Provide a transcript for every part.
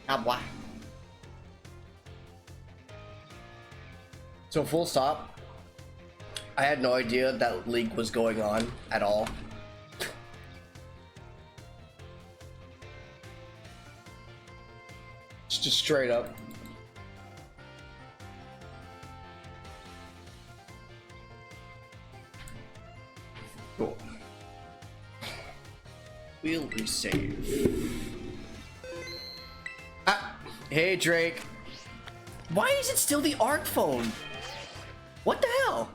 Ah, what? So full stop. I had no idea that leak was going on at all. Just straight up. Cool. We'll resave. Ah, hey Drake. Why is it still the ARC phone? What the hell?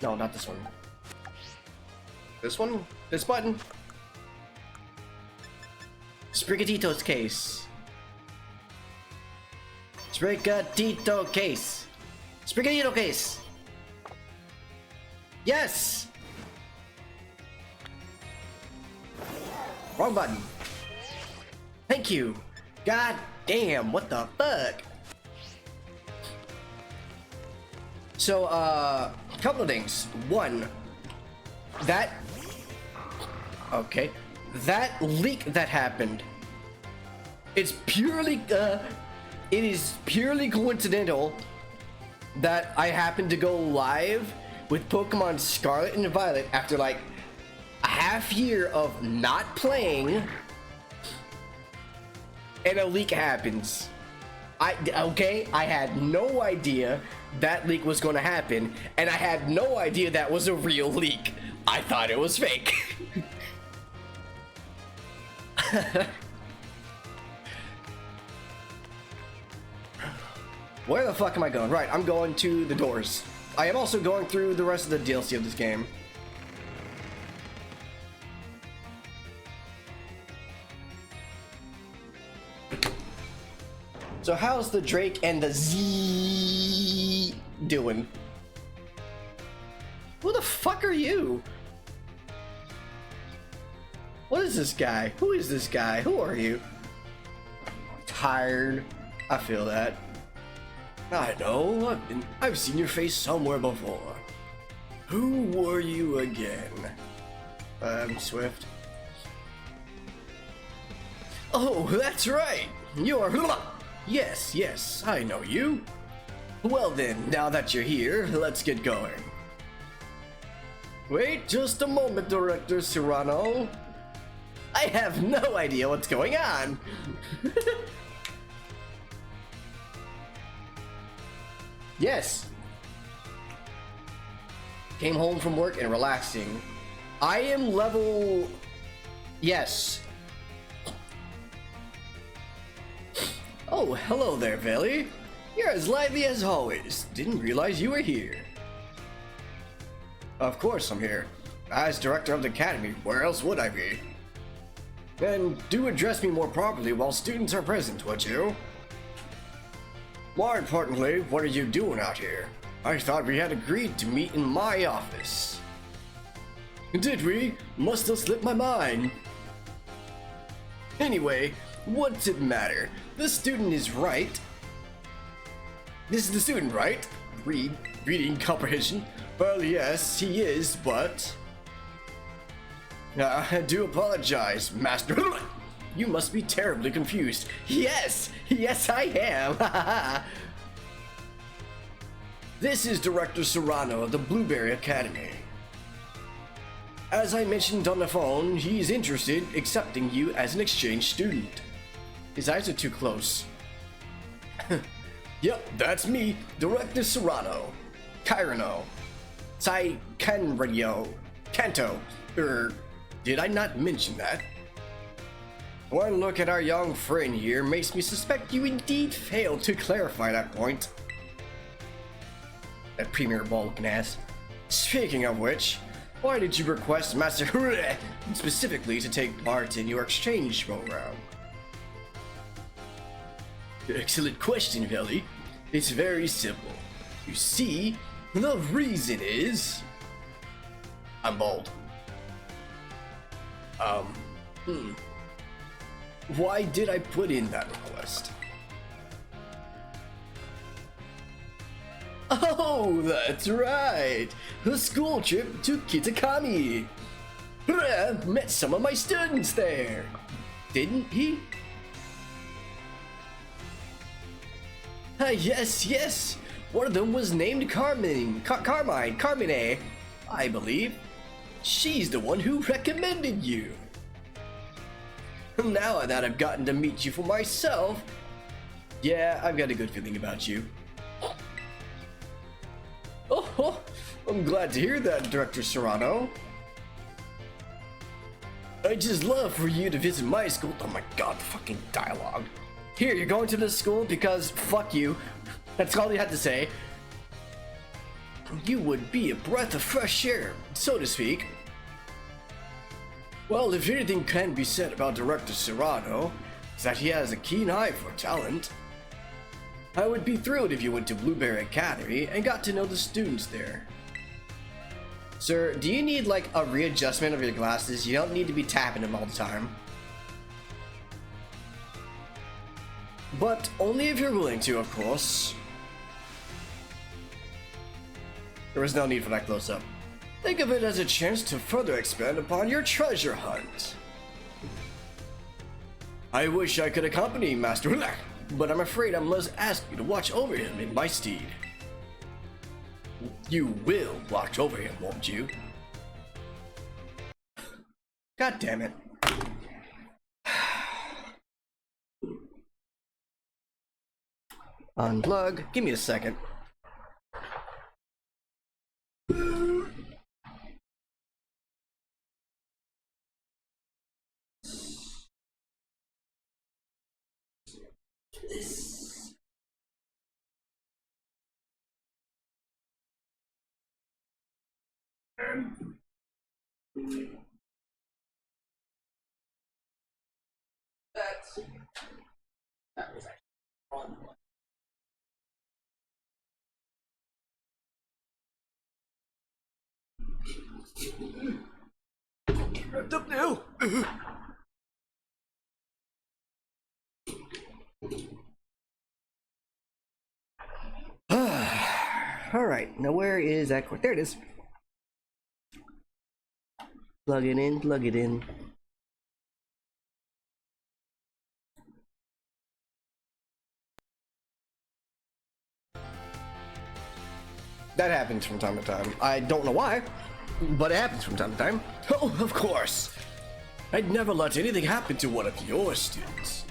No, not this one. This one? This button? Sprigatito's case. Sprigatito case. Sprigatito case. Yes! Wrong button. Thank you. God damn, what the fuck? So, couple of things. One, that... Okay. That leak that happened, it's purely, it is purely coincidental that I happened to go live with Pokemon Scarlet and Violet after like a half year of not playing, and a leak happens. I had no idea that leak was going to happen, and I had no idea that was a real leak. I thought it was fake. Where the fuck am I going? Right, I'm going to the doors. I am also going through the rest of the DLC of this game. So how's the Drake and the Z doing? Who the fuck are you? What is this guy? Who is this guy? Who are you? Tired. I feel that. I know. I've seen your face somewhere before. Who were you again? Swift. Oh, that's right. You're... Yes, I know you. Well then, now that you're here, let's get going. Wait just a moment, Director Serrano. I have no idea what's going on. Yes. Came home from work and relaxing. I am level... Yes. Oh, hello there, Veli. You're as lively as always. Didn't realize you were here. Of course I'm here. As director of the academy, where else would I be? And do address me more properly while students are present, would you? More importantly, what are you doing out here? I thought we had agreed to meet in my office. Did we? Must have slipped my mind. Anyway, what's it matter? The student is right. This is the student, right? Reading comprehension. Well, yes, he is, but... I do apologize, Master. You must be terribly confused. Yes, I am. This is Director Serrano of the Blueberry Academy. As I mentioned on the phone, he's interested in accepting you as an exchange student. His eyes are too close. Yep, that's me, Director Serrano. Kyrano. Kanto. Did I not mention that? One look at our young friend here makes me suspect you indeed failed to clarify that point. That Premier Ball-looking ass. Speaking of which, why did you request Master specifically to take part in your exchange program? Excellent question, Veli. It's very simple. You see, the reason is... I'm bald. Why did I put in that request? Oh, that's right. A school trip to Kitakami. Met some of my students there. Didn't he? Yes. One of them was named Carmine, I believe. She's the one who recommended you. Now that I've gotten to meet you for myself, yeah, I've got a good feeling about you. Oh, I'm glad to hear that, Director Serrano. I'd just love for you to visit my school. Oh my god, the fucking dialogue. Here, you're going to this school because fuck you. That's all you had to say. You would be a breath of fresh air, so to speak. Well, if anything can be said about Director Serrano, it's that he has a keen eye for talent. I would be thrilled if you went to Blueberry Academy and got to know the students there. Sir, do you need like a readjustment of your glasses? You don't need to be tapping them all the time. But only if you're willing to, of course. There was no need for that close-up. Think of it as a chance to further expand upon your treasure hunt. I wish I could accompany Master Hulak, but I'm afraid I must ask you to watch over him in my stead. You will watch over him, won't you? God damn it. Unplug. Give me a second. That was actually fun. Wrapped up now. All right, now where is that cord? There it is. Plug it in, plug it in. That happens from time to time. I don't know why, but it happens from time to time. Oh, of course. I'd never let anything happen to one of your students.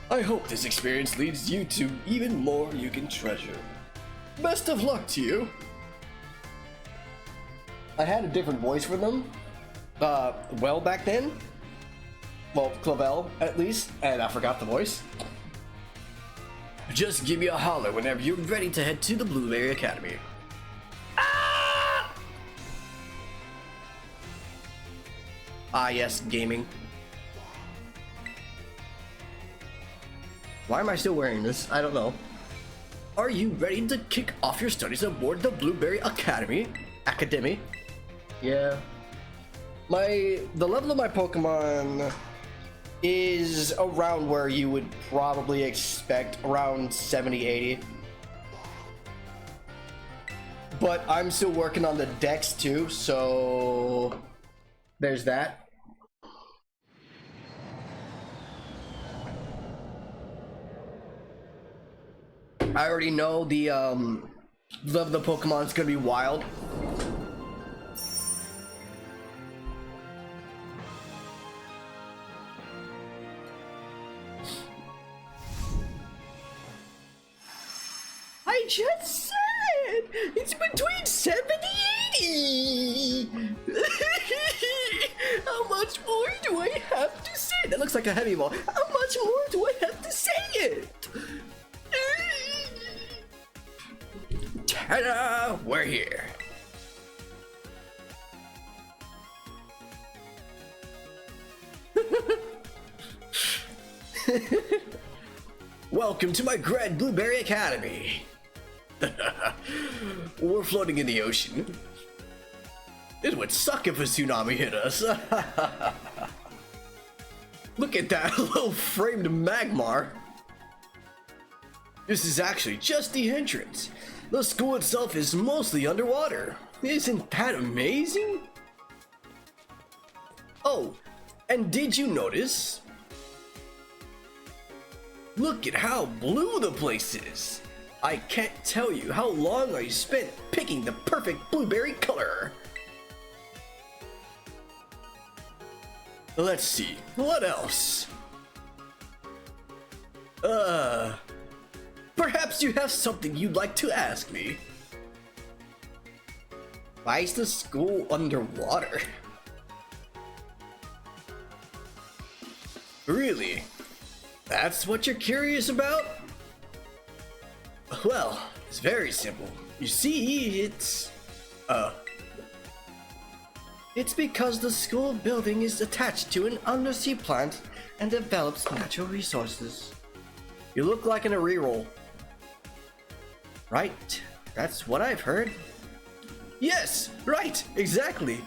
I hope this experience leads you to even more you can treasure. Best of luck to you. I had a different voice for them, well, back then. Well, Clavel, at least, and I forgot the voice. Just give me a holler whenever you're ready to head to the Blueberry Academy. Ah, yes, gaming. Why am I still wearing this? I don't know. Are you ready to kick off your studies aboard the Blueberry Academy? Yeah. The level of my Pokemon is around where you would probably expect, around 70, 80. But I'm still working on the Dex too, so there's that. I already know the Pokemon's gonna be wild. I just said it's between 70 and 80. How much more do I have to say? That looks like a heavy ball. How much more do I have to say it? Ta-da! We're here. Welcome to my Grand Blueberry Academy. We're floating in the ocean. It would suck if a tsunami hit us. Look at that little framed Magmar. This is actually just the entrance. The school itself is mostly underwater. Isn't that amazing? Oh, and did you notice? Look at how blue the place is. I can't tell you how long I spent picking the perfect blueberry color. Let's see, what else? Perhaps you have something you'd like to ask me. Why is the school underwater? Really? That's what you're curious about? Well, it's very simple. You see, it's because the school building is attached to an undersea plant and develops natural resources. You look like in a reroll. Right, that's what I've heard. Yes, right, exactly.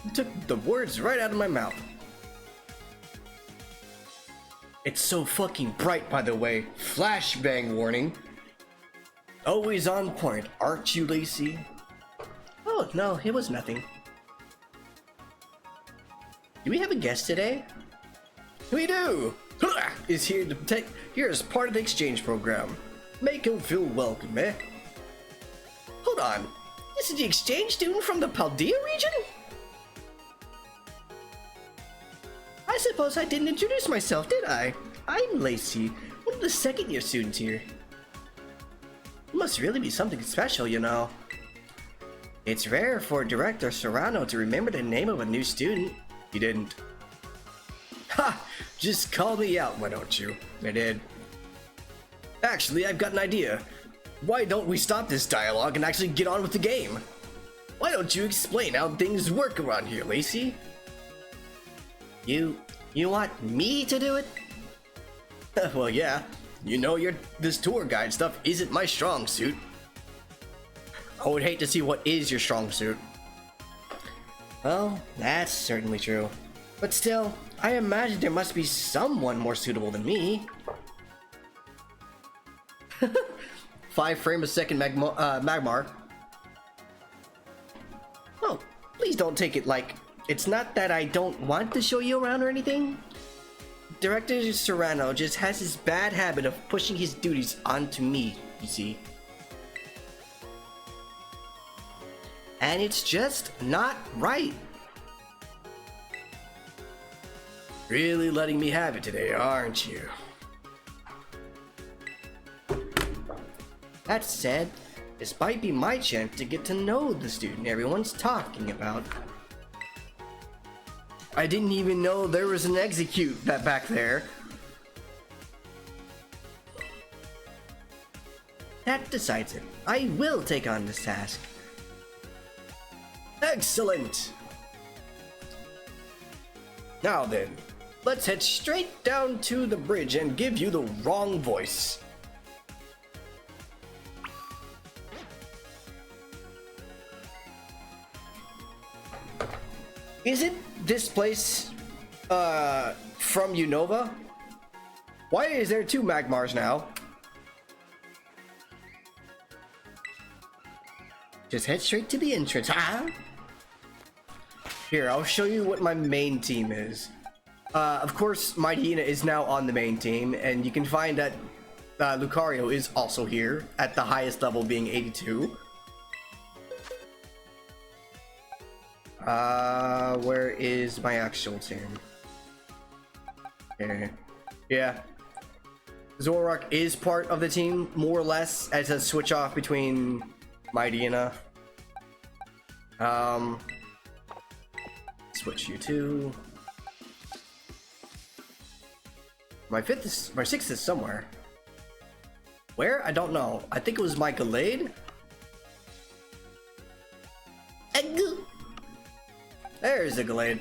You took the words right out of my mouth. It's so fucking bright, by the way. Flashbang warning. Always on point, aren't you, Lacey? Oh, no, it was nothing. Do we have a guest today? We do! Is here to take here as part of the exchange program. Make him feel welcome, eh? Hold on. This is the exchange student from the Paldea region? I suppose I didn't introduce myself, did I? I'm Lacey, one of the second year students here. It must really be something special, you know. It's rare for Director Serrano to remember the name of a new student. He didn't. Ha! Just call me out, why don't you? I did. Actually, I've got an idea. Why don't we stop this dialogue and actually get on with the game? Why don't you explain how things work around here, Lacey? You want me to do it? Well, yeah. You know this tour guide stuff isn't my strong suit. I would hate to see what is your strong suit. Well, that's certainly true. But still, I imagine there must be someone more suitable than me. 5 frames a second Magmar. Oh, please don't take it like it's not that I don't want to show you around or anything. Director Serrano just has this bad habit of pushing his duties onto me, you see. And it's just not right. Really letting me have it today, aren't you? That said, this might be my chance to get to know the student everyone's talking about. I didn't even know there was an execute that back there. That decides it. I will take on this task. Excellent! Now then, let's head straight down to the bridge and give you the wrong voice. Isn't this place, from Unova? Why is there 2 Magmars now? Just head straight to the entrance, huh? Here, I'll show you what my main team is. Of course, Mightyena is now on the main team, and you can find that Lucario is also here, at the highest level being 82. Where is my actual team? Here. Yeah. Zoroark is part of the team, more or less, as a switch off between Mightyena. Switch you to. My 6th is somewhere. Where? I don't know. I think it was my Gallade. There's the Gallade.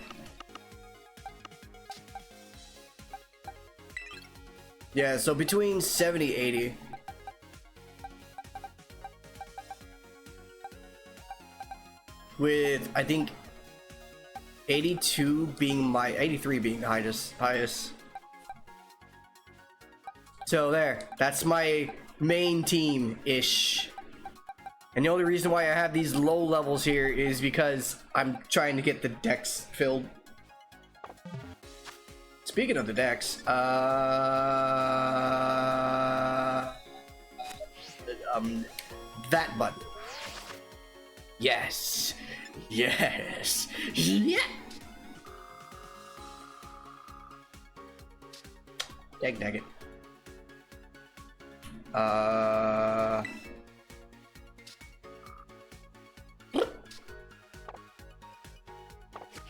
Yeah, so between 70, 80. With, I think, 83 being the highest. So there, that's my main team-ish. And the only reason why I have these low levels here is because I'm trying to get the decks filled. Speaking of the decks, that button. Yes. Yes. Yeah. Dag it.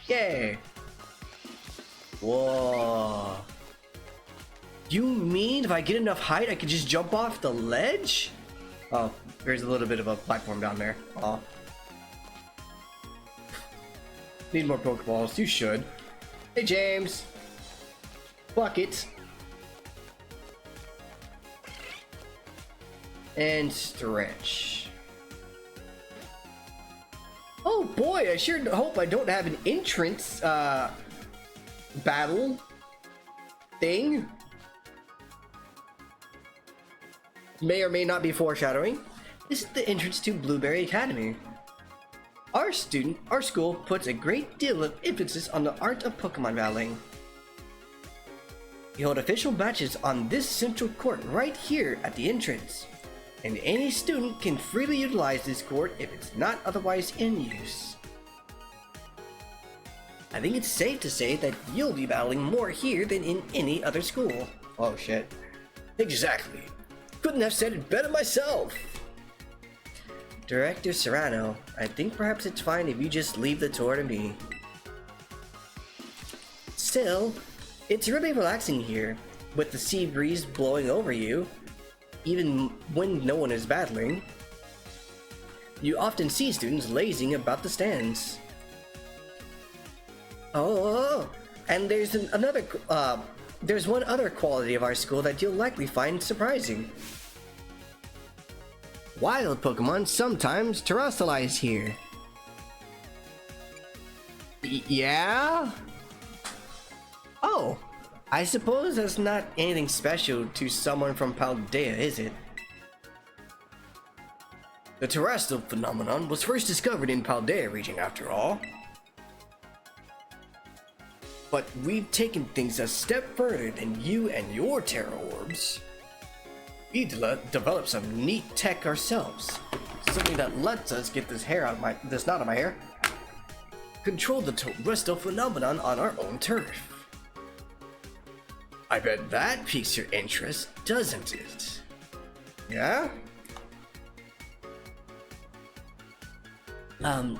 Yay. Whoa. You mean if I get enough height, I could just jump off the ledge? Oh, there's a little bit of a platform down there. Oh. Need more Pokeballs. You should. Hey, James. Bucket. And stretch. Oh boy, I sure hope I don't have an entrance battle thing. May or may not be foreshadowing. This is the entrance to Blueberry Academy. Our school puts a great deal of emphasis on the art of Pokemon battling. We hold official matches on this central court right here at the entrance, and any student can freely utilize this court if it's not otherwise in use. I think it's safe to say that you'll be battling more here than in any other school. Oh shit. Exactly. Couldn't have said it better myself. Director Serrano, I think perhaps it's fine if you just leave the tour to me. Still, it's really relaxing here, with the sea breeze blowing over you, even when no one is battling. You often see students lazing about the stands. Oh, and there's there's one other quality of our school that you'll likely find surprising. Wild Pokemon sometimes terrestrialize here. Yeah? Oh, I suppose that's not anything special to someone from Paldea, is it? The terrestrial phenomenon was first discovered in Paldea region after all. But we've taken things a step further than you and your Terra Orbs. We developed some neat tech ourselves, something that lets us get this knot out of my hair. Control the terrestrial phenomenon on our own turf. I bet that piques your interest, doesn't it? Yeah?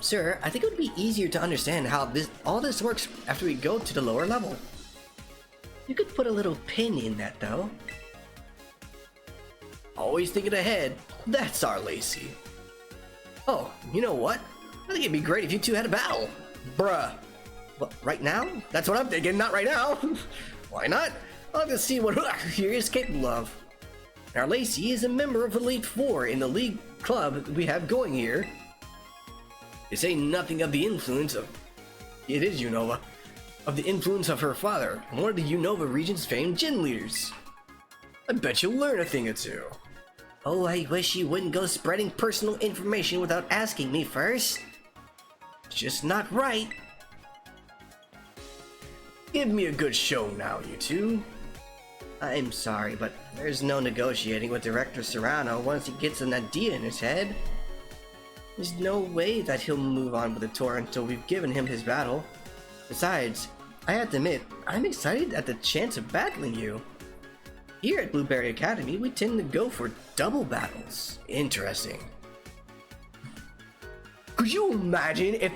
Sir, I think it would be easier to understand how all this works after we go to the lower level. You could put a little pin in that though. Always thinking ahead, that's our Lacey. Oh, you know what? I think it'd be great if you two had a battle. Bruh. What, right now? That's what I'm thinking, not right now. Why not? I'll just see what he is capable of. Our Lacey is a member of Elite Four in the league club we have going here. To say nothing of the influence of... It is Unova. Of the influence of her father, one of the Unova region's famed gym leaders. I bet you'll learn a thing or two. Oh, I wish you wouldn't go spreading personal information without asking me first. It's just not right. Give me a good show now, you two. I'm sorry, but there's no negotiating with Director Serrano once he gets an idea in his head. There's no way that he'll move on with the tour until we've given him his battle. Besides, I have to admit, I'm excited at the chance of battling you. Here at Blueberry Academy, we tend to go for double battles. Interesting. Could you imagine if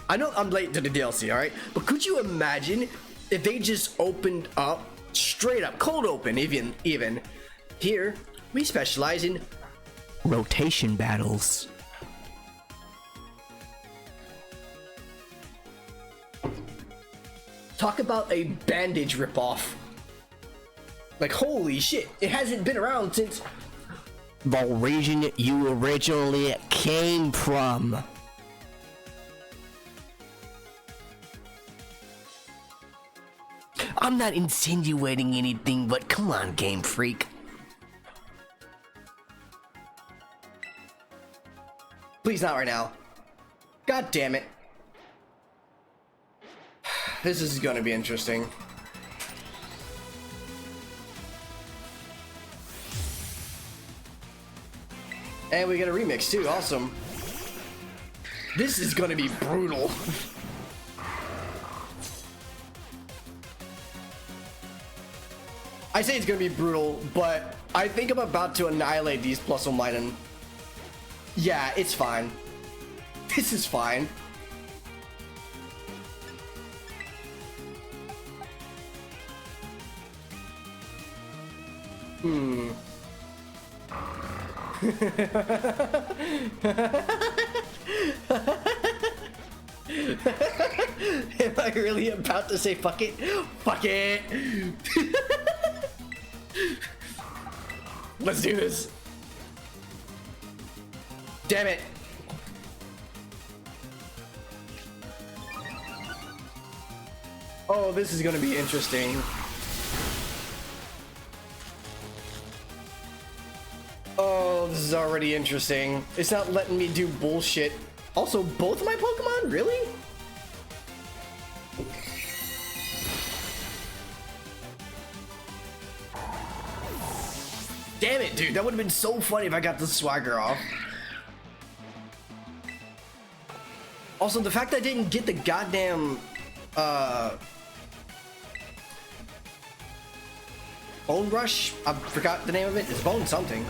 I know I'm late to the DLC, alright? But could you imagine if they just opened up, straight up, cold open even. Here, we specialize in rotation battles. Talk about a bandage ripoff. Like, holy shit, it hasn't been around since the region you originally came from. I'm not insinuating anything, but come on, Game Freak. Please not right now. God damn it. This is gonna be interesting. And we get a remix too, awesome. This is gonna be brutal. I say it's gonna be brutal, but I think I'm about to annihilate these Plusle-Minun. Yeah, it's fine. This is fine. Am I really about to say fuck it? Fuck it! Let's do this. Damn it. Oh, this is gonna be interesting. Oh, this is already interesting. It's not letting me do bullshit. Also, both of my Pokemon? Really? Damn it, dude. That would have been so funny if I got the swagger off. Also, the fact that I didn't get the goddamn, Bone Rush? I forgot the name of it. It's Bone something.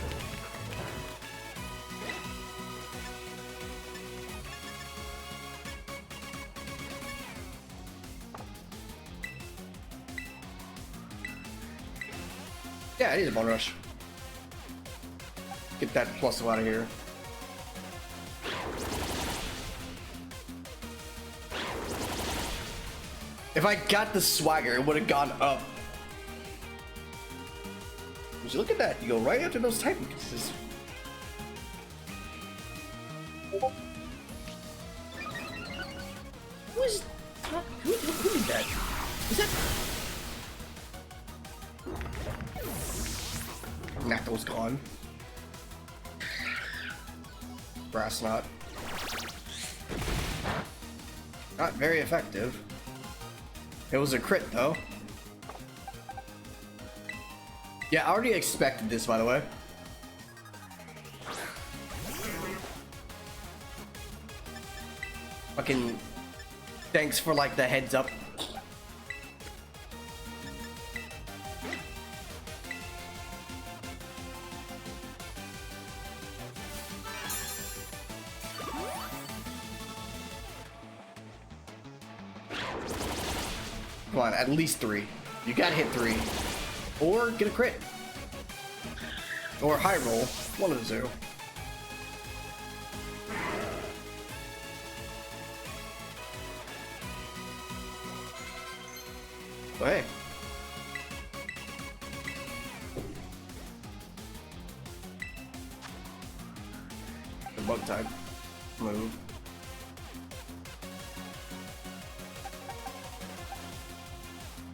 Yeah, it is a Bone Rush. Get that Plusle out of here. If I got the swagger, it would have gone up. Would you look at that? You go right after those type weaknesses. Who did that? Is that? Napto's gone. Grass Knot. Not very effective. It was a crit though. Yeah, I already expected this, by the way. Fucking thanks for like the heads up. Come on, at least 3. You gotta hit 3. Or get a crit. Or high roll. One of the two. Oh, hey. The bug type. Move.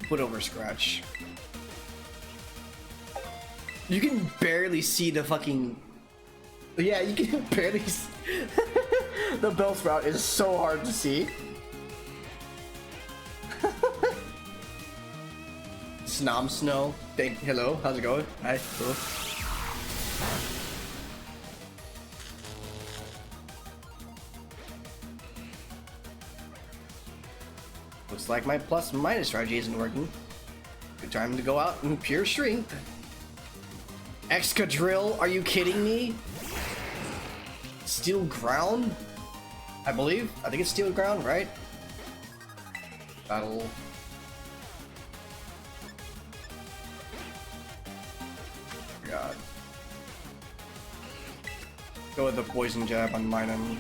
Put over Scratch. You can barely see the fucking... Yeah, you can barely see... The Bellsprout is so hard to see. Snom Snow. Hello, how's it going? Hi. Hello. Looks like my plus-minus strategy isn't working. Good time to go out in pure strength. Excadrill, are you kidding me? Steel Ground? I believe. I think it's Steel Ground, right? Battle. God. Go with the Poison Jab on Minun.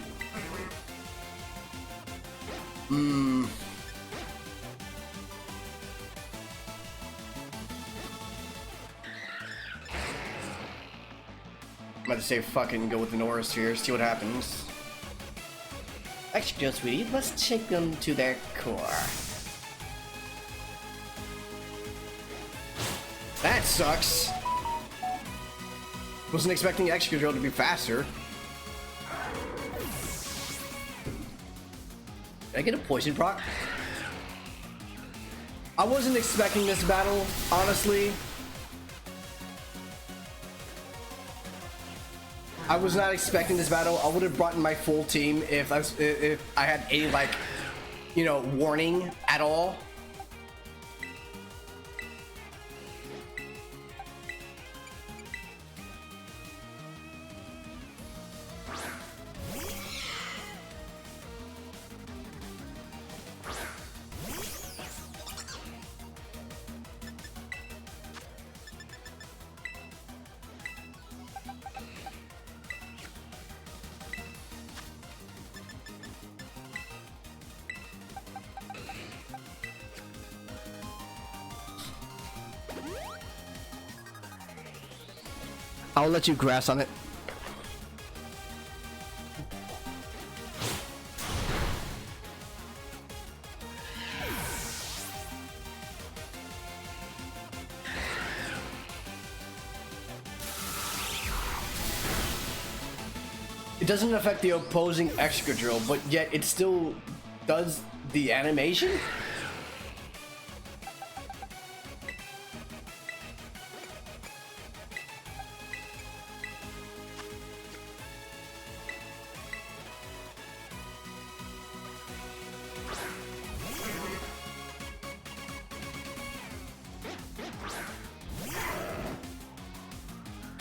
I'm about to say fucking go with the Norris here, see what happens. Actually, no, sweetie, let's take them to their core. That sucks. Wasn't expecting Excadrill to be faster. Did I get a poison proc? I wasn't expecting this battle, honestly. I was not expecting this battle. I would have brought in my full team if I had any, like, you know, warning at all. I'll let you grass on it. It doesn't affect the opposing Excadrill, but yet it still does the animation?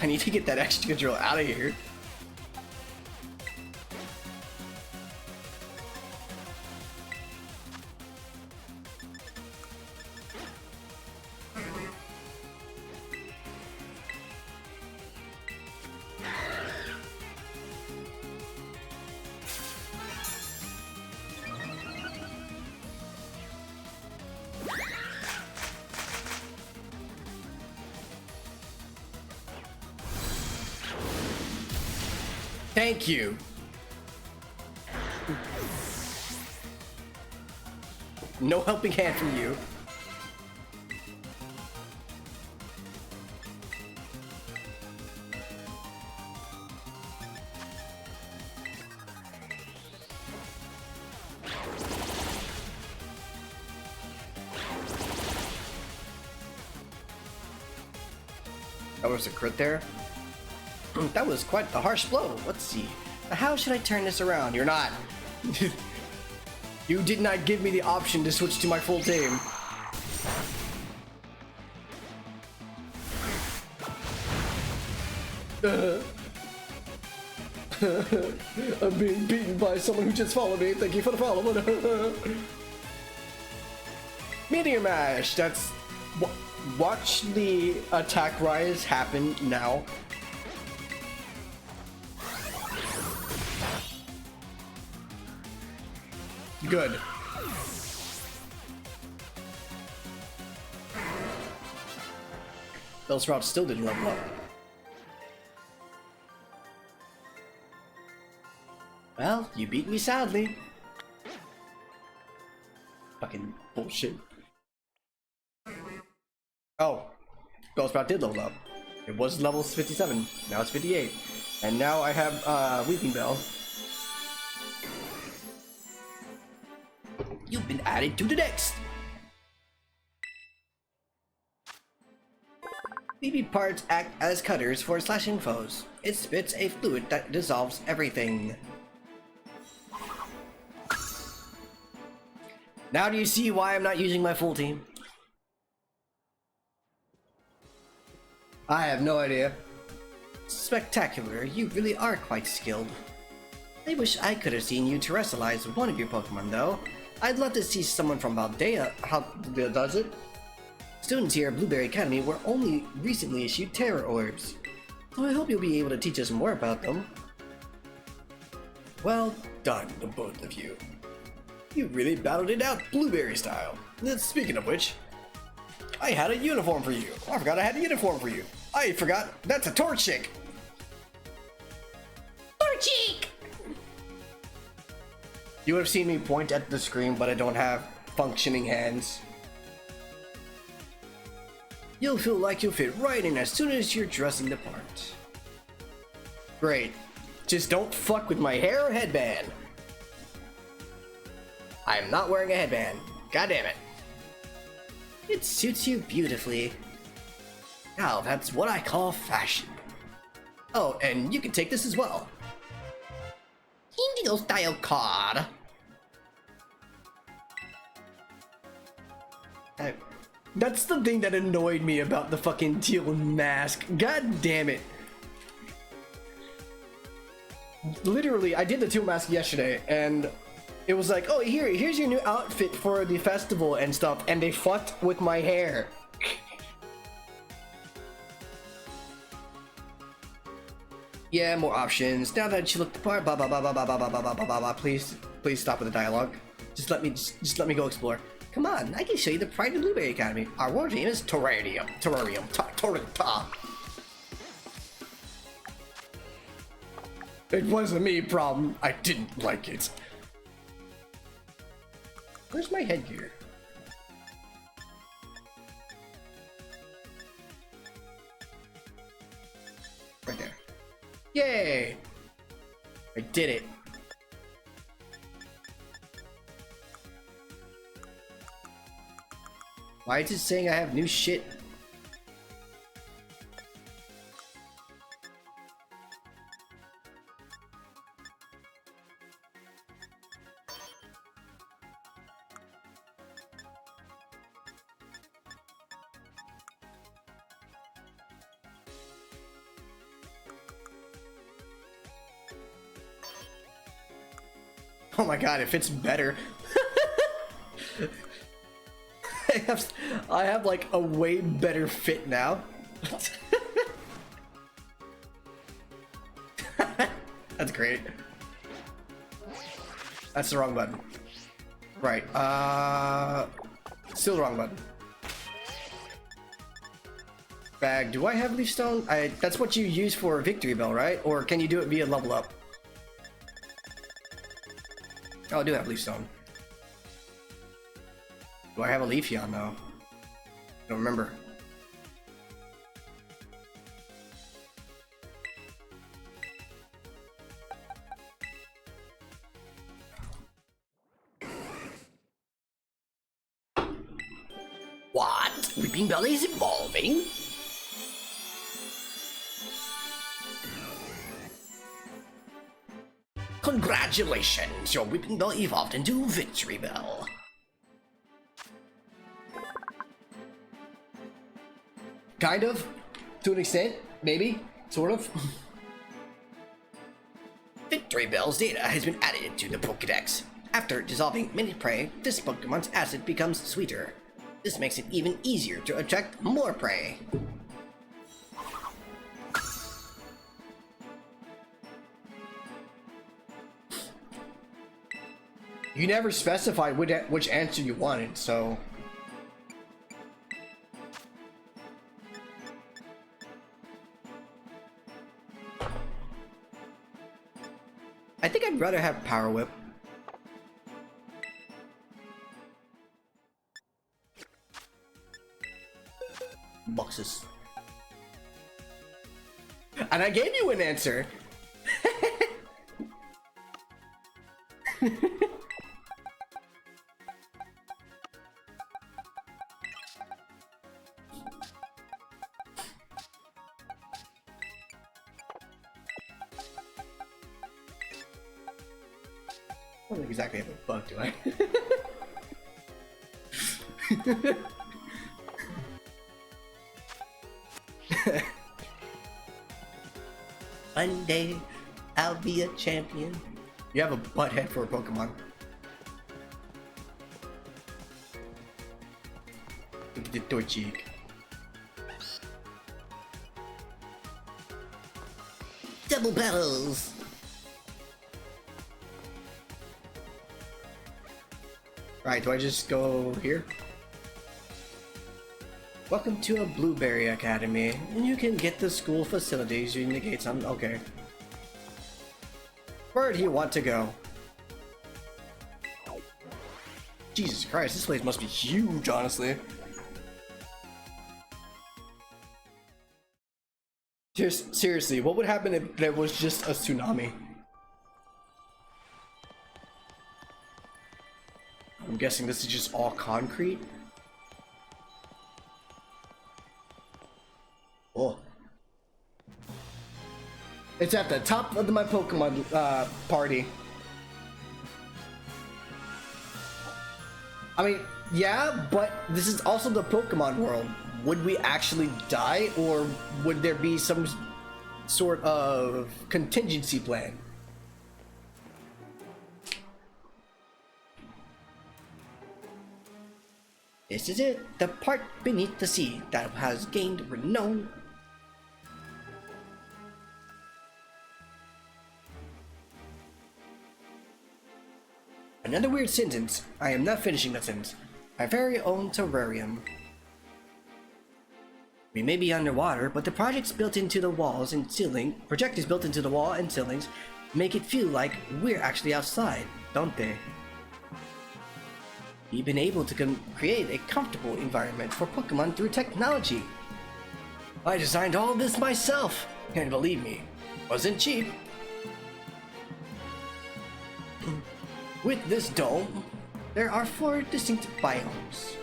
I need to get that Excadrill out of here. Thank you. No helping hand from you. That was a crit there. That was quite the harsh blow. Let's see. How should I turn this around? You're not. You did not give me the option to switch to my full team. I'm being beaten by someone who just followed me. Thank you for the follow. Meteor Mash. That's... Watch the attack rise happen now. Good. Bellsprout still didn't level up. Well, you beat me sadly. Fucking bullshit. Oh, Bellsprout did level up. It was level 57, now it's 58. And now I have Weeping Bell. You've been added to the next. BB parts act as cutters for slashing foes. It spits a fluid that dissolves everything. Now do you see why I'm not using my full team? I have no idea. Spectacular, you really are quite skilled. I wish I could have seen you terrestrialize one of your Pokemon though. I'd love to see someone from Valdea how does it. Students here at Blueberry Academy were only recently issued Terror Orbs, so I hope you'll be able to teach us more about them. Well done, the both of you. You really battled it out Blueberry style. Speaking of which, I had a uniform for you. I forgot I had a uniform for you. I forgot that's a Torchic. Torchic! You would have seen me point at the screen, but I don't have functioning hands. You'll feel like you'll fit right in as soon as you're dressing the part. Great. Just don't fuck with my hair or headband. I'm not wearing a headband. God damn it. It suits you beautifully. Now, that's what I call fashion. Oh, and you can take this as well. Indigo style card. That's the thing that annoyed me about the fucking teal mask. God damn it. Literally, I did the teal mask yesterday, and it was like, oh, here's your new outfit for the festival and stuff, and they fucked with my hair. Yeah, more options. Now that you look the part, blah blah blah blah blah blah blah blah blah blah blah. Please stop with the dialogue. Just let me go explore. Come on, I can show you the Pride of Blueberry Academy. Our war dream is Terrarium. It wasn't me problem. I didn't like it. Where's my headgear? Right there. Yay! I did it. Why is it saying I have new shit? Oh my god, it fits better. I have like a way better fit now. That's great. That's the wrong button. Right, still the wrong button. Bag, do I have leaf stone? That's what you use for Victory Bell, right? Or can you do it via level up? Oh, I do have leaf stone. Do I have a Leafeon though? I don't remember. What? Weeping Bell is evolving? Congratulations! Your Weeping Bell evolved into Victory Bell. Kind of, to an extent, maybe, sort of. Victory Bell's data has been added to the Pokédex. After dissolving many prey, this Pokemon's acid becomes sweeter. This makes it even easier to attract more prey. You never specified which answer you wanted, so... I think I'd rather have Power Whip. Boxes. And I gave you an answer. I don't exactly have a bug, do I? One day, I'll be a champion. You have a butt head for a Pokemon. Look at the Torchic. Double battles! Alright, do I just go here? Welcome to a Blueberry Academy, and you can get the school facilities using the gates on. Okay. Where do you want to go? Jesus Christ, this place must be huge, honestly. Just seriously, what would happen if there was just a tsunami? I'm guessing this is just all concrete. Oh. It's at the top of my Pokemon party. I mean, yeah, but this is also the Pokemon world. Would we actually die, or would there be some sort of contingency plan? This is it, the part beneath the sea that has gained renown. Another weird sentence. I am not finishing that sentence. My very own terrarium. We may be underwater, but the project's built into the walls and ceiling. Projectors built into the wall and ceilings make it feel like we're actually outside, don't they? We've been able to create a comfortable environment for Pokemon through technology. I designed all this myself, and believe me, wasn't cheap. With this dome, there are 4 distinct biomes.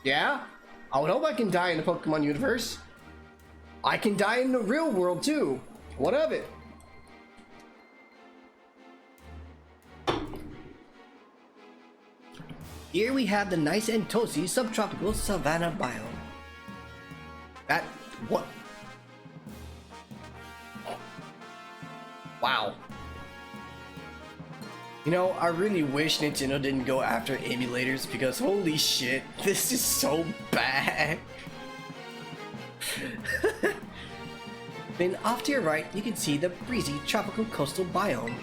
Yeah? I would hope I can die in the Pokemon universe. I can die in the real world too. What of it? Here we have the nice and toasty subtropical savanna biome. That... what? Wow. You know, I really wish Nintendo didn't go after emulators because holy shit, this is so bad. Then off to your right, you can see the breezy tropical coastal biome.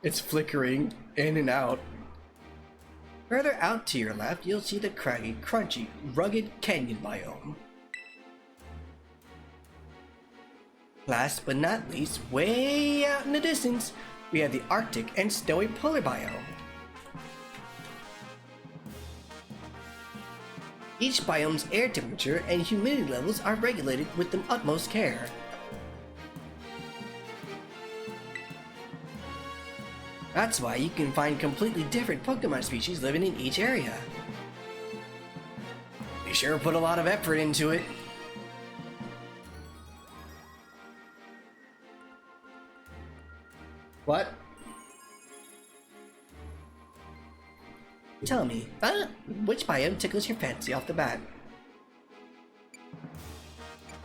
It's flickering in and out. Further out to your left, you'll see the craggy, crunchy, rugged canyon biome. Last but not least, way out in the distance, we have the Arctic and snowy polar biome. Each biome's air temperature and humidity levels are regulated with the utmost care. That's why you can find completely different Pokemon species living in each area. We sure put a lot of effort into it. What? Tell me, which biome tickles your fancy off the bat?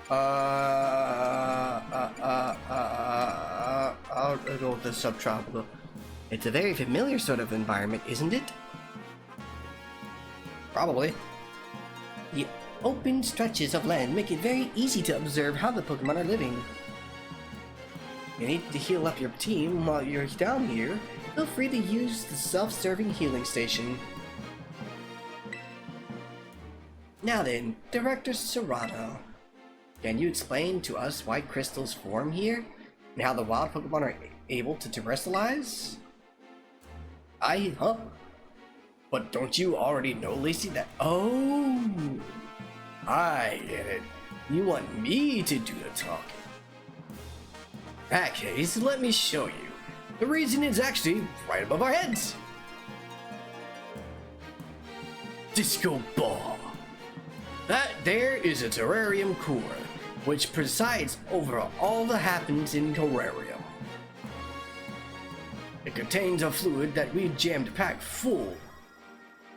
I'll go with the subtropical. It's a very familiar sort of environment, isn't it? Probably. The open stretches of land make it very easy to observe how the Pokemon are living. You need to heal up your team while you're down here. Feel free to use the self-serving healing station. Now then, Director Serrato, can you explain to us why crystals form here and how the wild Pokemon are able to terrestrialize? Huh? But don't you already know, Lacey, that— oh, I get it. You want me to do the talking. In that case, let me show you. The reason is actually right above our heads. Disco Ball. That there is a terrarium core, which presides over all that happens in terrarium. It contains a fluid that we jammed packed full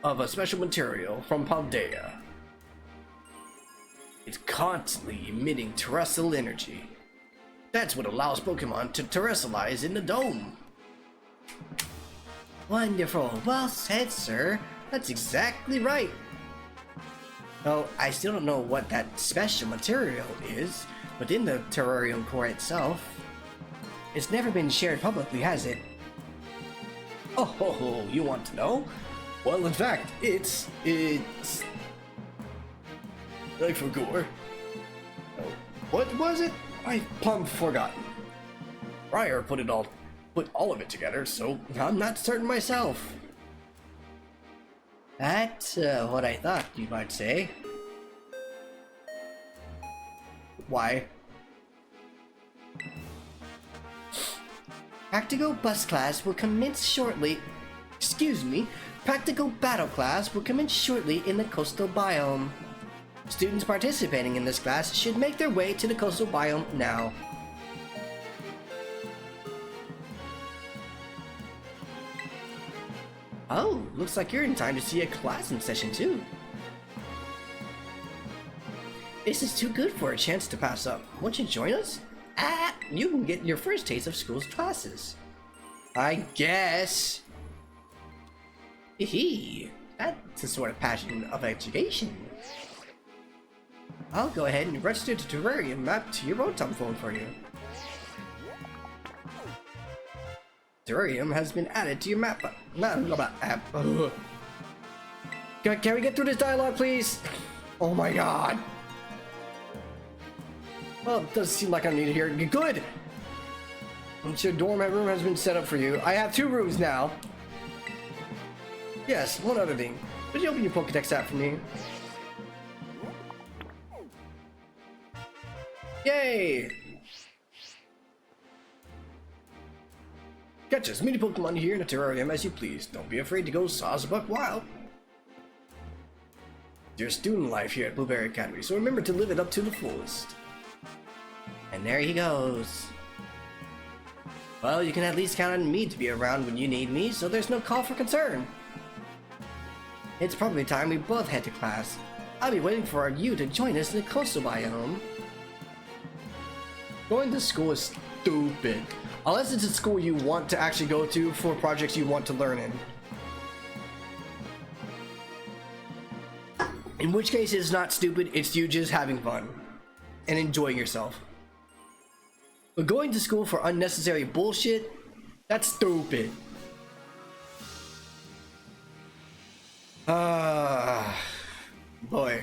of a special material from Paldea. It's constantly emitting terrestrial energy. That's what allows Pokemon to terrestrialize in the dome. Wonderful. Well said, sir. That's exactly right. Though I still don't know what that special material is, but in the terrarium core itself, it's never been shared publicly, has it? Oh, you want to know? Well, in fact, it's like for gore. Oh, what was it? I've plumb forgotten. Briar put all of it together, so I'm not certain myself. That's what I thought you might say. Why? Practical bus class will commence shortly. Excuse me. Practical battle class will commence shortly in the coastal biome. Students participating in this class should make their way to the coastal biome now. Oh, looks like you're in time to see a class in session 2. This is too good for a chance to pass up. Won't you join us? You can get your first taste of school's classes. I guess. Hee, that's the sort of passion of education. I'll go ahead and register the terrarium map to your Rotom phone for you. Terrarium has been added to your map app. Can we get through this dialogue, please? Oh my god. Well, it does seem like I need to hear it. Good! Your dorm room has been set up for you. I have 2 rooms now. Yes, one other thing. Could you open your Pokedex app for me? Yay! Catch as many Pokemon here in the terrarium as you please. Don't be afraid to go Sawsbuck wild. There's student life here at Blueberry Academy, so remember to live it up to the fullest. And there he goes. Well, you can at least count on me to be around when you need me, so there's no call for concern. It's probably time we both head to class. I'll be waiting for you to join us in the coastal biome. Going to school is stupid. Unless it's a school you want to actually go to for projects you want to learn in. In which case it's not stupid, it's you just having fun. And enjoying yourself. But going to school for unnecessary bullshit, that's stupid. Boy.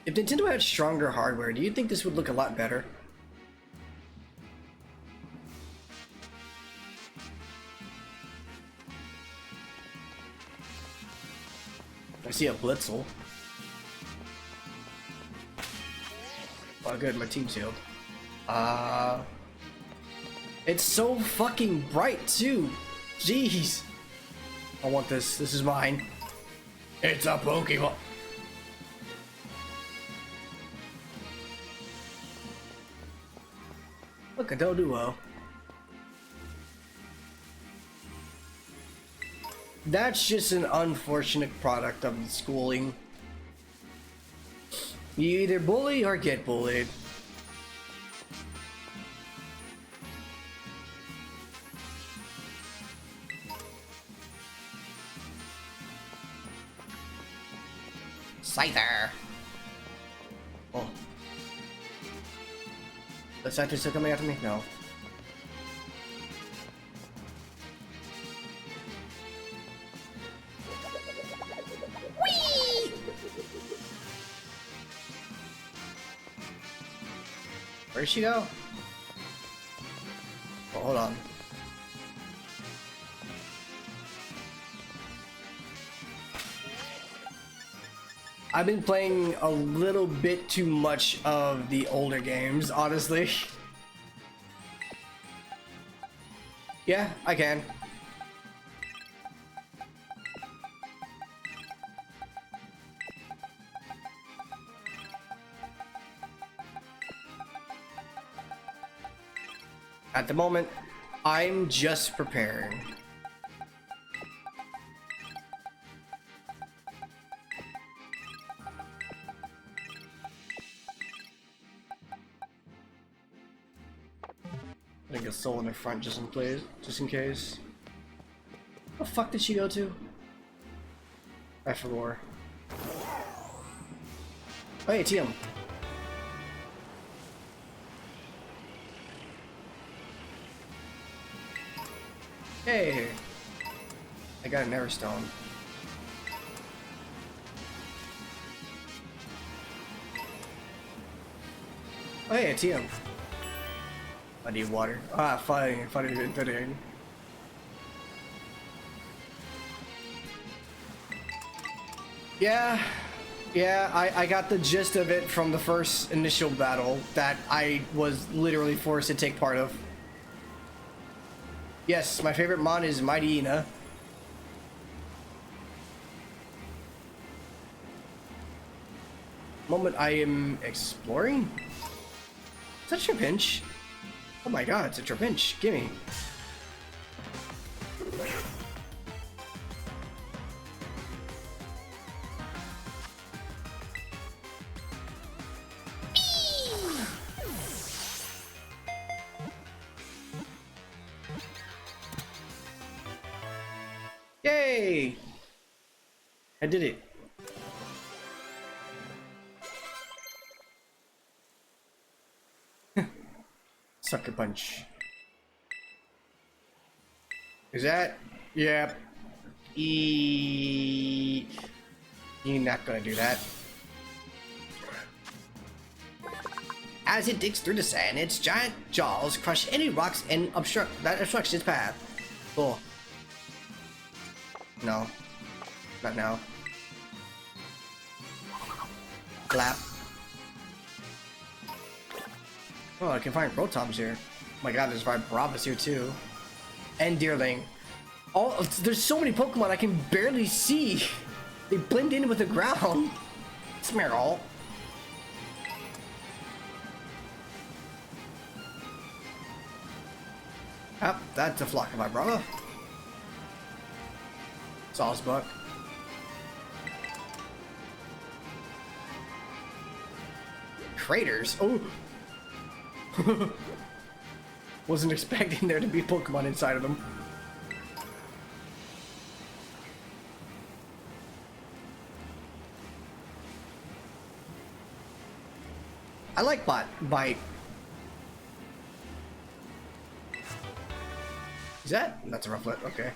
If Nintendo had stronger hardware, do you think this would look a lot better? I see a Blitzel. Oh good, my team's healed. It's so fucking bright too. Jeez. I want this. This is mine. It's a Pokemon. Look, a Doduo. That's just an unfortunate product of the schooling. You either bully or get bullied. Scyther. Oh. The Scyther's still coming after me? No. Whee! Where'd she go? Oh, hold on. I've been playing a little bit too much of the older games, honestly. Yeah, I can. At the moment, I'm just preparing. I think a soul in the front just in case. What the fuck did she go to? I forgot. Oh, hey, TM. Hey, I got an Air Stone. Oh, hey, a TM. I need water. Ah, fine, fine. Yeah, Yeah, I got the gist of it from the first initial battle that I was literally forced to take part of. Yes, my favorite mon is Mighty Ina. Moment I am exploring? Is that Trapinch? Oh my god, it's a Trapinch. Gimme. Yay! I did it. Sucker punch. Is that? Yep. You're not gonna do that. As it digs through the sand, its giant jaws crush any rocks and obstructs its path. Cool. No. Not now. Clap. Oh, I can find Protobs here. Oh my god, there's Vibrava's here too. And Deerling. There's so many Pokemon I can barely see. They blend in with the ground. Smeargle. Yep, that's a flock of Vibrava. Sawsbuck. Craters. Oh. Wasn't expecting there to be Pokemon inside of them. I like Bite. Is that? That's a Rufflet, okay.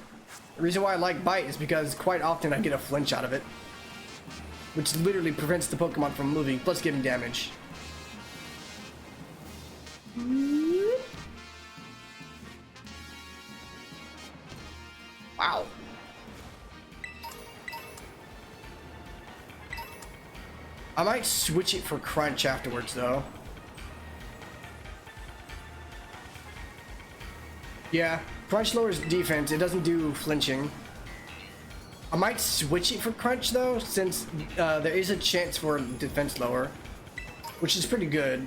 The reason why I like Bite is because quite often I get a flinch out of it, which literally prevents the Pokemon from moving, plus giving damage. Wow. I might switch it for Crunch afterwards, though. Yeah, Crunch lowers defense. It doesn't do flinching. I might switch it for Crunch, though, since there is a chance for defense lower, which is pretty good.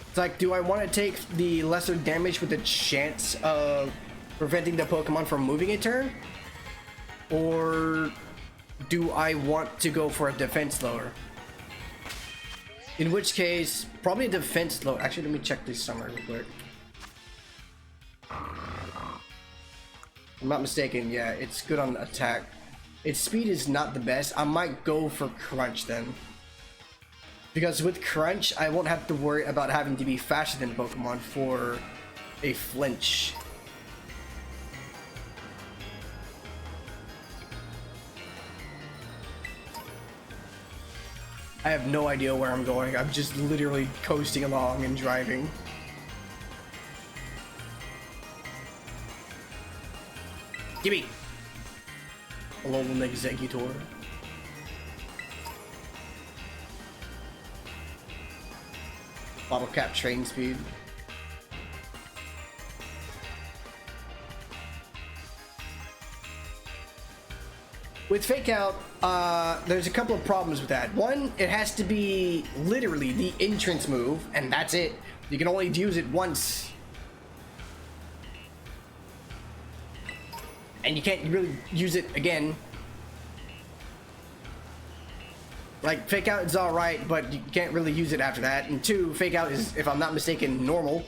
It's like, do I want to take the lesser damage with the chance of preventing the Pokemon from moving a turn? Or do I want to go for a defense lower? In which case, probably a defense lower. Actually, let me check this somewhere real quick. If I'm not mistaken, yeah, it's good on attack. Its speed is not the best. I might go for Crunch then. Because with Crunch, I won't have to worry about having to be faster than Pokemon for a flinch. I have no idea where I'm going. I'm just literally coasting along and driving. Gimme! Alolan Exeggutor. Bottle cap train speed. With Fake Out, there's a couple of problems with that. One, it has to be literally the entrance move, and that's it. You can only use it once. And you can't really use it again. Like, Fake Out is alright, but you can't really use it after that. And two, Fake Out is, if I'm not mistaken, normal.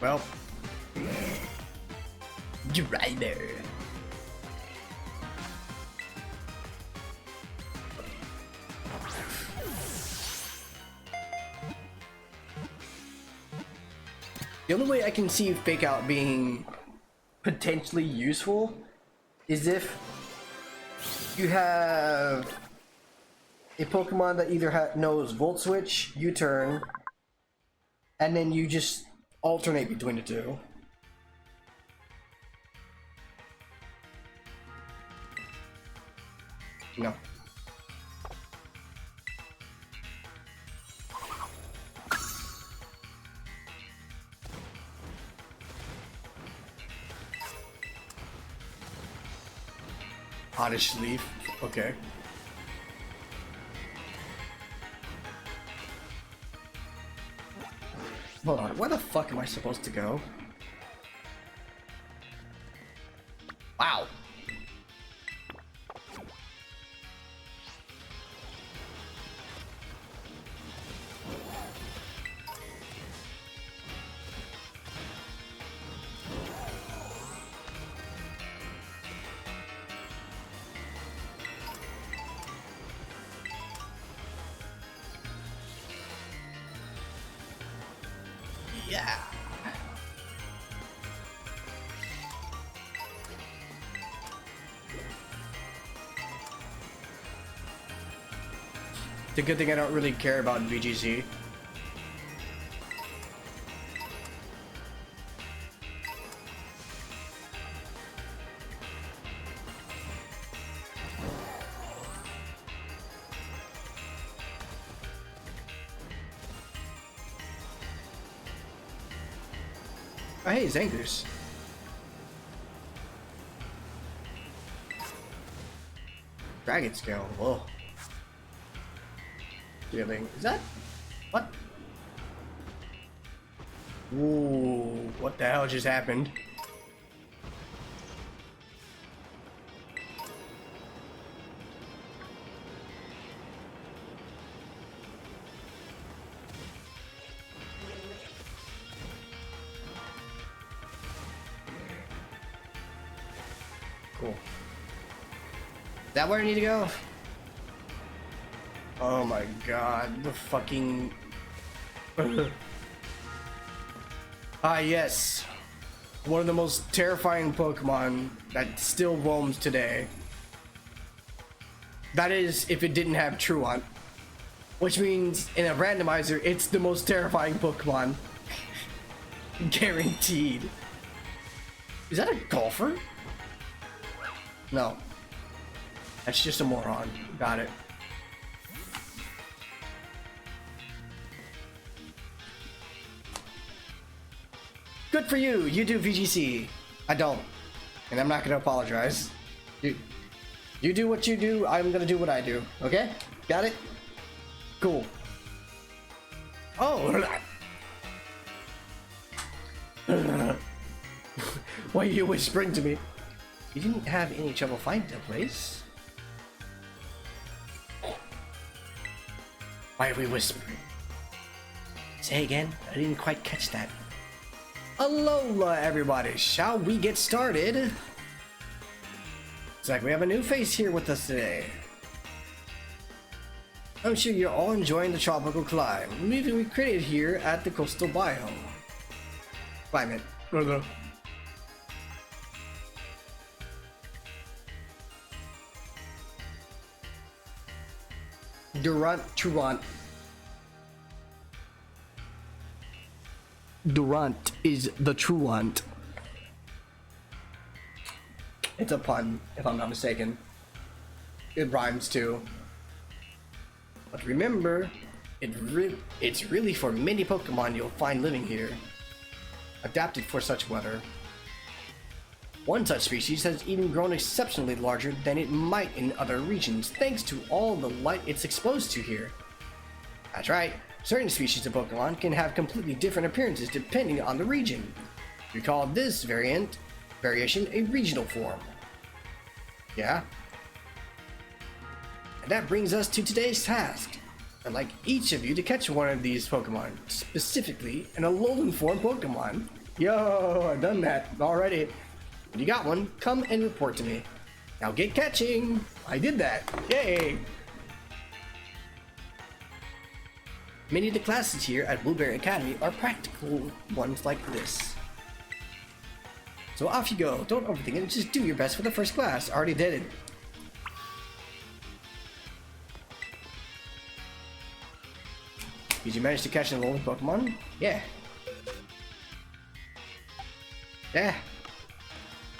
Well, you're right there. The only way I can see Fake Out being potentially useful is if you have a Pokemon that either knows Volt Switch, U-turn, and then you just alternate between the two. No. Oddish Leaf. Okay. Hold on. Where the fuck am I supposed to go? Wow. Yeah. It's a good thing I don't really care about VGC. Oh, hey, Zangoose. Dragon Scale. Whoa. Feeling. Is that? What? Ooh, what the hell just happened? Cool. Is that where I need to go? Oh my god, the fucking... yes. One of the most terrifying Pokemon that still roams today. That is, if it didn't have Truant. Which means, in a randomizer, it's the most terrifying Pokemon. Guaranteed. Is that a golfer? No. That's just a moron. Got it. Good for you. You do VGC. I don't. And I'm not going to apologize. You do what you do. I'm going to do what I do. Okay? Got it? Cool. Oh. Why are you whispering to me? You didn't have any trouble finding a place. Why are we whispering? Say again? I didn't quite catch that. Alola, everybody. Shall we get started? Looks like we have a new face here with us today. I'm sure you're all enjoying the tropical climate we created here at the coastal biome. Climate. Truant. Durant is the Truant. It's a pun, if I'm not mistaken. It rhymes too. But remember, it's really for many Pokemon you'll find living here, adapted for such weather. One such species has even grown exceptionally larger than it might in other regions, thanks to all the light it's exposed to here. That's right, certain species of Pokemon can have completely different appearances depending on the region. We call this variation a regional form. Yeah? And that brings us to today's task. I'd like each of you to catch one of these Pokemon, specifically an Alolan form Pokemon. Yo, I've done that already. When you got one, come and report to me. Now get catching! I did that! Yay! Many of the classes here at Blueberry Academy are practical ones like this. So off you go, don't overthink it, just do your best for the first class. Already did it. Did you manage to catch an evolving Pokemon? Yeah. Yeah.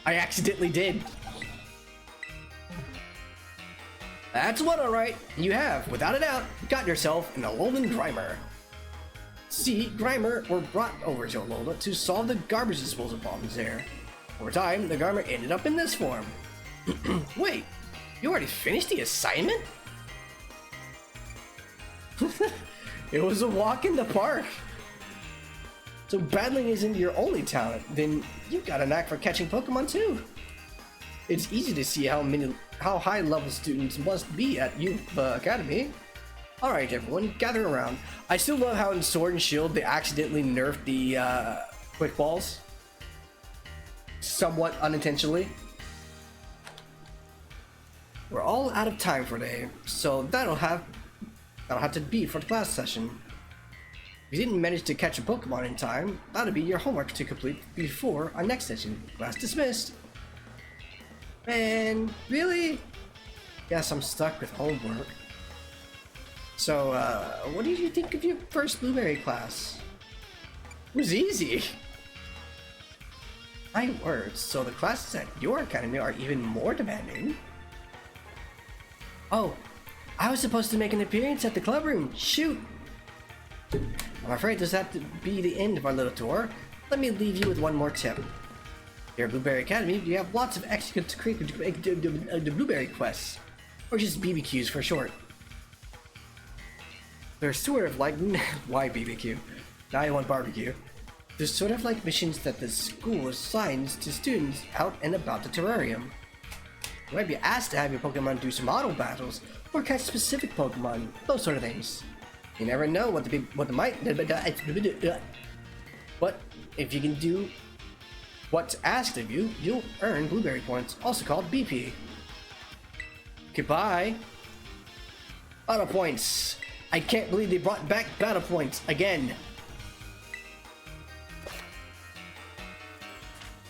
I accidentally did. That's one, alright. You have, without a doubt, got yourself an Alolan Grimer. See, Grimer were brought over to Alola to solve the garbage disposal problems there. Over time, the Grimer ended up in this form. Wait, you already finished the assignment? It was a walk in the park. So battling isn't your only talent, then you've got a knack for catching Pokemon too. It's easy to see how high level students must be at Youth Academy. Alright everyone, gather around. I still love how in Sword and Shield they accidentally nerfed the quick balls. Somewhat unintentionally. We're all out of time for today, so that'll have to be for the class session. If you didn't manage to catch a Pokemon in time, that'll be your homework to complete before our next session. Class dismissed. Man, really? Guess I'm stuck with homework. So, what did you think of your first Blueberry class? It was easy. My words, so the classes at your academy are even more demanding? Oh, I was supposed to make an appearance at the club room. Shoot! I'm afraid this has to be the end of our little tour. Let me leave you with one more tip. Here at Blueberry Academy, you have lots of extracurricular Blueberry quests, or just BBQs for short. They're sort of like why BBQ? Now I want barbecue. They're sort of like missions that the school assigns to students out and about the terrarium. You might be asked to have your Pokemon do some auto battles or catch specific Pokemon, those sort of things. You never know what if you can do what's asked of you, you'll earn Blueberry points, also called BP. Goodbye. Battle points. I can't believe they brought back battle points again.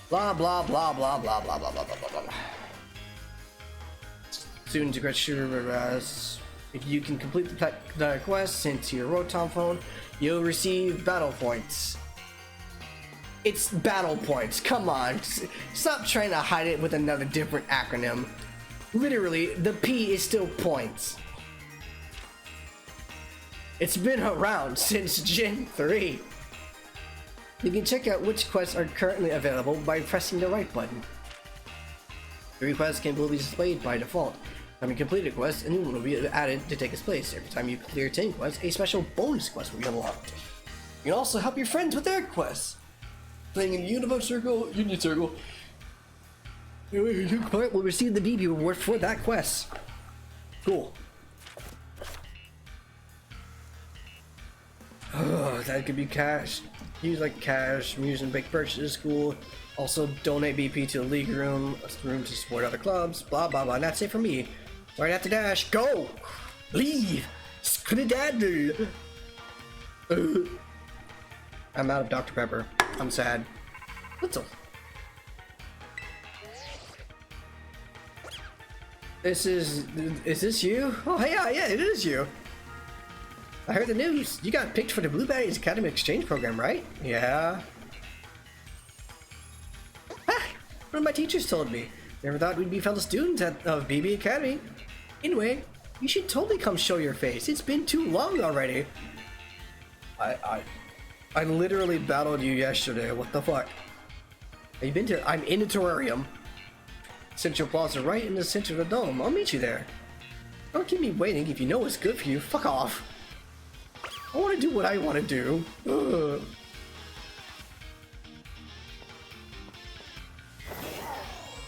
Blah blah blah blah blah blah blah blah blah blah. Students get sure if you can complete the quest sent to your Rotom phone, you'll receive battle points. It's battle points. Come on, stop trying to hide it with another different acronym. Literally, the P is still points. It's been around since Gen 3. You can check out which quests are currently available by pressing the right button. The request can be displayed by default. When you complete a quest, a new one will be added to take its place. Every time you clear 10 quests, a special bonus quest will be unlocked. You can also help your friends with their quests. Playing in Union Circle, will receive the BB reward for that quest. Cool. Oh, that could be cash. Use like cash, use and big purchases, cool. Also donate BP to the league room to support other clubs, blah blah blah. And that's it for me. Right after dash, go! Leave! Scridaddle! I'm out of Dr. Pepper. I'm sad. Little. Is this you? Oh yeah, it is you. I heard the news. You got picked for the Blueberries Academy Exchange Program, right? Yeah. Ah, one of my teachers told me. Never thought we'd be fellow students of BB Academy. Anyway, you should totally come show your face. It's been too long already. I literally battled you yesterday. What the fuck? Have you been to? I'm in the terrarium. Central Plaza, right in the center of the dome. I'll meet you there. Don't keep me waiting if you know what's good for you. Fuck off. I want to do what I want to do. Ugh.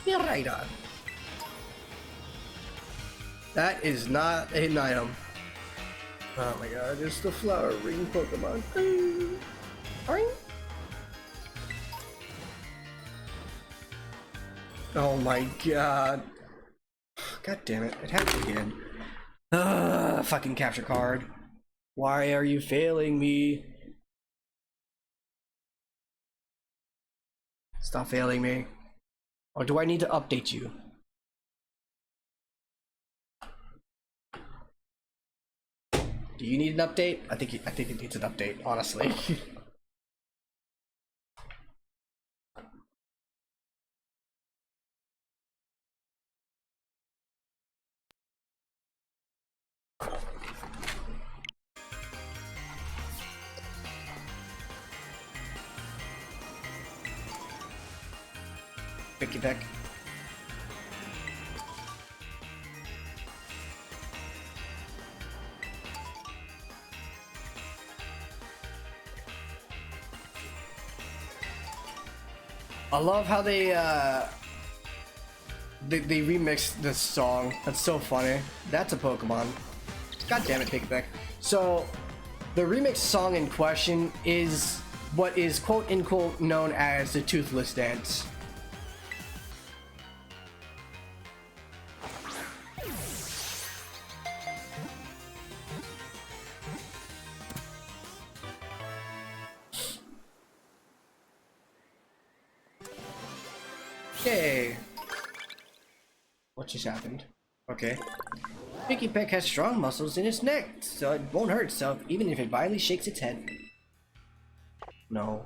Yeah, right on. That is not an item. Oh my god, it's the flower ring Pokemon. Oh my god. God damn it, it happened again. Fucking capture card. Why are you failing me? Stop failing me. Or do I need to update you? Do you need an update? I think it needs an update, honestly. Picky peck. I love how they remixed this song. That's so funny. That's a Pokemon. God damn it, Pickback. So, the remix song in question is what is quote unquote known as the Toothless Dance. Yay! What just happened? Okay. Picky Peck has strong muscles in its neck, so it won't hurt itself even if it violently shakes its head. No.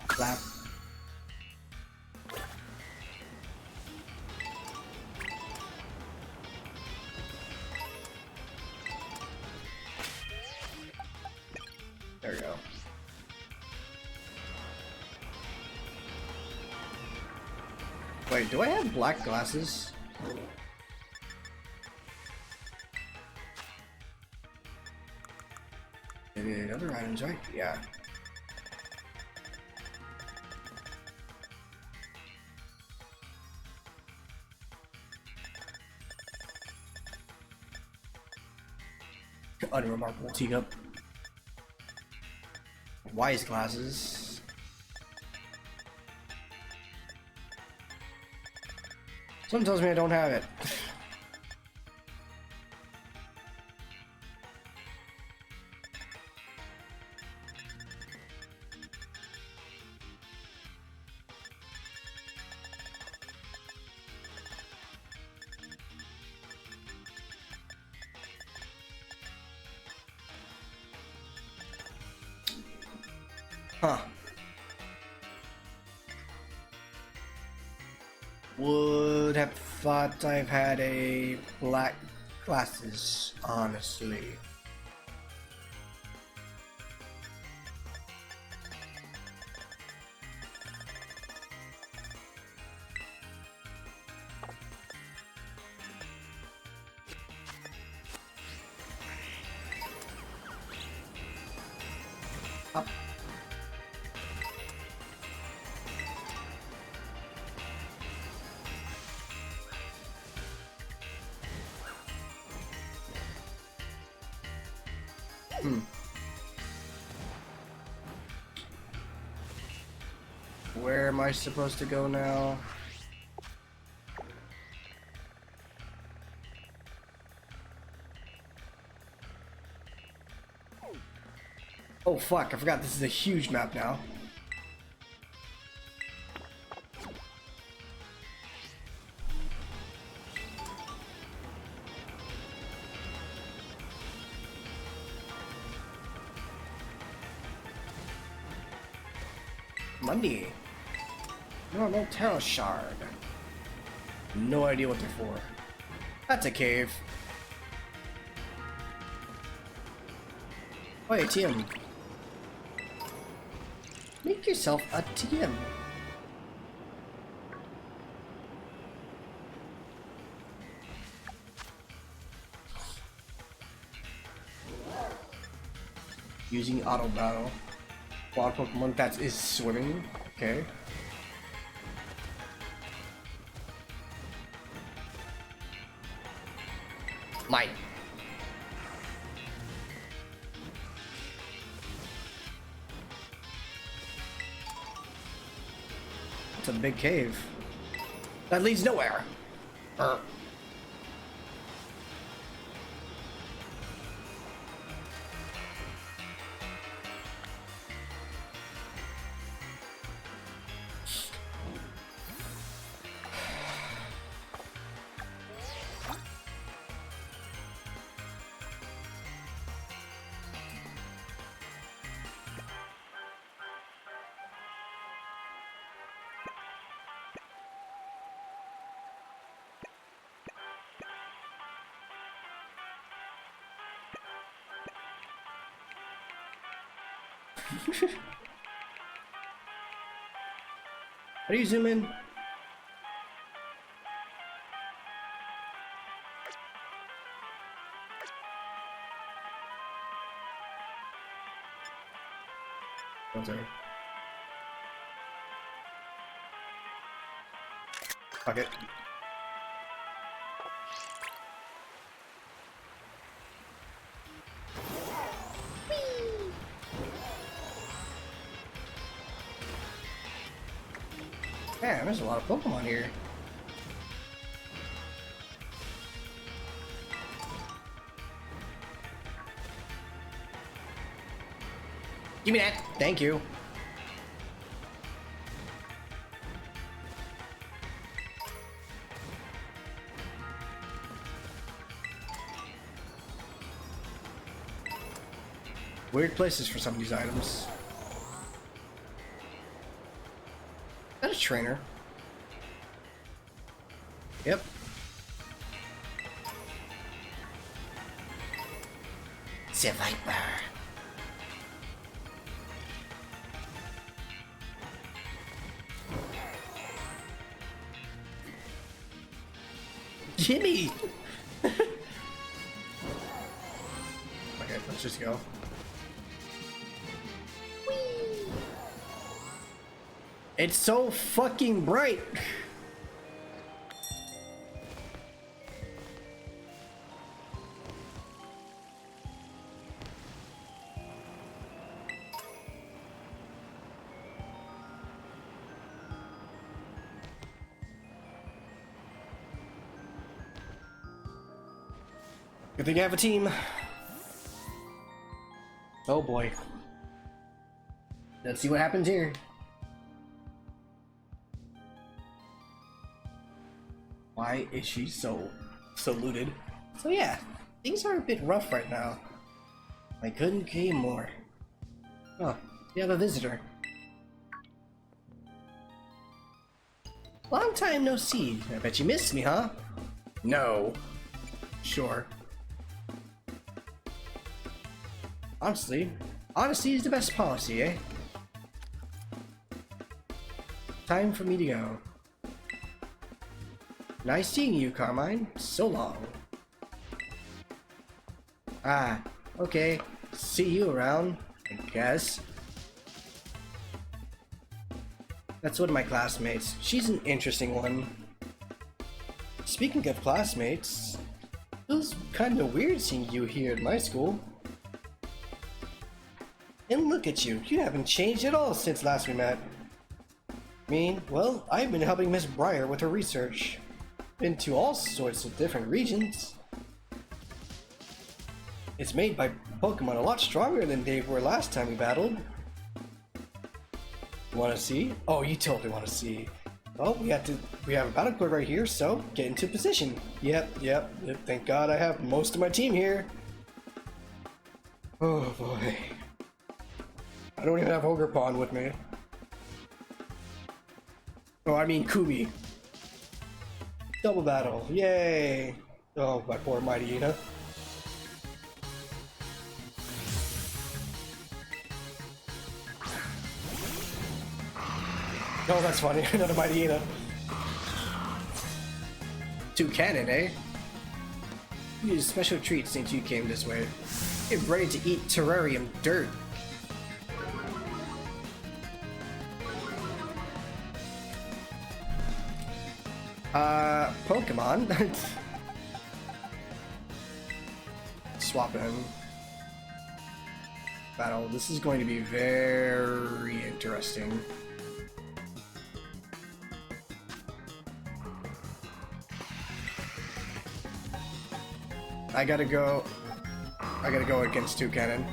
Clap. There we go. Wait, do I have black glasses? Maybe other items, right? Yeah. Unremarkable teacup. Wise glasses. Someone tells me I don't have it. Huh. Would have thought I've had a black glasses, honestly. Up. Where am I supposed to go now? Oh fuck, I forgot this is a huge map now. Money. No Terra Shard. No idea what they're for. That's a cave. Oh, hey, TM. Make yourself a TM. Using auto battle. Wild Pokemon that is swimming. Okay. Mine. It's a big cave. That leads nowhere. How do you zoom in? Oh, sorry. Fuck it. Man, there's a lot of Pokemon here. Give me that! Thank you. Weird places for some of these items. Is that a trainer? Yep. It's a Viper. Jimmy! Okay, let's just go. It's so fucking bright! Good thing I have a team. Oh boy. Let's see what happens here. Why is she so looted? So yeah, things are a bit rough right now. I couldn't game more. Oh, you have a visitor. Long time no see. I bet you missed me, huh? No. Sure. Honestly, honesty is the best policy, eh? Time for me to go. Nice seeing you, Carmine. So long. Ah, okay. See you around, I guess. That's one of my classmates. She's an interesting one. Speaking of classmates, it was kind of weird seeing you here at my school. And look at you, you haven't changed at all since last we met. Well, I've been helping Miss Briar with her research. Been to all sorts of different regions. It's made by Pokemon a lot stronger than they were last time we battled. Wanna see? Oh, you totally wanna see. Well, we have a battle cord right here, so get into position. Yep, thank God I have most of my team here. Oh boy. I don't even have Ogerpon with me. Oh, I mean Kubi. Double battle, yay! Oh, my poor Mightyena. Oh, that's funny, another Mightyena. Toucannon, eh? You need a special treat since you came this way. Get ready to eat terrarium dirt. Pokemon. Swap him. Battle. This is going to be very interesting. I gotta go against Toucannon.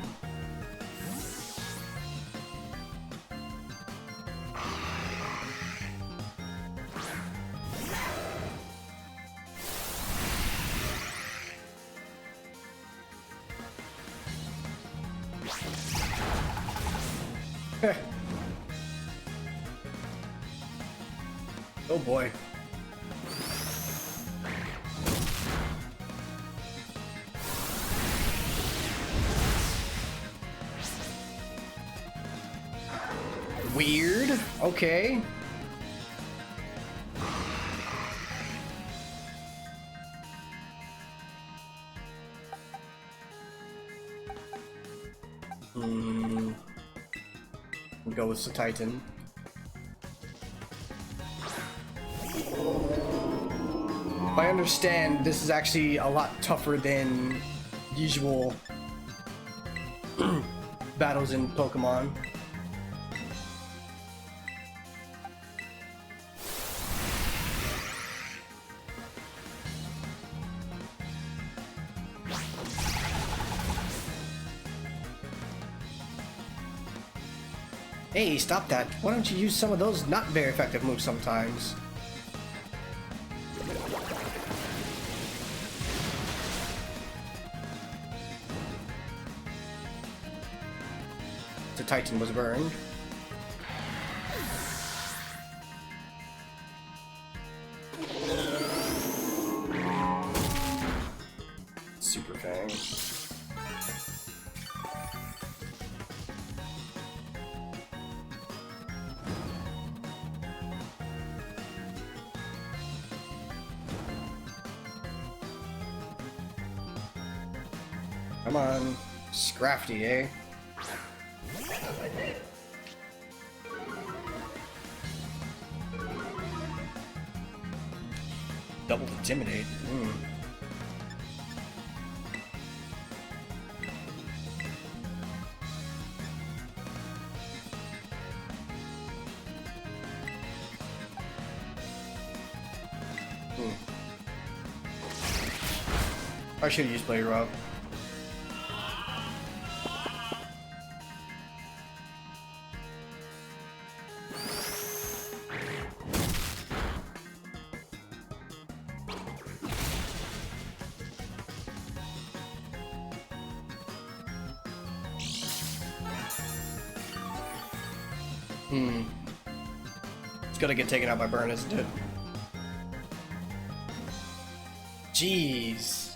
Oh boy. Okay. We'll go with the Titan. I understand this is actually a lot tougher than usual battles in Pokemon. Hey, stop that. Why don't you use some of those not very effective moves sometimes? The Titan was burned. Super Fang. Come on, Scrafty, eh? Double Intimidate. I should have used Play Rough. It's gonna get taken out by Burn, isn't it? Jeez.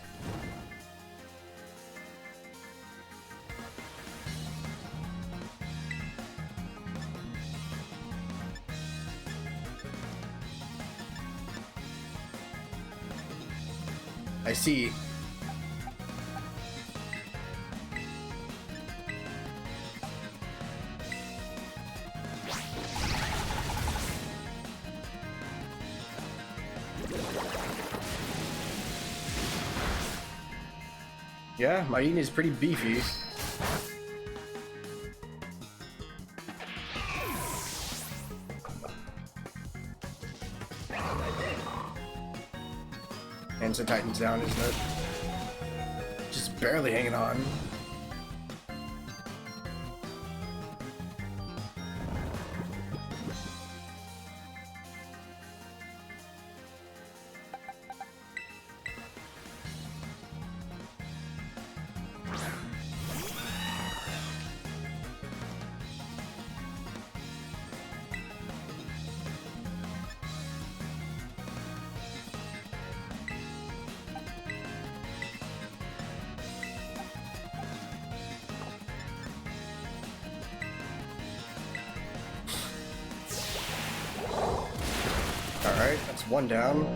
I see. Yeah, my Eden is pretty beefy. And so Titan's down, isn't it? Just barely hanging on. Alright, that's one down.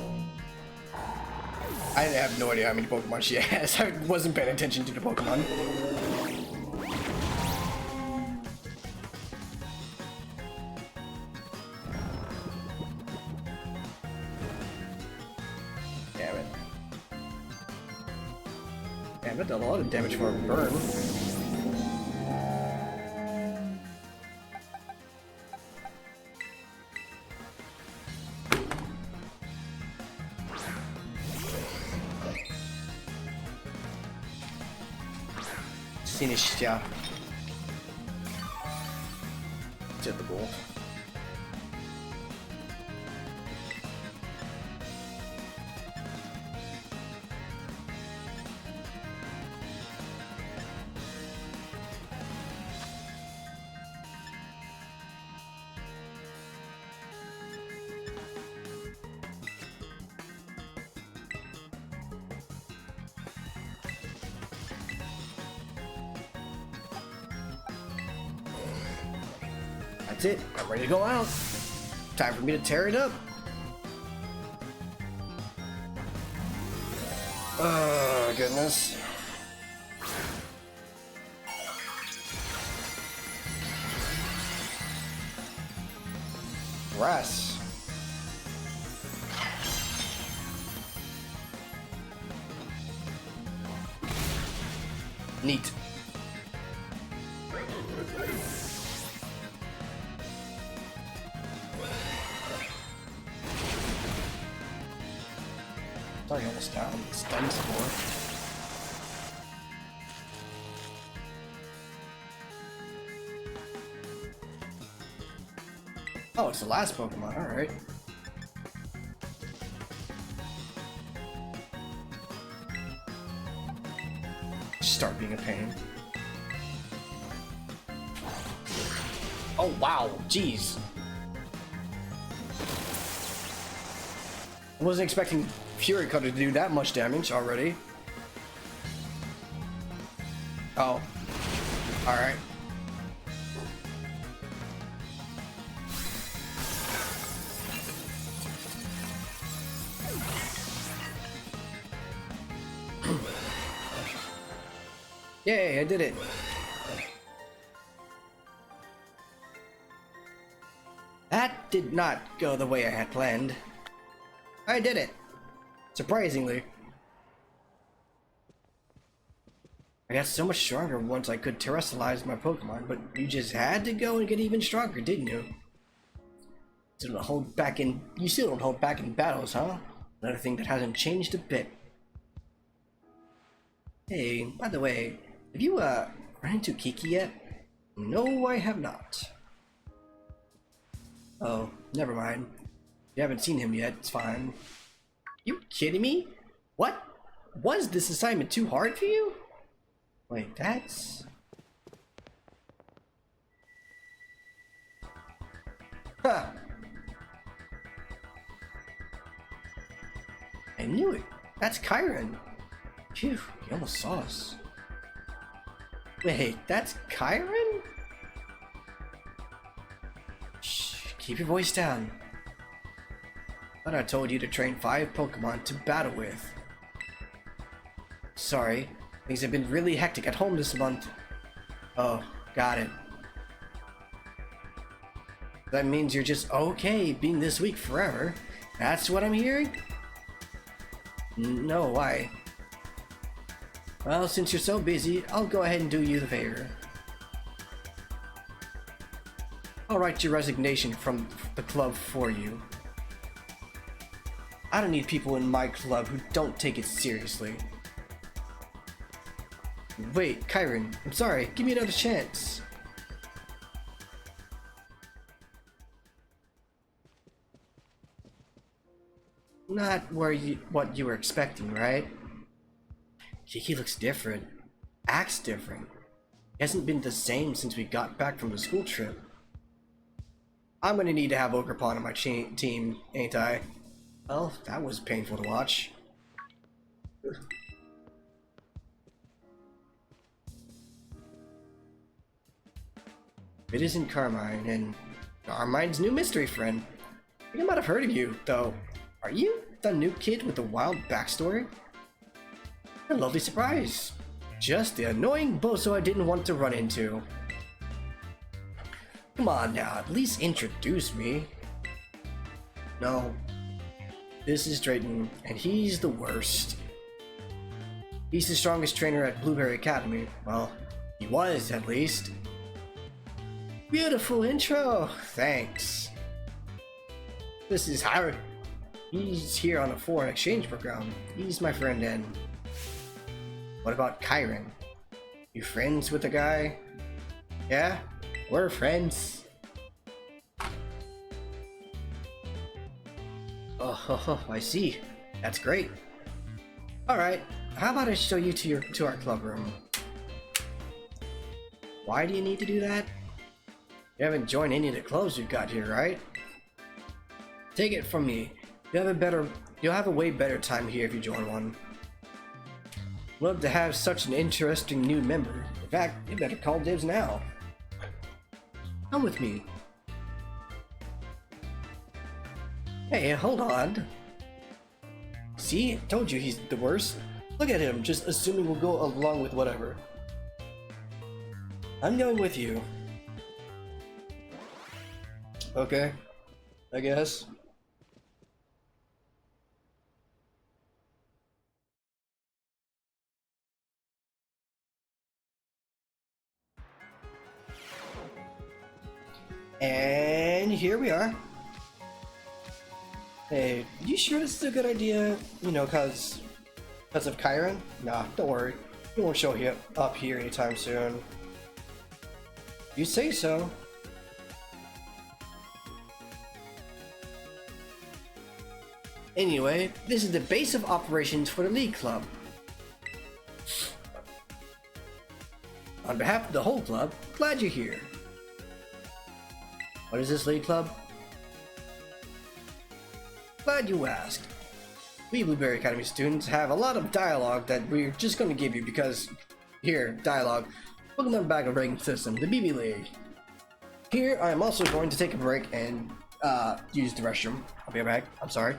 I have no idea how many Pokemon she has. I wasn't paying attention to the Pokemon. Damn it. Damn, that did a lot of damage for a burn. Sinistya. Typical. That's it. I'm ready to go out. Time for me to tear it up. Oh, goodness. Grass. Neat. Sorry, almost down. Stun score. Oh, it's the last Pokemon. All right. Start being a pain. Oh wow, jeez. I wasn't expecting Fury Cutter to do that much damage already. Oh. Alright. Yay, I did it. That did not go the way I had planned. I did it. Surprisingly. I got so much stronger once I could terrestrialize my Pokemon, but you just had to go and get even stronger, didn't you? Still don't hold back in. You still don't hold back in battles, huh? Another thing that hasn't changed a bit. Hey, by the way, have you run into Kiki yet? No, I have not. Oh, never mind. You haven't seen him yet, it's fine. You kidding me? What? Was this assignment too hard for you? Wait, that's... Huh. I knew it. That's Kyron. Phew, he almost saw us. Wait, that's Kyron? Shh, keep your voice down. Thought I told you to train 5 Pokemon to battle with. Sorry, things have been really hectic at home this month. Oh, got it. That means you're just okay being this weak forever. That's what I'm hearing? No, why? Well, since you're so busy, I'll go ahead and do you the favor. I'll write your resignation from the club for you. I don't need people in my club who don't take it seriously. Wait, Kyron, I'm sorry, give me another chance. Not what you were expecting, right? He looks different, acts different. He hasn't been the same since we got back from the school trip. I'm gonna need to have Ogerpon on my team, ain't I? Well, that was painful to watch. It isn't Carmine, and Carmine's new mystery friend. I think I might have heard of you, though. Are you the new kid with the wild backstory? A lovely surprise. Just the annoying bozo I didn't want to run into. Come on now, at least introduce me. No. This is Drayton, and he's the worst. He's the strongest trainer at Blueberry Academy. Well, he was, at least. Beautiful intro! Thanks. This is Howard. He's here on a foreign exchange program. He's my friend, and... What about Kyron? You friends with the guy? Yeah, we're friends. Oh, I see. That's great. Alright, how about I show you to our club room? Why do you need to do that? You haven't joined any of the clubs we've got here, right? Take it from me. You'll have a way better time here if you join one. Love to have such an interesting new member. In fact, you better call dibs now. Come with me. Hey, hold on. See? Told you he's the worst. Look at him, just assuming we'll go along with whatever. I'm going with you. Okay. I guess. And here we are. Hey, you sure this is a good idea? You know, cause of Chiron? Nah, don't worry. He won't show up here anytime soon. You say so. Anyway, this is the base of operations for the League Club. On behalf of the whole club, glad you're here. What is this League Club? Glad you asked. We Blueberry Academy students have a lot of dialogue that we're just going to give you because, here, dialogue. Welcome them back to ranking system, the BB League. Here, I am also going to take a break and use the restroom. I'll be right back. I'm sorry.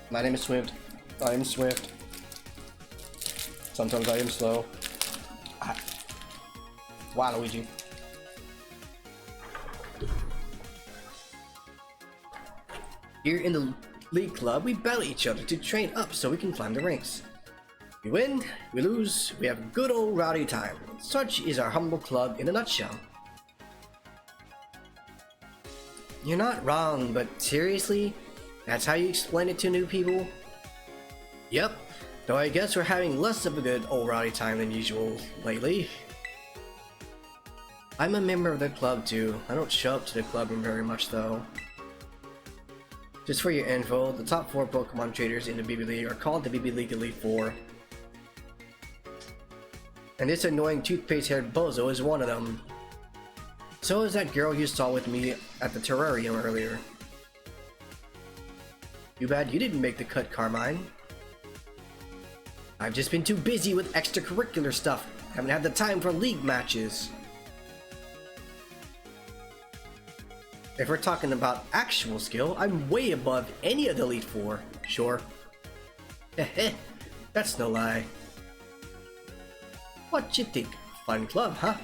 My name is Swift. I am Swift. Sometimes I am slow. Waluigi. Here in the League Club, we battle each other to train up so we can climb the ranks. We win, we lose, we have a good old rowdy time. Such is our humble club in a nutshell. You're not wrong, but seriously? That's how you explain it to new people? Yep, though I guess we're having less of a good old rowdy time than usual lately. I'm a member of the club too. I don't show up to the club room very much though. Just for your info, the top 4 Pokemon traders in the BB League are called the BB League Elite Four. And this annoying toothpaste-haired bozo is one of them. So is that girl you saw with me at the terrarium earlier. Too bad you didn't make the cut, Carmine. I've just been too busy with extracurricular stuff. Haven't had the time for league matches. If we're talking about actual skill, I'm way above any of the Elite Four. Sure. Heh, that's no lie. What you think? Fun club, huh?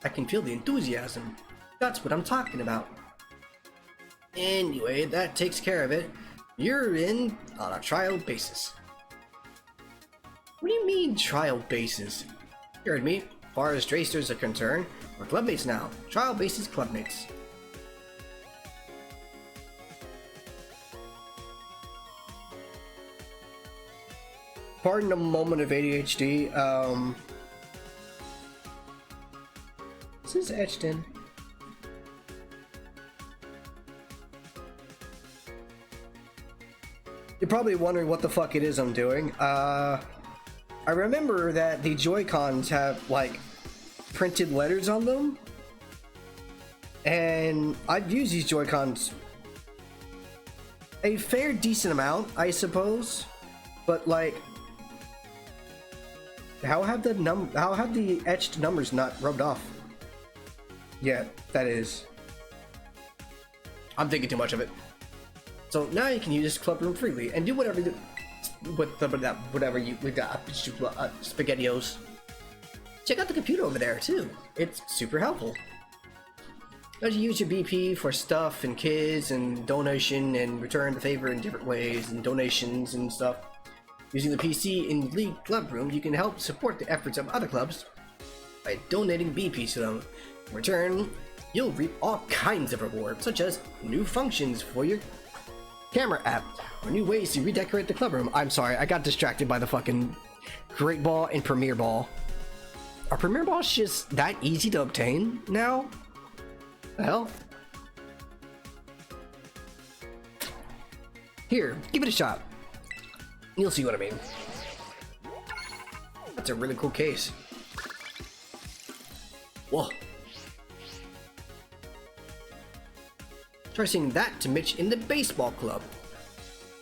I can feel the enthusiasm. That's what I'm talking about. Anyway, that takes care of it. You're in on a trial basis. What do you mean trial basis? You heard me. far as Dracers are concerned, we're clubmates now. Trial basis clubmates. Pardon a moment of ADHD. This is etched in. You're probably wondering what the fuck it is I'm doing. I remember that the Joy-Cons have like printed letters on them, and I've used these Joy-Cons a fair decent amount, I suppose, but like, how have the etched numbers not rubbed off? Yeah, that is. I'm thinking too much of it. So now you can use this club room freely and do whatever you with whatever you got, SpaghettiOs. Check out the computer over there too. It's super helpful. You use your BP for stuff and kids and donation and return the favor in different ways and donations and stuff. Using the PC in League Club Room, you can help support the efforts of other clubs by donating BP to them. In return, you'll reap all kinds of rewards, such as new functions for your camera app, or new ways to redecorate the club room. I'm sorry, I got distracted by the fucking Great Ball and Premier Ball. Are Premier Balls just that easy to obtain now? The hell? Here, give it a shot. You'll see what I mean. That's a really cool case. Whoa. Try saying that to Mitch in the baseball club.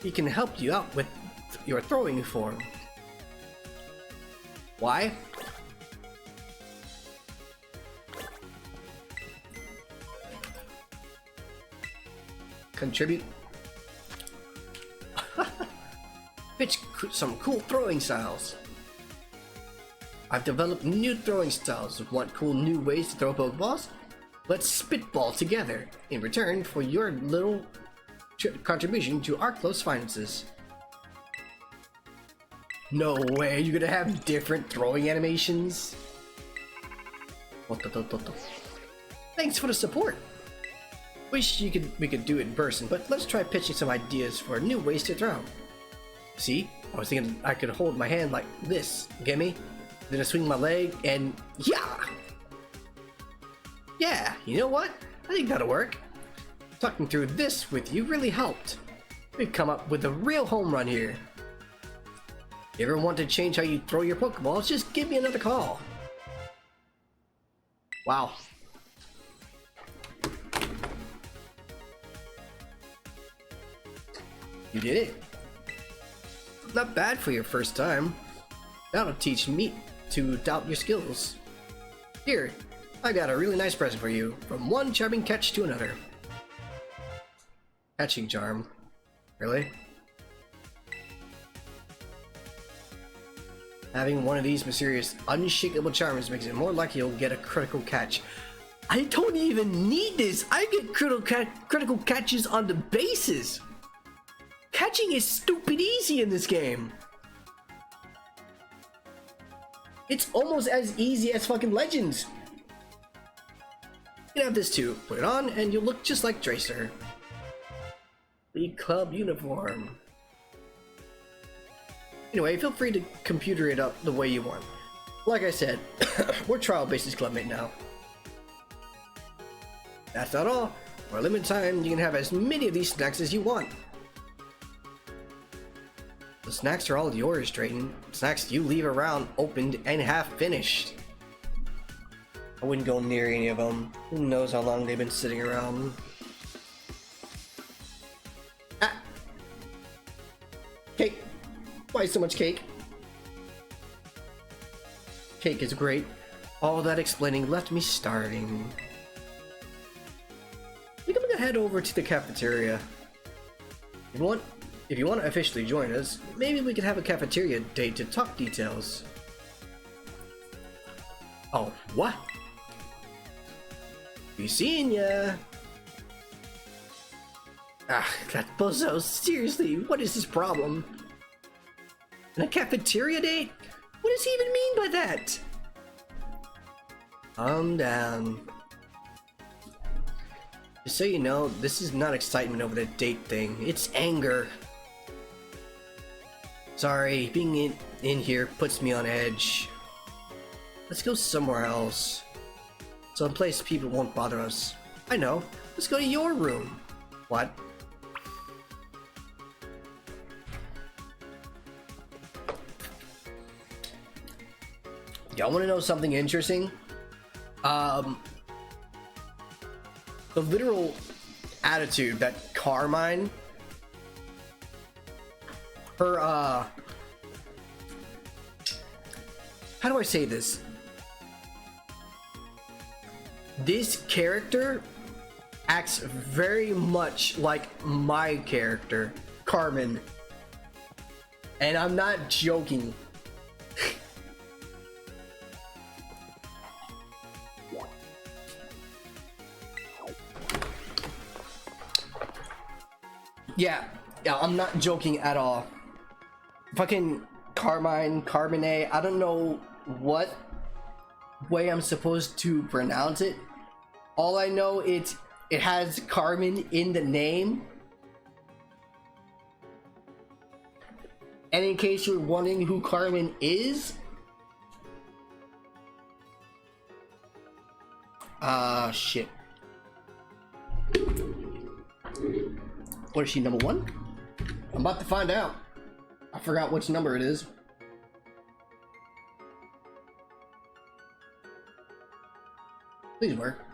He can help you out with your throwing form. Why? Contribute. Pitch some cool throwing styles. I've developed new throwing styles. Want cool new ways to throw Pokeballs? Let's spitball together in return for your little contribution to our close finances. No way, you're gonna have different throwing animations? Thanks for the support. Wish we could do it in person, but let's try pitching some ideas for new ways to throw. See, I was thinking I could hold my hand like this, get me? Then I swing my leg and yeah! Yeah, you know what? I think that'll work. Talking through this with you really helped. We've come up with a real home run here. If you ever want to change how you throw your Pokeballs, just give me another call. Wow. You did it. Not bad for your first time. That'll teach me to doubt your skills. Here, I got a really nice present for you. From one charming catch to another. Catching charm. Really? Having one of these mysterious, unshakable charms makes it more likely you'll get a critical catch. I don't even need this! I get critical catches on the bases! Catching is stupid easy in this game! It's almost as easy as fucking Legends! You can have this too. Put it on and you'll look just like Tracer. League Club uniform. Anyway, feel free to computer it up the way you want. Like I said, we're trial basis clubmate now. That's not all. For a limited time, you can have as many of these snacks as you want. The snacks are all yours, Drayton. Snacks you leave around opened and half finished. I wouldn't go near any of them. Who knows how long they've been sitting around. Ah! Cake! Why so much cake? Cake is great. All that explaining left me starving. I think I'm gonna head over to the cafeteria. If you want to officially join us, maybe we could have a cafeteria date to talk details. Oh, what? Be seeing ya! Ah, that bozo, seriously, what is his problem? And a cafeteria date? What does he even mean by that? Calm down. Just so you know, this is not excitement over the date thing. It's anger. Sorry, being in here puts me on edge. Let's go somewhere else. Someplace people won't bother us. I know. Let's go to your room. What? Y'all want to know something interesting? The literal attitude that Carmine, her, how do I say this? This character acts very much like my character, Carmen. And I'm not joking. Yeah, I'm not joking at all. Fucking Carmine, Carbone, I don't know what way I'm supposed to pronounce it. All I know it has Carmen in the name. And in case you're wondering who Carmen is, shit. What is she, number 1? I'm about to find out. I forgot which number it is. Please work.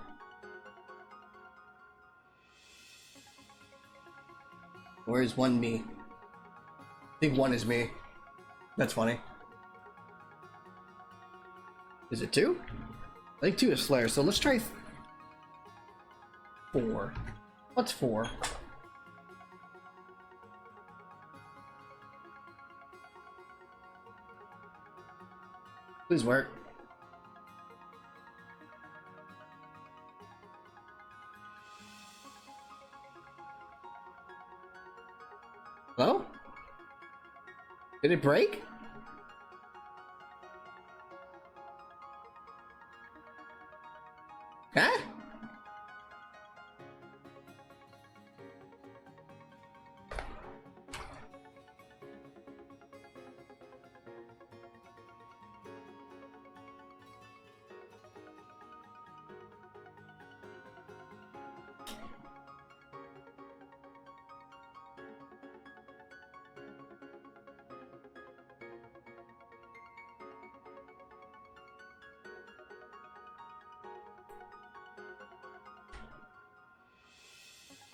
Where is 1 me? I think 1 is me. That's funny. Is it 2? I think 2 is Flare, so let's try 4. What's 4? Please work. Hello? Did it break? Huh?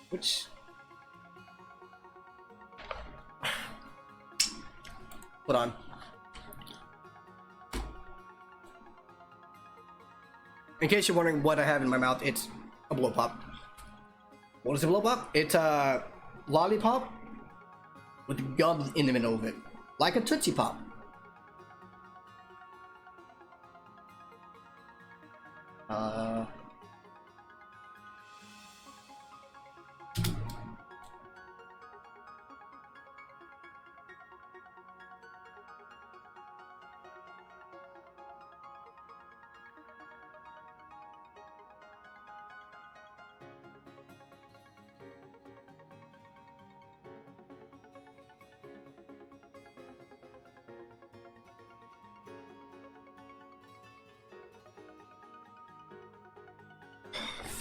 Which... Hold on. In case you're wondering what I have in my mouth, it's a blow pop. What is a blow pop? It's a lollipop with gums in the middle of it, like a Tootsie Pop.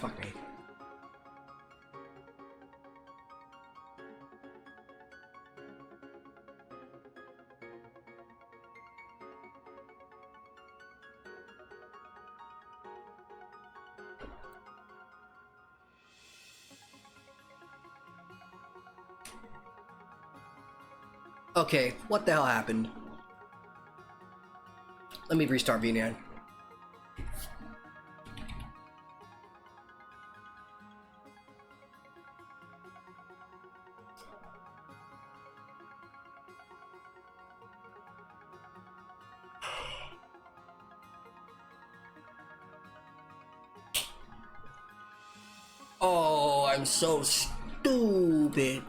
Fuck me. Okay, what the hell happened? Let me restart VNAN. Oh, I'm so stupid.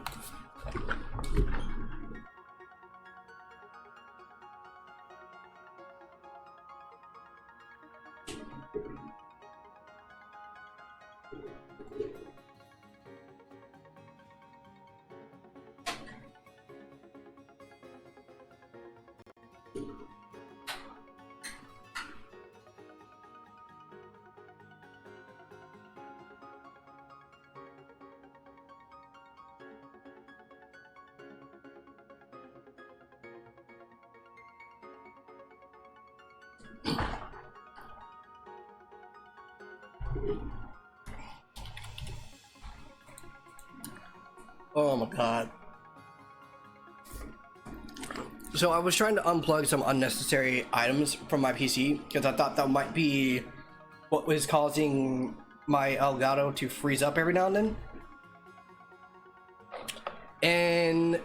Oh my god. So I was trying to unplug some unnecessary items from my PC because I thought that might be what was causing my Elgato to freeze up every now and then. And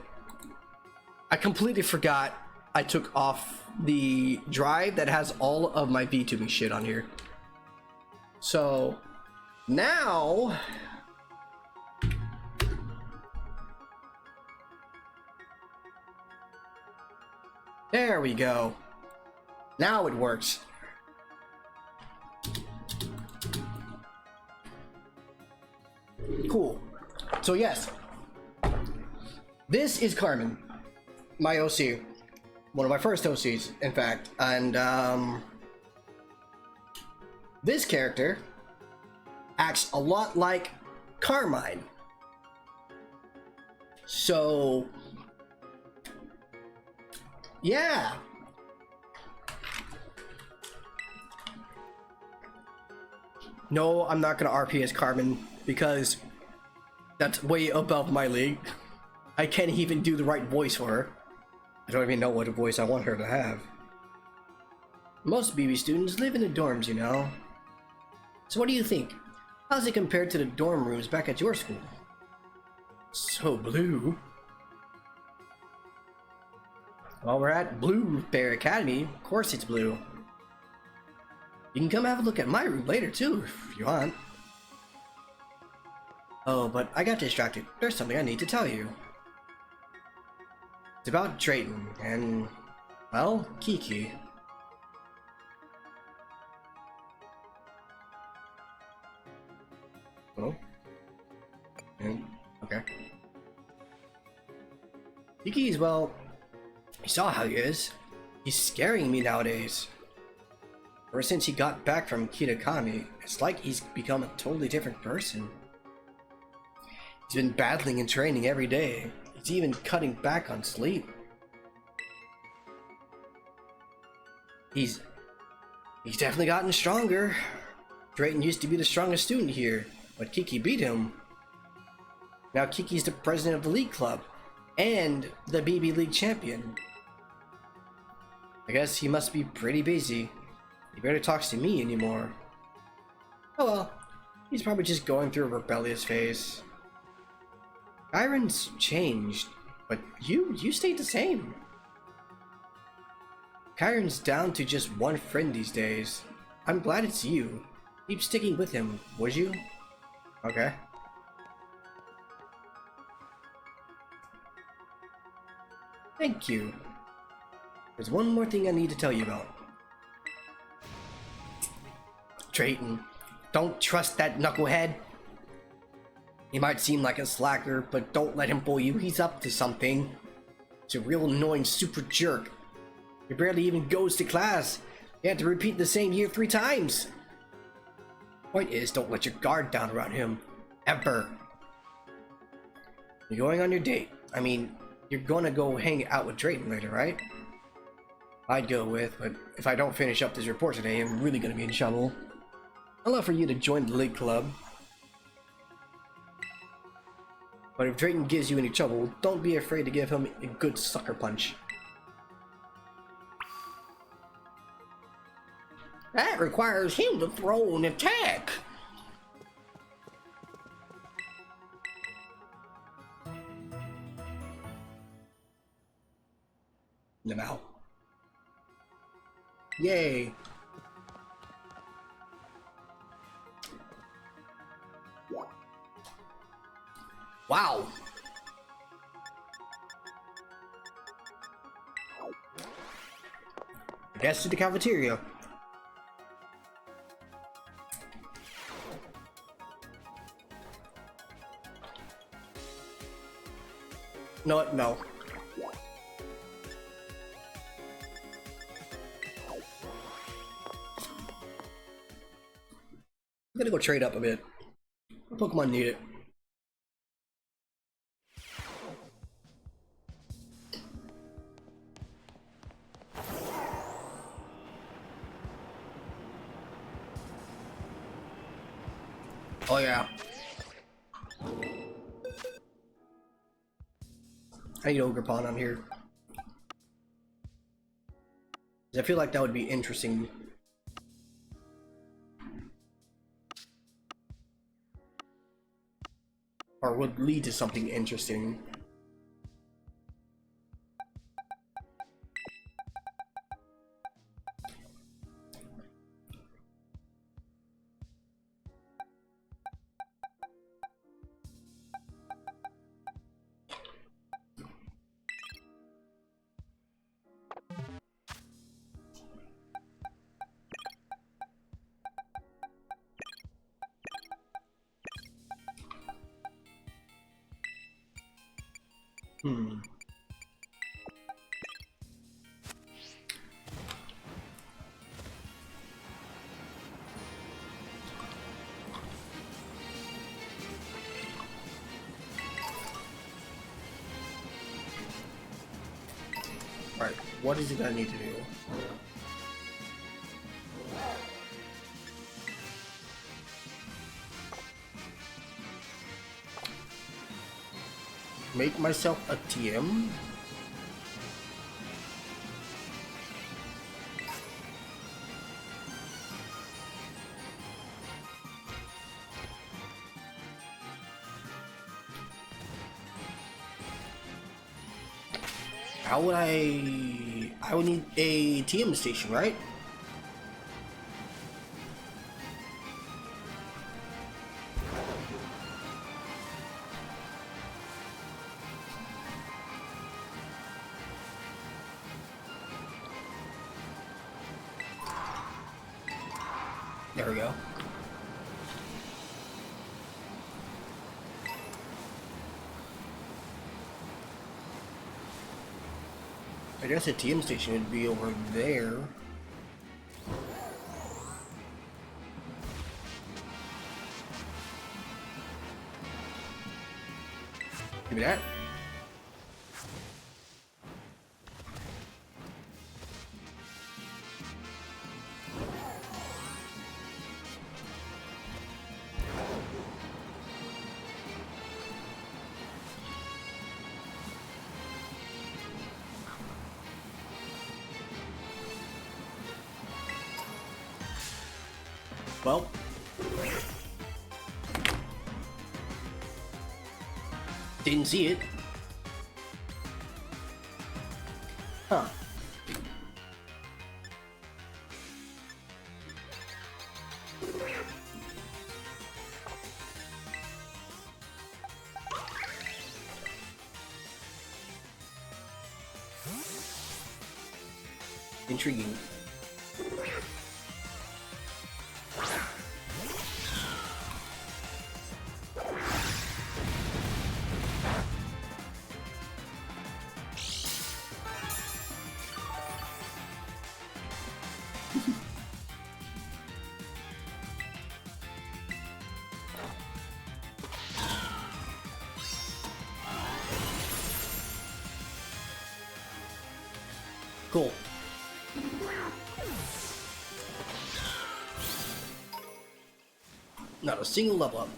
I completely forgot I took off the drive that has all of my VTubing shit on here. So now there we go. Now it works. Cool. So yes, this is Carmen, my OC, one of my first OCs, in fact, and this character acts a lot like Carmine. So yeah. No, I'm not gonna RP as Carmen because that's way above my league. I can't even do the right voice for her. I don't even know what voice I want her to have. Most BB students live in the dorms, you know. So what do you think? How's it compared to the dorm rooms back at your school? So blue. Well, we're at Blue Bear Academy. Of course it's blue. You can come have a look at my room later too, if you want. Oh, but I got distracted. There's something I need to tell you. It's about Drayton and, well, Kiki. Oh. Okay. Kiki's, well, you saw how he is. He's scaring me nowadays. Ever since he got back from Kitakami, it's like he's become a totally different person. He's been battling and training every day. He's even cutting back on sleep. He's definitely gotten stronger. Drayton used to be the strongest student here, but Kiki beat him. Now Kiki's the president of the league club and the BB League champion. I guess he must be pretty busy. He barely talks to me anymore. Oh well, he's probably just going through a rebellious phase. Kyron's changed, but you stayed the same. Kyron's down to just one friend these days. I'm glad it's you. Keep sticking with him, would you? Okay. Thank you. There's one more thing I need to tell you about. Drayton, don't trust that knucklehead. He might seem like a slacker, but don't let him fool you. He's up to something. He's a real annoying super jerk. He barely even goes to class. You have to repeat the same year 3 times. Point is, don't let your guard down around him. Ever. You're going on your date. I mean, you're gonna go hang out with Drayton later, right? I'd go with, but if I don't finish up this report today, I'm really gonna be in trouble. I'd love for you to join the league club. But if Drayton gives you any trouble, don't be afraid to give him a good sucker punch. That requires him to throw an attack. Now. Yay. Wow. I guess to the cafeteria. No, no. I'm gonna go trade up a bit. Pokemon need it. Oh yeah. I need Ogerpon on here. I feel like that would be interesting. Or would lead to something interesting. Hmm. Alright, what is it that I need to do? Make myself a TM? How would I would need a TM station, right? There we go. I guess a TM station would be over there. Give me that. Well, didn't see it. Huh. Intriguing. Cool. Not a single level up.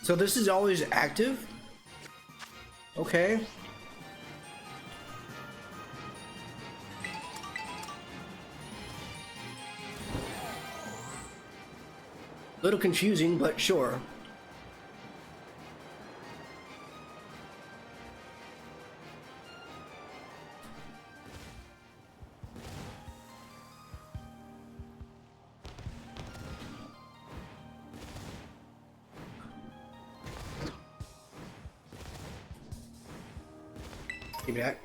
So this is always active? Okay. Little confusing, but sure. Give me that.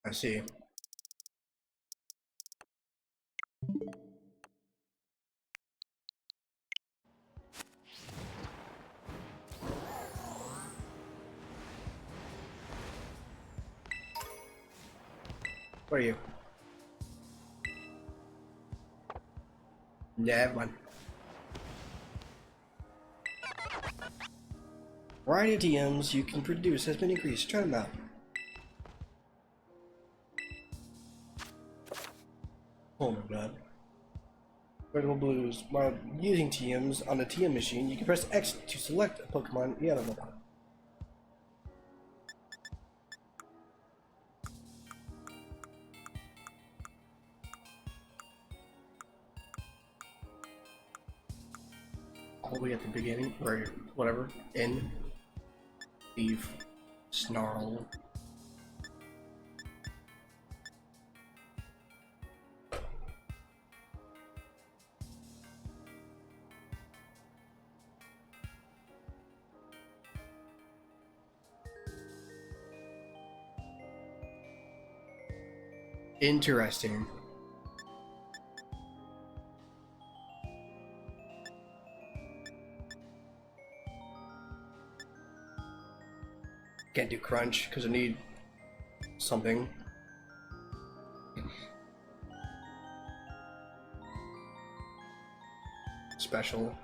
I see. What are you? Yeah, one. Variety of TMs you can produce has been increased. Try them out. Oh my god. Vertical blues. While using TMs on a TM machine, you can press X to select a Pokemon. Yeah, I don't know. All the way at the beginning, or whatever. In. Leave. Snarl. Interesting. Can't do crunch because I need something. Special.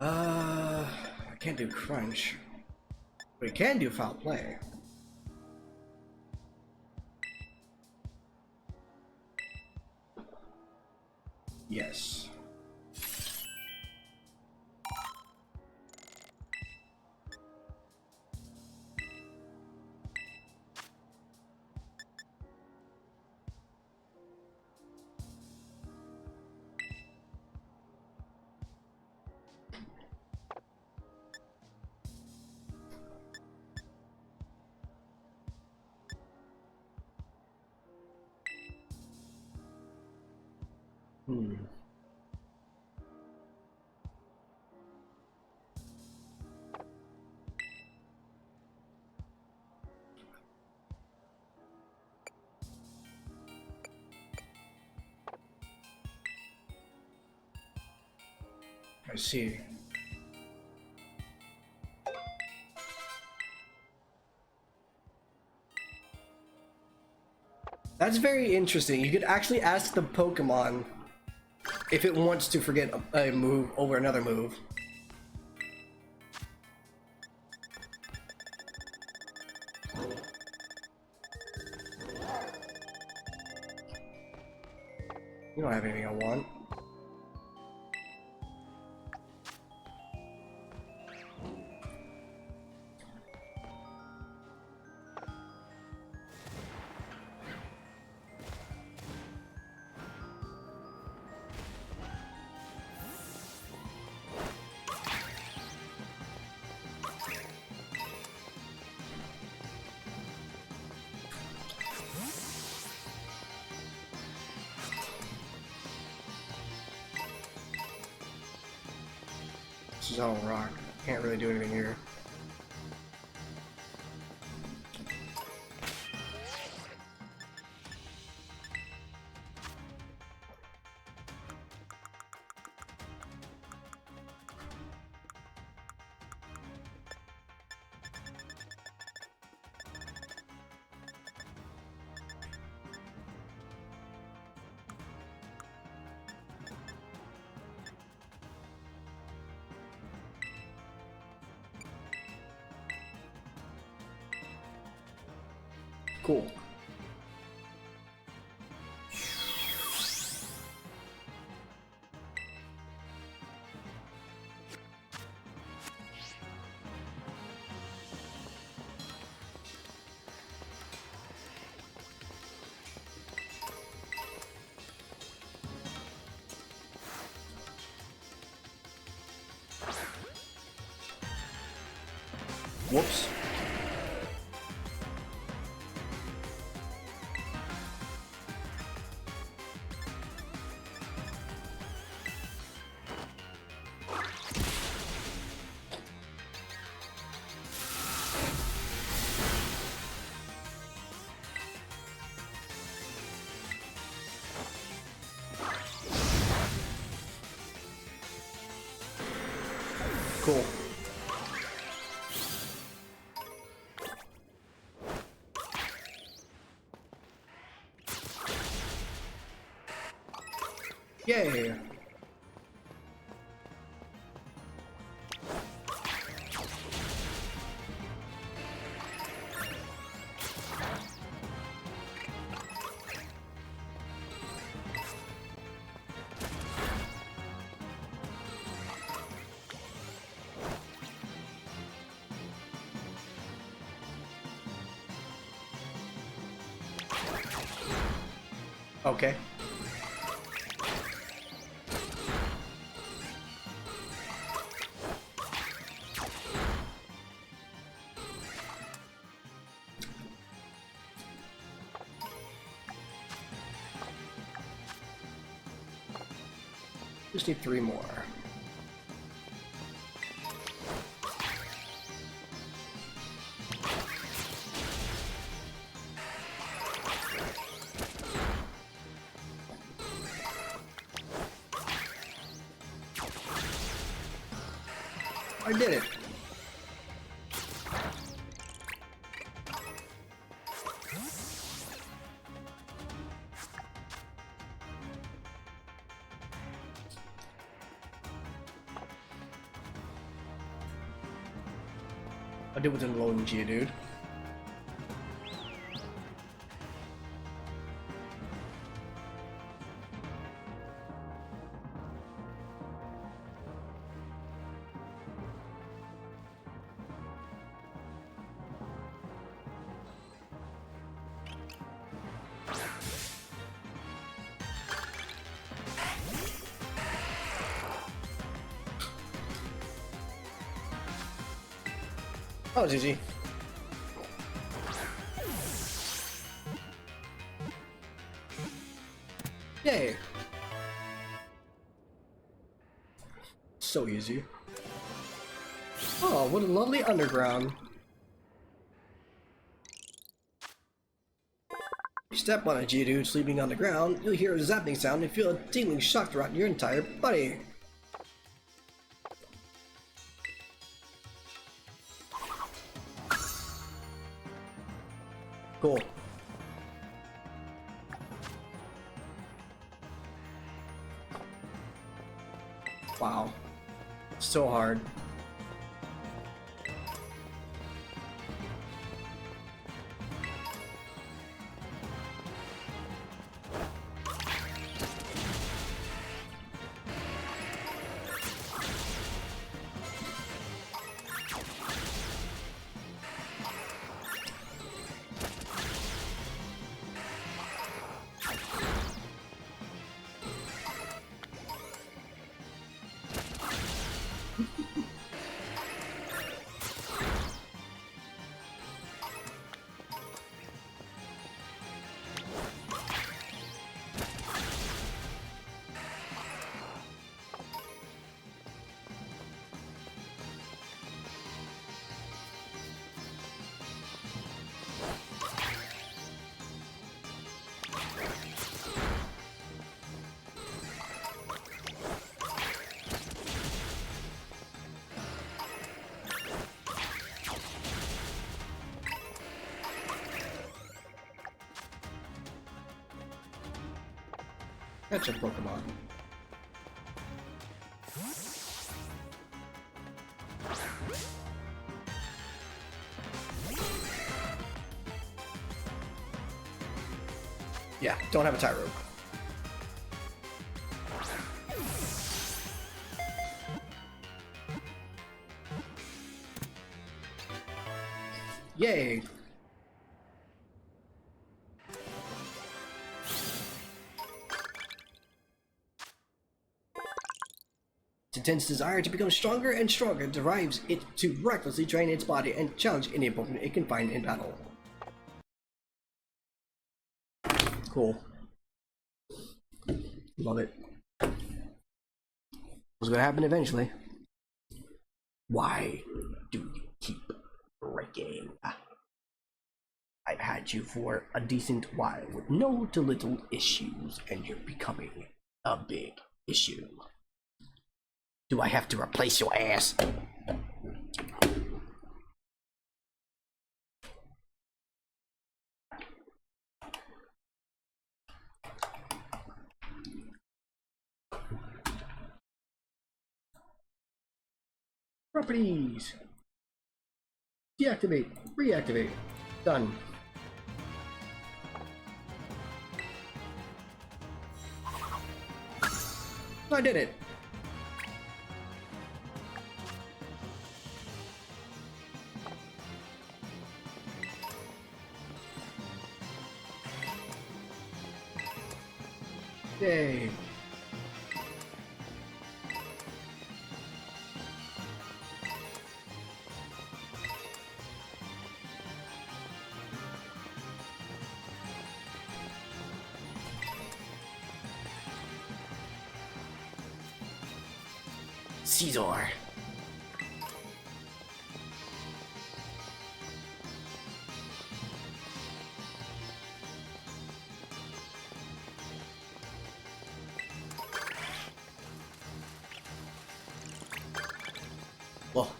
I can't do crunch. But I can do foul play. Yes. Hmm. I see. That's very interesting. You could actually ask the Pokemon if it wants to forget a move over another move. You don't have anything I want. This is all rock. Can't really do anything here. Cool. Whoops. Cool. Yay! Okay. Just need 3 more. I did it. I did within loading G, dude. Oh, it's easy. Yay! So easy. Oh, what a lovely underground. You step on a Geodude sleeping on the ground, you'll hear a zapping sound and feel a tingling shock throughout your entire body. Cool. Wow. So hard. Catch a Pokemon. Yeah, don't have a Tyro. Yay! Its intense desire to become stronger and stronger drives it to recklessly train its body and challenge any opponent it can find in battle. Cool. Love it. What's gonna happen eventually? Why do you keep breaking? I've had you for a decent while with no to little issues, and you're becoming a big issue. Do I have to replace your ass? Properties. Deactivate. Reactivate. Done. I did it. Yay. Caesar. Well,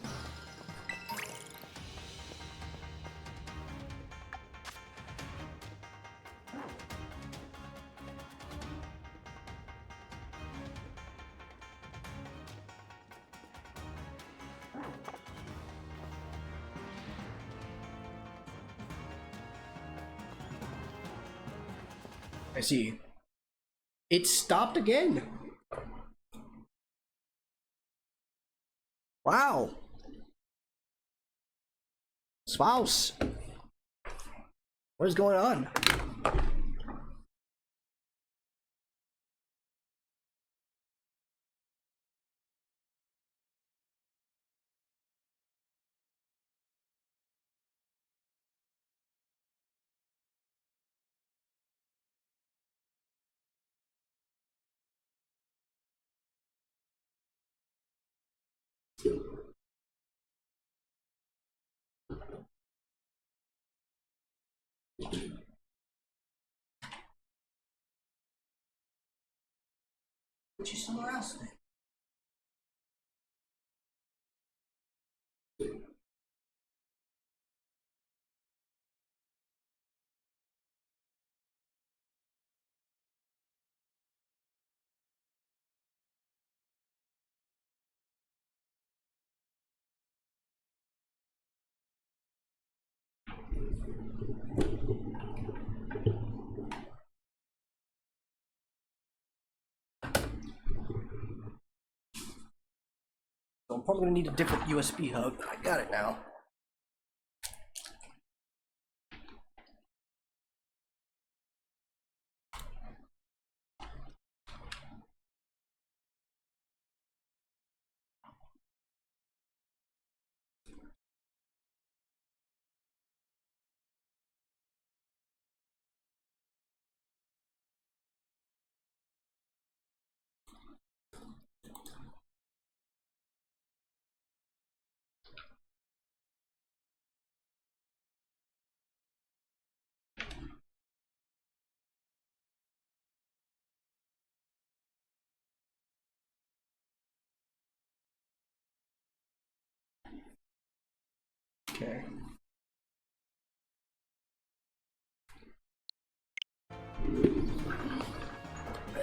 I see. It stopped again. Wow. Spouse. What is going on? Put you somewhere else then. So I'm probably gonna need a different USB hub, but I got it now.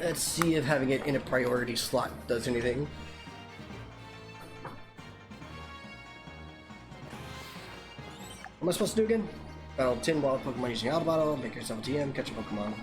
Let's see if having it in a priority slot does anything. What am I supposed to do again? Battle 10 wild Pokemon using Alpha Bottle, make yourself a TM, catch a Pokemon.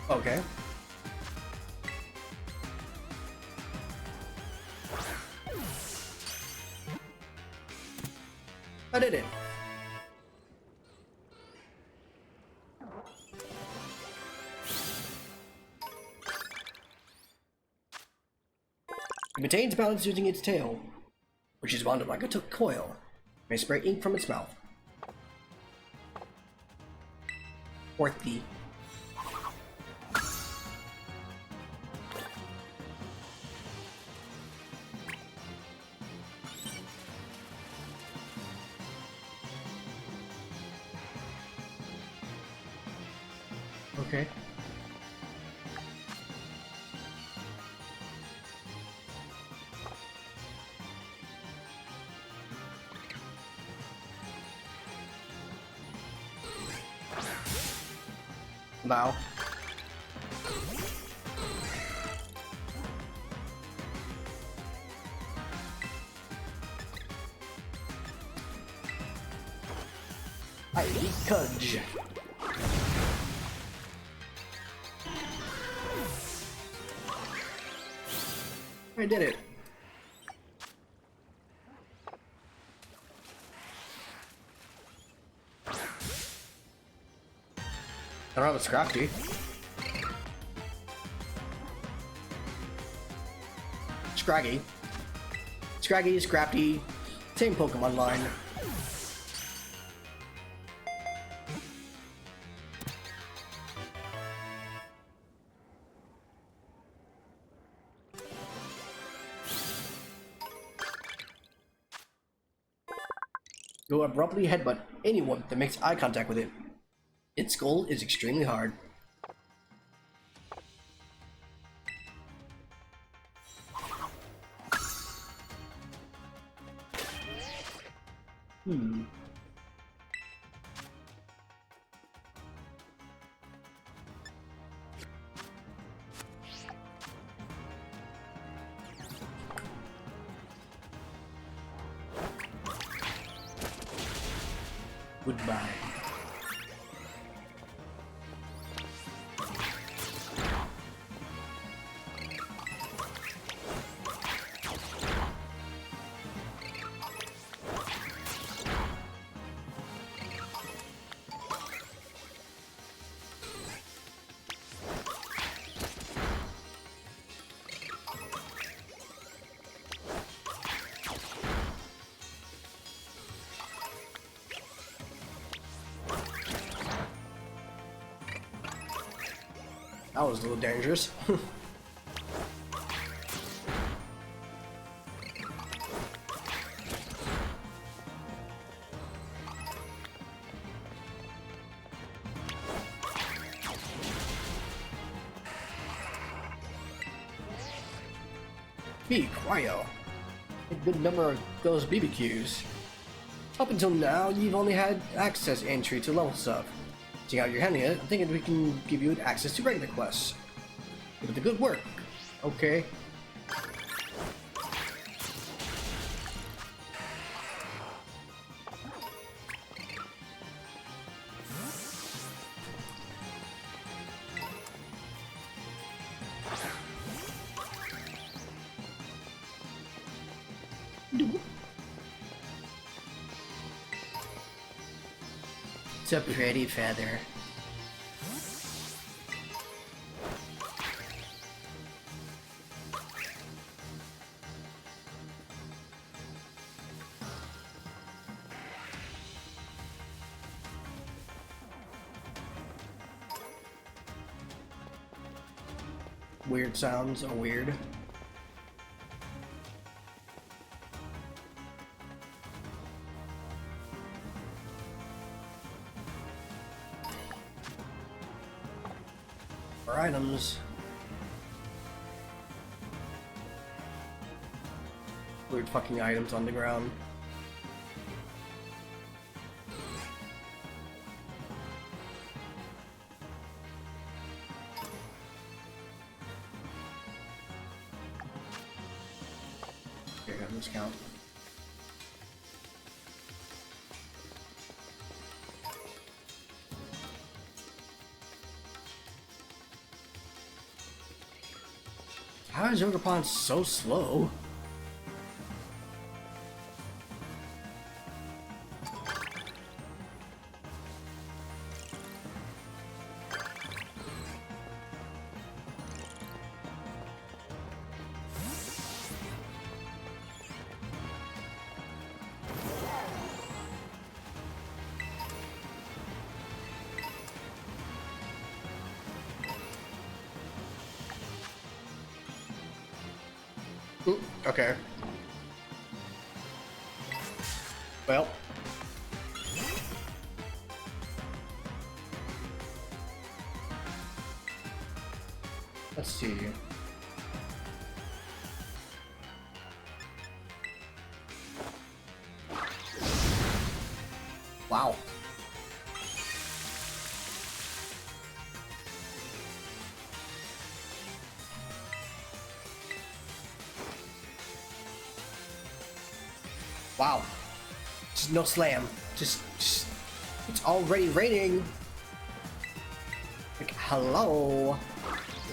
Okay. I did it. It maintains balance using its tail, which is wound up like a coil. It may spray ink from its mouth. Worthy. Okay. Now. I Cudge. I did it. I don't have a Scrafty. Scraggy. Scraggy, Scrafty, same Pokemon line. You'll abruptly headbutt anyone that makes eye contact with it. Its skull is extremely hard. Goodbye. That was a little dangerous. Be Cryo. A good number of those BBQs. Up until now, you've only had access entry to level stuff. Seeing how you're handling it, I'm thinking we can give you access to regular quests. Give it the good work. Okay. It's a pretty feather. Weird sounds are weird. For items. Weird fucking items on the ground. Here, let's count. How is Ogerpon so slow? Ooh, okay. Well. Let's see. Wow. Wow. Just no slam. Just it's already raining. Like, hello.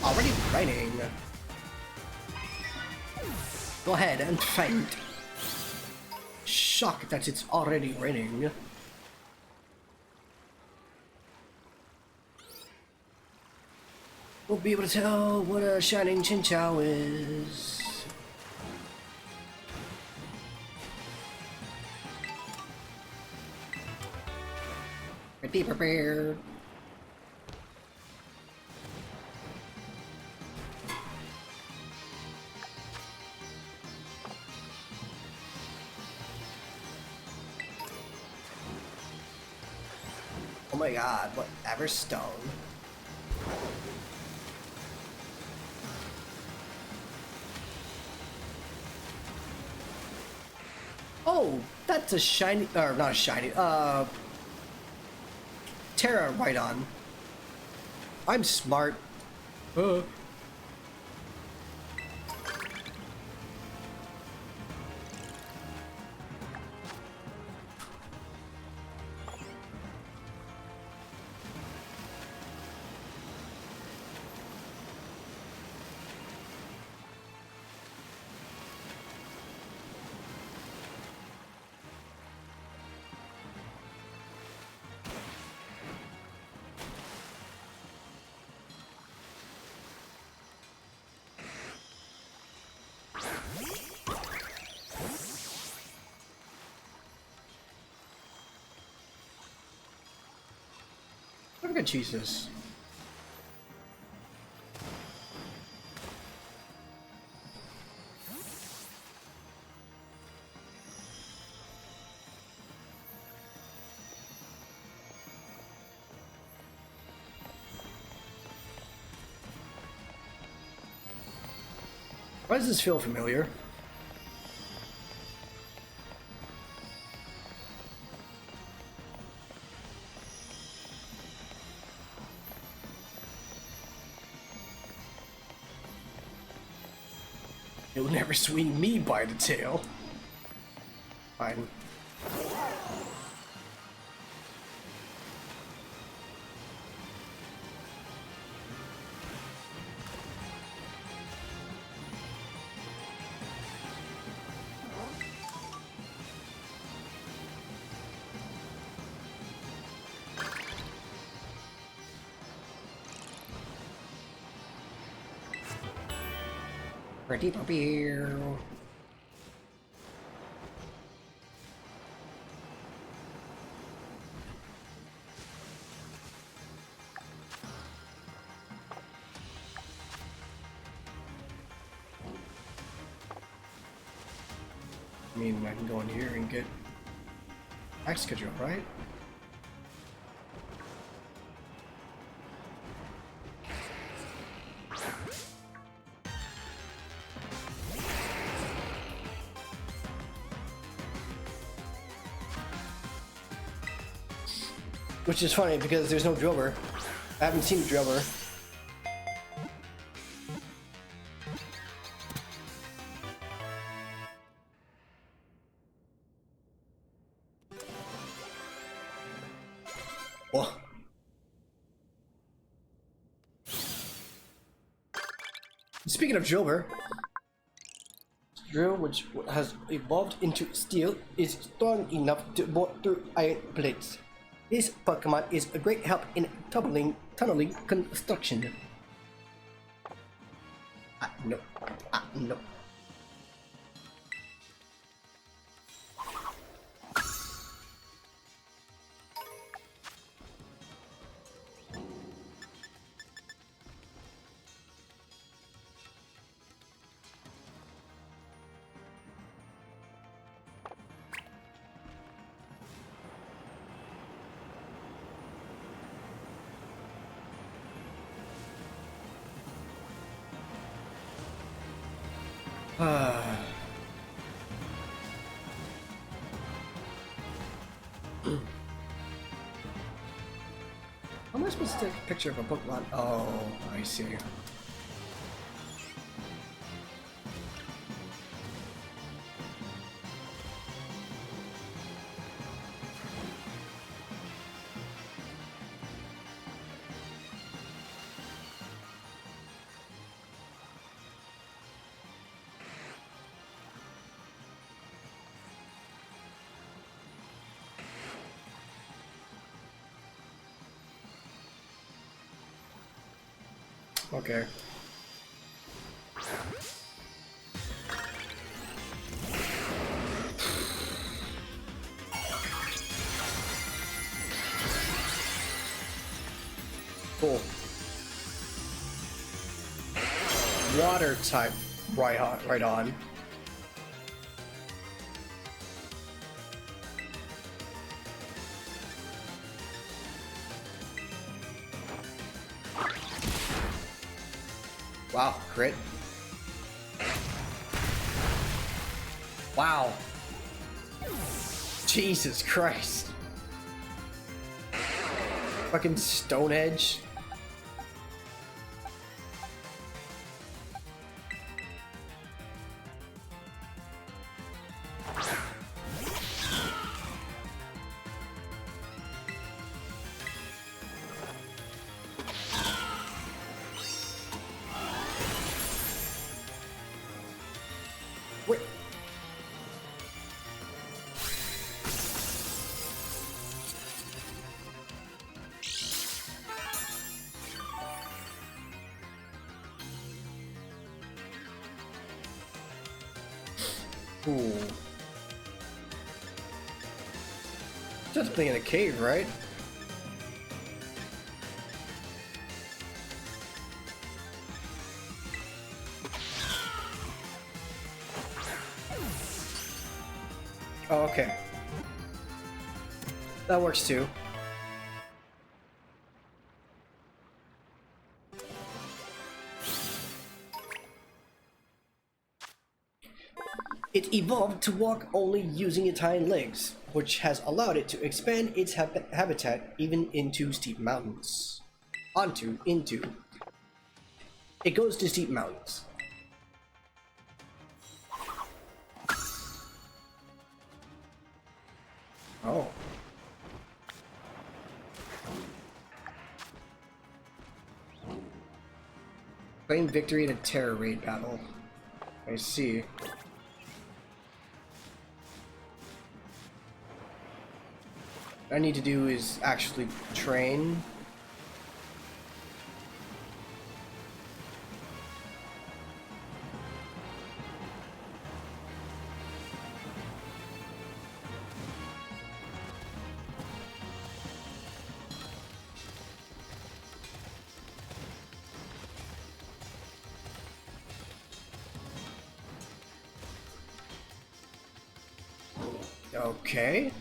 Already raining. Go ahead and fight. Shocked that it's already raining. We'll be able to tell what a shining Chinchou is. Be prepared. Oh my god, whatever stone. Oh, that's a shiny, or not a shiny, Terra Rhydon. I'm smart. Look at Jesus. Why does this feel familiar? You'll never swing me by the tail. Fine. Pretty beer. mean I can go in here and get axe schedule, right? Which is funny because there's no driller. I haven't seen a driller. Oh. Speaking of driller, drill which has evolved into steel is strong enough to bore through iron plates. This Pokemon is a great help in tunneling construction. No. No. How am I supposed to take a picture of a Pokemon? Oh, I see. Okay. Cool. Water type, right on, right on. Wow, crit. Wow. Jesus Christ. Fucking Stone Edge. Wait. Ooh. Just playing in a cave, right? Oh, okay. That works too. It evolved to walk only using its hind legs, which has allowed it to expand its habitat even into steep mountains. Into. It goes to steep mountains. Oh. Claim victory in a terror raid battle. I see. What I need to do is actually train. Okay.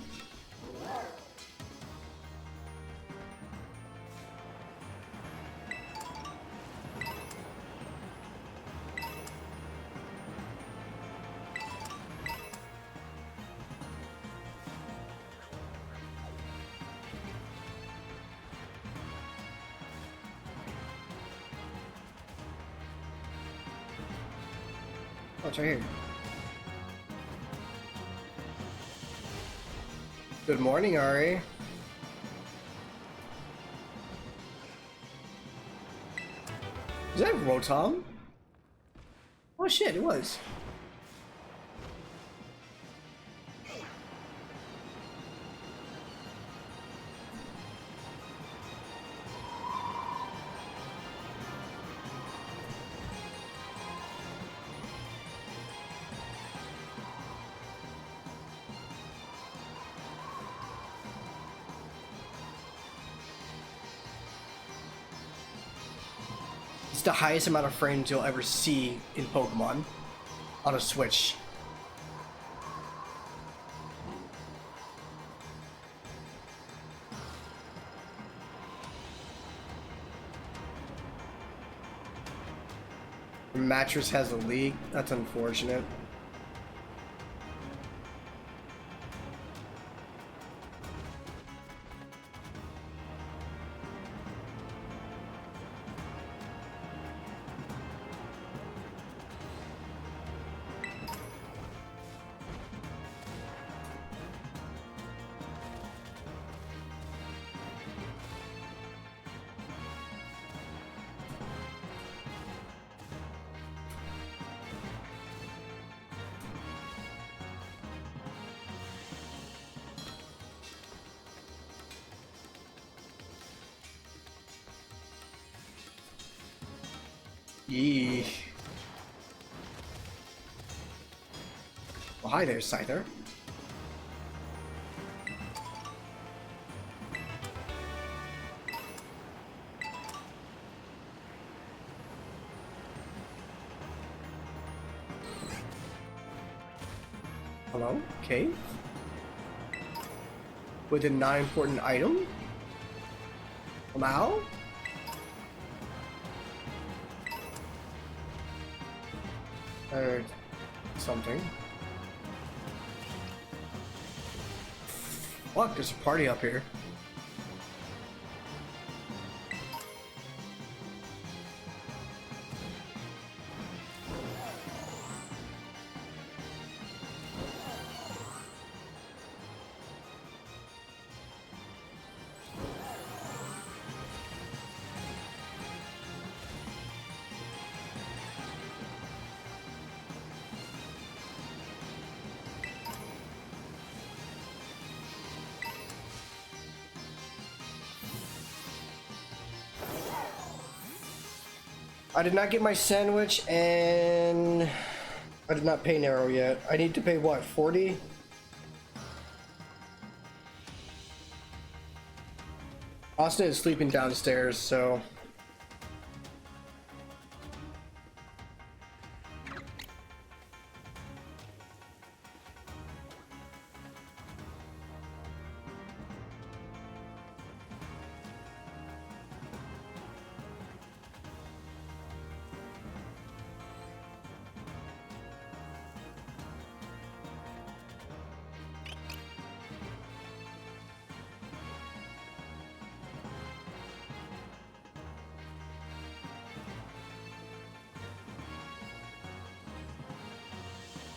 Oh, it's right here. Good morning, Ari. Is that Rotom? Oh shit, it was. It's the highest amount of frames you'll ever see in Pokemon on a Switch. The mattress has a leak. That's unfortunate. Yee. Well, hi there, Scyther. Hello? Cave? With a not important item? Wow? Or something. Fuck, there's a party up here. I did not get my sandwich, and I did not pay Nero yet. I need to pay what, 40? Austin is sleeping downstairs, so...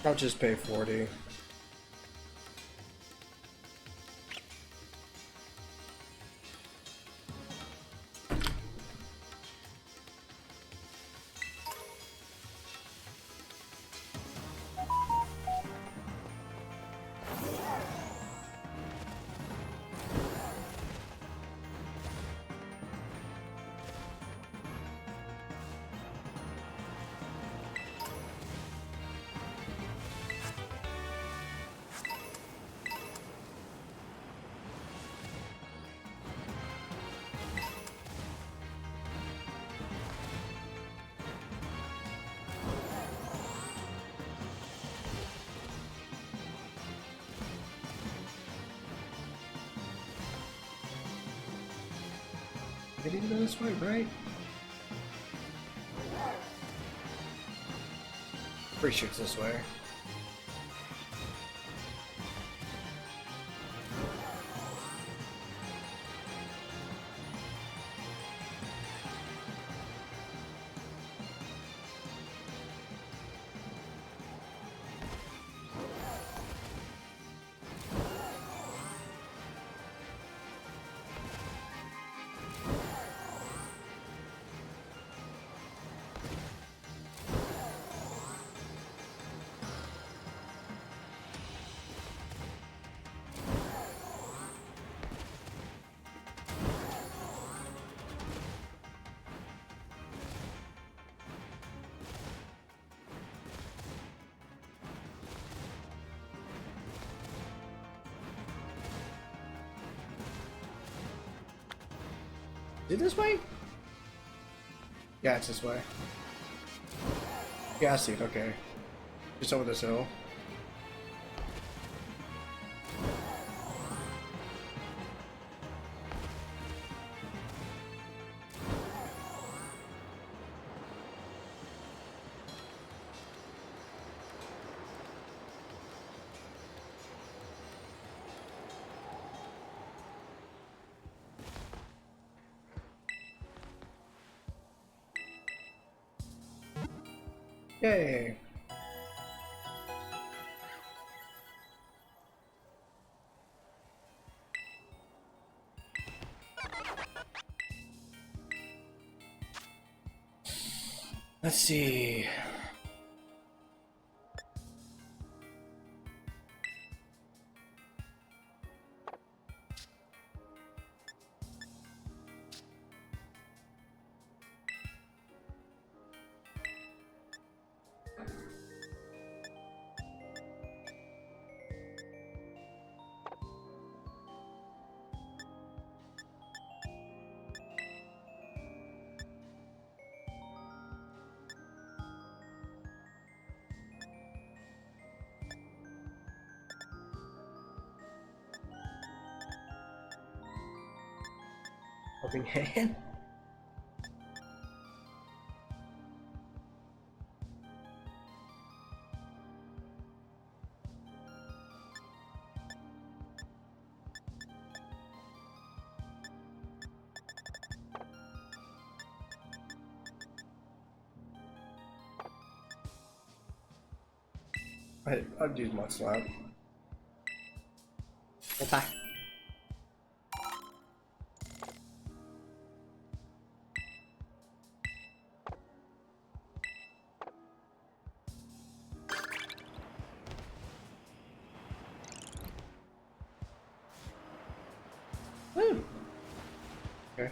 I'll just pay 40. Did he go this way, right? Pretty sure it's this way. Is it this way? Yeah, it's this way. Yeah, I see it, okay. Just over this hill. Yay! Let's see. Helping hand. I'd use my slap. Okay. Woo. Okay.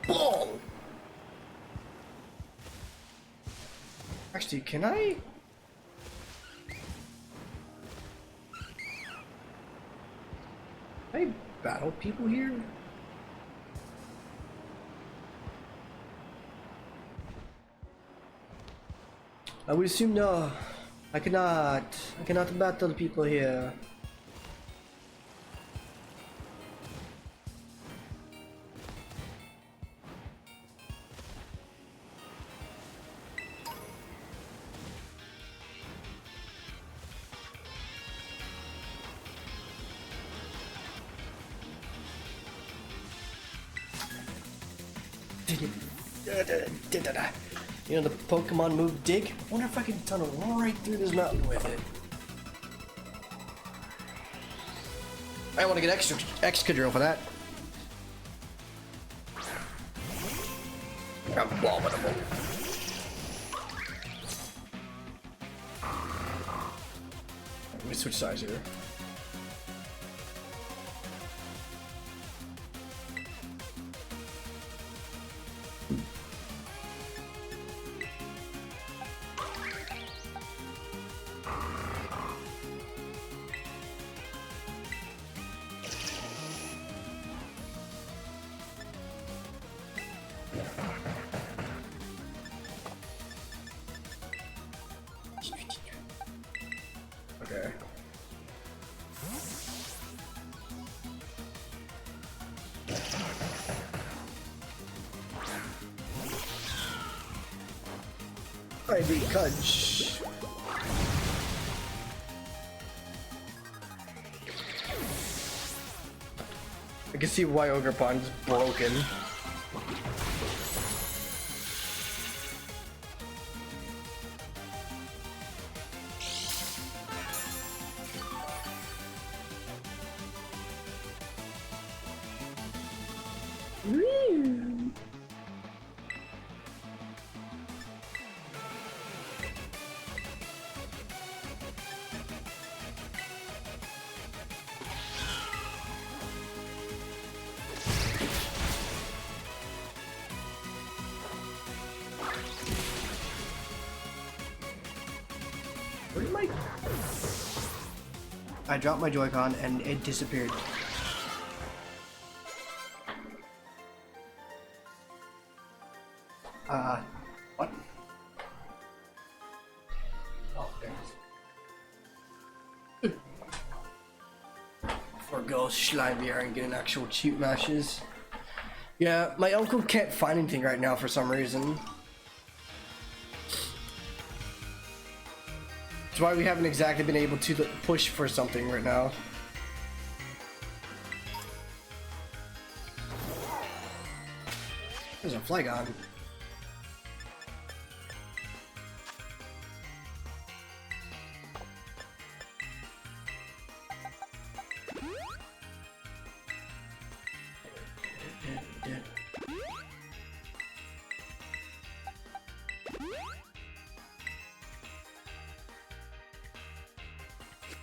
Ball. Actually, can I battle people here? I would assume no. I cannot battle people here. You know the Pokemon move Dig? I wonder if I can tunnel right through this mountain with it. I want to get Excadrill for that. Abominable. Let me switch sides here. ID Kudge. I can see why Ogerpon is broken. Where'd my... I dropped my Joy-Con and it disappeared. What? Oh, there it is. Before I go slime here and get an actual cheap matches. Yeah, my uncle can't find anything right now for some reason. That's why we haven't exactly been able to push for something right now. There's a Flygon.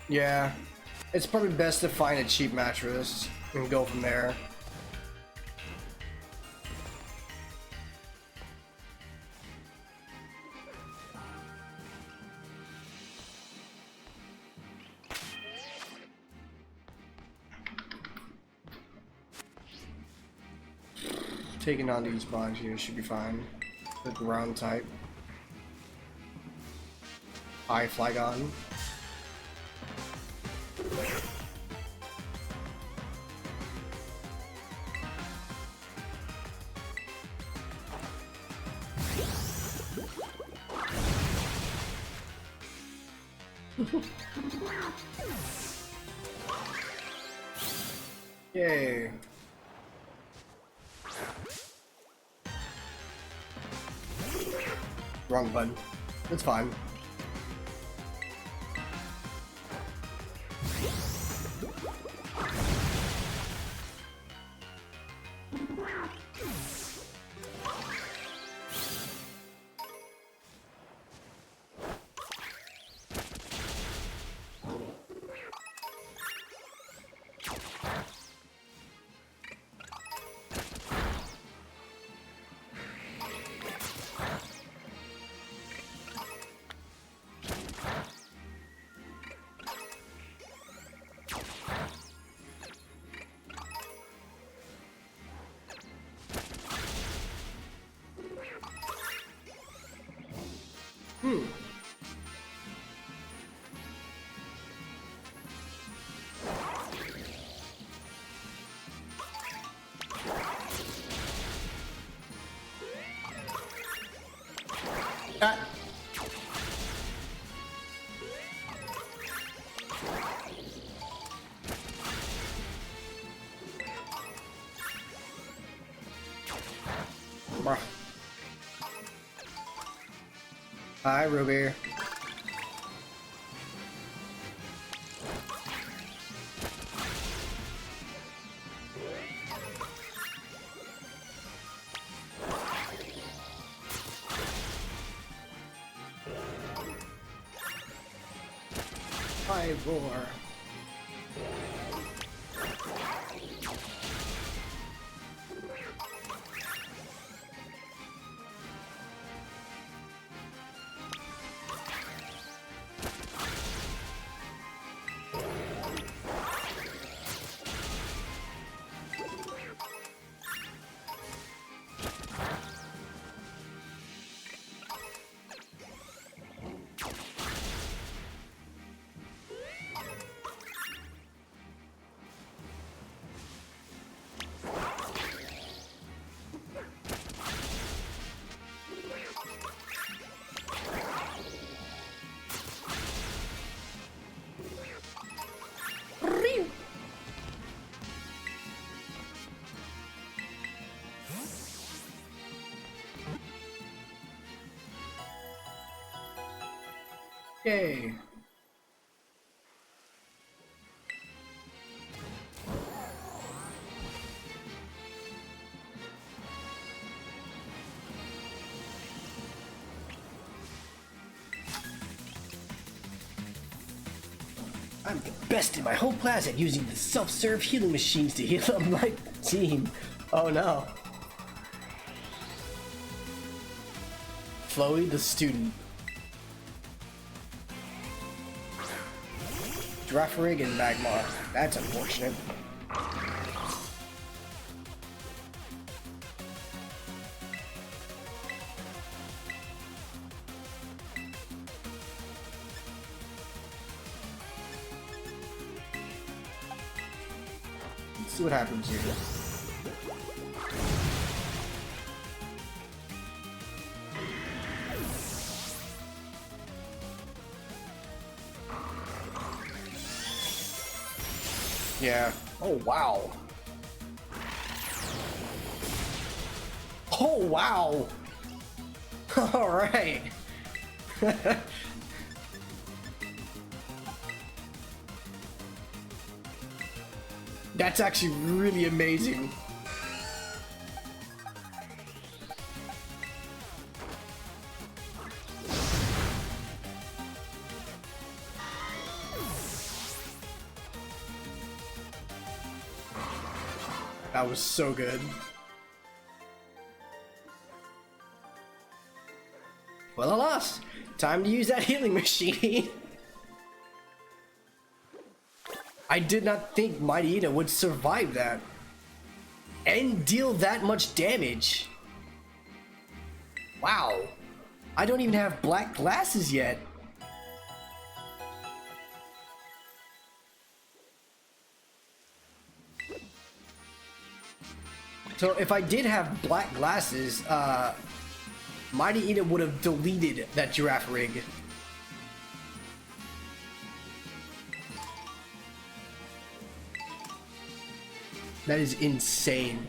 Yeah, it's probably best to find a cheap mattress and go from there. Taking on these bonds here should be fine. The ground type. Hi, Flygon. Yay. Wrong button. It's fine. Bruh. Hi, Ruby. Hi, Roar. Yay. I'm the best in my whole class at using the self-serve healing machines to heal up my team. Oh no. Flowey the student. Girafarig and Magmar. That's unfortunate. Let's see what happens here. Yeah. Oh, wow. Oh, wow. All right. That's actually really amazing. That was so good. Well, alas, time to use that healing machine. I did not think Mighty Ina would survive that and deal that much damage. Wow. I don't even have black glasses yet. So if I did have black glasses, Mighty Ina would have deleted that Girafarig. That is insane.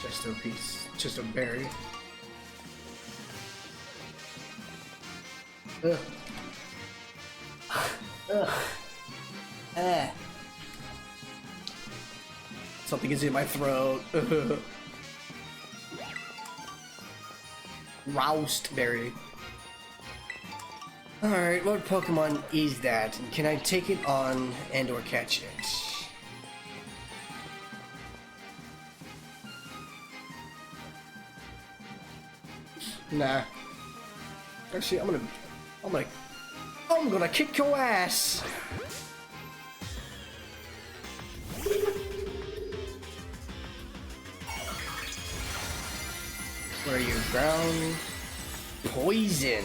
Just a piece, just a berry. Ugh. Ugh. Something is in my throat. Roust berry. Alright, what Pokemon is that? And can I take it on and or catch it? Nah. Actually, I'm gonna kick your ass! What are you? Ground poison.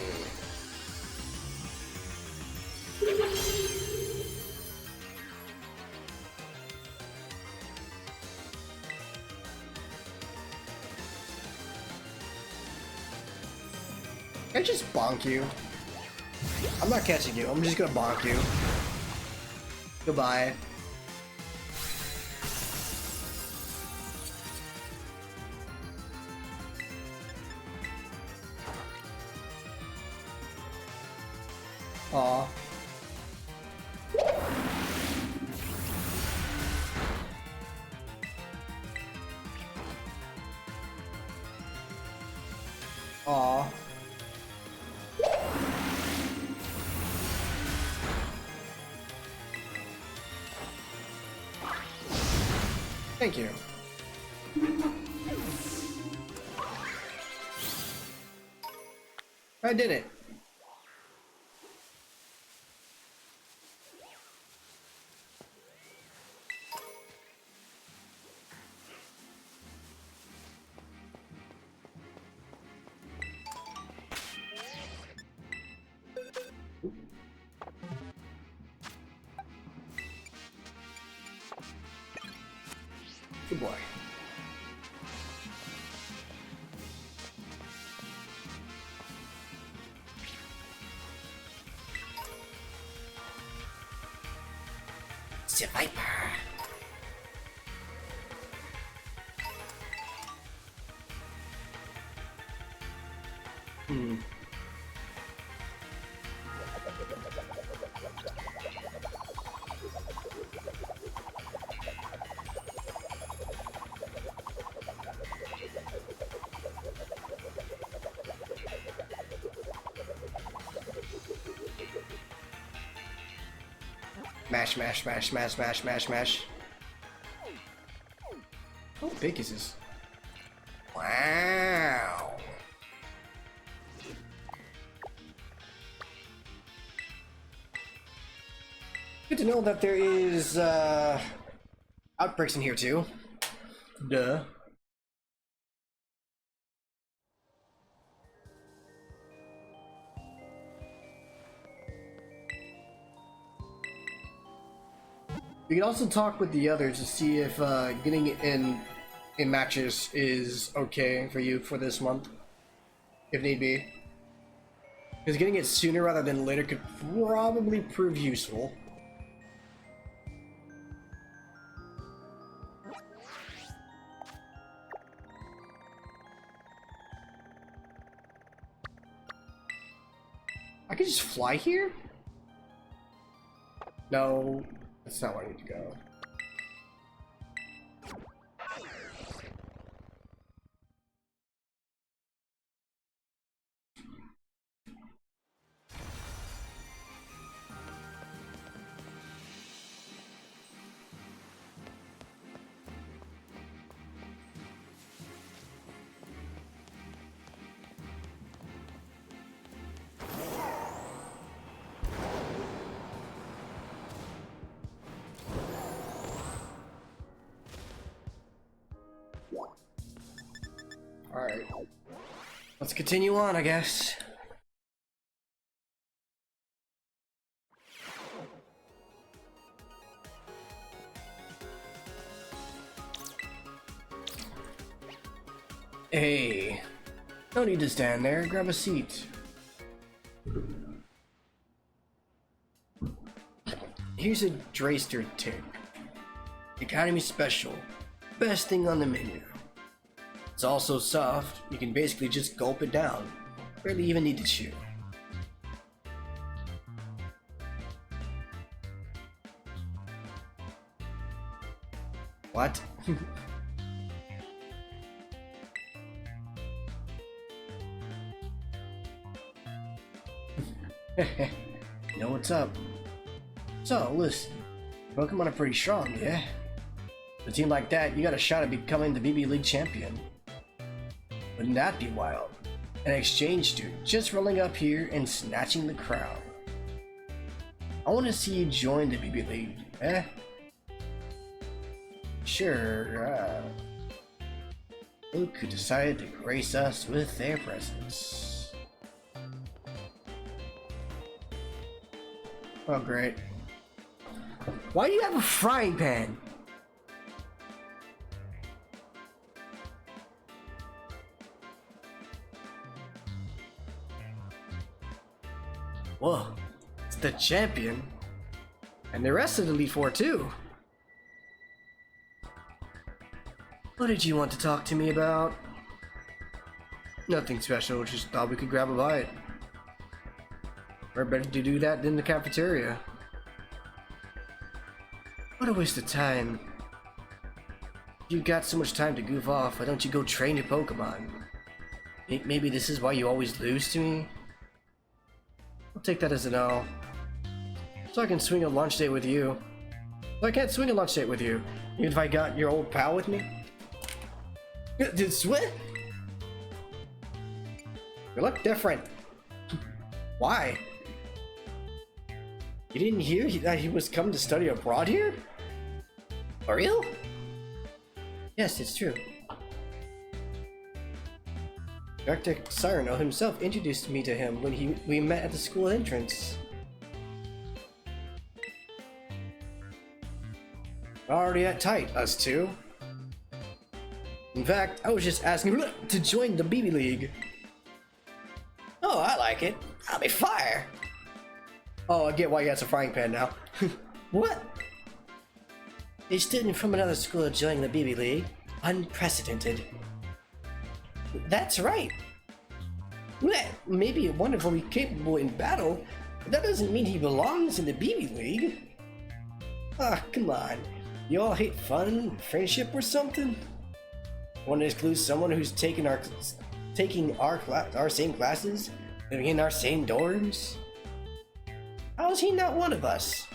I just bonk you. I'm not catching you. I'm just gonna bonk you. Goodbye. Aw. Aw. Thank you. I did it. Good boy. Viper. Hmm. Mash, mash, mash, mash, mash, mash, mash. How big is this? Wow. Good to know that there is outbreaks in here too. Duh. We can also talk with the others to see if getting in matches is okay for you for this month, if need be. Because getting it sooner rather than later could probably prove useful. I could just fly here? No, that's not where I need to go. Alright. Let's continue on, I guess. Hey. No need to stand there. Grab a seat. Here's a Drayster tick. Economy special. Best thing on the menu. It's also soft, you can basically just gulp it down. Barely even need to chew. What? You know what's up? So, listen. Pokemon are pretty strong, yeah? With a team like that, you got a shot at becoming the BB League champion. Wouldn't that be wild? An exchange student just rolling up here and snatching the crown. I want to see you join the BB League, eh? Sure, look who decided to grace us with their presence. Oh, great. Why do you have a frying pan? Whoa, it's the champion. And the rest of the Elite Four too. What did you want to talk to me about? Nothing special, just thought we could grab a bite. We're better to do that than the cafeteria. What a waste of time. If you've got so much time to goof off, why don't you go train your Pokemon? Maybe this is why you always lose to me? I'll take that as a no. So I can swing a lunch date with you. So I can't swing a lunch date with you, even if I got your old pal with me? Did Sweat? You look different. Why? You didn't hear that he was coming to study abroad here? For real? Yes, it's true. Dr. Cyrano himself introduced me to him when we met at the school entrance. Already at tight, us two. In fact, I was just asking to join the BB League. Oh, I like it. I'll be fire. Oh, I get why you got a frying pan now. What? A student from another school joining the BB League? Unprecedented. That's right. Well, maybe wonderfully capable in battle, but that doesn't mean he belongs in the BB League. Ah, come on. You all hate fun and friendship or something? Want to exclude someone who's taking our same classes, living in our same dorms? How is he not one of us?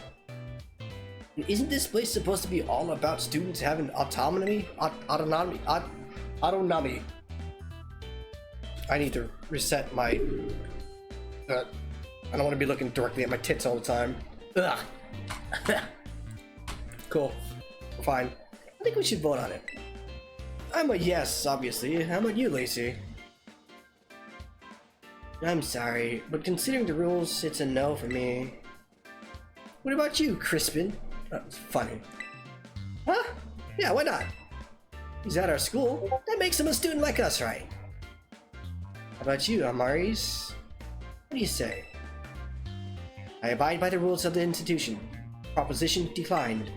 Isn't this place supposed to be all about students having autonomy? Autonomy. I need to reset my... I don't want to be looking directly at my tits all the time. Ugh. Cool. Fine. I think we should vote on it. I'm a yes, obviously. How about you, Lacey? I'm sorry, but considering the rules, it's a no for me. What about you, Crispin? That's funny. Huh? Yeah, why not? He's at our school. That makes him a student like us, right? How about you, Amaris? What do you say? I abide by the rules of the institution. Proposition declined.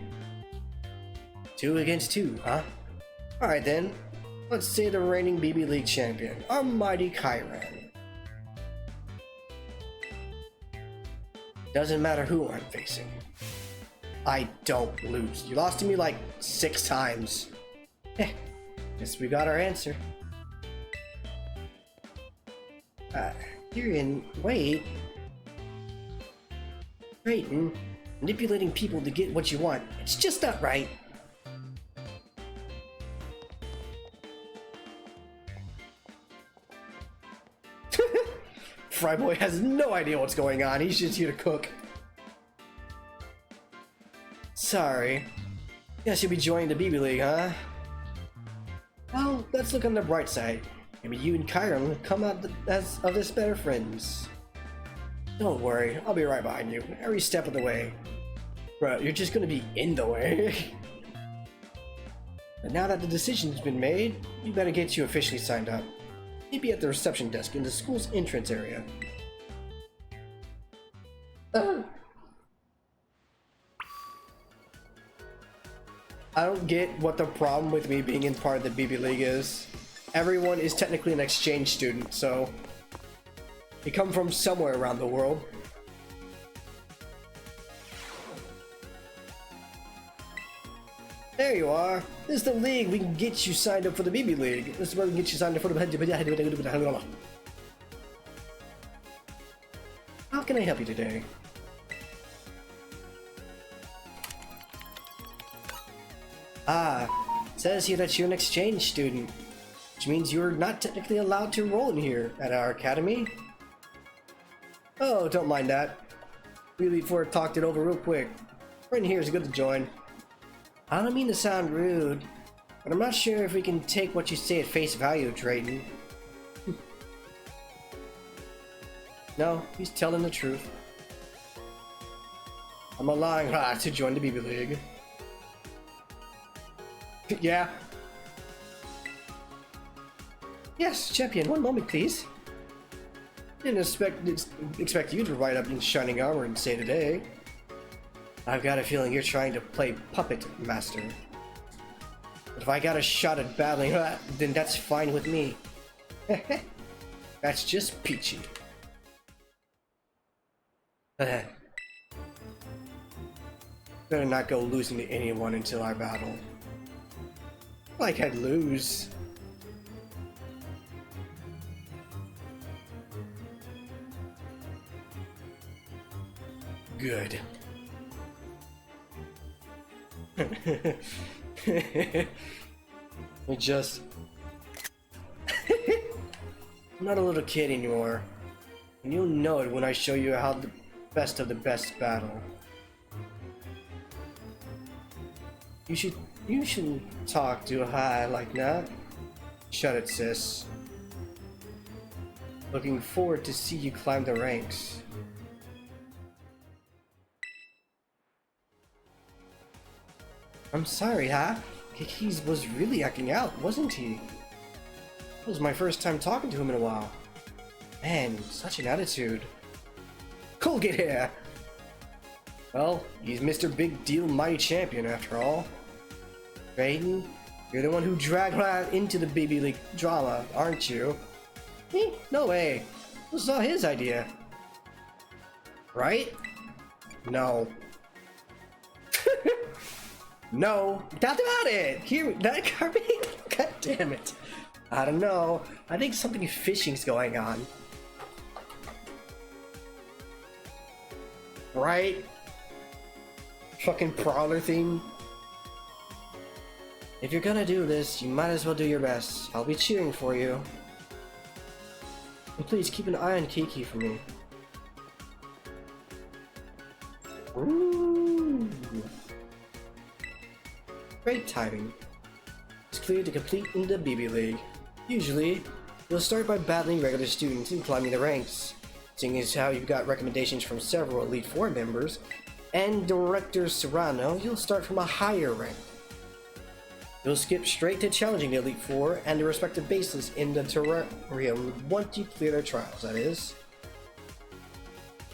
2 against 2, huh? Alright then. Let's say the reigning BB League champion, our mighty Kyran. Doesn't matter who I'm facing. I don't lose. You lost to me like 6 times. Guess we got our answer. Tyrion, wait. Drayton, manipulating people to get what you want. It's just not right. Fryboy has no idea what's going on. He's just here to cook. Sorry. Guess you'll be joining the BB League, huh? Well, let's look on the bright side. Maybe you and Kyron will come out as of this better friends. Don't worry, I'll be right behind you, every step of the way. Bro, you're just gonna be in the way. But now that the decision's been made, we better get you officially signed up. Maybe at the reception desk in the school's entrance area. I don't get what the problem with me being in part of the BB League is. Everyone is technically an exchange student, so they come from somewhere around the world. There you are. This is the league. We can get you signed up for the BB League. This is where we can get you signed up for the... How can I help you today? Ah, it says here that you're an exchange student, which means you're not technically allowed to enroll in here at our academy. Oh, don't mind that. Really, before I talked it over real quick. Friend here is good to join. I don't mean to sound rude, but I'm not sure if we can take what you say at face value, Drayton. No, he's telling the truth. I'm allowing her to join the BB League. Yeah. Yes, champion, one moment please. Didn't expect you to ride up in shining armor and say today. I've got a feeling you're trying to play puppet master. But if I got a shot at battling her, then that's fine with me. That's just peachy. Better not go losing to anyone until our battle. Like I'd lose. Good. We just... I'm not a little kid anymore. And you'll know it when I show you how the best of the best battle. You shouldn't talk too high like that. Shut it, sis. Looking forward to see you climb the ranks. I'm sorry, huh? He was really acting out, wasn't he? That was my first time talking to him in a while. Man, such an attitude. Colgate here! Well, he's Mr. Big Deal Mighty Champion after all. Drayton, you're the one who dragged her into the BB League drama, aren't you? No way. This was all his idea. Right? No. No. Doubt about it. Here, that Kirby. God damn it. I don't know. I think something fishing's going on. Right? Fucking Prowler thing. If you're gonna do this, you might as well do your best. I'll be cheering for you. And please keep an eye on Kiki for me. Ooh. Great timing. It's clear to complete in the BB League. Usually, you'll start by battling regular students and climbing the ranks. Seeing as how you've got recommendations from several Elite Four members and Director Serrano, you'll start from a higher rank. You'll skip straight to challenging the Elite Four and the respective bases in the terrarium once you clear their trials, that is.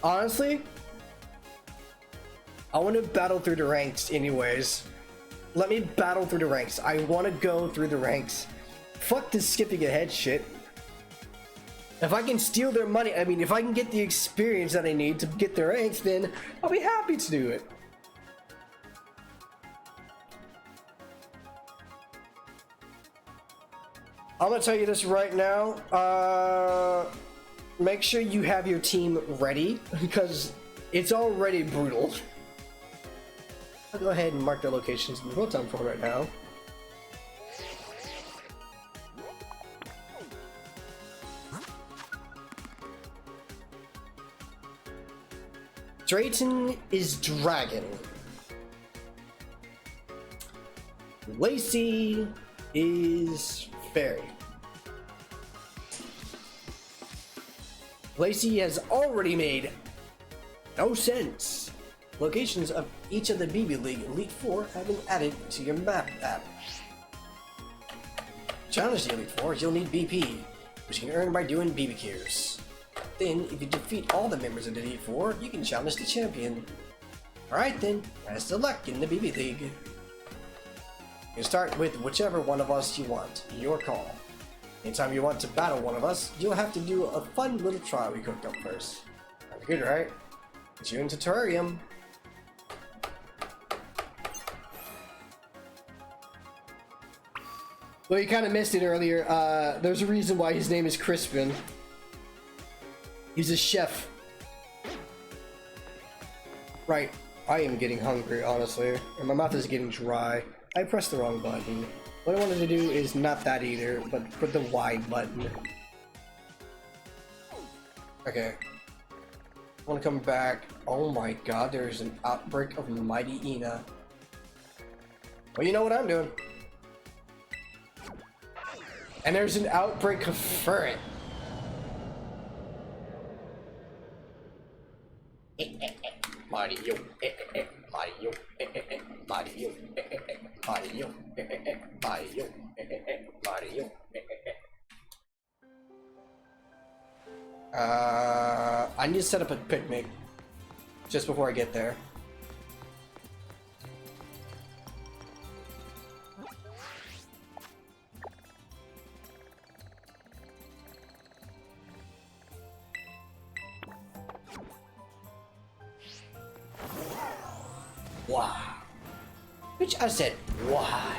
Honestly, I want to battle through the ranks anyways. Let me battle through the ranks. I want to go through the ranks. Fuck this skipping ahead shit. If I can steal their money, I mean, if I can get the experience that I need to get their ranks, then I'll be happy to do it. I'm gonna tell you this right now. Make sure you have your team ready because it's already brutal. I'll go ahead and mark the locations in real time for right now. Drayton is Dragon. Lacey is Fairy. Lacey has already made no sense. Locations of each of the BB League Elite Four have been added to your map app. To challenge the Elite Four, you'll need BP, which you can earn by doing BB Cures. Then, if you defeat all the members of the Elite Four, you can challenge the champion. Alright then, best of luck in the BB League. You can start with whichever one of us you want, your call. Anytime you want to battle one of us, you'll have to do a fun little trial we cooked up first. Sounds good, right? Get you into Terrarium. Well, you kind of missed it earlier. There's a reason why his name is Crispin. He's a chef. Right. I am getting hungry, honestly. And my mouth is getting dry. I pressed the wrong button. What I wanted to do is not that either, but put the Y button. Okay. I want to come back. Oh my god, there's an outbreak of Mighty Ina. Well, you know what I'm doing. And there's an outbreak of Ferret. Mario, Mario, Mario, Mario, Mario, Mario. I need to set up a picnic just before I get there. Wow. Which I said, wow.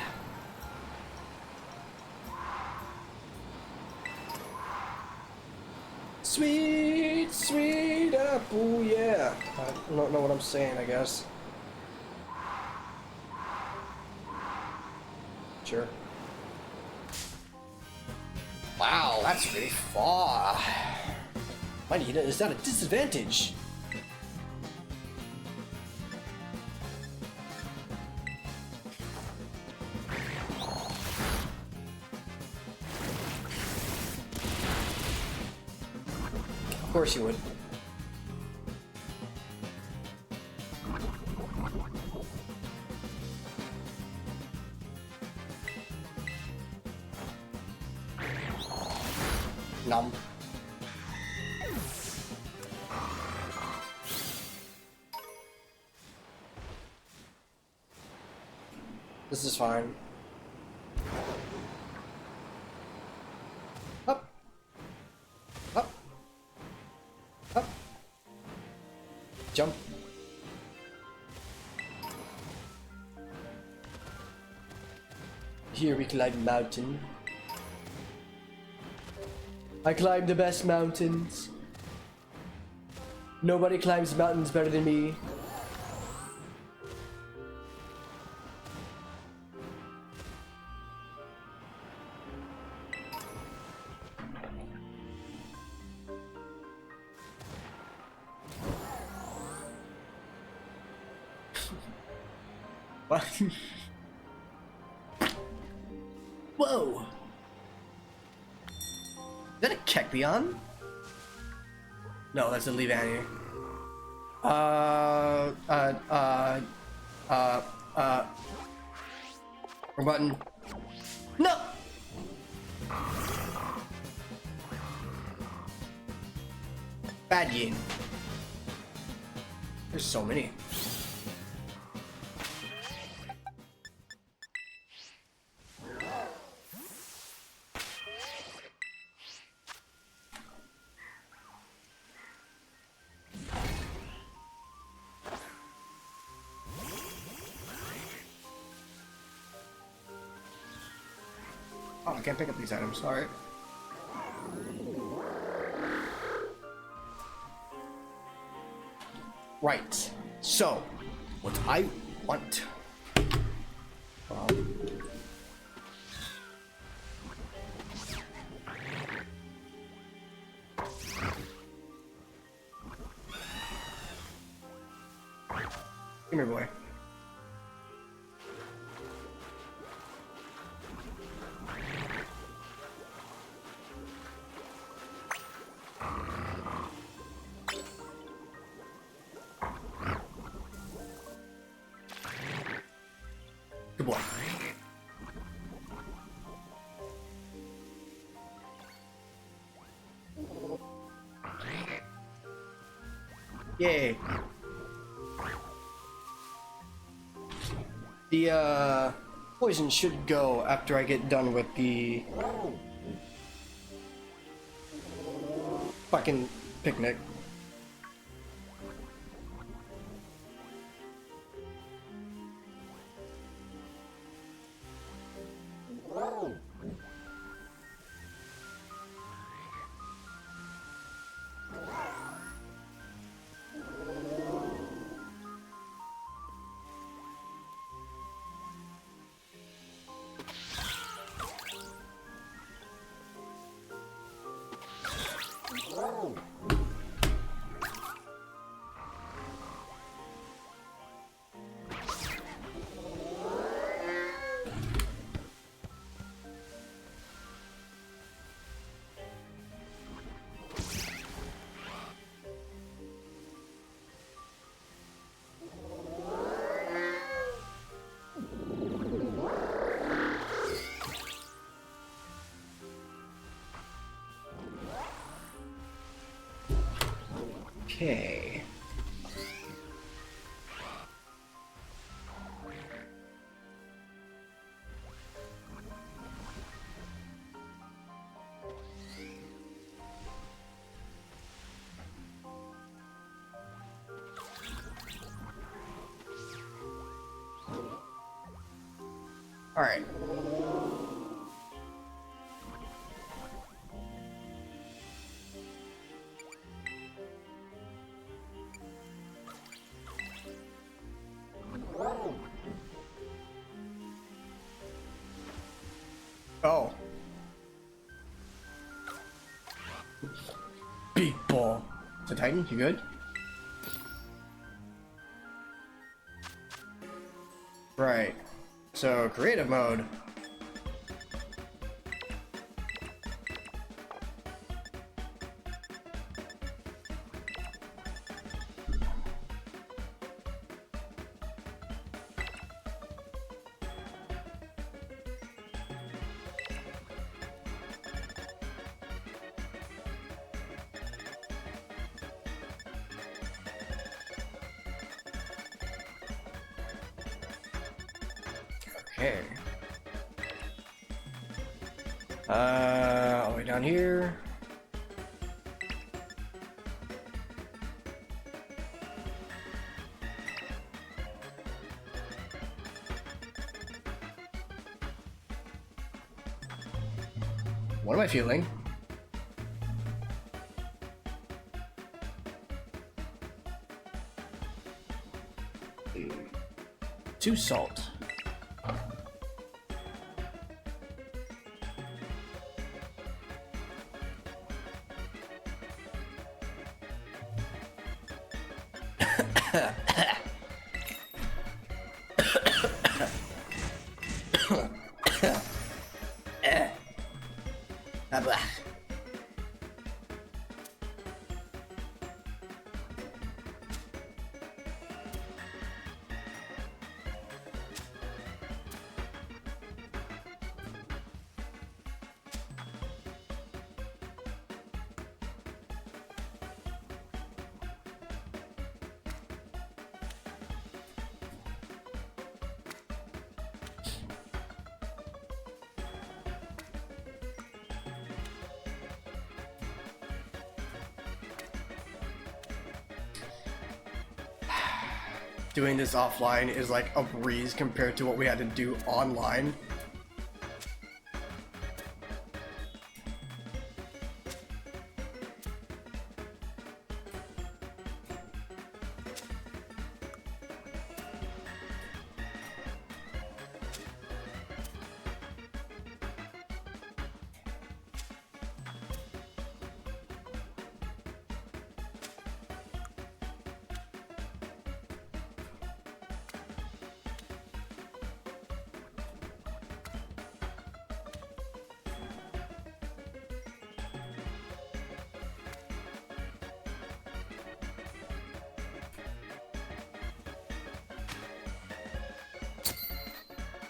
Sweet, sweet apple, yeah. I don't know what I'm saying, I guess. Sure. Wow, that's really far. Mighty Ina is at a disadvantage. Of course you would. Nom. This is fine. Up. jump. Here we climb mountain. I climb the best mountains. Nobody climbs mountains better than me. What? Whoa! Is that a Kecleon? No, that's a Leavanny. Wrong button. No! Bad game. There's so many. Oh, I can't pick up these items, sorry. Right. So, what I want. Come here, boy. Good boy. Yay. The poison should go after I get done with the fucking picnic. Okay. All right. Oh. Big ball. So Titan, you good? Right. So creative mode. Okay. All the way down here. What am I feeling? Two salt. Doing this offline is like a breeze compared to what we had to do online.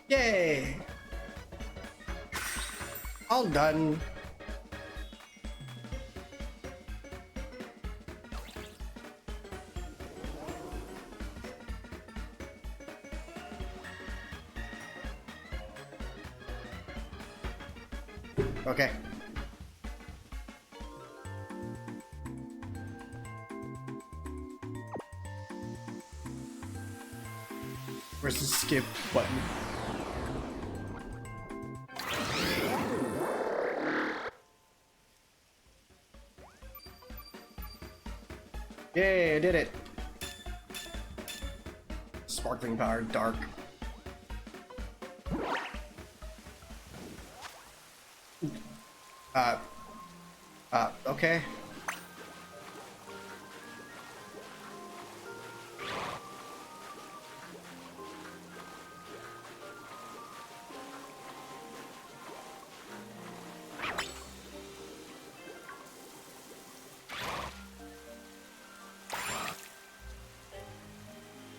Yay! All done. Okay. Where's the skip button? Yay, I did it. Sparkling power, dark. Okay.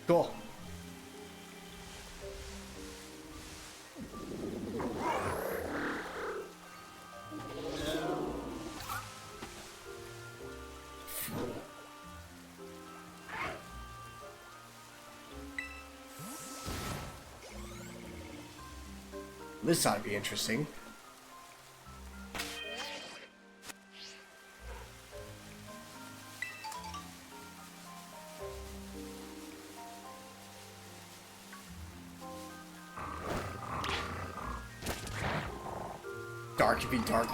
Cool. This ought to be interesting. Dark, it'd be dark.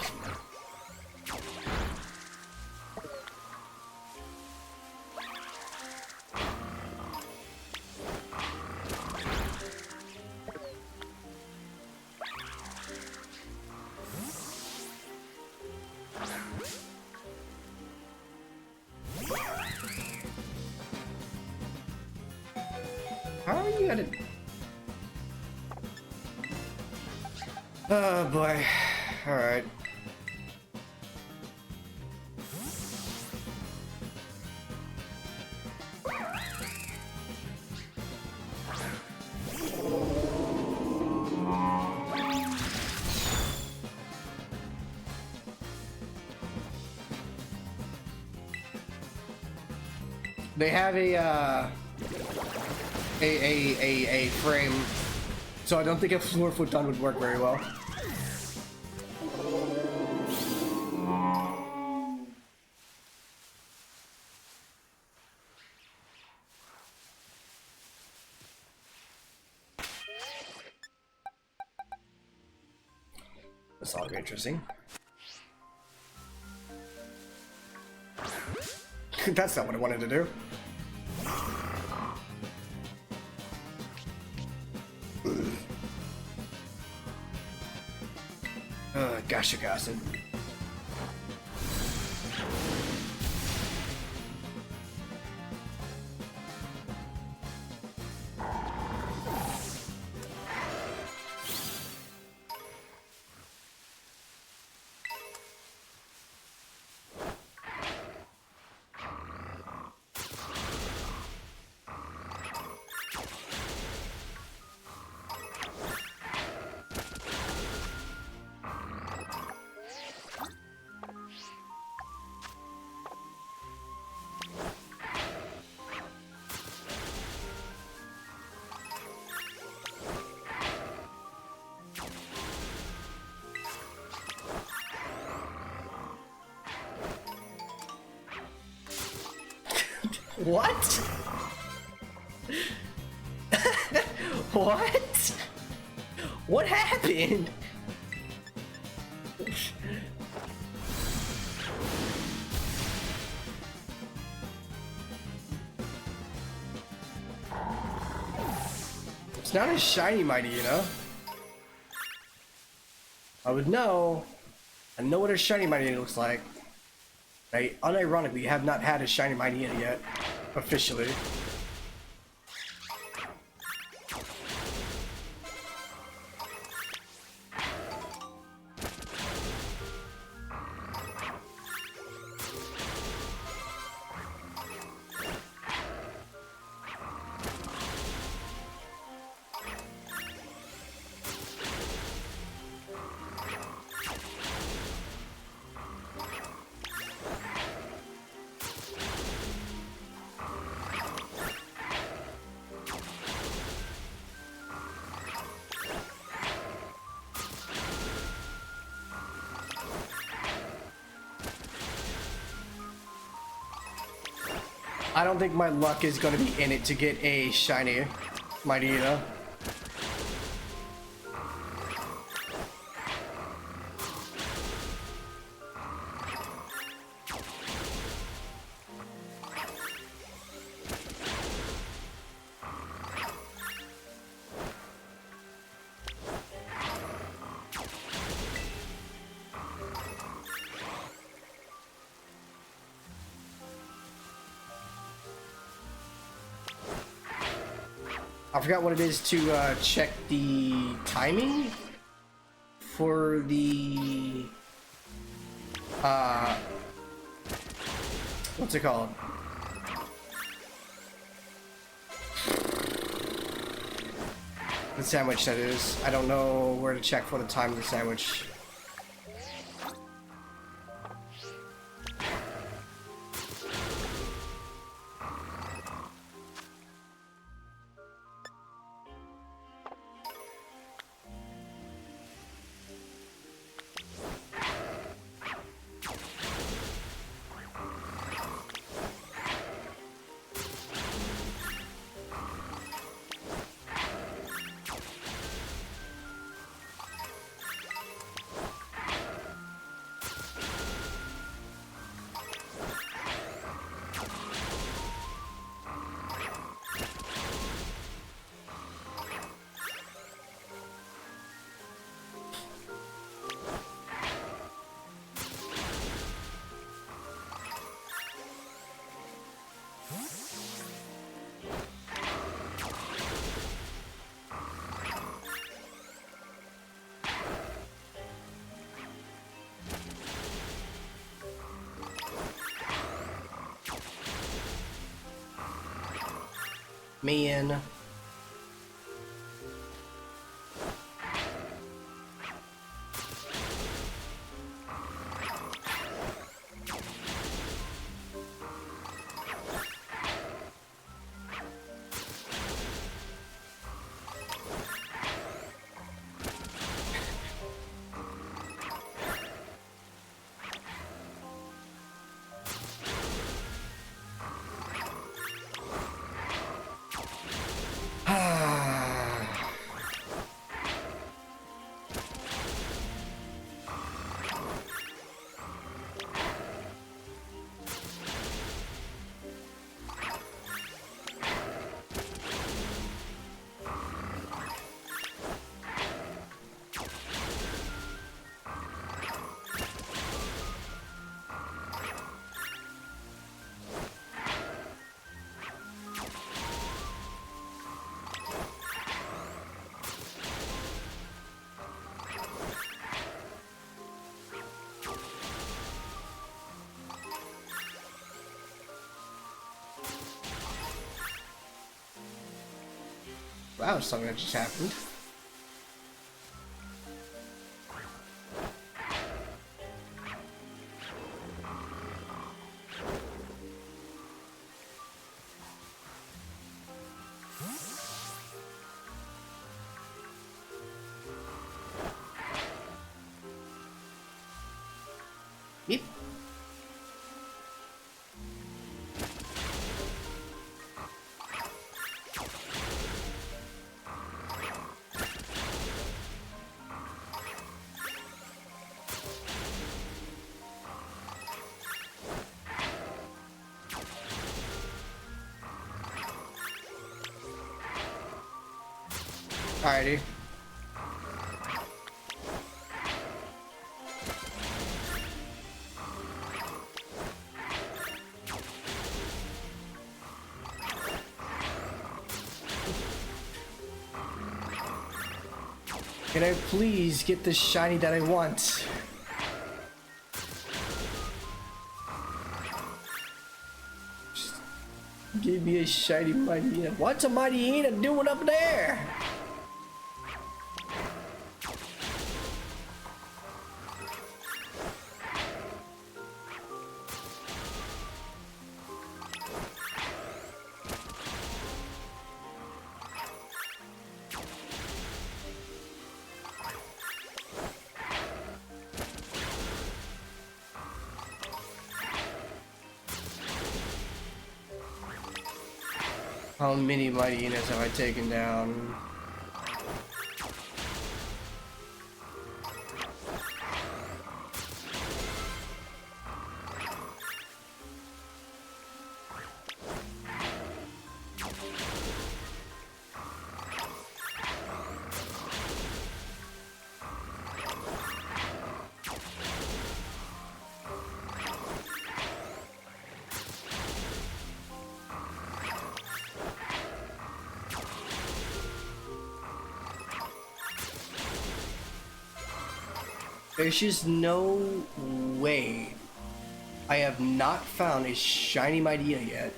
How are you gonna... Oh boy. Alright. They have a frame, so I don't think a floor futon would work very well. This ought to be interesting. That's not what I wanted to do. Gosh, acid. What? What? What happened? It's not a shiny mighty, you know? I would know. I know what a shiny mighty looks like. I unironically have not had a shiny mighty yet, officially. I don't think my luck is going to be in it to get a shiny Mightyena. I forgot what it is to check the timing for the what's it called? The sandwich, that is. I don't know where to check for the time of the sandwich. Man. That was something that just happened. Yep. Alrighty. Can I please get the shiny that I want? Just give me a shiny Mightyena. What's a Mightyena doing up there? How many Mightyenas have I taken down? There's just no way I have not found a shiny Mightyena yet.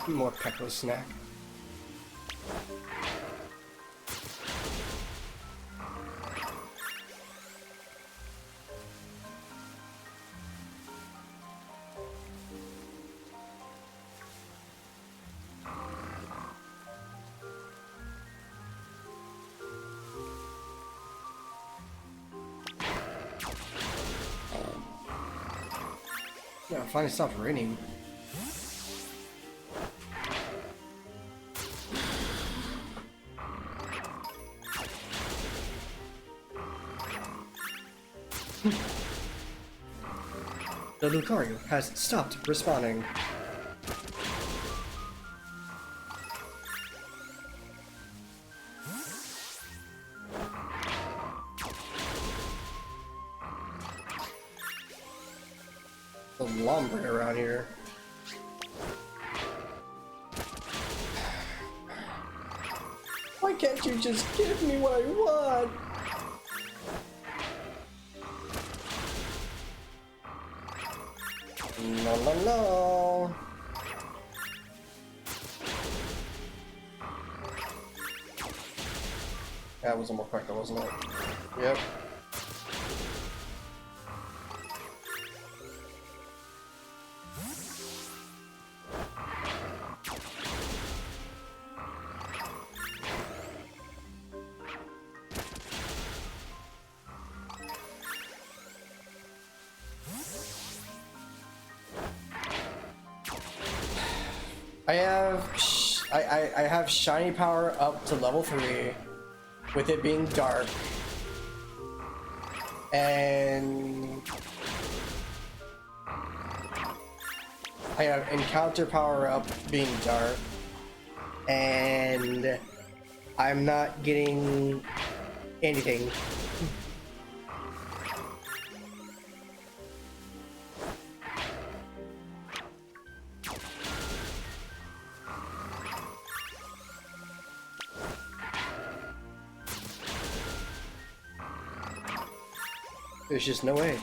More Pecco snack. Yeah, finally stopped raining. The Lucario has stopped responding. The Lombric around here. Why can't you just give me what I want? No, no, no. That was a more Pekka, wasn't it? Yep. I have shiny power up to level 3 with it being dark. And I have encounter power up being dark. And I'm not getting anything. There's just no way.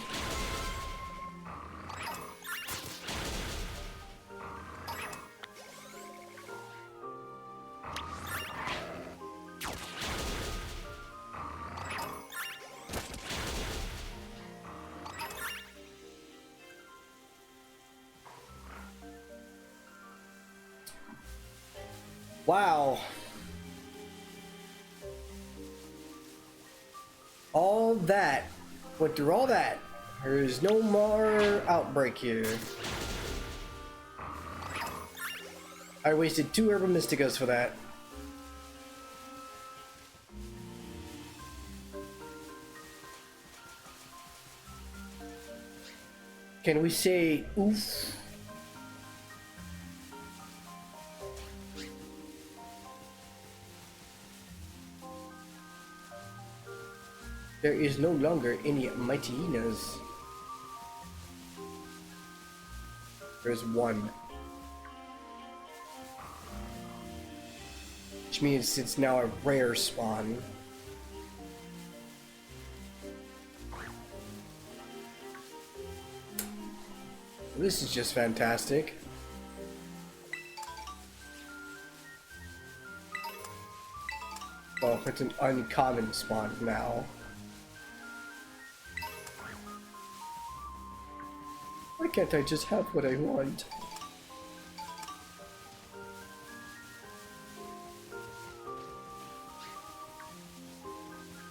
Wow. All that. Went through all that. There's no more outbreak here. I wasted 2 Herba Mysticas for that. Can we say oof? There is no longer any mighty hyenas. There's one. Which means it's now a rare spawn. This is just fantastic. Well, it's an uncommon spawn now. Why can't I just have what I want?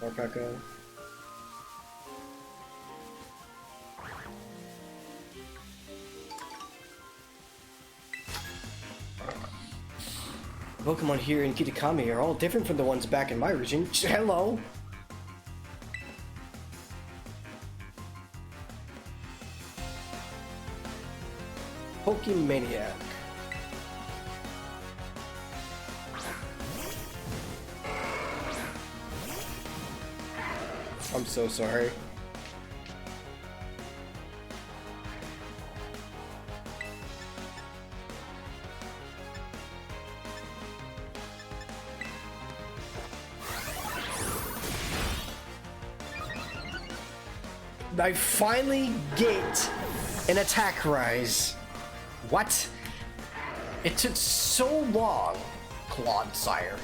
Alpaca. Pokemon here in Kitakami are all different from the ones back in my region. Hello! Pokemaniac. I'm so sorry. I finally get an attack rise. What? It took so long, Clodsire.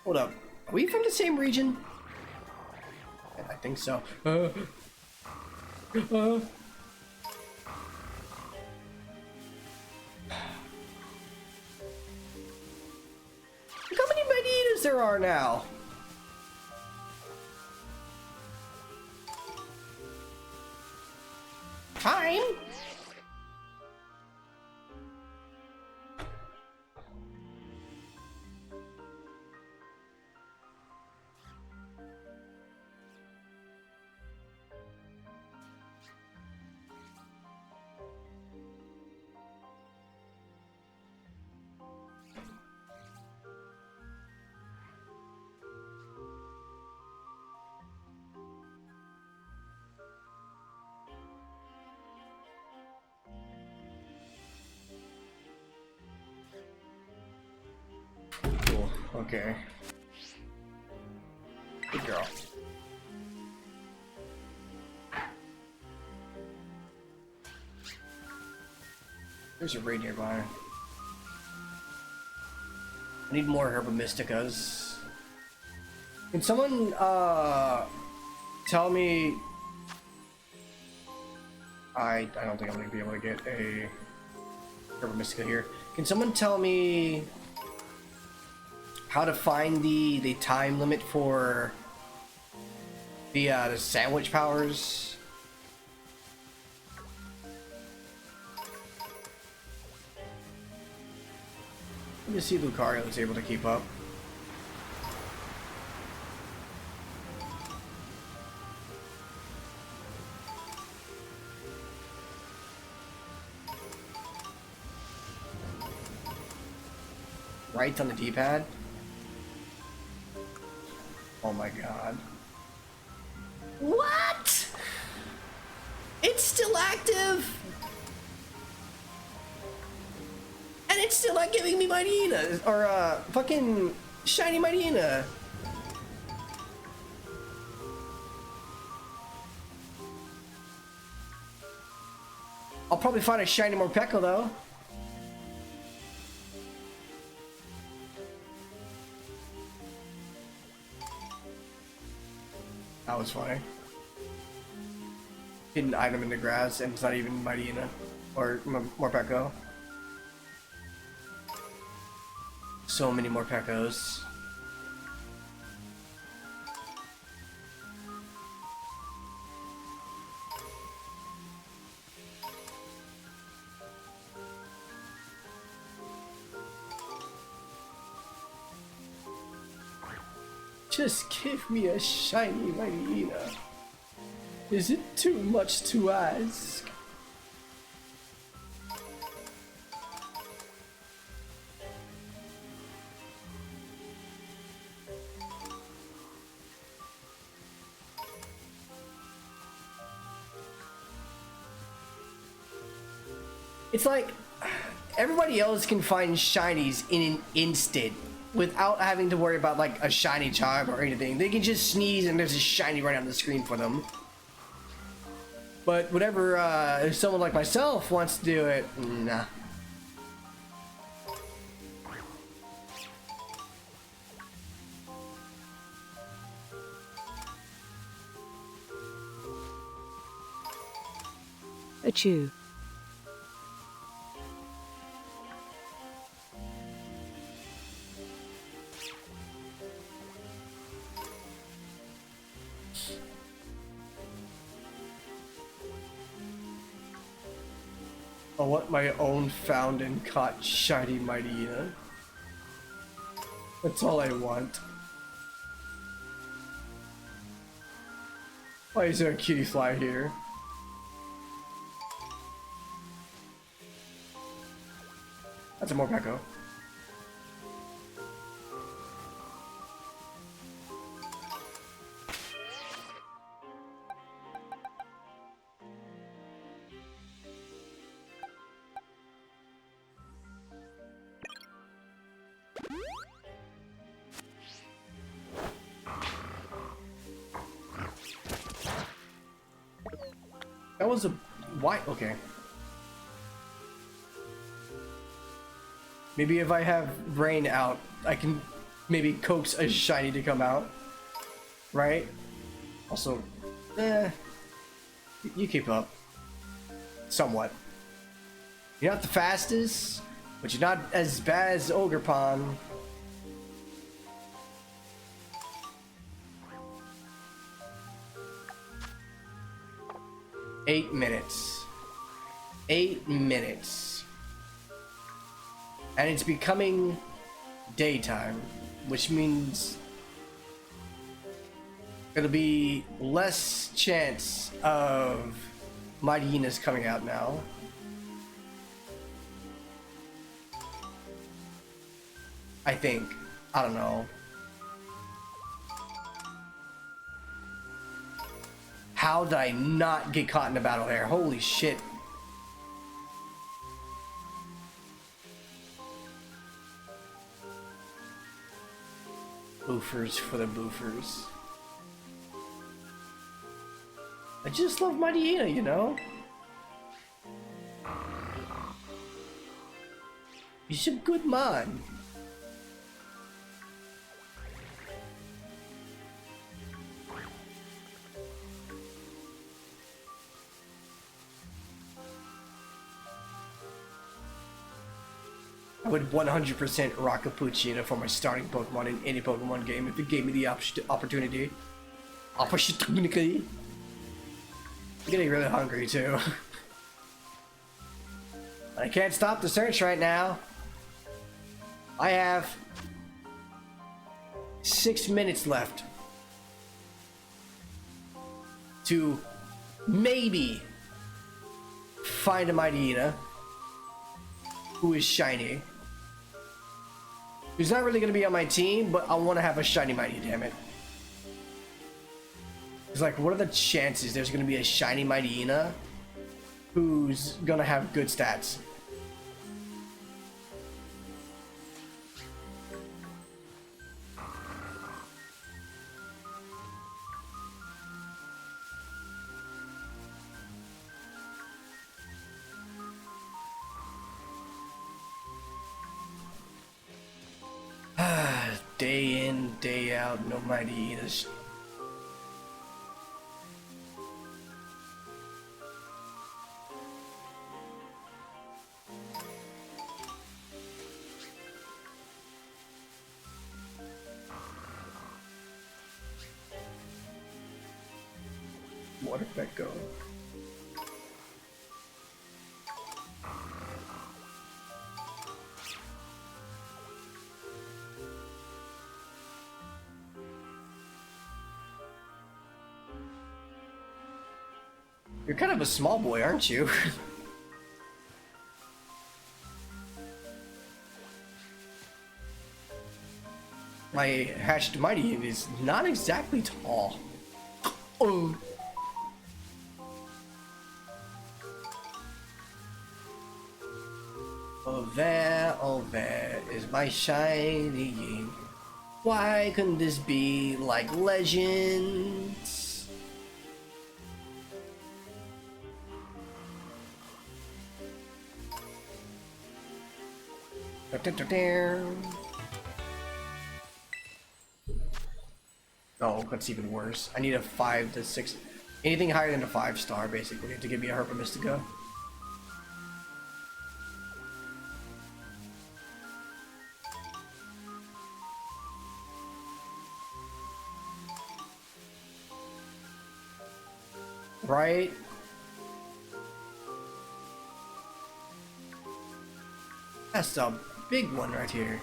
Hold up. Are we from the same region? I think so. How many Medeidas there are now? Time? Cool. Okay. Good girl. There's a raid nearby. I need more Herba Mysticas. Can someone tell me? I don't think I'm gonna be able to get a Herba Mystica here. Can someone tell me how to find the time limit for the sandwich powers? Let me see if Lucario is able to keep up. Right on the D-pad? Oh my god. What? It's still active? And it's still not giving me Mightyena, or fucking shiny Mightyena. I'll probably find a shiny Morpeko though. That was funny. Hidden item in the grass and it's not even Mightyena or Morpeko. So many more Pekos. Just give me a shiny Mightyena. Is it too much to ask? It's like everybody else can find shinies in an instant without having to worry about like a shiny charm or anything. They can just sneeze and there's a shiny right on the screen for them. But whatever, if someone like myself wants to do it, nah. Achoo. I want my own found and caught shiny Mightyena. That's all I want. Why is there a cutie fly here? That's a Morpeko. That was a why? Okay. Maybe if I have rain out, I can maybe coax a shiny to come out, right? Also, you keep up, somewhat. You're not the fastest, but you're not as bad as Ogerpon. Eight minutes. 8 minutes. And it's becoming daytime, which means it'll be less chance of Mightyena's coming out now. I think. I don't know. How did I not get caught in a battle there? Holy shit. Boofers for the boofers. I just love Mightyena, you know? He's a good man. I would 100% rock a Poochyena for my starting Pokemon in any Pokemon game if it gave me the opportunity. Opportunity. I'm getting really hungry too. I can't stop the search right now. I have 6 minutes left to maybe find a Mightyena who is shiny. Who's not really going to be on my team, but I want to have a shiny Mighty, damn it. It's like, what are the chances there's going to be a shiny Mightyena who's going to have good stats? Day in, day out, no Mightyenas. Water effect go. You're kind of a small boy, aren't you? My hatched Mighty is not exactly tall. Oh. Oh there is my shiny Ying. Why couldn't this be like Legends? Oh, that's even worse. I need a 5 to 6. Anything higher than a 5-star, basically, to give me a Herpa Mystica. Right? That's a big one right here.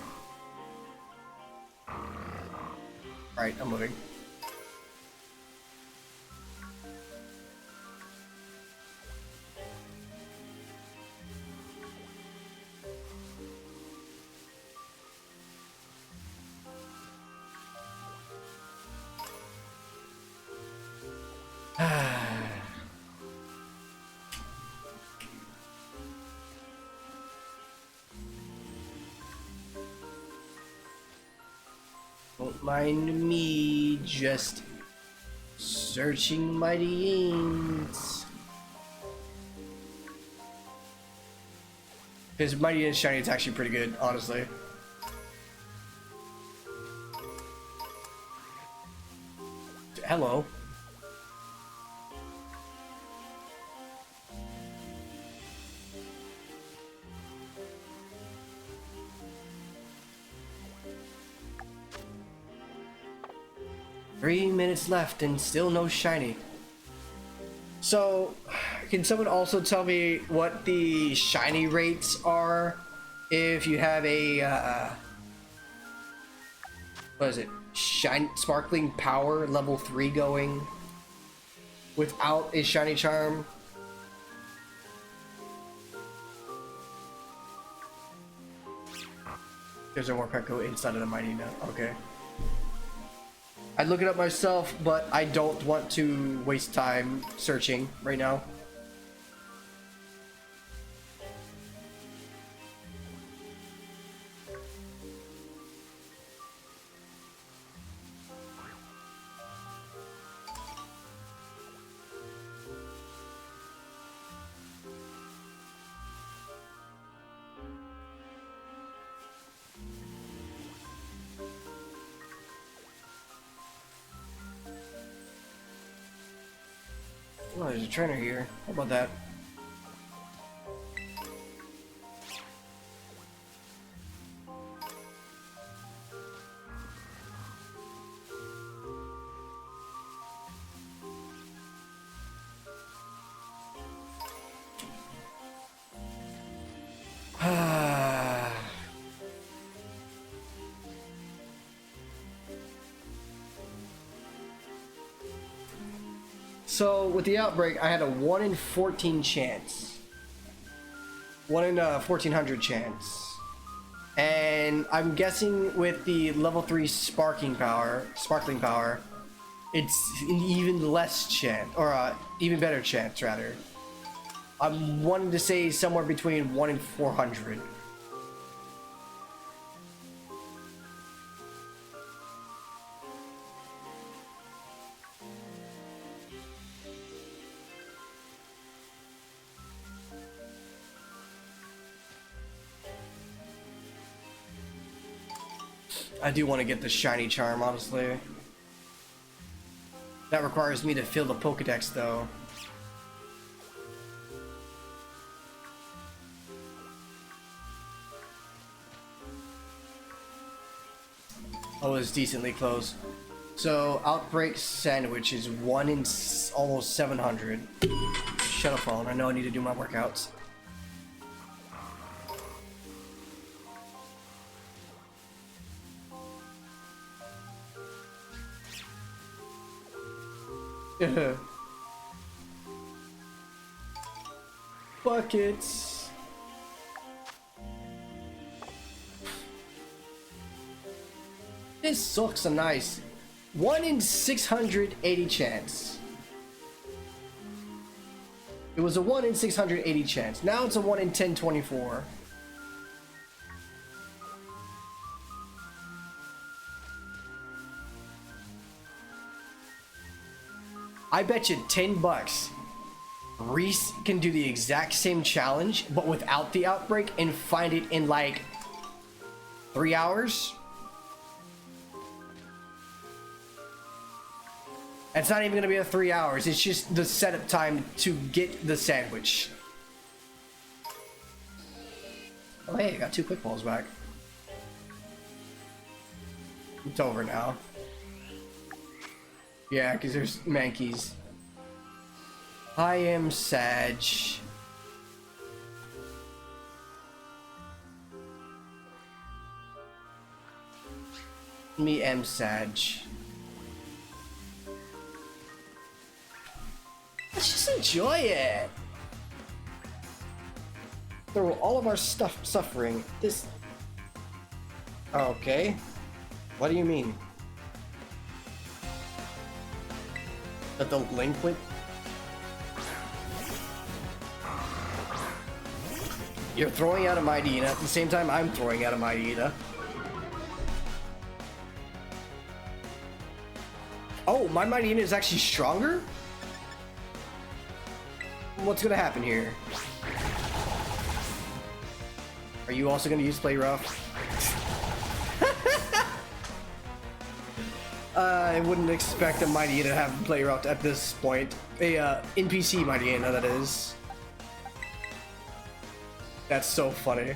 Alright, I'm moving. Don't mind me just searching Mighty Yings. His Mighty and Shiny is actually pretty good, honestly. Hello. Three minutes left and still no shiny. So, can someone also tell me what the shiny rates are if you have a what is it? Sparkling Power level 3 going without a shiny charm? There's a more Petco inside of the Mightyena. Okay. I'd look it up myself, but I don't want to waste time searching right now. Oh, there's a trainer here. How about that? So with the outbreak, I had a 1 in 14 chance. 1 in 1400 chance. And I'm guessing with the level 3 sparkling power, it's an even less chance, or even better chance rather. I'm wanting to say somewhere between 1 in 400. I do want to get the shiny charm, honestly. That requires me to fill the Pokedex, though. I was decently close. So, Outbreak Sandwich is 1 in almost 700. Shut up, phone. I know I need to do my workouts. Buckets. This sucks a nice 1 in 680 chance. It was a 1 in 680 chance. Now it's a 1 in 1024. I bet you 10 bucks Reese can do the exact same challenge but without the outbreak and find it in like 3 hours. It's not even gonna be a 3 hours, it's just the setup time to get the sandwich. Oh hey, I got 2 quick balls back. It's over now. Yeah, because there's Mankeys. I am Sag. Me am Sag. Let's just enjoy it. Through all of our suffering, this... Okay. What do you mean? The delinquent? You're throwing out a Mightyena at the same time I'm throwing out a Mightyena. Oh, my Mightyena is actually stronger? What's gonna happen here? Are you also gonna use Play Rough? I wouldn't expect a Mightyena to have Play Rough at this point. A NPC Mightyena, that is. That's so funny.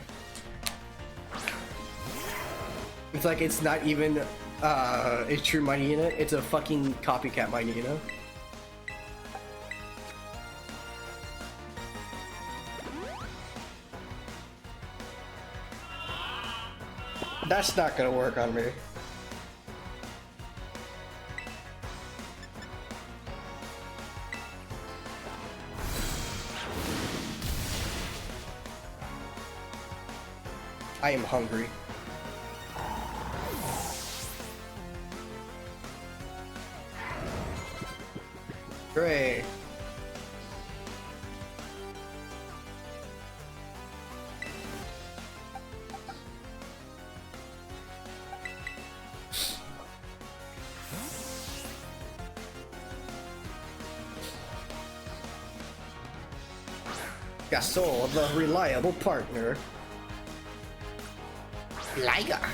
It's like it's not even a true Mightyena, it's a fucking copycat Mightyena. That's not gonna work on me. I am hungry. Great. Gasol, the reliable partner. Gligar.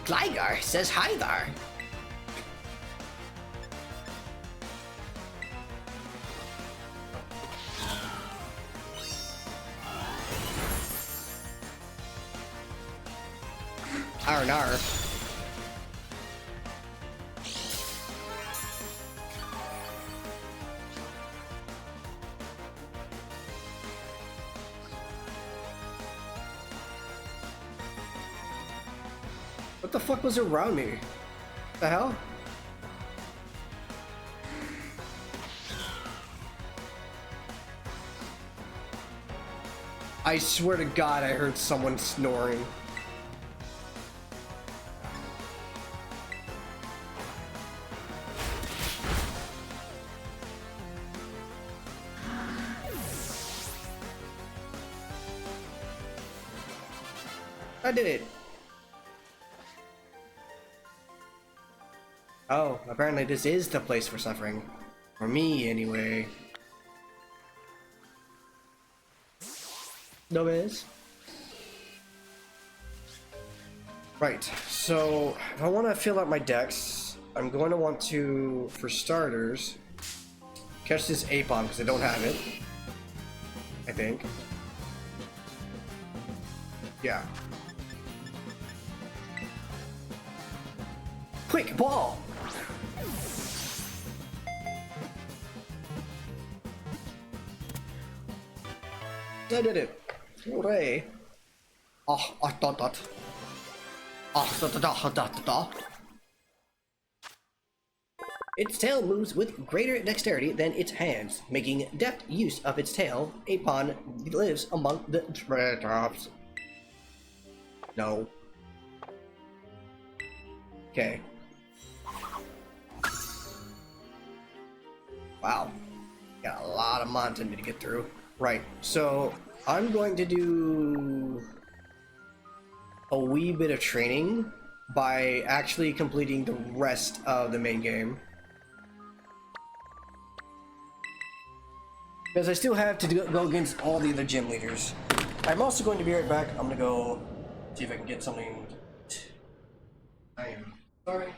Gligar says hi there. Arnar. What the fuck was around me? The hell? I swear to God, I heard someone snoring. I did it. Oh, apparently this is the place for suffering. For me, anyway. No, it is. Right, so if I want to fill out my decks, I'm going to want to, for starters, catch this Aipon because I don't have it. I think. Yeah. Quick ball! I did it. Hooray. Oh, dot. Oh, dot. Its tail moves with greater dexterity than its hands, making deft use of its tail. Aipon lives among the treetops. No. Okay. Wow. Got a lot of mons in me to get through. Right, so I'm going to do a wee bit of training by actually completing the rest of the main game. Because I still have to go against all the other gym leaders. I'm also going to be right back. I'm gonna go see if I can get something. I am sorry.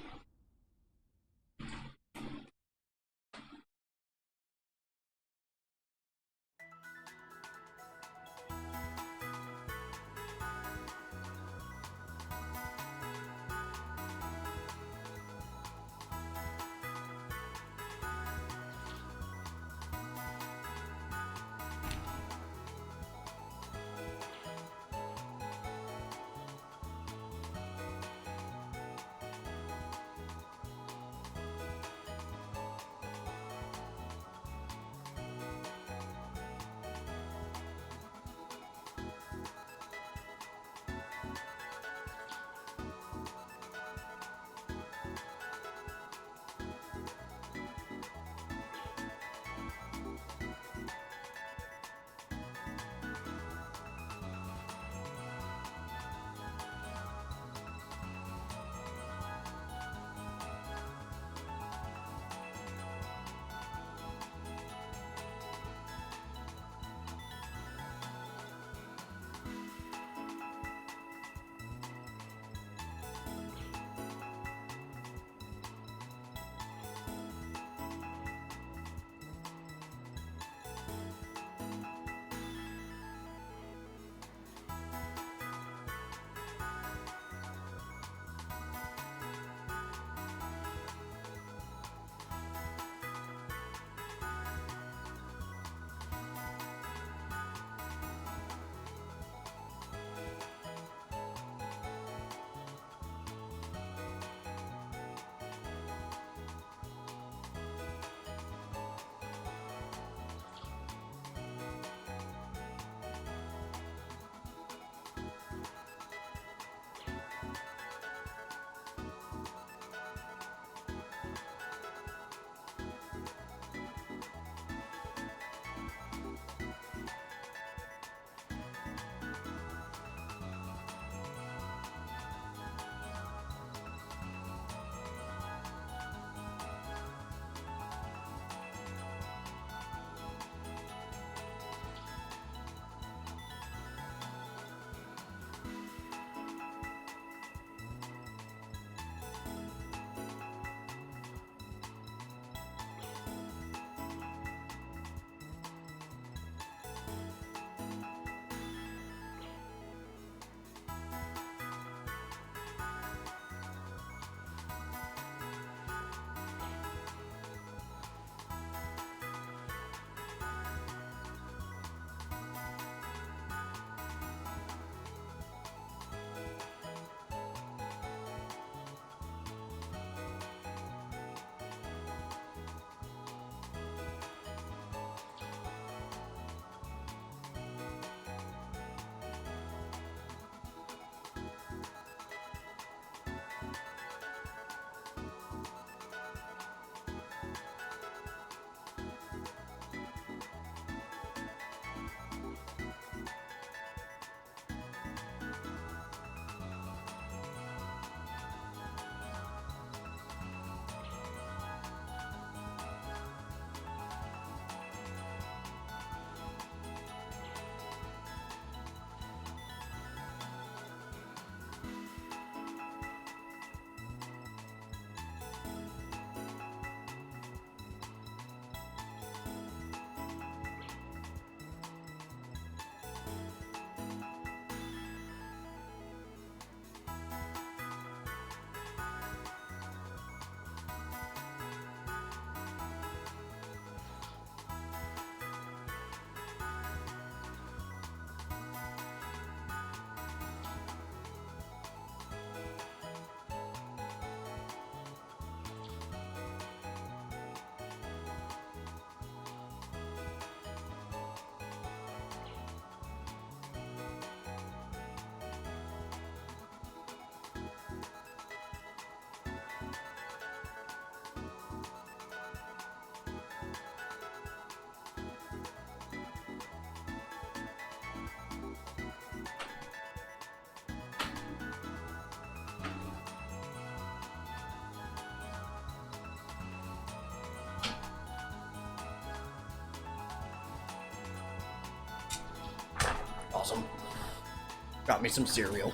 Got me some cereal.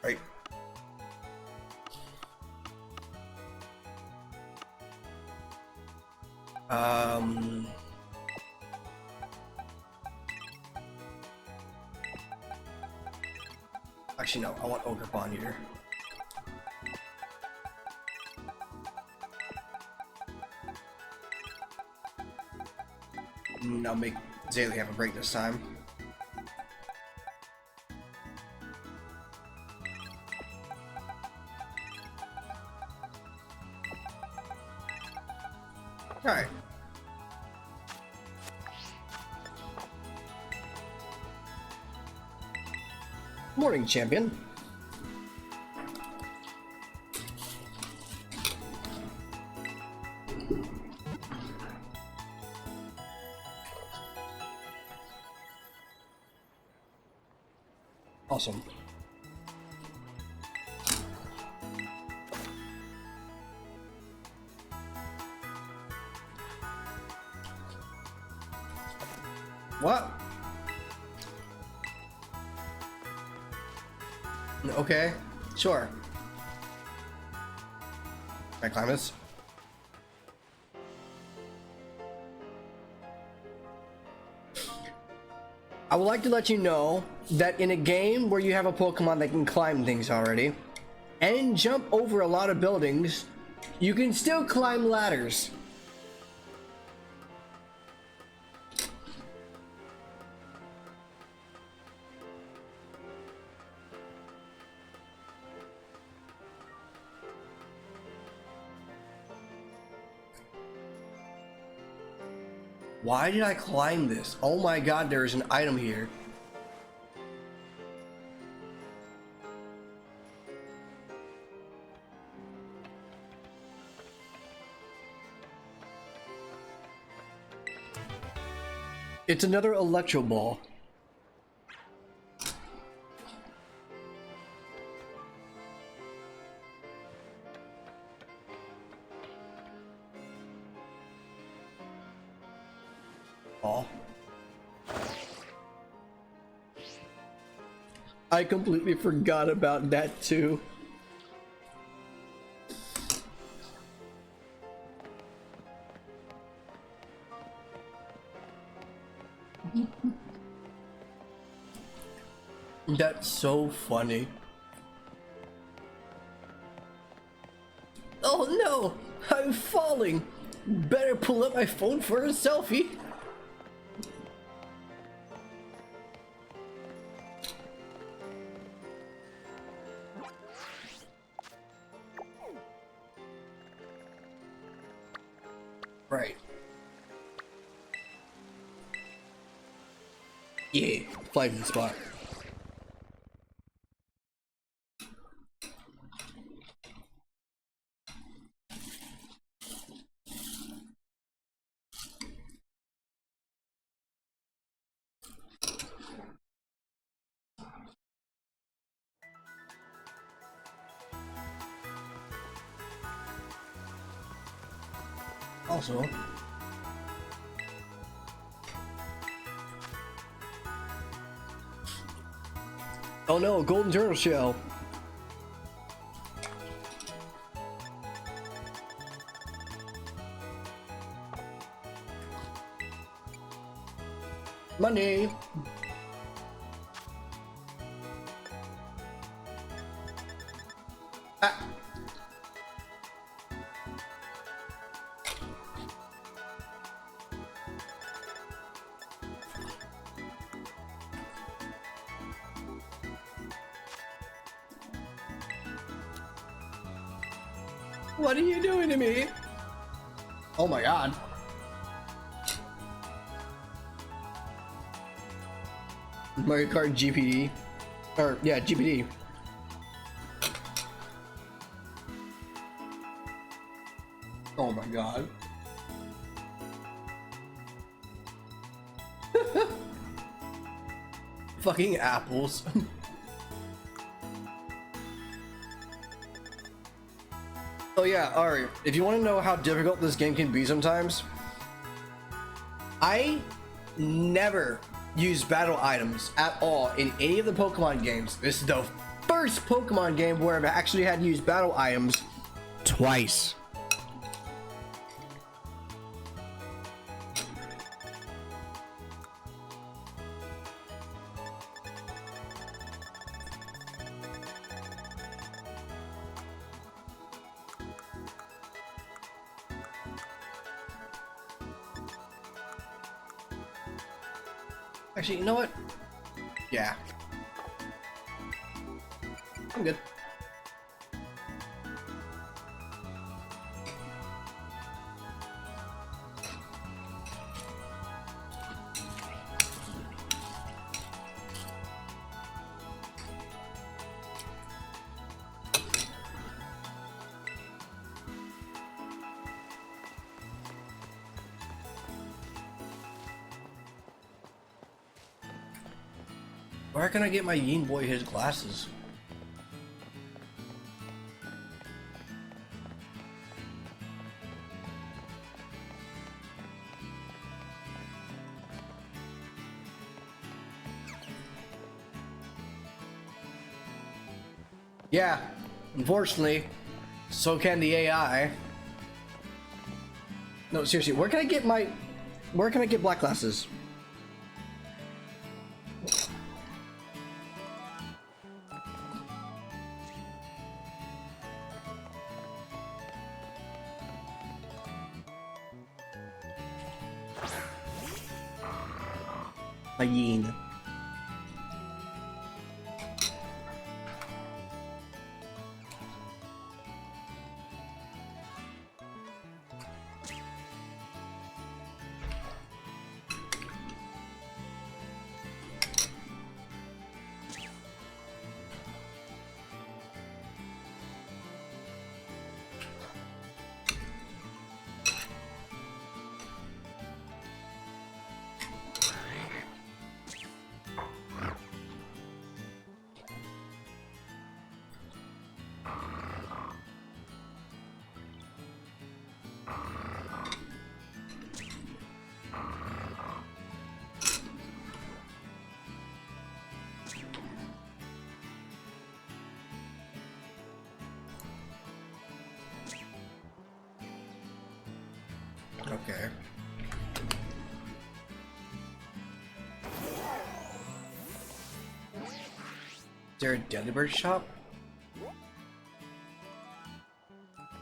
Right. Actually, no. I want Ogre Bonnier. I'll make Zaylee have a break this time. Alright. Morning, champion. Awesome. What? Okay, sure. Can I climb this? I would like to let you know that in a game where you have a Pokemon that can climb things already and jump over a lot of buildings, you can still climb ladders. Why did I climb this? Oh my god, there is an item here. It's another Electro Ball. I completely forgot about that too. That's so funny. Oh no! I'm falling! Better pull up my phone for a selfie. Right. Yeah, fly to the spot. Also, oh no, golden turtle shell. Money. Ah. What are you doing to me? Oh my god. Mario Kart GPD. Or, yeah, GPD. Oh my god. Fucking apples. Oh yeah, alright. If you want to know how difficult this game can be sometimes, I never use battle items at all in any of the Pokemon games. This is the first Pokemon game where I've actually had to use battle items twice. Actually, you know what? Yeah. I'm good. Where can I get my Yin Boy his glasses? Yeah, unfortunately, so can the AI. No, seriously, where can I get black glasses? My Yin. Okay. Is there a Delibird shop?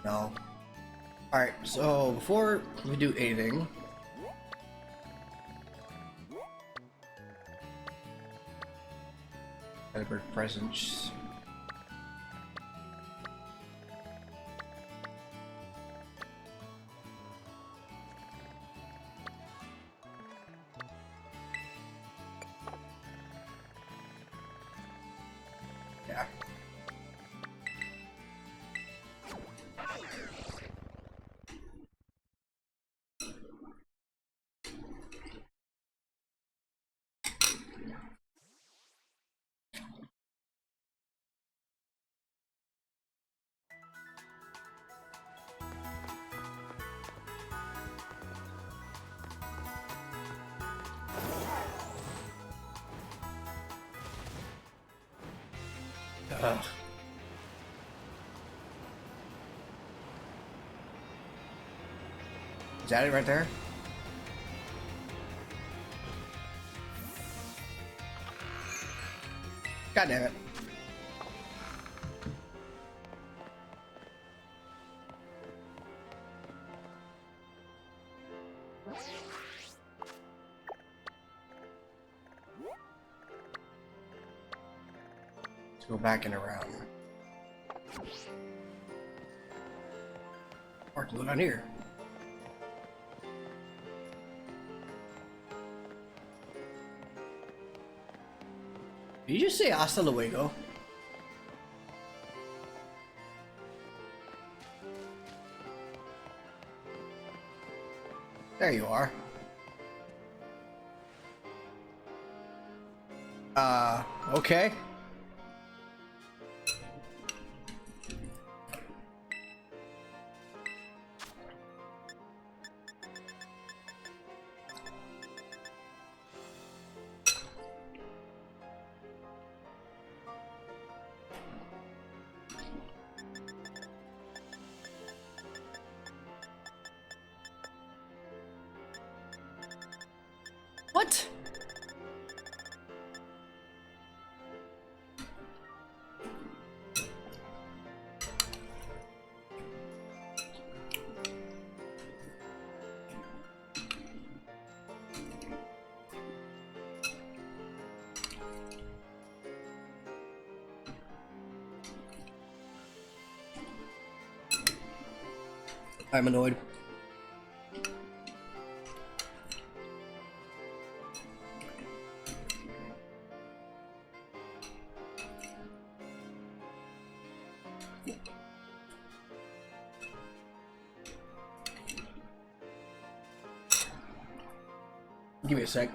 No. Alright, so before we do anything, Delibird presents. Yeah. Ugh. Is that it right there? God damn it. Let's go back and around. Or to look on here. Did you just say hasta luego? There you are. Okay. What? I'm annoyed. Give me a sec.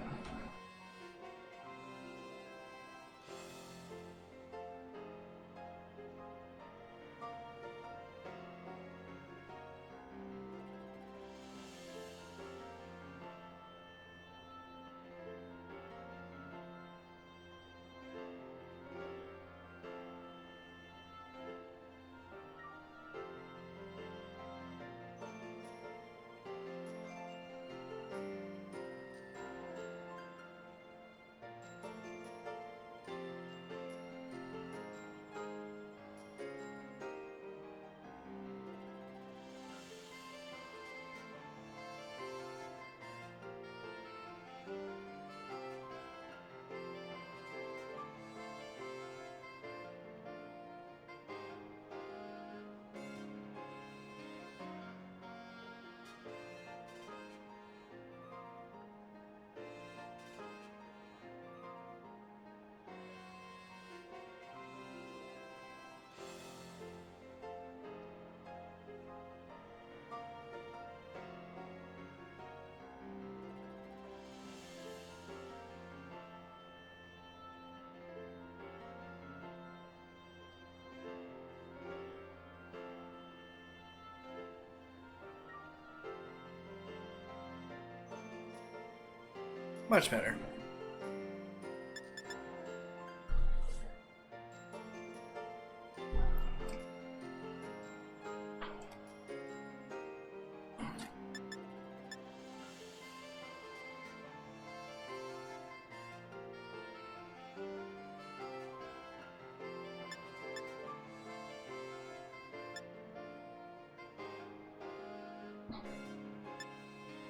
Much better.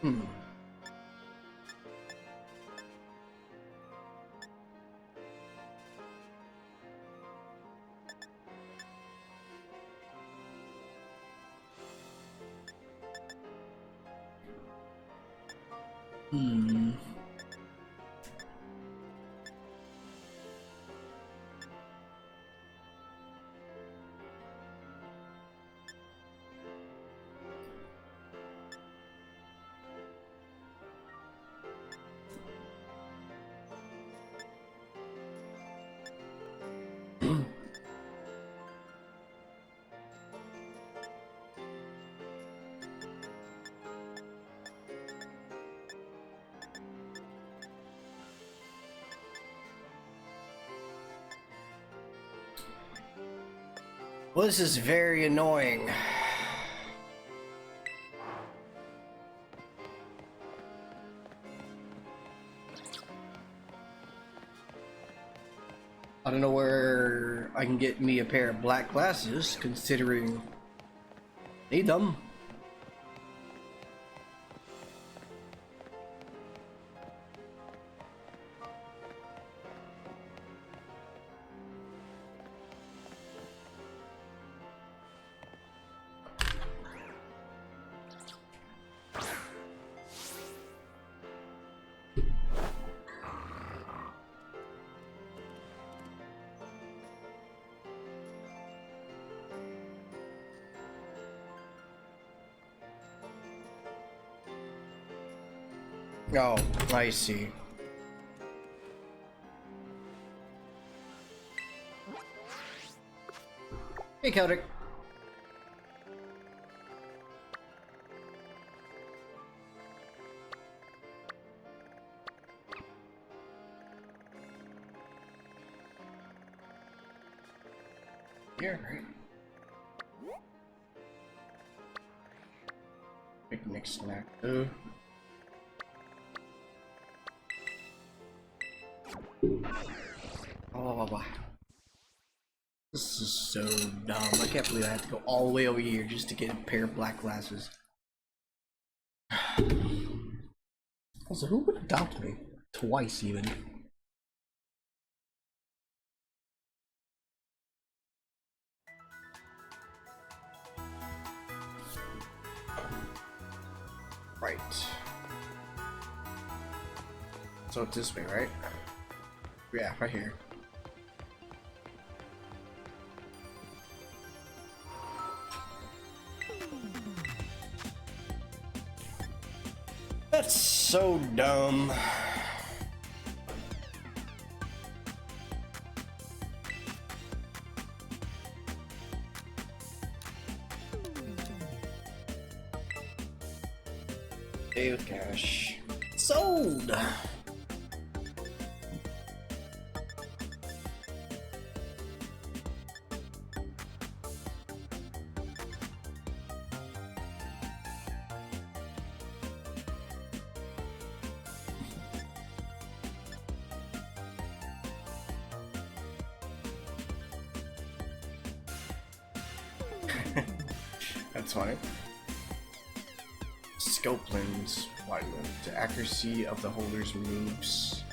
Hmm. Hmm. Well, this is very annoying. I don't know where I can get me a pair of black glasses, considering I need them. Oh, I see. Hey, Celtic. Here, right? Picnic snack. Oh, this is so dumb. I can't believe I had to go all the way over here just to get a pair of black glasses. Also, who would adopt me? Twice, even. Right. So it's this way, right? Yeah, right here. That's so dumb. Pay with cash. Sold! That's funny. Scope lens, wide limit. The accuracy of the holder's moves.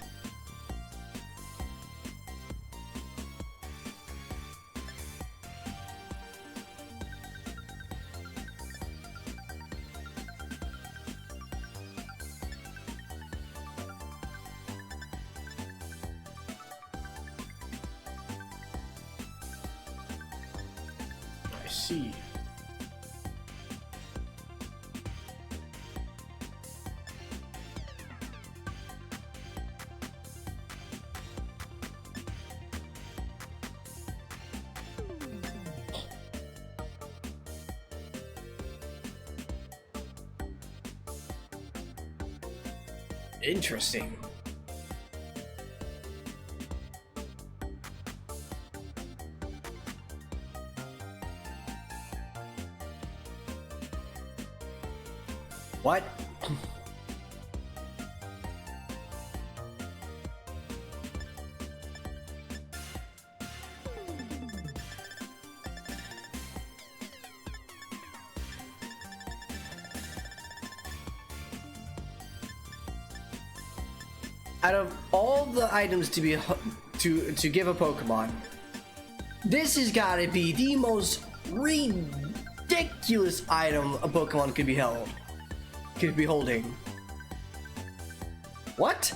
I see. Interesting. What? Out of all the items to be to give a Pokemon, this has got to be the most ridiculous item a Pokemon could be holding. What?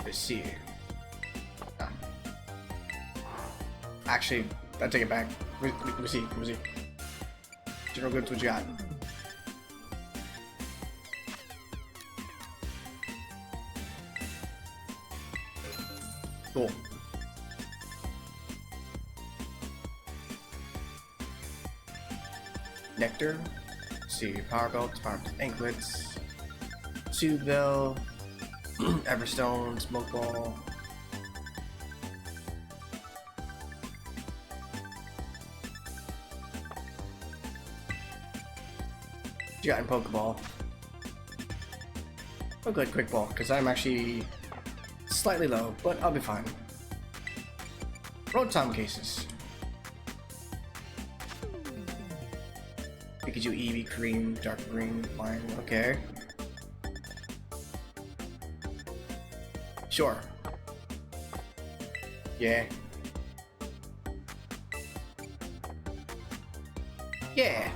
Let's see. Ah. Actually, I take it back. Let me see. General goods, what you got? Cool. Nectar. Let's see. Power belts, power anklets, tube bell. Everstone, smoke ball. You got in Pokeball. Oh good, quick ball, because I'm actually slightly low, but I'll be fine. Rotom cases. Pikachu, Eevee, Cream, Dark Green, Fine. Okay. Sure. Yeah. Yeah.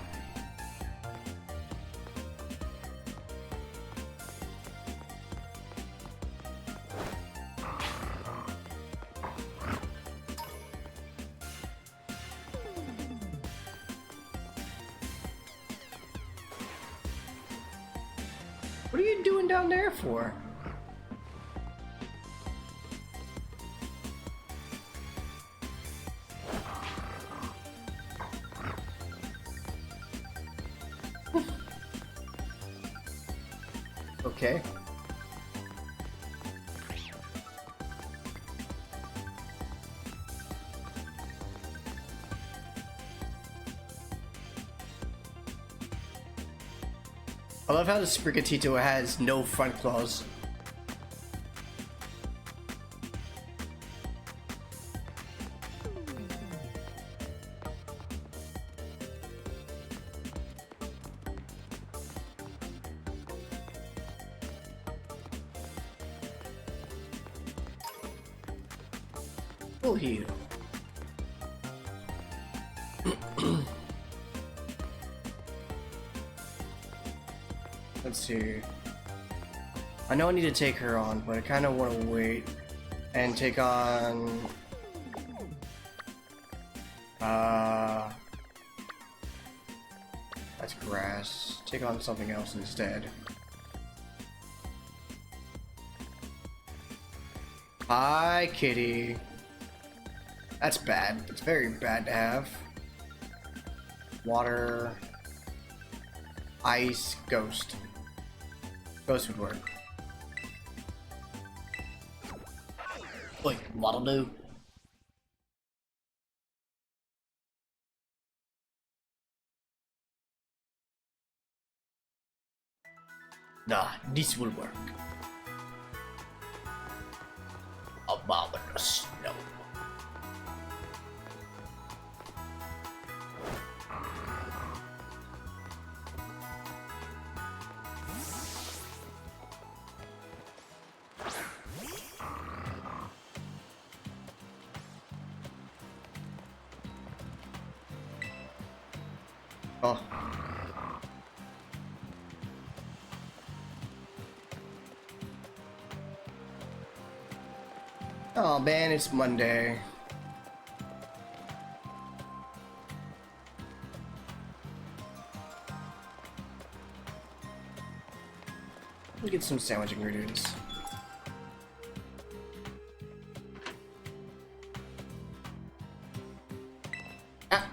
What are you doing down there for? Okay. I love how the Sprigatito has no front claws. Full heal. Let's see. I know I need to take her on, but I kind of want to wait and take on. That's grass. Take on something else instead. Hi, kitty. That's bad. It's very bad to have. Water. Ice. Ghost. Ghost would work. Wait, what'll do? Nah, this will work. Abominous snow. Oh. Oh man, it's Monday. Let me get some sandwich ingredients. Ah.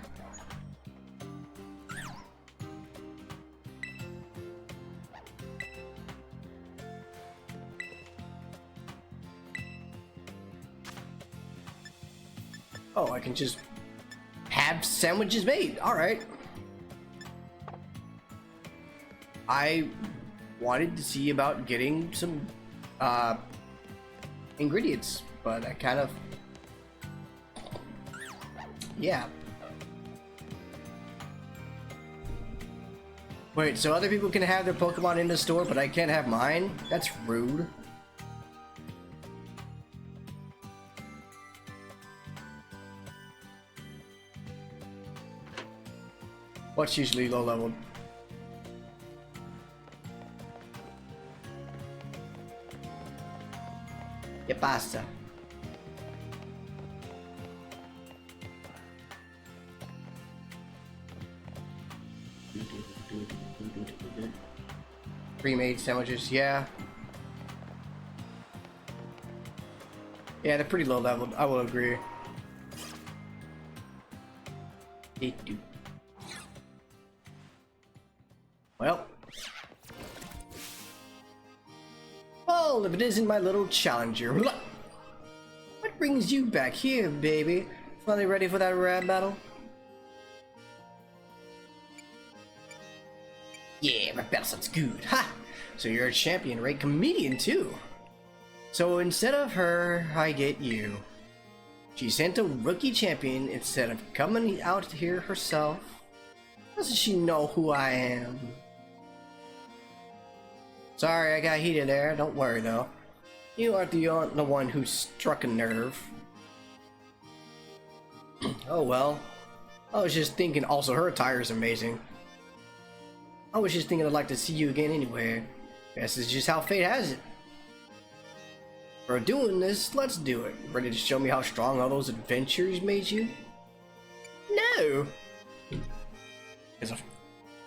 Oh, I can just have sandwiches made. All right. I wanted to see about getting some ingredients, but I kind of, yeah. Wait, so other people can have their Pokemon in the store, but I can't have mine? That's rude. What's usually low leveled? ¿Qué pasa? Pre-made sandwiches, yeah. Yeah, they're pretty low leveled, I will agree. Well, if it isn't my little challenger. What brings you back here, baby? Finally ready for that rap battle? Yeah, rap battle sounds good. Ha! So you're a champion, right? Comedian too. So instead of her, I get you. She sent a rookie champion instead of coming out here herself. Doesn't she know who I am? Sorry, I got heated there. Don't worry though. You aren't the one who struck a nerve. Oh well. I was just thinking. Also, her attire is amazing. I was just thinking I'd like to see you again anyway. Guess it's just how fate has it. For doing this, let's do it. Ready to show me how strong all those adventures made you? No.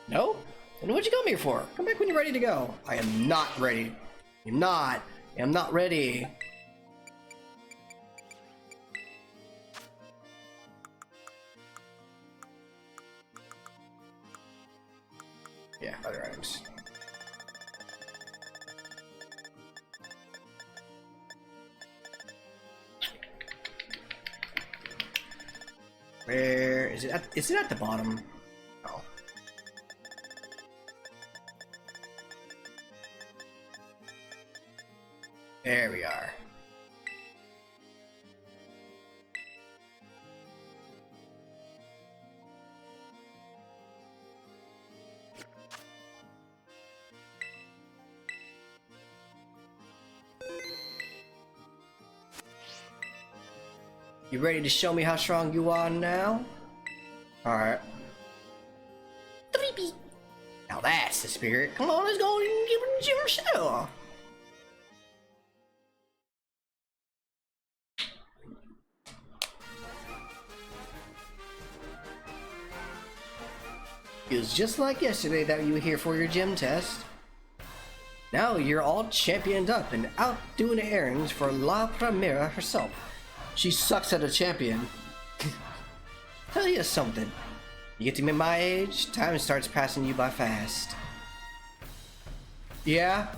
No? Then what'd you come here for? Come back when you're ready to go. I am not ready. I'm not ready. Yeah, other items. Where is it? Is it at the bottom? Oh. There we are. You ready to show me how strong you are now? Alright. Now that's the spirit. Come on, let's go and give it your show. Feels just like yesterday that you were here for your gym test. Now you're all championed up and out doing errands for La Primera herself. She sucks at a champion. Tell you something. You get to be my age, time starts passing you by fast. Yeah?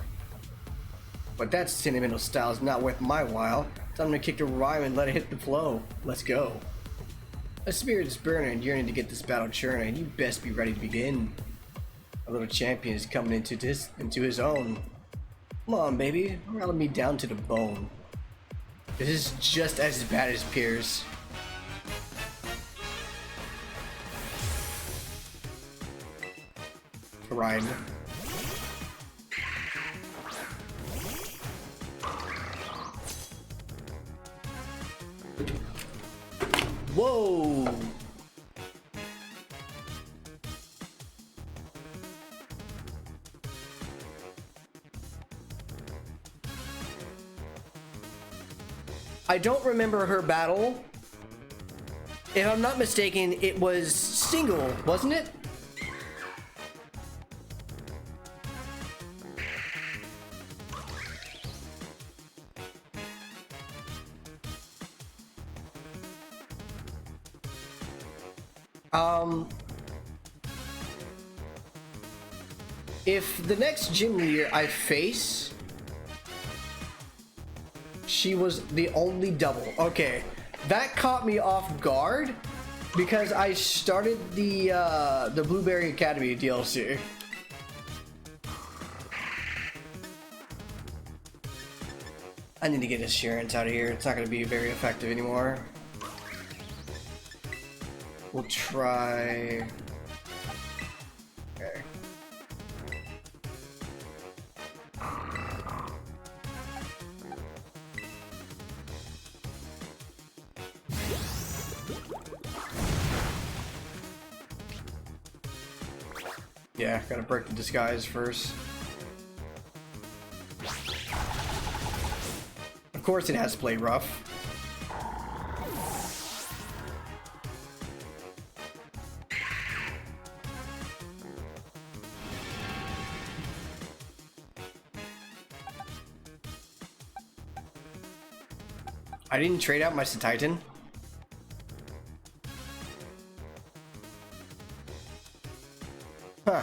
But that sentimental style is not worth my while. Time to kick the rhyme and let it hit the flow. Let's go. A spirit is burning and yearning to get this battle churning. You best be ready to begin. A little champion is coming into his own. Come on, baby. Rattle me down to the bone. This is just as bad as Piers. Rhyme. Whoa! I don't remember her battle. If I'm not mistaken, it was single, wasn't it? If the next gym leader I face, she was the only double. Okay, that caught me off guard because I started the Blueberry Academy DLC. I need to get Assurance out of here. It's not going to be very effective anymore. We'll try... Okay. Yeah, gotta break the disguise first. Of course it has to play rough. I didn't trade out my Titan. Huh.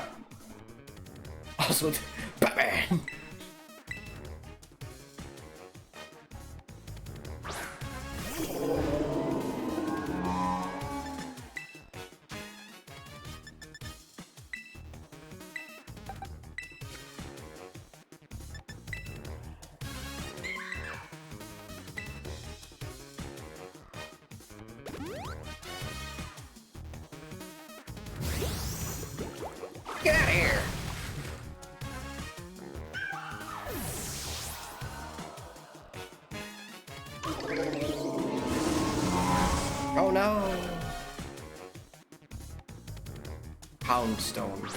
Also, Batman! Oh no! Poundstone.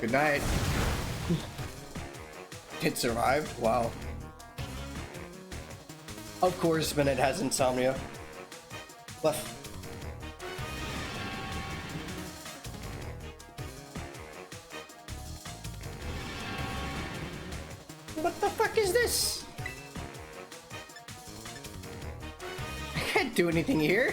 Good night. It survived? Wow. Of course, Bennett has insomnia. Left. What the fuck is this? I can't do anything here.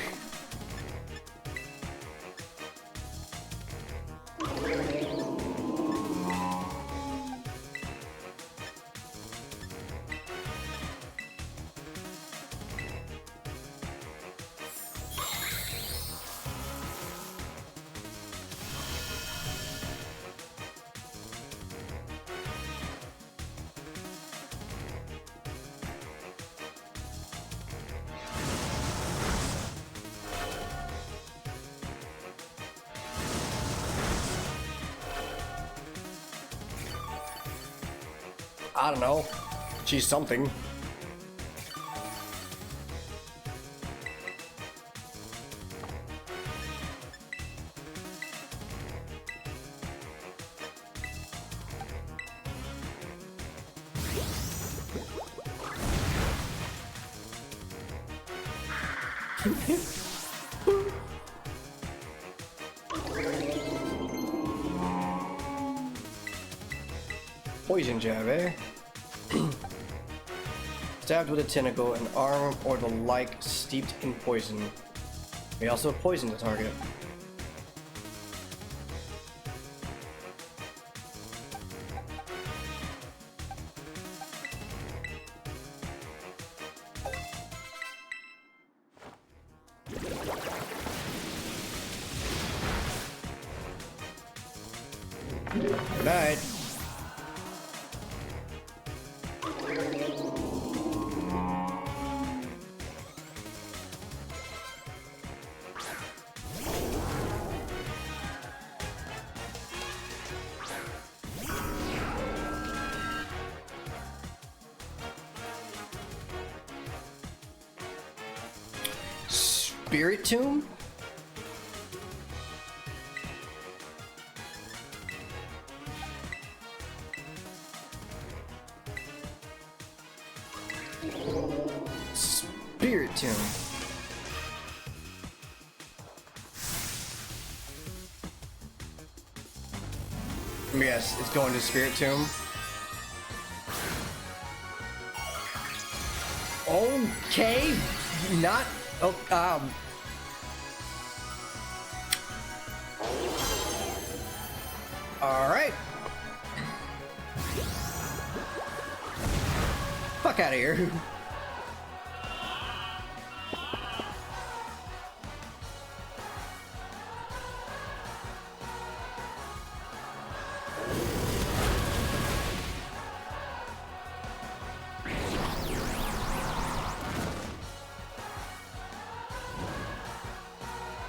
I don't know. She's something. Poison jab, eh? Stabbed with a tentacle, an arm, or the like steeped in poison. May also poison the target. Good night. Spirit Tomb? Spirit Tomb. Yes, it's going to Spirit Tomb. Okay, not. Oh, all right. Fuck out of here.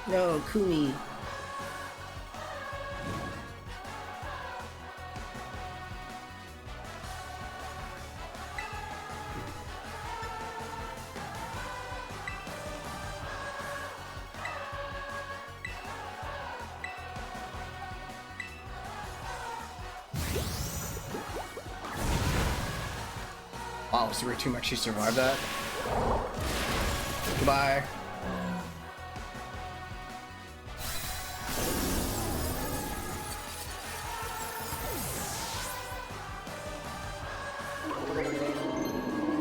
No, Kumi. Wow, Spirit Tomb actually survived that. Goodbye.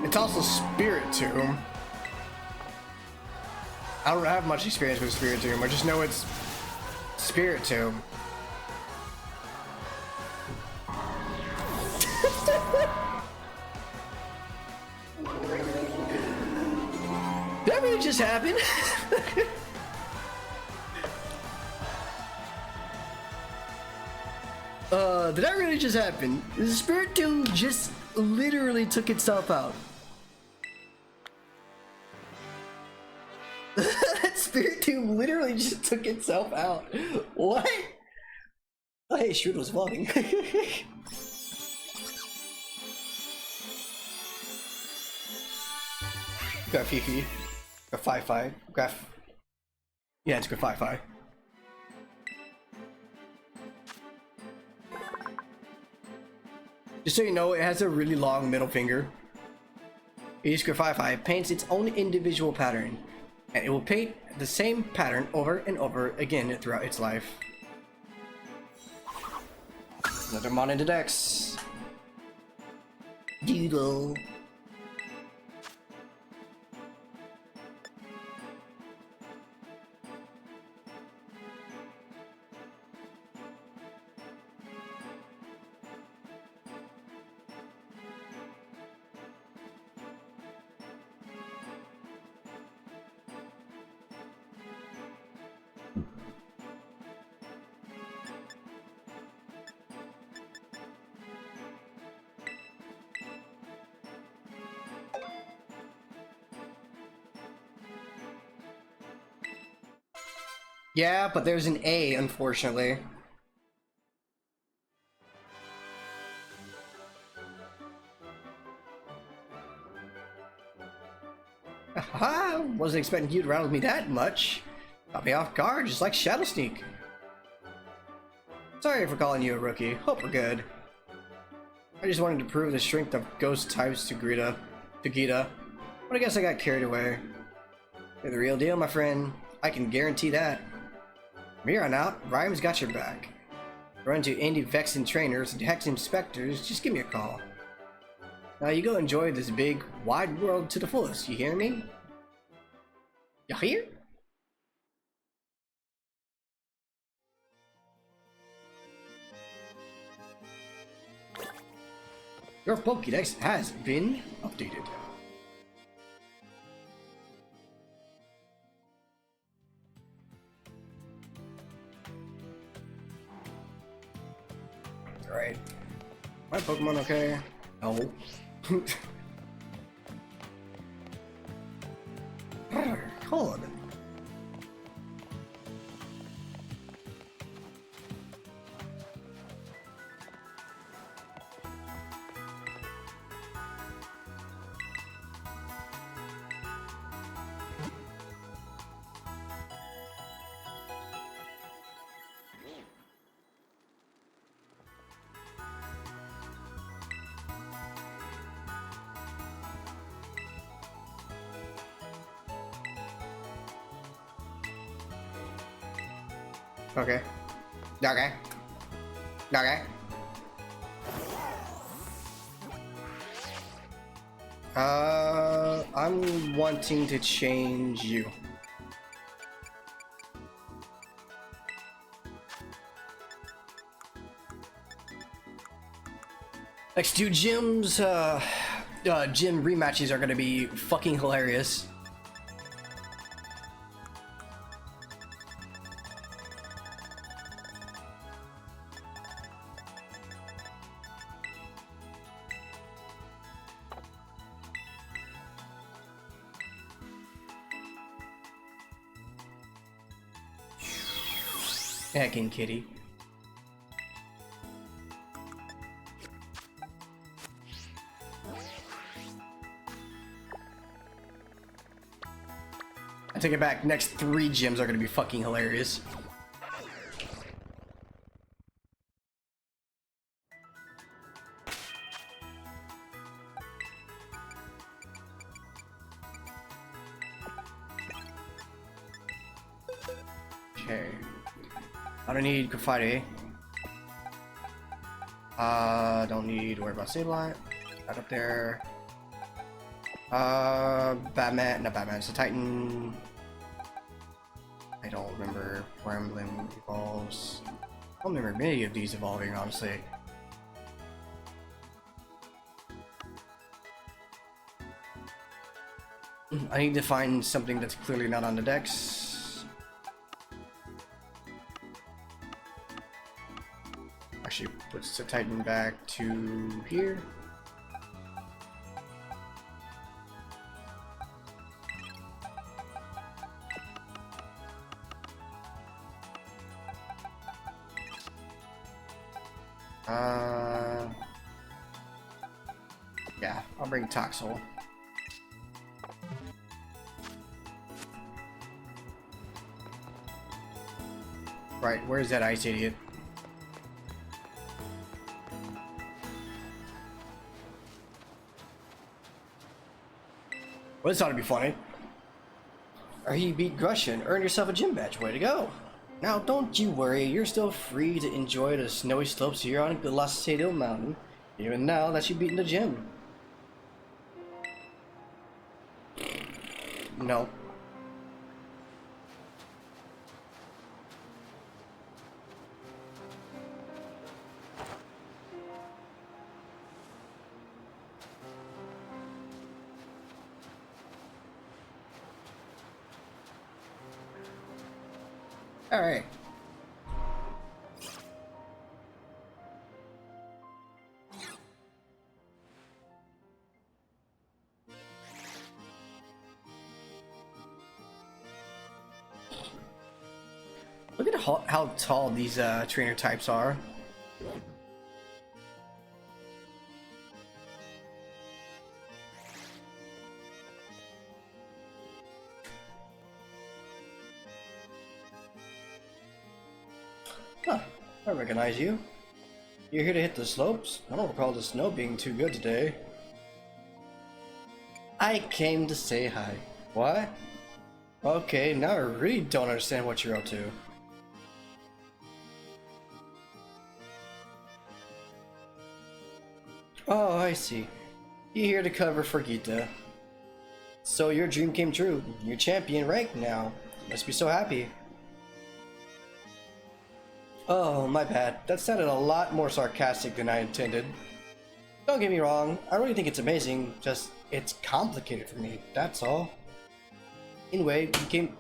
It's also Spirit Tomb. I don't have much experience with Spirit Tomb. I just know it's Spirit Tomb. Did that really just happen? Did that really just happen? The Spirit Tomb just literally took itself out. That spirit tube literally just took itself out. What? Oh, hey, Shrood was vlogging. Graph Fifi. Graph Fi-Fi. Graph. Yeah, it's Graph Fi-Fi. Just so you know, it has a really long middle finger. Each Graph Fi-Fi paints its own individual pattern, and it will paint the same pattern over and over again throughout its life. Another mon into Dex. Doodle. Yeah, but there's an A, unfortunately. Haha, wasn't expecting you to rattle me that much. Caught me off guard, just like Shadow Sneak. Sorry for calling you a rookie. Hope we're good. I just wanted to prove the strength of ghost types to Gita, but I guess I got carried away. You're the real deal, my friend. I can guarantee that. From here on out, Rhyme's got your back. Run to any Vexen trainers and Hex inspectors, just give me a call. Now you go enjoy this big, wide world to the fullest, you hear me? You hear? Your Pokédex has been updated. Alright. My Pokemon okay? No. Hold on. Okay. Okay. Okay. I'm wanting to change you. Next two gyms, gym rematches are gonna be fucking hilarious. Heckin' kitty. I take it back. Next three gyms are gonna be fucking hilarious. Okay. I don't need Graffiti. Don't need to worry about Sableye. Right up there. Batman, not Batman, it's a Titan. I don't remember where Emblem evolves. I don't remember many of these evolving, honestly. I need to find something that's clearly not on the decks. Actually puts the Titan back to here. Yeah, I'll bring Toxel. Right, where's that ice idiot? Well, this ought to be funny. Or you beat Grusha and earn yourself a gym badge. Way to go! Now, don't you worry. You're still free to enjoy the snowy slopes here on Glacial Mountain, even now that you've beaten the gym. No. All right. Look at how tall these trainer types are. Huh, I recognize you. You're here to hit the slopes? I don't recall the snow being too good today. I came to say hi. What? Okay, now I really don't understand what you're up to. Oh, I see. You're here to cover for Gita. So your dream came true. You're champion rank now. You must be so happy. Oh, my bad. That sounded a lot more sarcastic than I intended. Don't get me wrong, I really think it's amazing, just it's complicated for me, that's all. Anyway, you came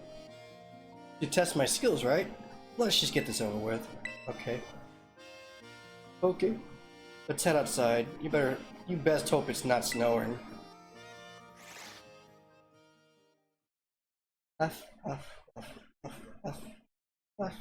to test my skills, right? Let's just get this over with. Okay. Okay. Let's head outside. You best hope it's not snowing. Uff, uff, uff, uff, uff, uff.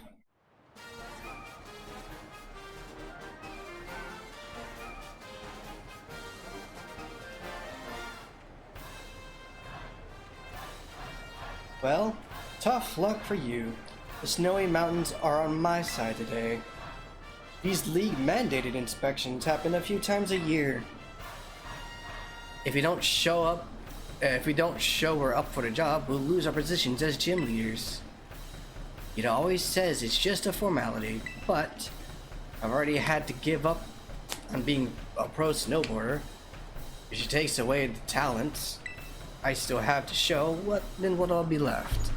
Well, tough luck for you. The snowy mountains are on my side today. These league-mandated inspections happen a few times a year. If we don't show we're up for the job, we'll lose our positions as gym leaders. It always says it's just a formality, but I've already had to give up on being a pro snowboarder. If she takes away the talents I still have to show, what'll be left?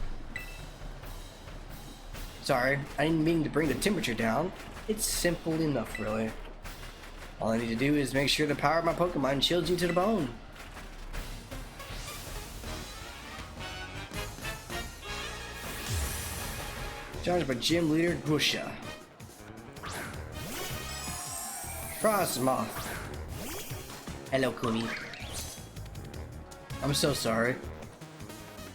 Sorry, I didn't mean to bring the temperature down. It's simple enough, really. All I need to do is make sure the power of my Pokemon chills you to the bone. Challenged by Gym Leader Grusha. Frostmoth. Hello, Kumi. I'm so sorry.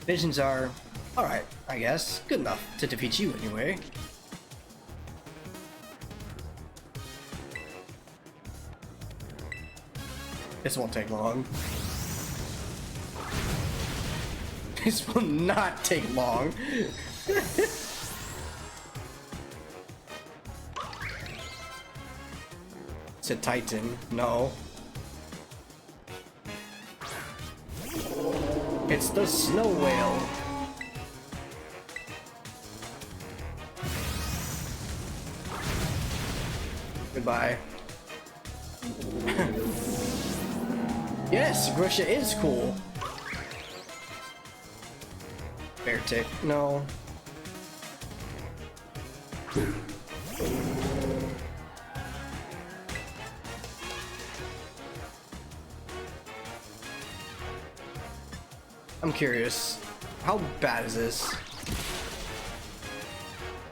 Visions are alright, I guess. Good enough to defeat you anyway. This won't take long. This will not take long. It's a Titan. No. It's the Snow Whale. Goodbye. Yes, Grusha is cool. Bear tick. No. I'm curious. How bad is this?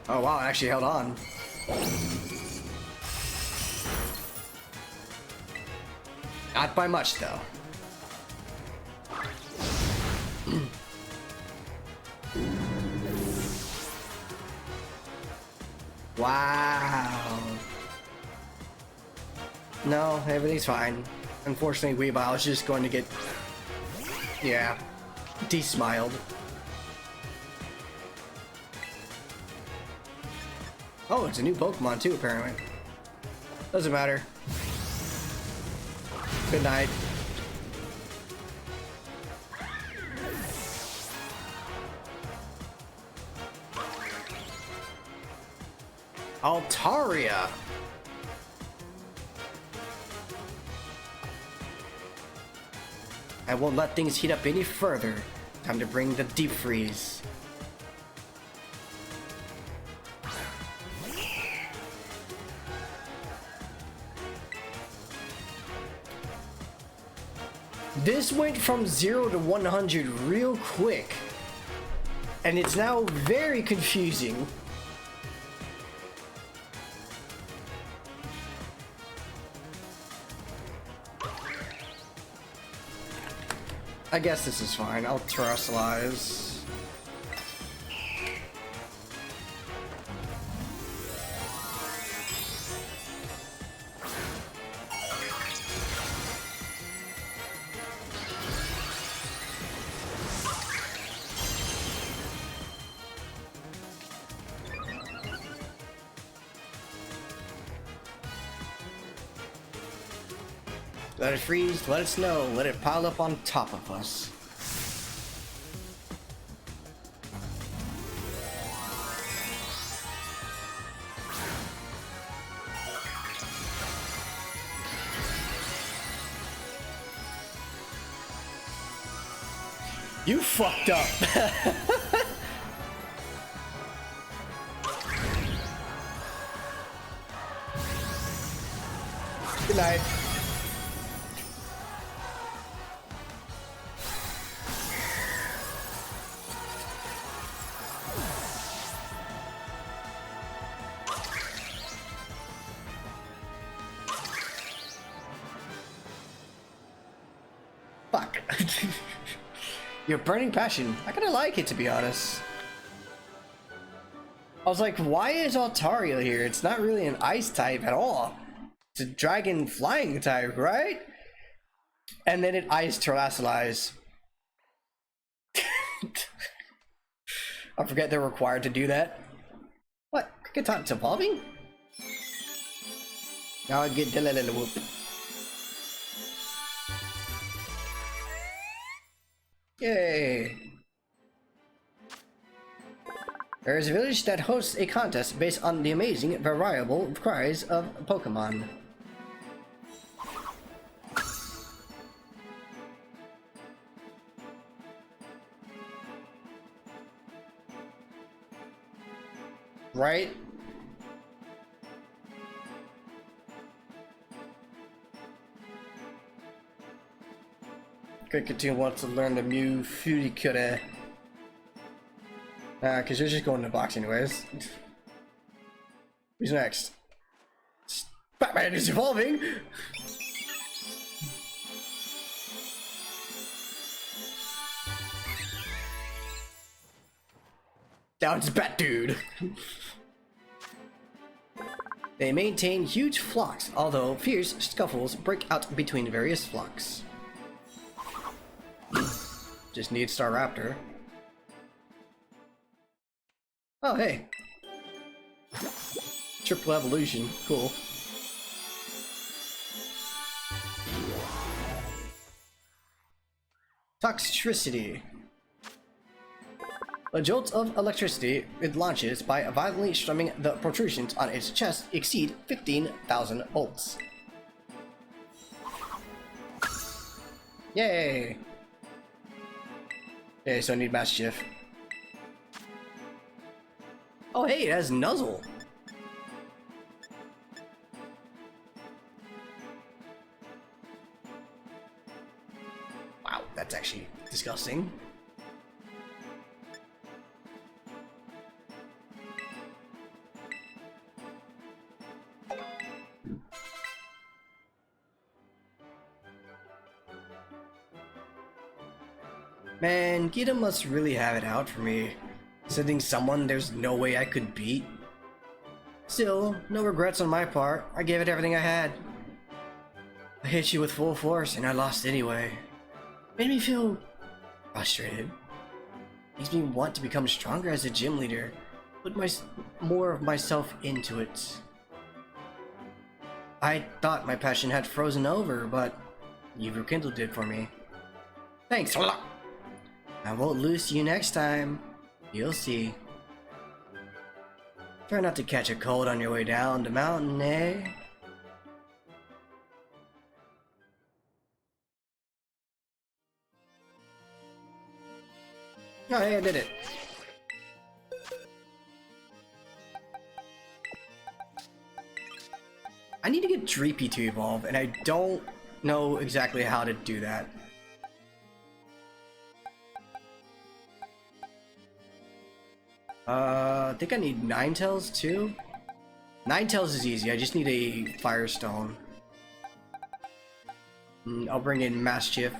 Oh wow, I actually held on. Not by much though. Wow. No, everything's fine. Unfortunately, Weavile is just going to get, yeah, de-smiled. Oh, it's a new Pokemon too, apparently. Doesn't matter. Good night. Altaria. I won't let things heat up any further. Time to bring the deep freeze. This went from 0 to 100 real quick, and it's now very confusing. I guess this is fine. I'll terrestrialize. Let it freeze, let it snow, let it pile up on top of us. You fucked up. Good night. Fuck. Your burning passion. I kinda like it, to be honest. I was like, why is Altaria here? It's not really an ice type at all. It's a dragon flying type, right? And then it ice terrestrialize. I forget they're required to do that. What? Kricketot evolving? Now I get Whoop. Yay! There is a village that hosts a contest based on the amazing variable cries of Pokemon. Right? Kricketune wants to learn the Mew Furikure. Cause you're just going to the box anyways. Who's next? Batman is evolving! Now it's Bat Dude. They maintain huge flocks, although fierce scuffles break out between various flocks. Just need Staraptor. Oh, hey. Triple evolution. Cool. Toxtricity. A jolt of electricity it launches by violently strumming the protrusions on its chest exceed 15,000 volts. Yay! Okay, so I need Master Chief. Oh hey, it has Nuzzle! Wow, that's actually disgusting. Man, Gita must really have it out for me. Sending someone there's no way I could beat. Still, no regrets on my part. I gave it everything I had. I hit you with full force and I lost anyway. Made me feel frustrated. Makes me want to become stronger as a gym leader. Put more of myself into it. I thought my passion had frozen over, but you've rekindled it for me. Thanks. I won't lose you next time. You'll see. Try not to catch a cold on your way down the mountain, eh? Oh, hey, I did it. I need to get Dreepy to evolve, and I don't know exactly how to do that. I think I need Ninetales too. Ninetales is easy, I just need a Firestone. I'll bring in Mischief.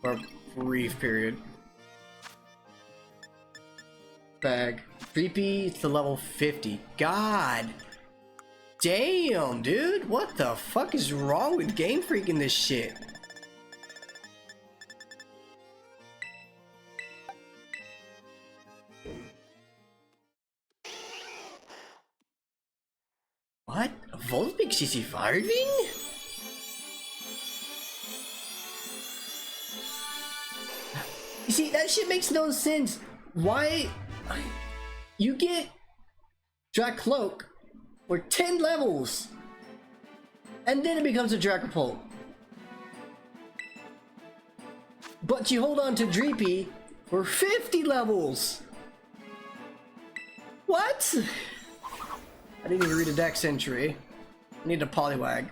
For a brief period. Bag. Dreepy to level 50. God damn, dude! What the fuck is wrong with Game Freak in this shit? What? A Volbeat CC Firebeam? You see, that shit makes no sense. Why? You get Dracloak for 10 levels, and then it becomes a Dracopult. But you hold on to Dreepy for 50 levels. What? I didn't even read a dex entry. I need a Poliwag.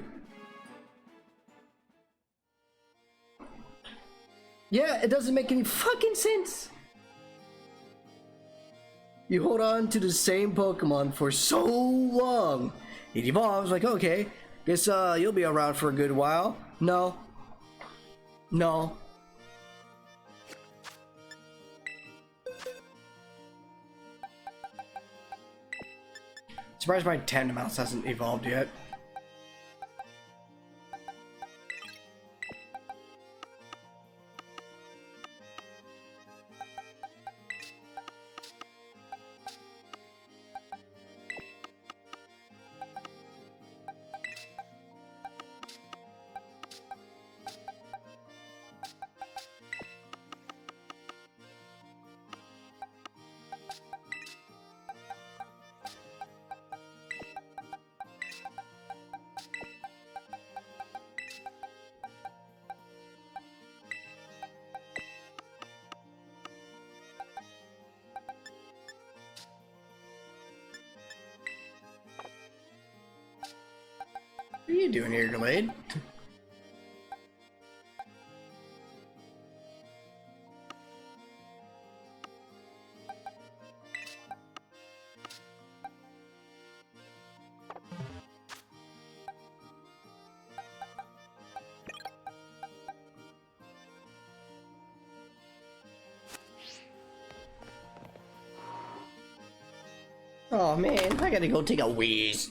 Yeah, it doesn't make any fucking sense. You hold on to the same Pokemon for so long. It evolves, like, okay, guess you'll be around for a good while. No. No. Surprised my Tandemaus hasn't evolved yet. What are you doing here, Glade? Oh man, I gotta go take a wheeze.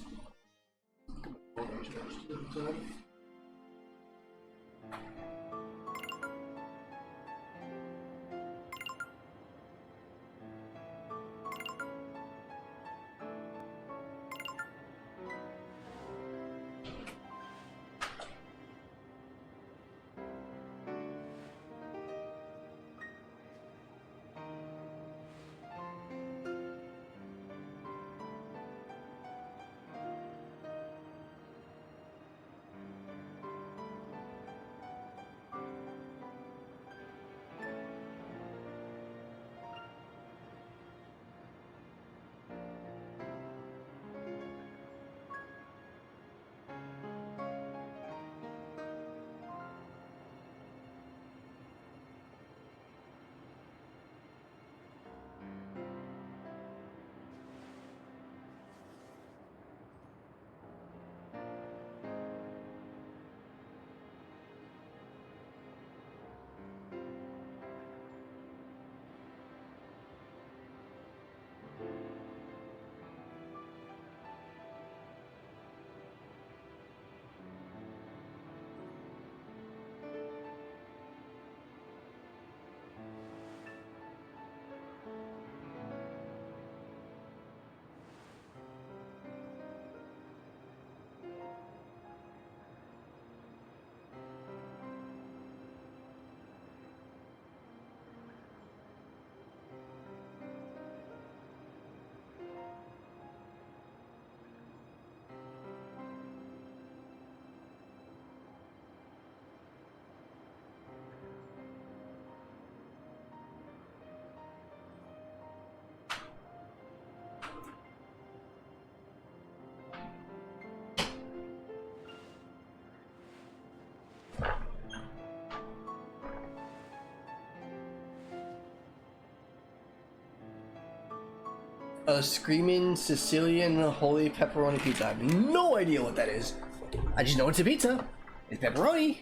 A screaming Sicilian holy pepperoni pizza. I have no idea what that is. I just know it's a pizza. It's pepperoni.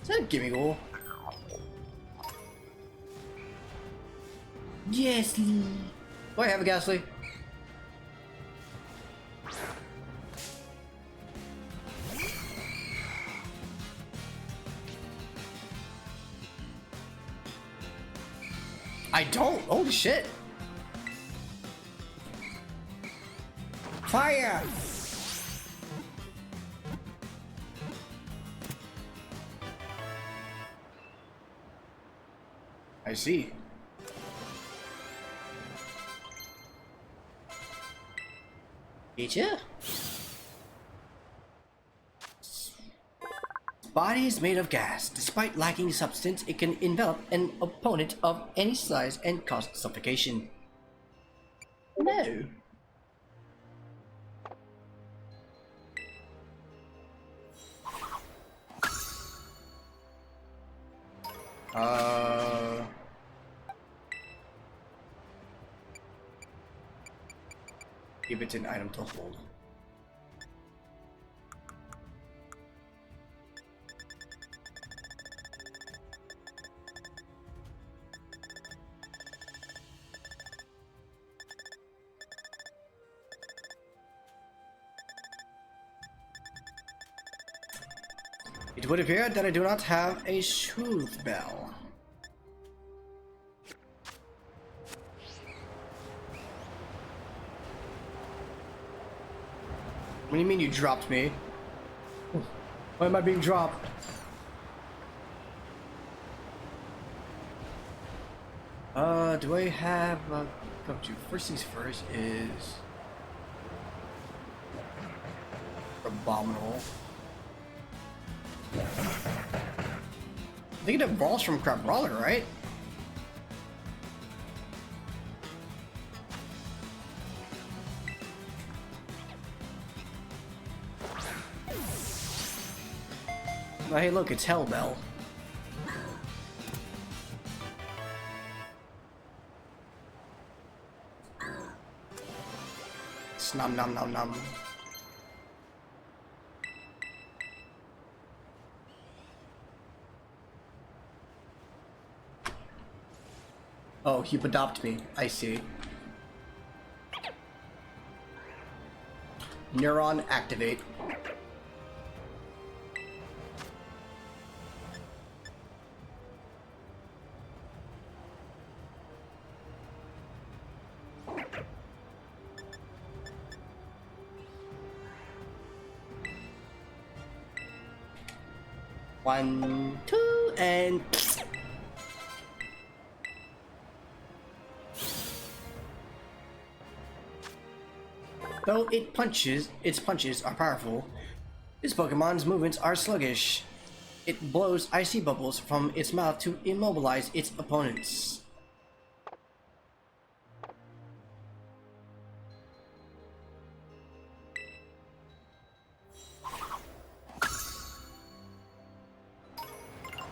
Is that a gimme goal? Yes. Do I have a Ghastly? I don't. Holy shit. Fire. I see. Gotcha. Body is made of gas. Despite lacking substance, it can envelop an opponent of any size and cause suffocation. No. Give it an item to hold. It would appear that I do not have a Soothe Bell. What do you mean you dropped me? Why am I being dropped? Do I have come to first things first is Abominable. I think it evolves from Crab Brawler, right? Oh, hey, look, it's Hellbell. Nom nom nom nom. Oh, you adopt me. I see. Neuron activate. One, two, and though its punches are powerful, this Pokemon's movements are sluggish. It blows icy bubbles from its mouth to immobilize its opponents.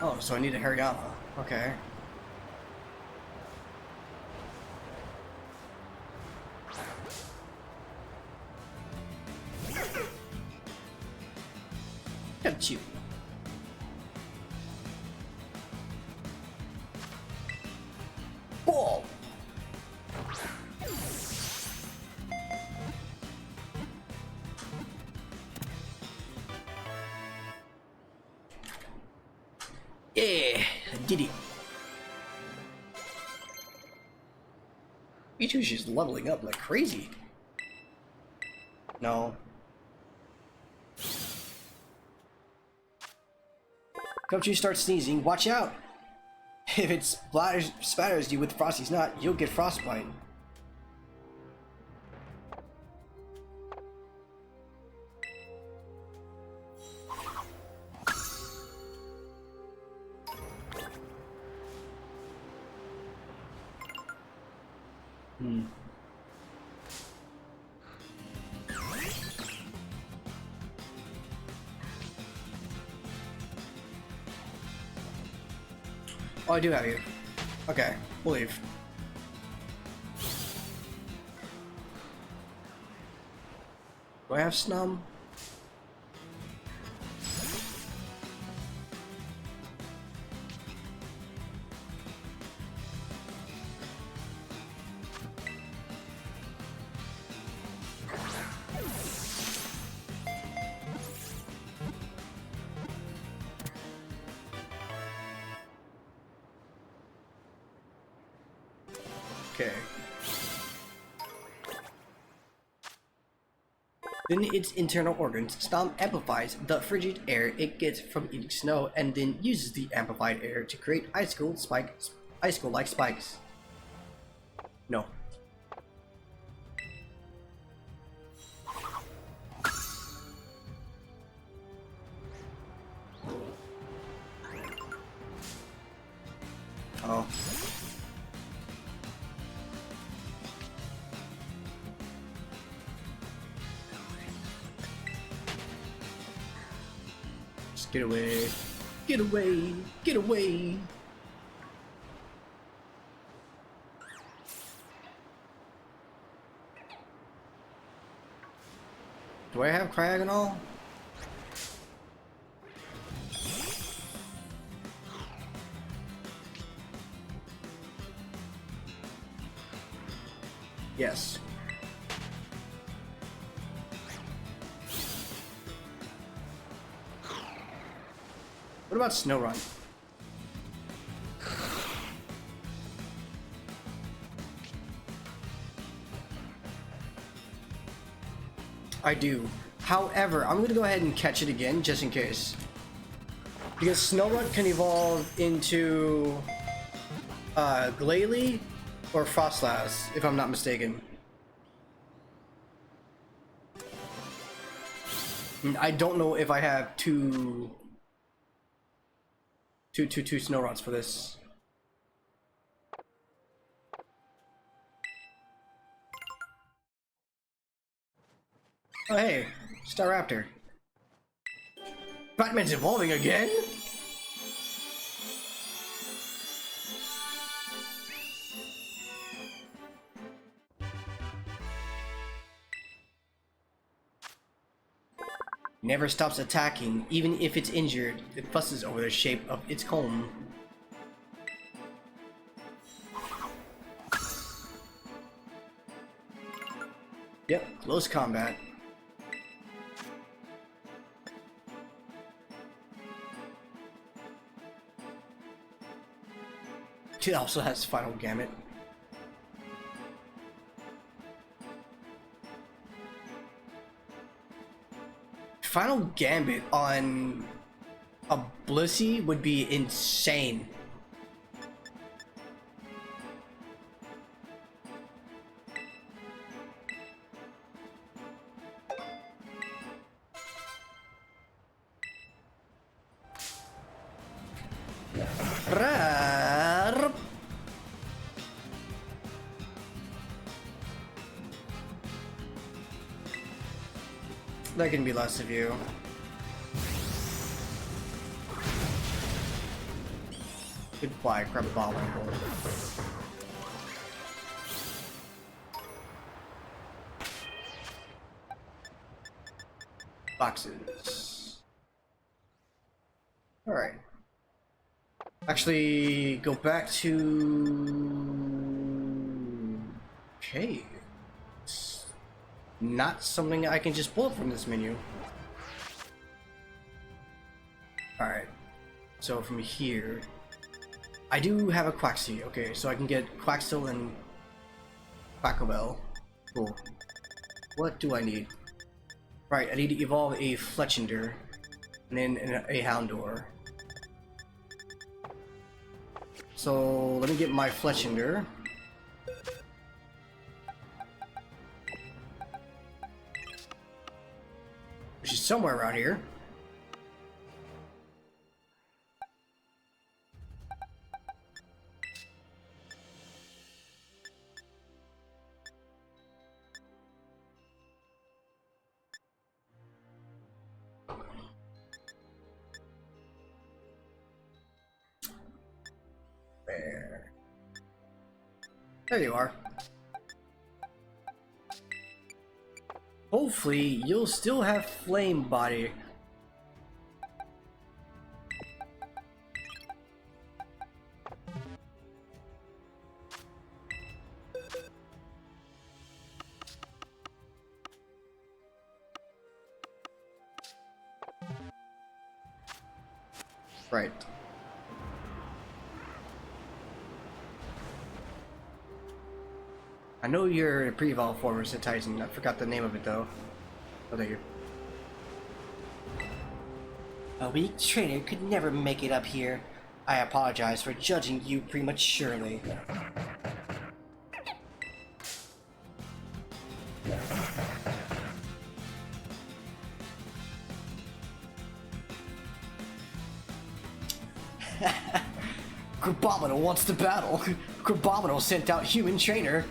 Oh, so I need a Hariyama. Okay. Got you. Ball. Yeah, I did it. Pichu's just leveling up like crazy. No. Coach, starts sneezing. Watch out! If it spatters you with Frosty's Knot, you'll get frostbite. Oh, I do have you. Okay, we'll leave. Do I have Snum? Okay. In its internal organs, Stomp amplifies the frigid air it gets from eating snow, and then uses the amplified air to create icicle-like spikes. No. Oh. Just get away. Get away. Get away. Do I have Cryogonal? Yes. What about Snorunt? I do. However, I'm gonna go ahead and catch it again just in case. Because Snorunt can evolve into Glalie or Frostlass, if I'm not mistaken. I don't know if I have two Snowrunts for this. Oh hey, Staraptor. Batman's evolving again? Never stops attacking, even if it's injured. It fusses over the shape of its comb. Yep, close combat. It also has Final Gambit. Final Gambit on a Blissey would be insane. There can be less of you. Goodbye, Crabapple. Boxes. Alright. Actually, go back to... Okay. It's not something I can just pull from this menu. Alright. So from here... I do have a Quaxly. Okay, so I can get Quaxly and Quackabell. Cool. What do I need? Right, I need to evolve a Fletchinder. And then a Houndour. So let me get my Fletchinder. Which is somewhere around here. There you are. Hopefully, you'll still have flame body. Right. I know you're a pre-evolved form of Titan. I forgot the name of it though. Oh, there you. A weak trainer could never make it up here. I apologize for judging you prematurely. Crabominal wants to battle. Crabominal sent out human trainer.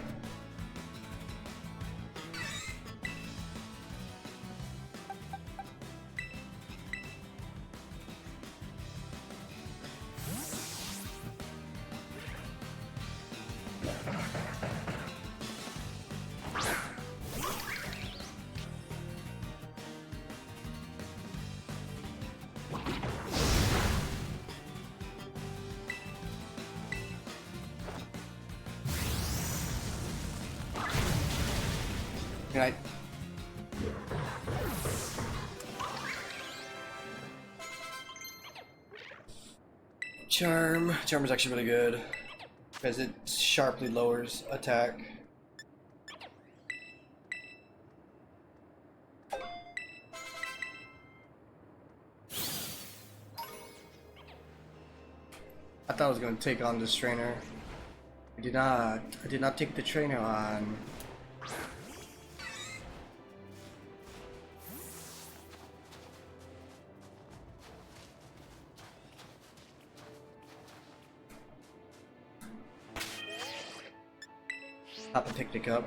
Right. Charm. Charm is actually really good because it sharply lowers attack. I thought I was going to take on this trainer. I did not. I did not take the trainer on. Pop a picnic up.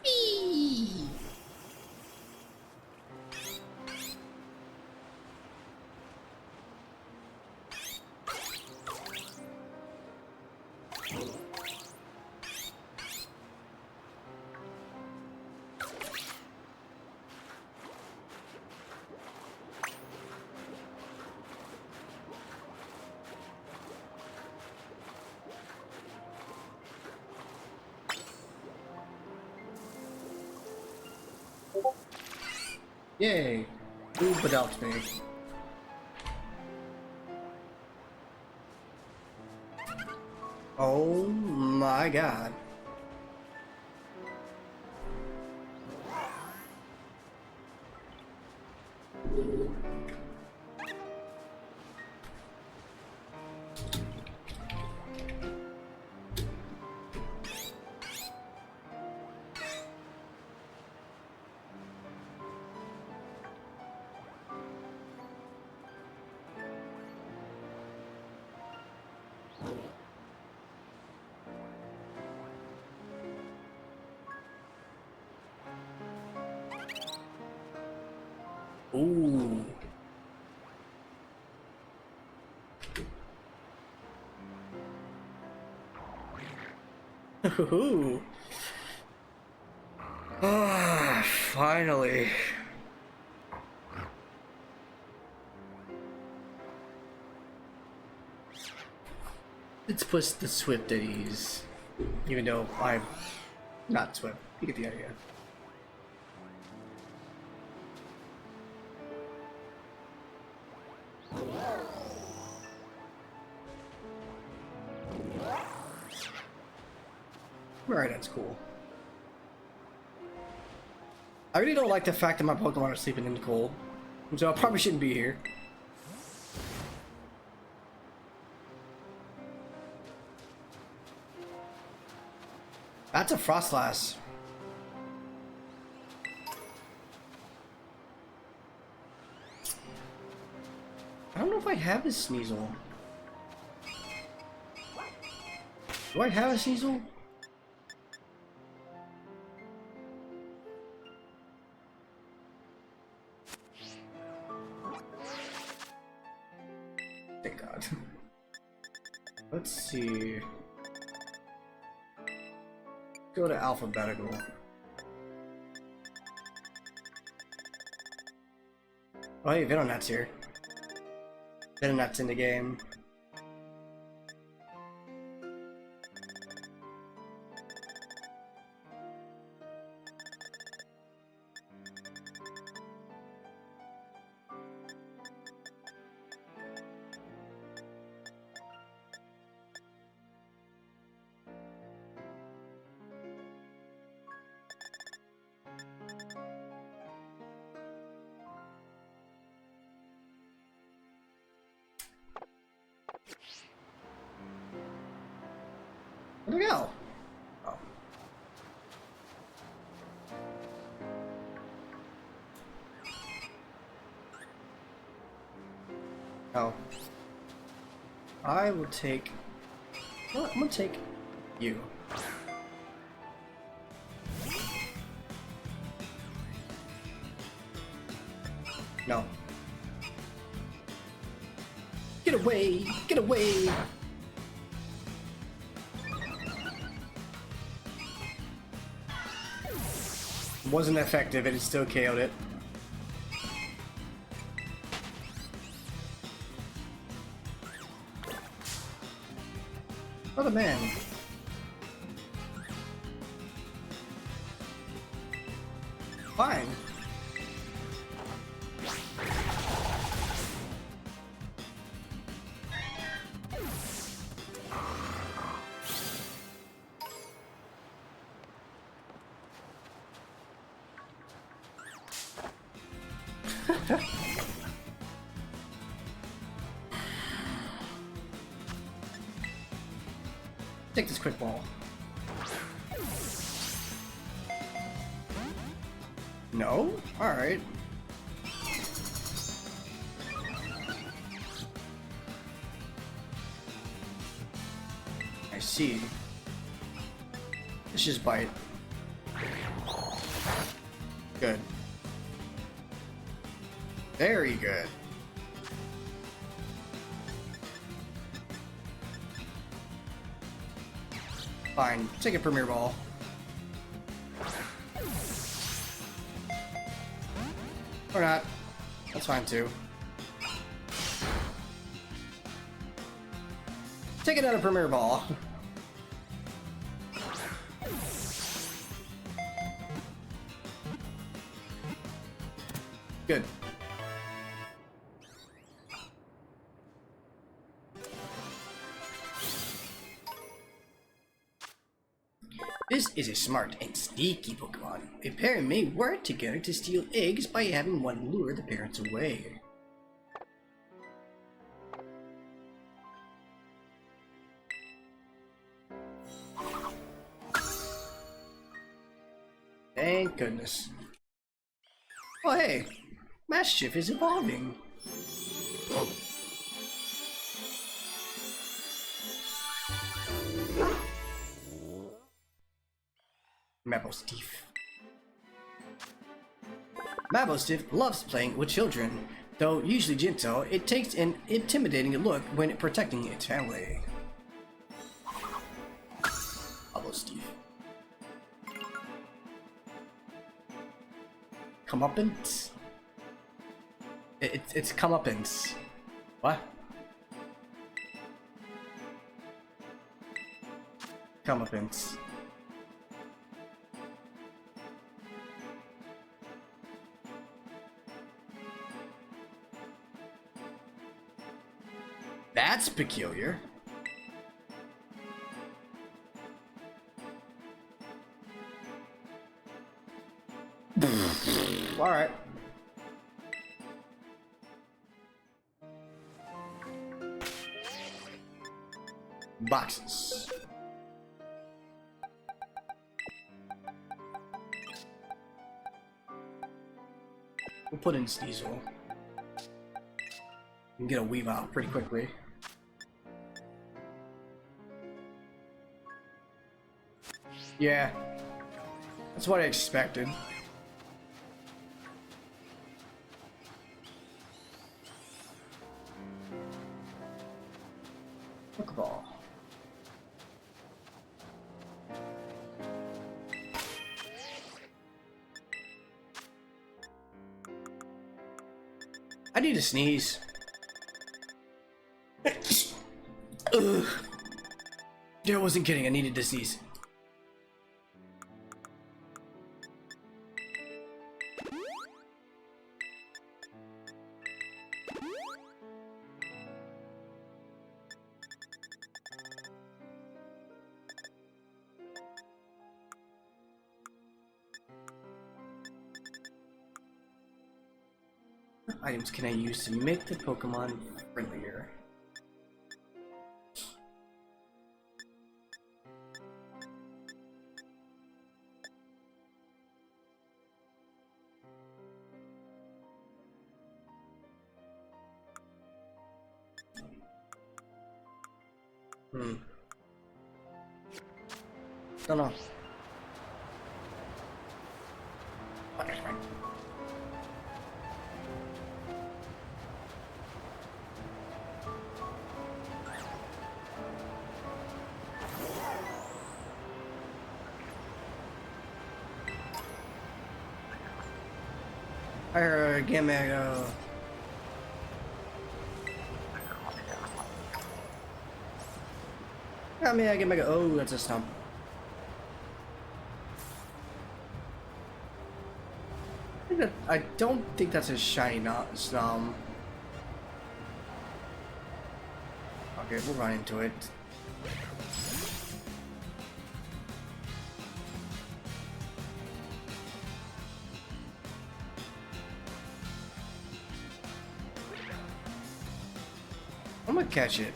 Eee! Yay! Who but out me? Oh my god. Ooh. Ooh. Ah, finally. Let's push the Swift at ease. Even though I'm not Swift. You get the idea. Alright, that's cool. I really don't like the fact that my Pokemon are sleeping in the cold. So I probably shouldn't be here. That's a Frostlass. I don't know if I have a Sneasel. Do I have a Sneasel? Thank God. Let's see. Go to alphabetical. Oh hey, Venonat's here. Venonat's in the game. Where'd it go? Oh. Oh. I will take... Well, I'm gonna take you. No. Get away! Get away! Wasn't effective and it still KO'd it. What a man. Fine. Take this quick ball. No? Alright. I see. Let's just bite. Good. Very good. Fine, take a Premier Ball. Or not. That's fine too. Take another Premier Ball. Good. This is a smart and sneaky Pokemon. A pair may work together to steal eggs by having one lure the parents away. Thank goodness. Oh hey, Mischief is evolving. Mabostiff. Mabostiff loves playing with children. Though usually gentle, it takes an intimidating look when protecting its family. Mabostiff. Comeuppance? It's comeuppance. What? Comeuppance. That's peculiar. Alright. Boxes. We'll put in Sneasel. We can get a Weavile pretty quickly. Yeah, that's what I expected. Pokeball. I need to sneeze. Ugh. Yeah, I wasn't kidding. I needed to sneeze. What items can I use to make the Pokemon friendlier? Don't know. Okay, fine. Gamma. I get mega. Oh, that's a stump. I don't think that's a shiny snom. Okay, we'll run into it. I'm gonna catch it.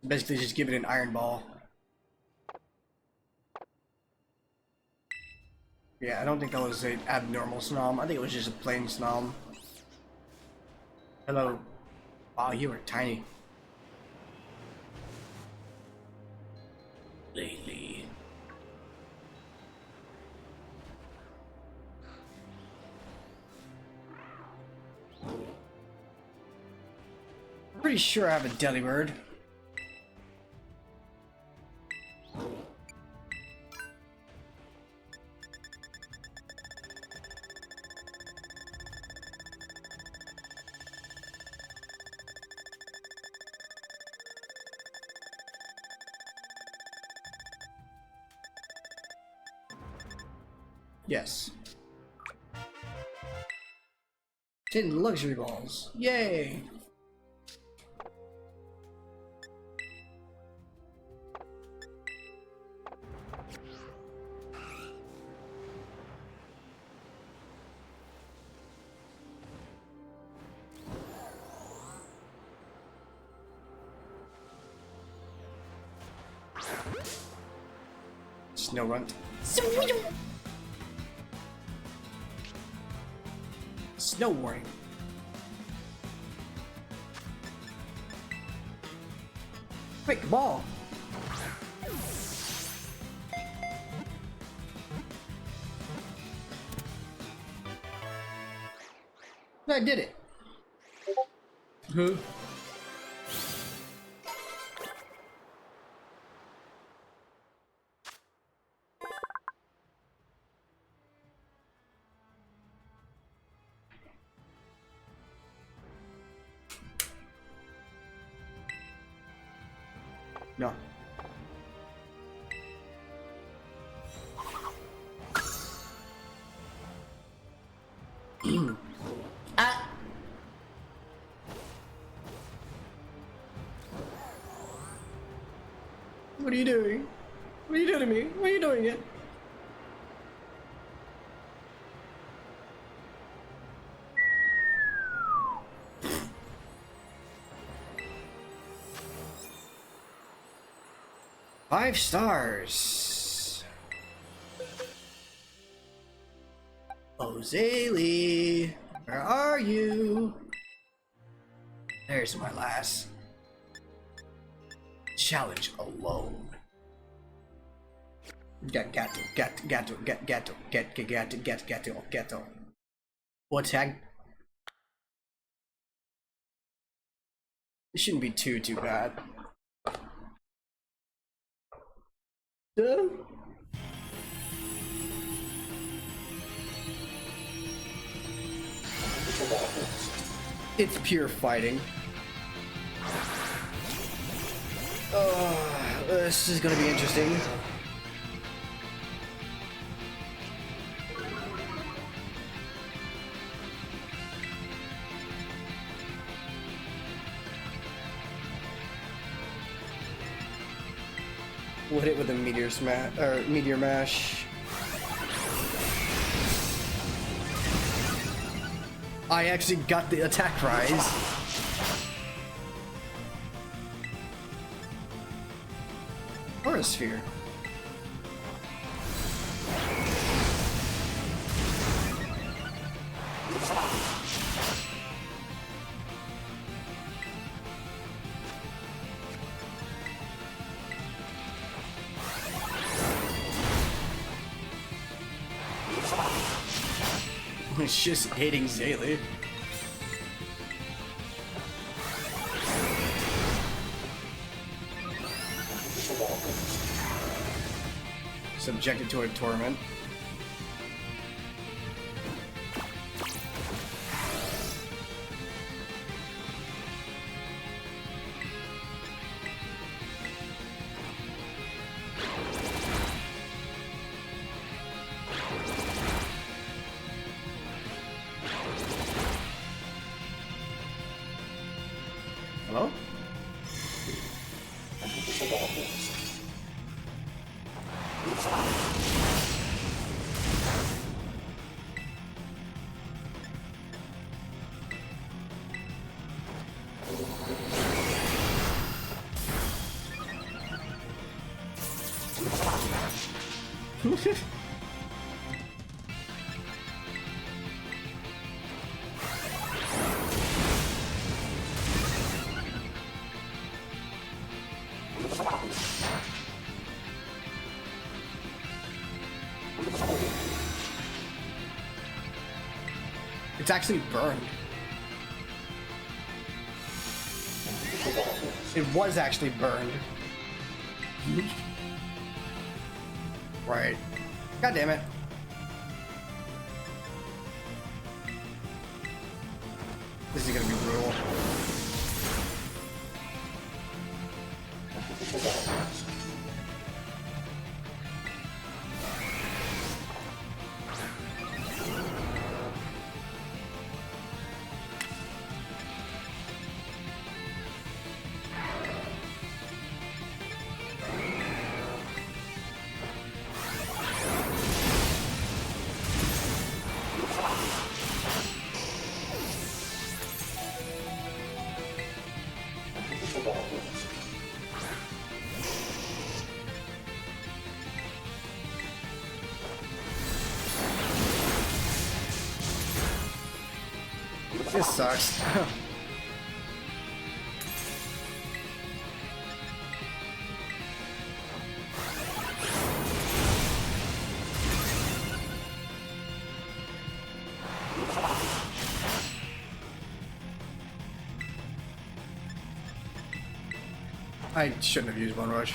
Basically just give it an iron ball. Yeah, I don't think that was an abnormal Snom. I think it was just a plain Snom. Hello. Wow, you are tiny. Lately. Pretty sure I have a Delibird. Yes. 10 luxury balls. Yay! Snorunt. Snow warning. Quick ball. I did it. Huh? No. Ah. What are you doing? What are you doing to me? What are you doing it? Five stars. Ozali, where are you? There's my last. Challenge alone. Gato. What tag? It shouldn't be too bad. It's pure fighting. This is gonna be interesting. We'll hit it with a meteor smash or meteor mash. I actually got the attack rise. Or a sphere. It's just hitting Zaylee. Subjected to a torment. Hello? It's actually burned. It was actually burned. Right. God damn it. This is gonna be brutal. This sucks. I shouldn't have used One Rush.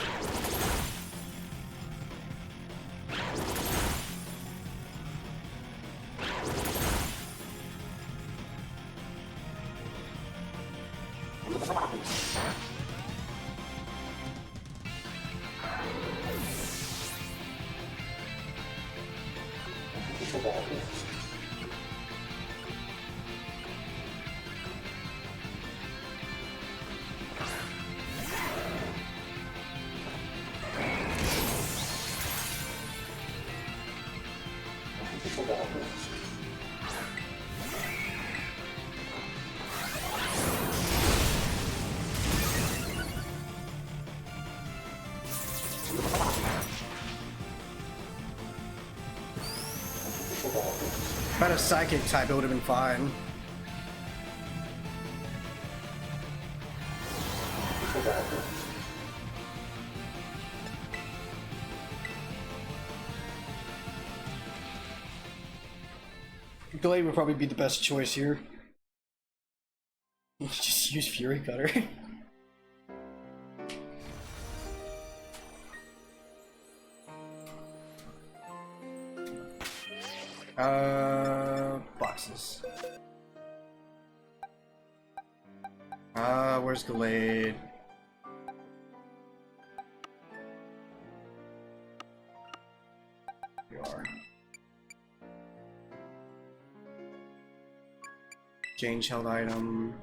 If I had a psychic type, it would have been fine. Glade would probably be the best choice here. Just use Fury Cutter. Boxes. Where's Glade? You are. Change held item.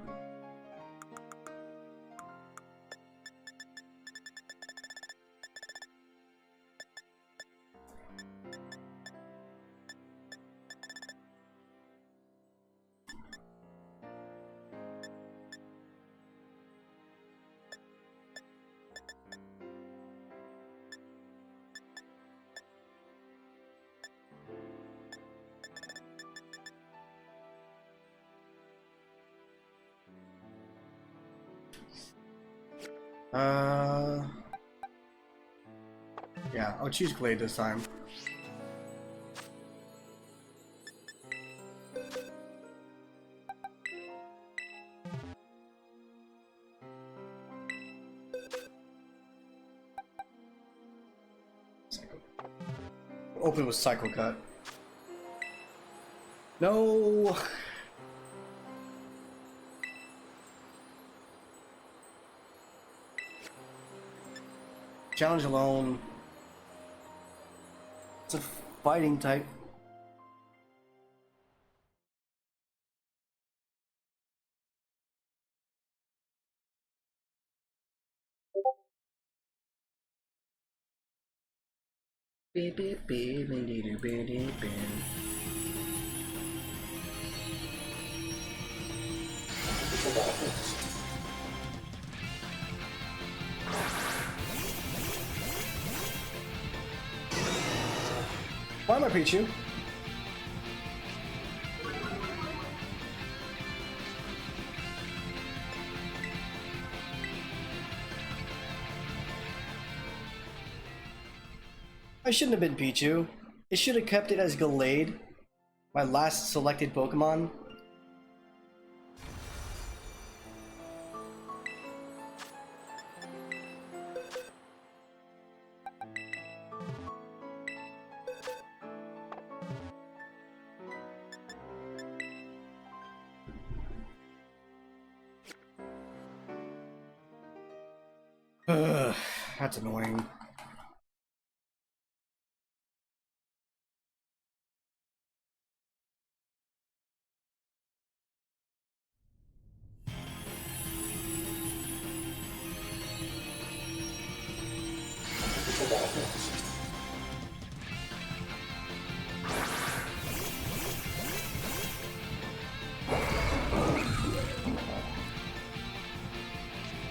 Yeah, I'll choose Glade this time. Open with Cycle Cut. No! Challenge alone. It's a fighting type. Why am I Pichu? I shouldn't have been Pichu. It should have kept it as Gallade, my last selected Pokemon. Ugh, that's annoying.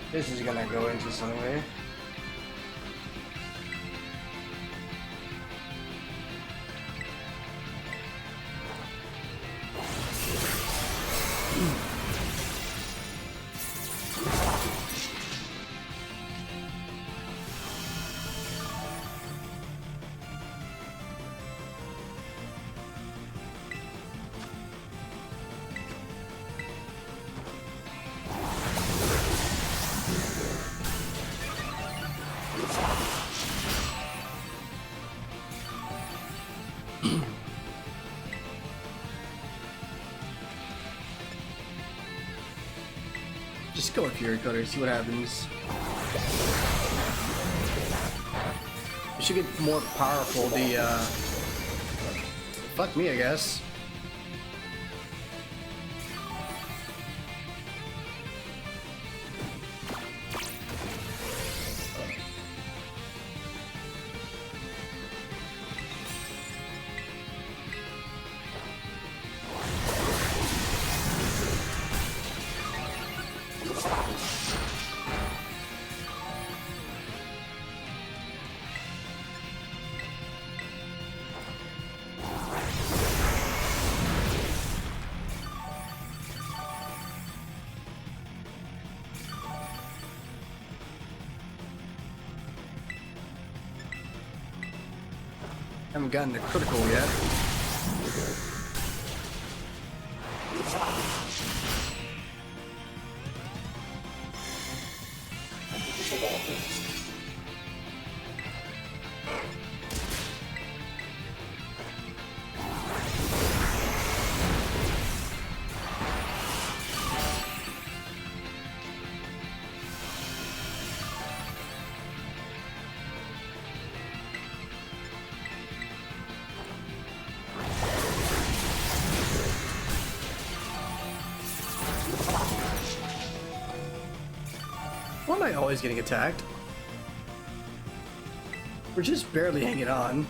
This is gonna go into some way. Just go with Fury Cutter, see what happens. You should get more powerful, fuck me, I guess. Haven't gotten the critical yet. Why am I always getting attacked? We're just barely hanging on.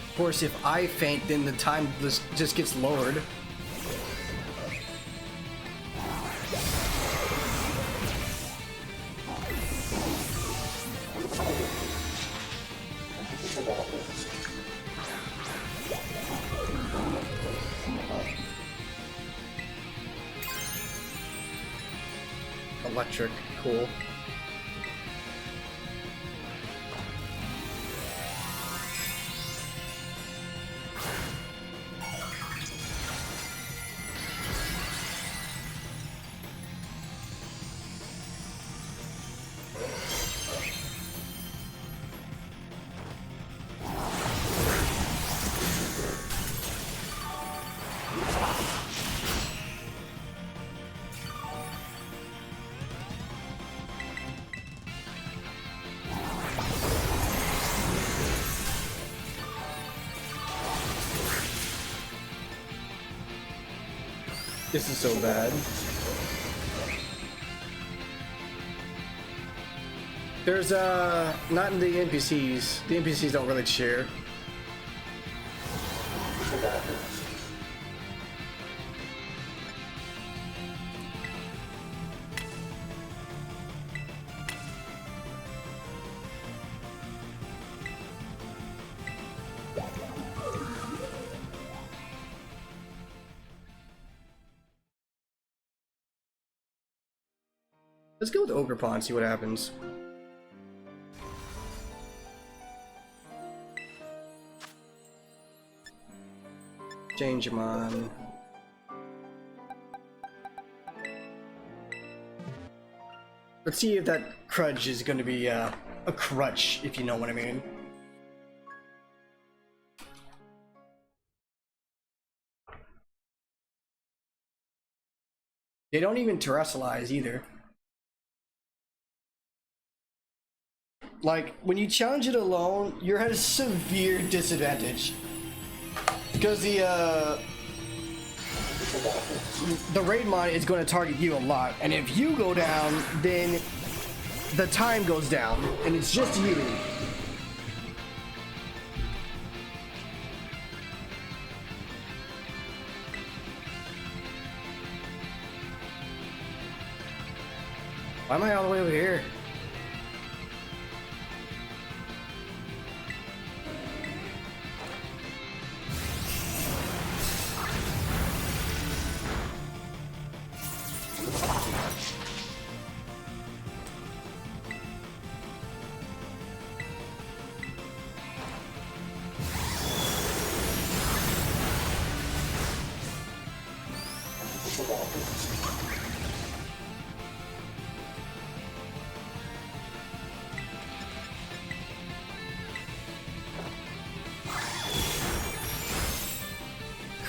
Of course, if I faint, then the time just gets lowered. Electric, cool. This is so bad. There's not in the NPCs. The NPCs don't really share. Let's go with Ogerpon and see what happens. Changemon. Let's see if that Crudge is going to be a crutch, if you know what I mean. They don't even terrestrialize either. Like, when you challenge it alone, you're at a severe disadvantage. Because the Raidmon is going to target you a lot. And if you go down, then the time goes down. And it's just you. Why am I all the way over here?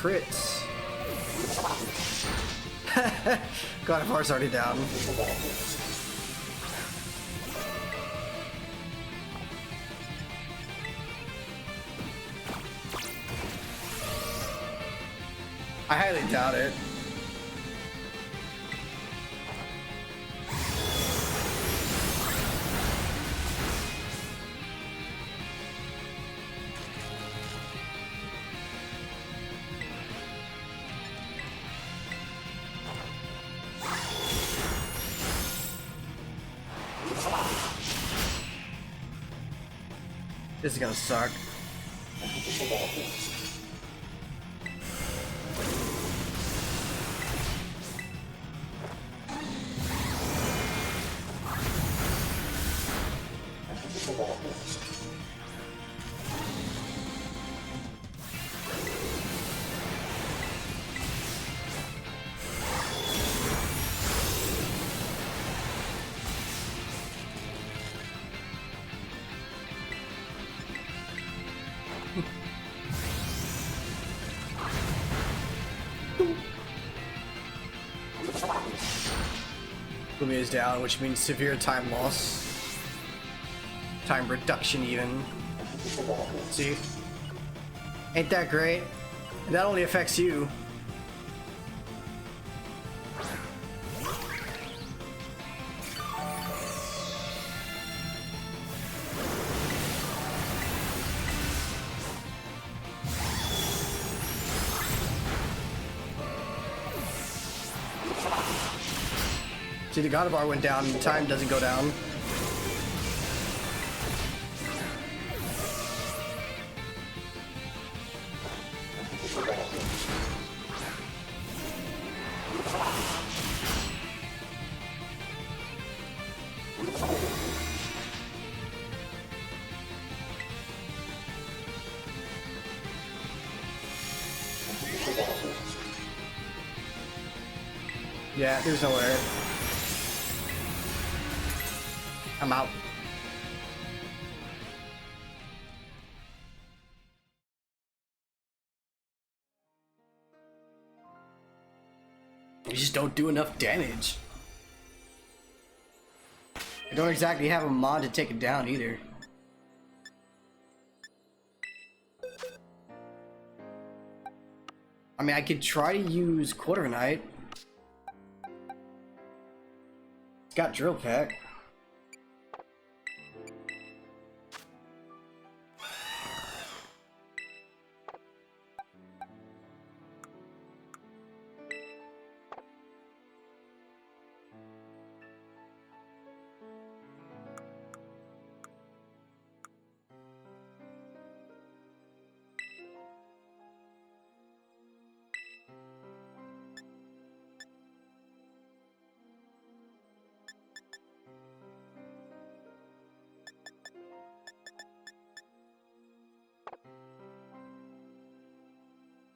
Crits. God, Far's already down. I highly doubt it. This is gonna suck. Lumi is down, which means severe time loss. Time reduction even. See? Ain't that great? And that only affects you. See, the God bar went down and the time doesn't go down. Yeah, there's nowhere. I'm out. You just don't do enough damage. I don't exactly have a mod to take it down either. I mean, I could try to use Quarter Knight. It's got Drill Peck.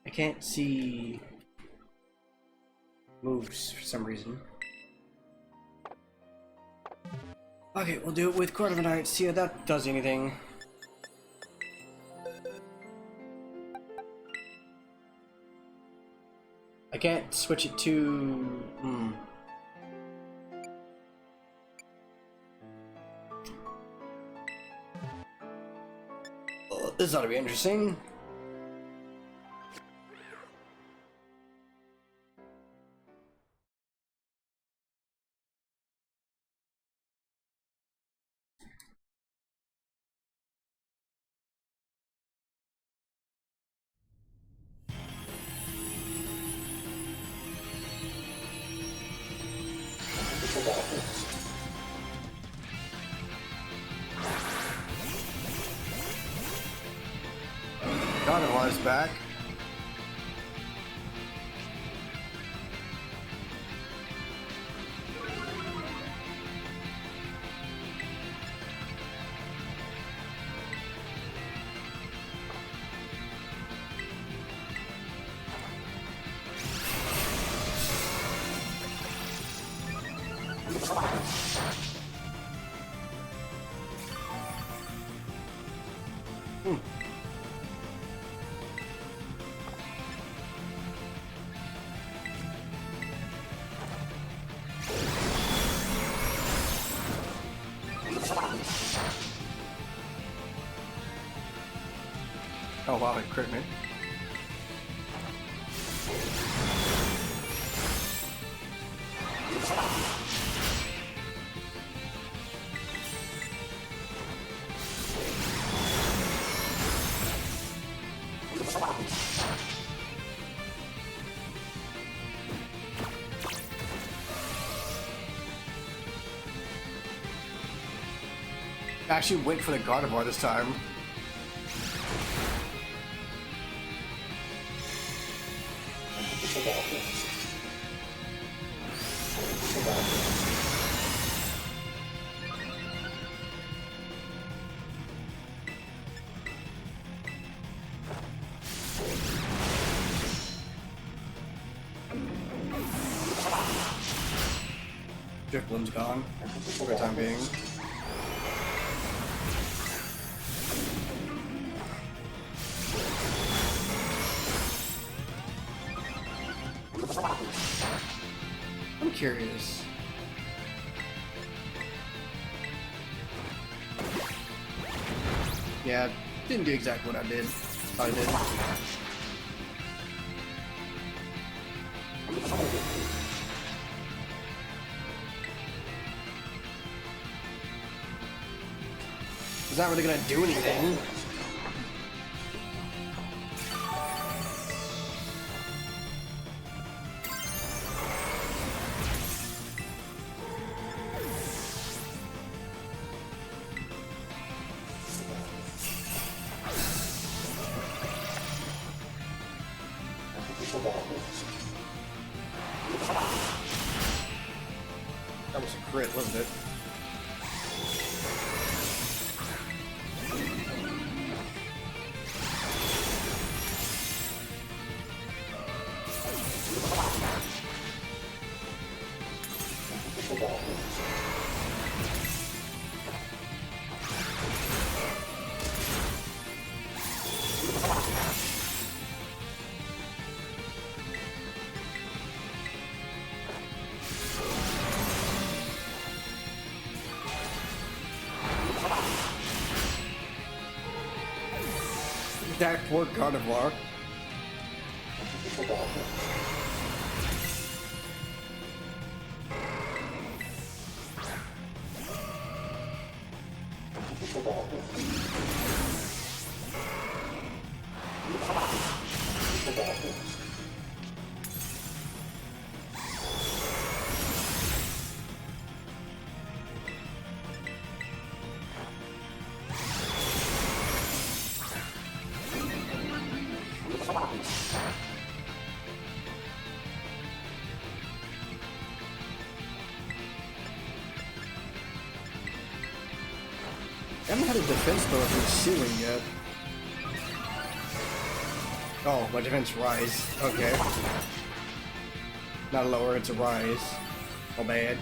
I can't see moves for some reason. Okay, we'll do it with Court of the Night, see if that does anything. I can't switch it to... Oh, this ought to be interesting. God of War is back. Oh wow, it crit me. I actually went for the Gardevoir this time. Drifloon's gone for the time being. I'm curious. Yeah, didn't do exactly what I did. I did. It's not really gonna do anything. That was a crit, wasn't it? That poor Gardevoir. I haven't had a defense throw from the ceiling yet. Oh, my defense rise. Okay. Not a lower, it's a rise. Oh, bad.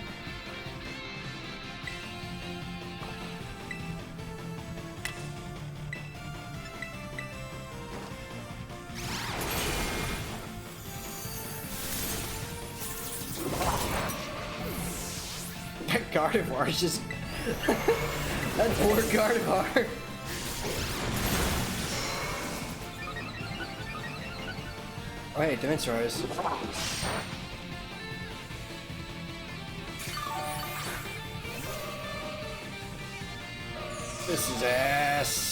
That Gardevoir is just... that poor Gardevoir. Oh hey, defense rise. This is ass.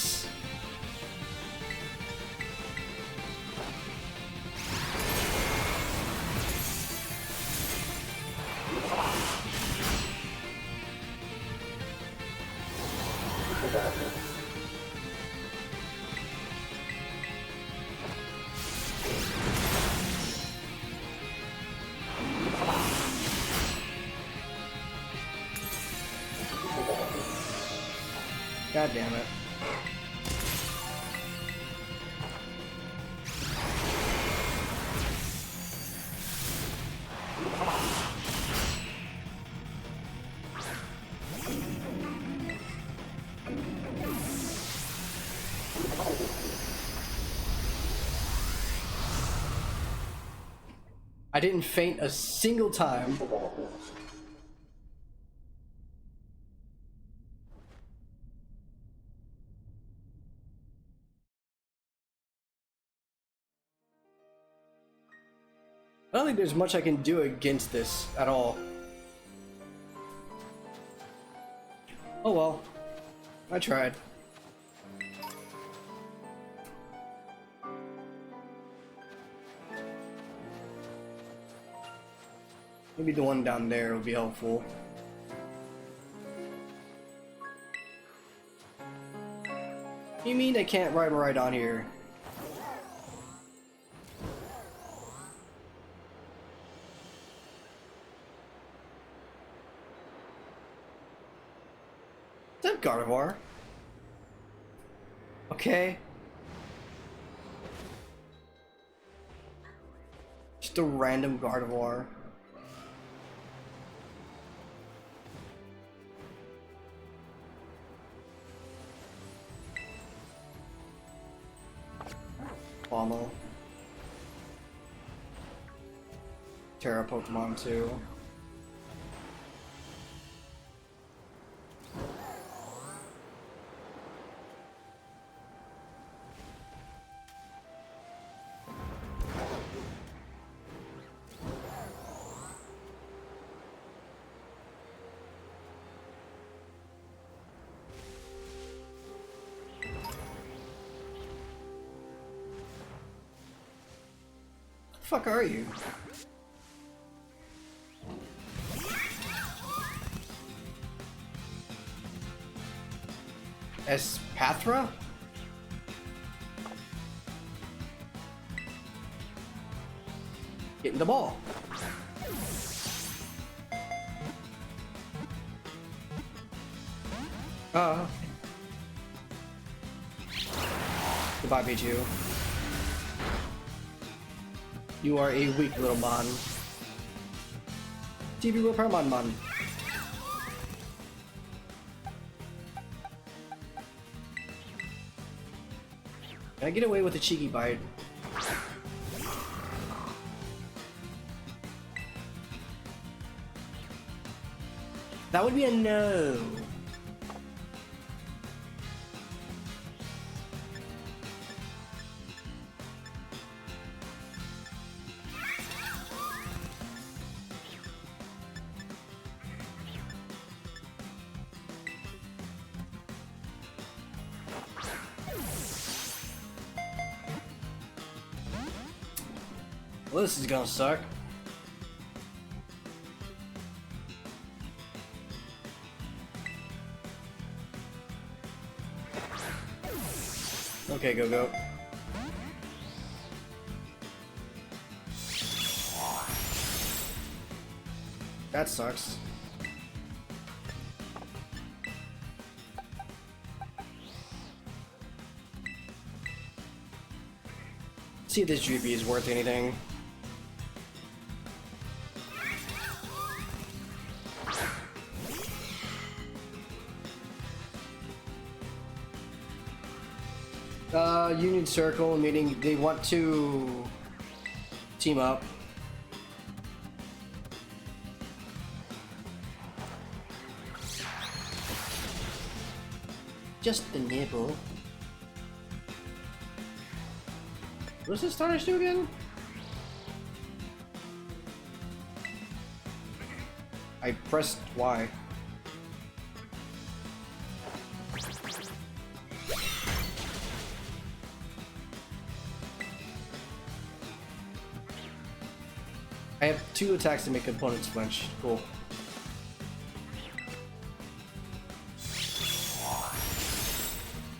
God damn it. I didn't faint a single time. I don't think there's much I can do against this at all. Oh well. I tried. Maybe the one down there will be helpful. You mean I can't ride right on here? What's up, Gardevoir? Okay. Just a random Gardevoir. Bommel. Terra Pokemon too. Fuck are you? Espathra? Getting the ball. Goodbye, Pichu. You are a weak little mon. TV Repair Mon. Can I get away with a cheeky bite? That would be a no. Well, this is gonna suck. Okay, go. That sucks. See if this GP is worth anything. Union Circle, meaning they want to team up. Just the nibble. What's this Stardust do again? I pressed Y. I have 2 attacks to make opponents flinch. Cool.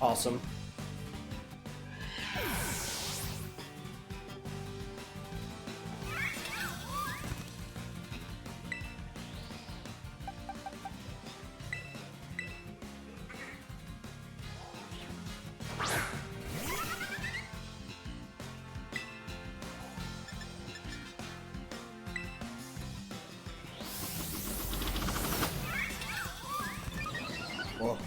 Awesome. Whoa.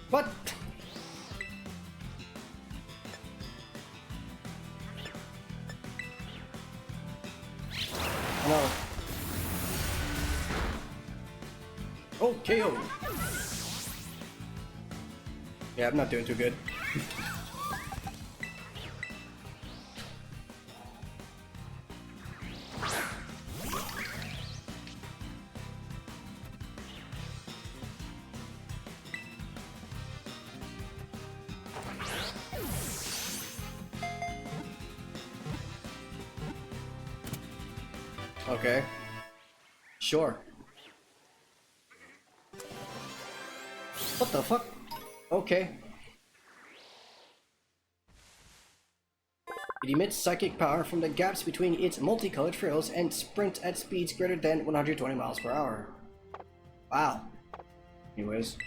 What? No. Oh, KO. Yeah, I'm not doing too good. Okay. Sure. What the fuck? Okay. It emits psychic power from the gaps between its multicolored frills and sprints at speeds greater than 120 miles per hour. Wow. Anyways.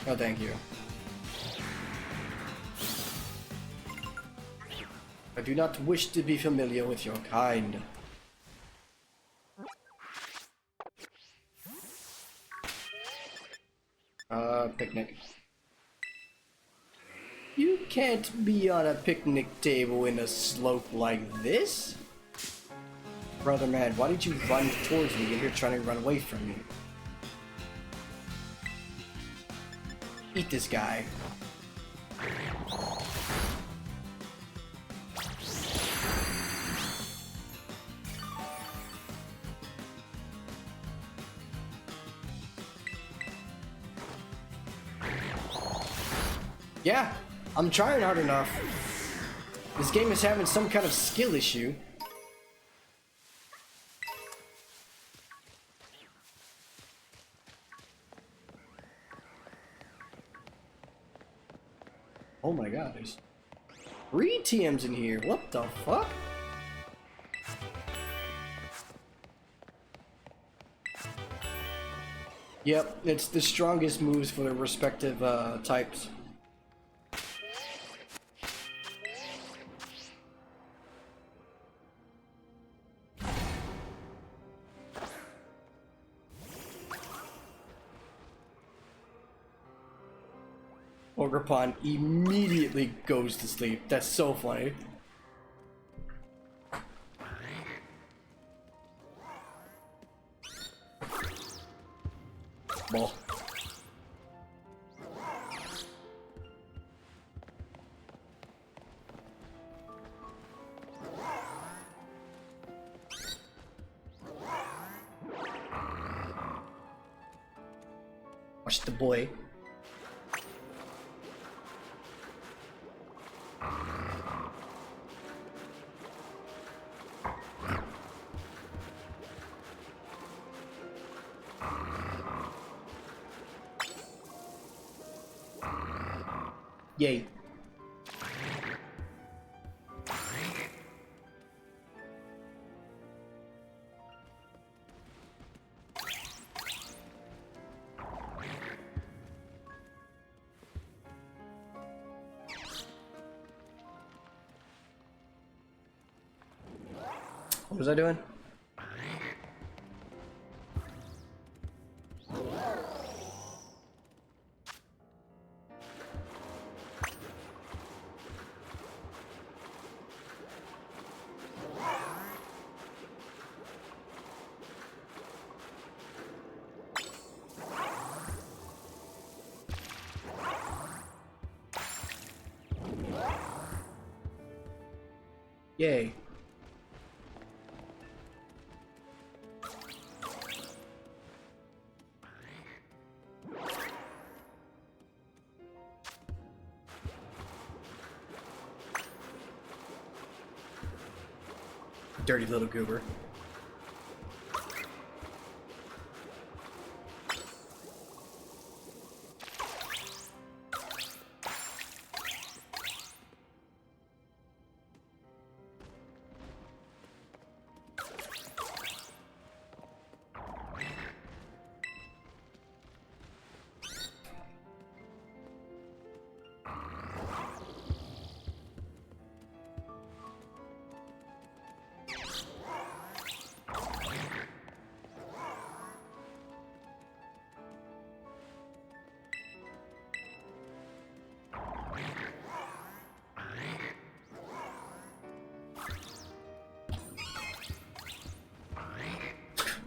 Oh, thank you. I do not wish to be familiar with your kind. Picnic. You can't be on a picnic table in a slope like this. Brother man, why did you run towards me and you're trying to run away from me? Eat this guy. Yeah, I'm trying hard enough. This game is having some kind of skill issue. Oh my god, there's 3 TMs in here. What the fuck? Yep, it's the strongest moves for the respective types. Ogerpon immediately goes to sleep. That's so funny. Ball. Watch the boy. Yay. What was I doing? Yay. Dirty little goober.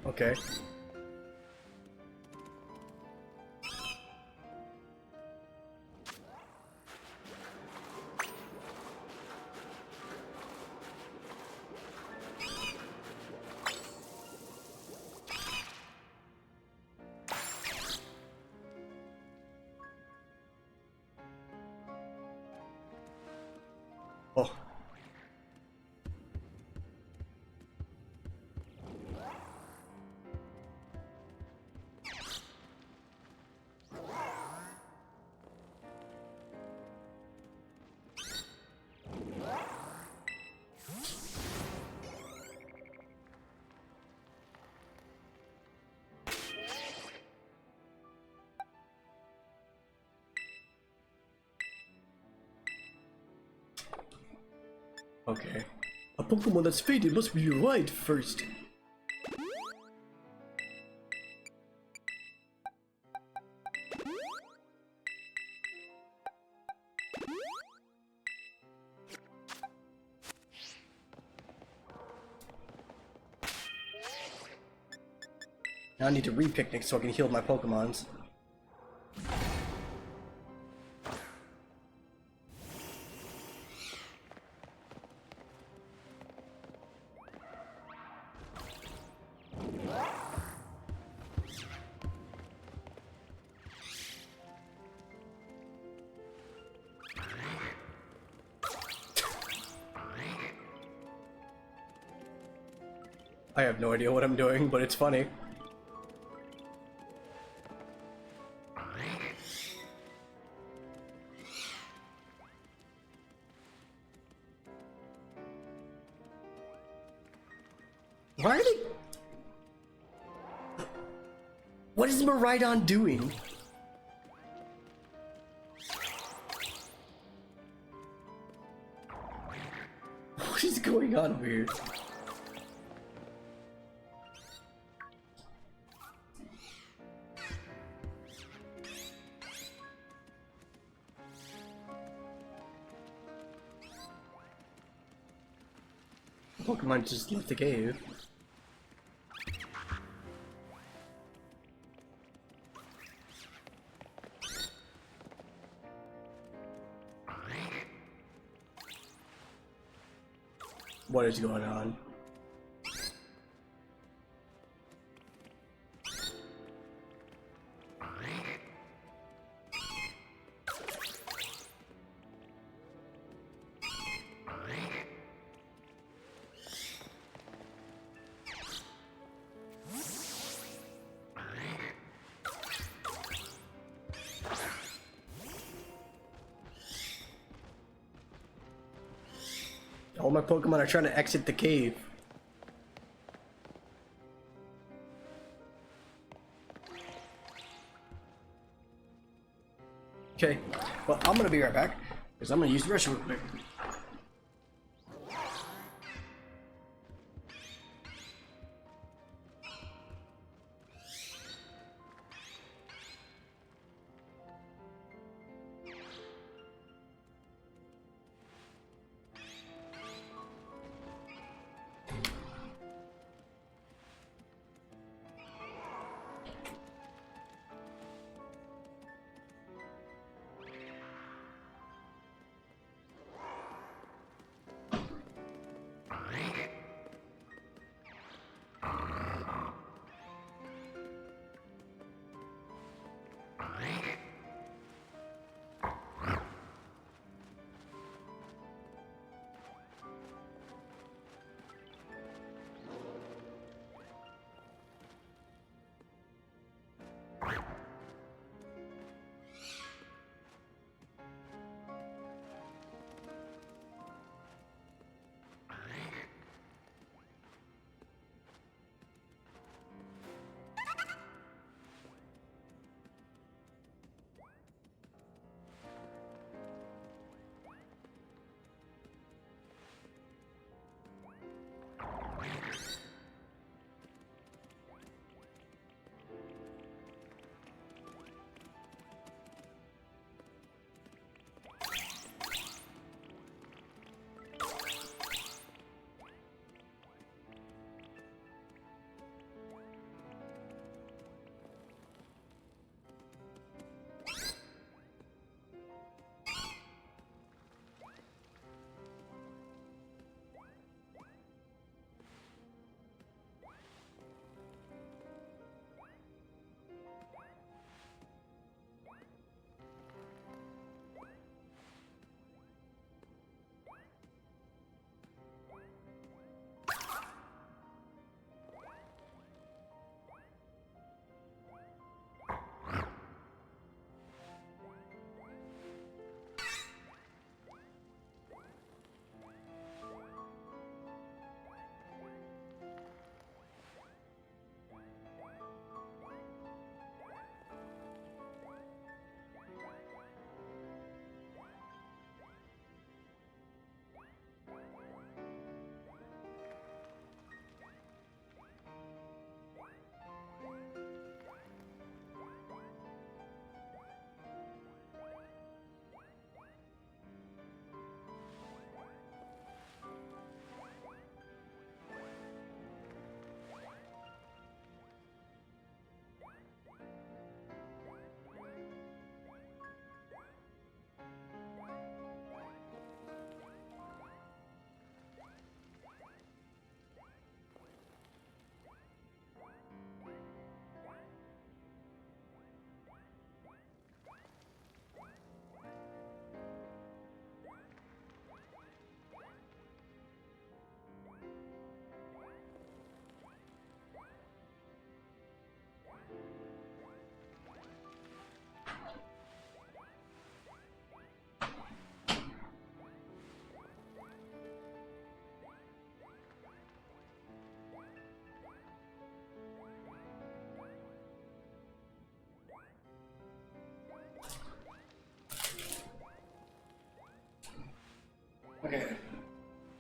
Okay. Oh. Okay. A Pokemon that's fated must be revived first. Now I need to re-picnic so I can heal my Pokemons. I have no idea what I'm doing, but it's funny. Why are they... What is Miraidon doing? What is going on over here? Pokemon just left the cave. What is going on? All my Pokemon are trying to exit the cave. Okay, well, I'm gonna be right back, because I'm gonna use the restroom real quick.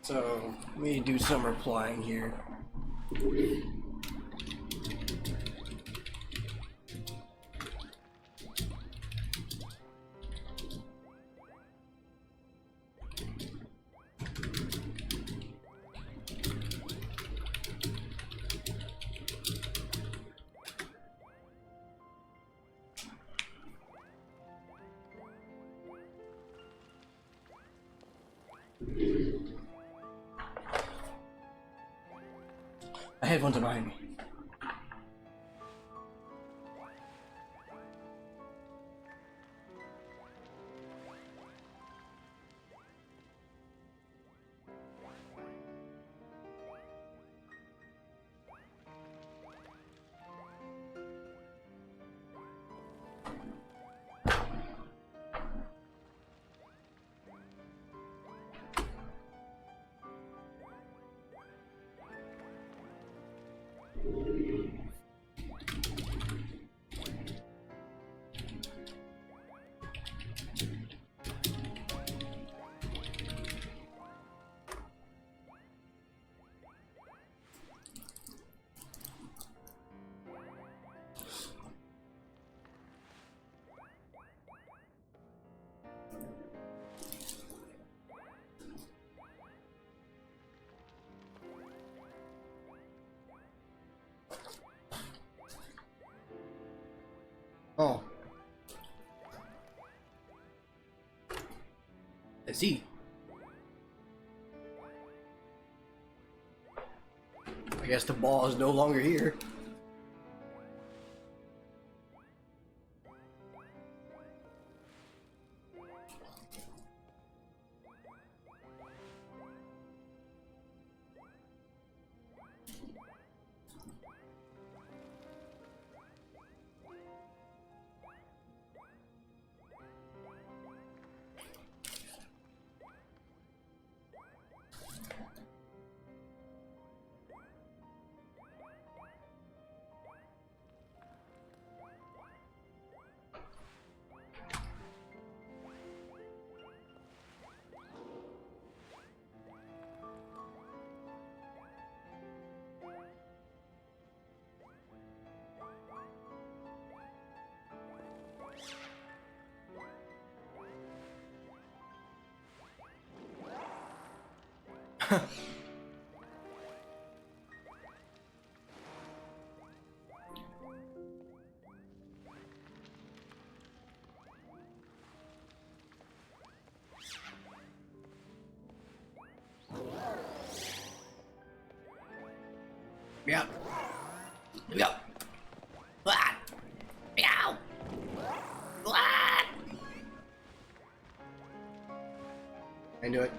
So let me do some replying here. I had one behind me. Oh. I see. I guess the ball is no longer here. Yeah. Yeah. What? Meow. What? I knew it.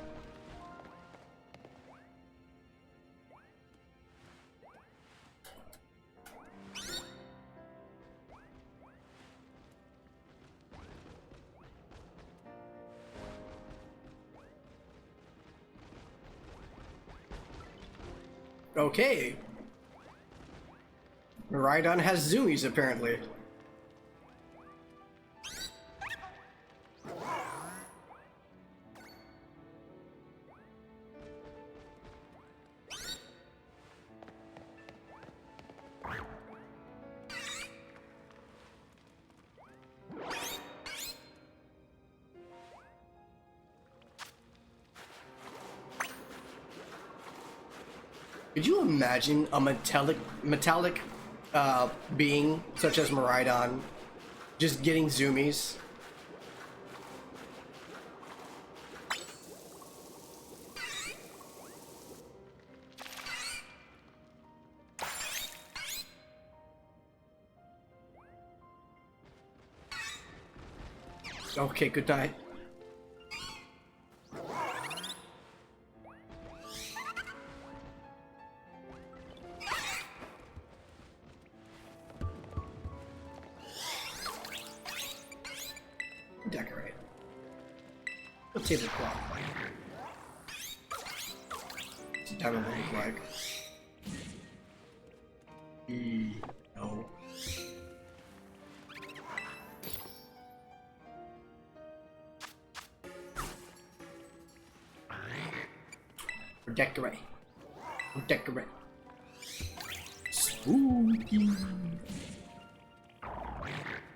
Okay. Rhydon has zoomies, apparently. Could you imagine a metallic being such as Miraidon just getting zoomies? Okay, good night. Decorate. Let's see the clock. What's the diamond look like? No. decorate. Decorate. Spooky.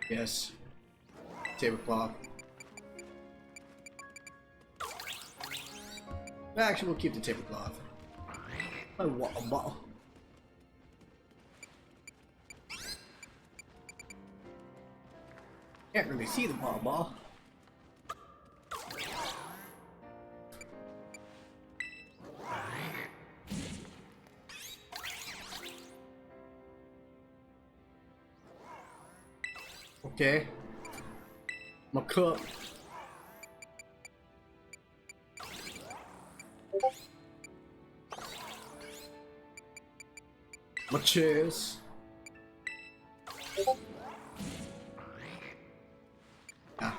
Yes. Tablecloth. Actually, we'll keep the tablecloth. My water bottle. Can't really see the water bottle. Okay. My cup. My chairs. Ah.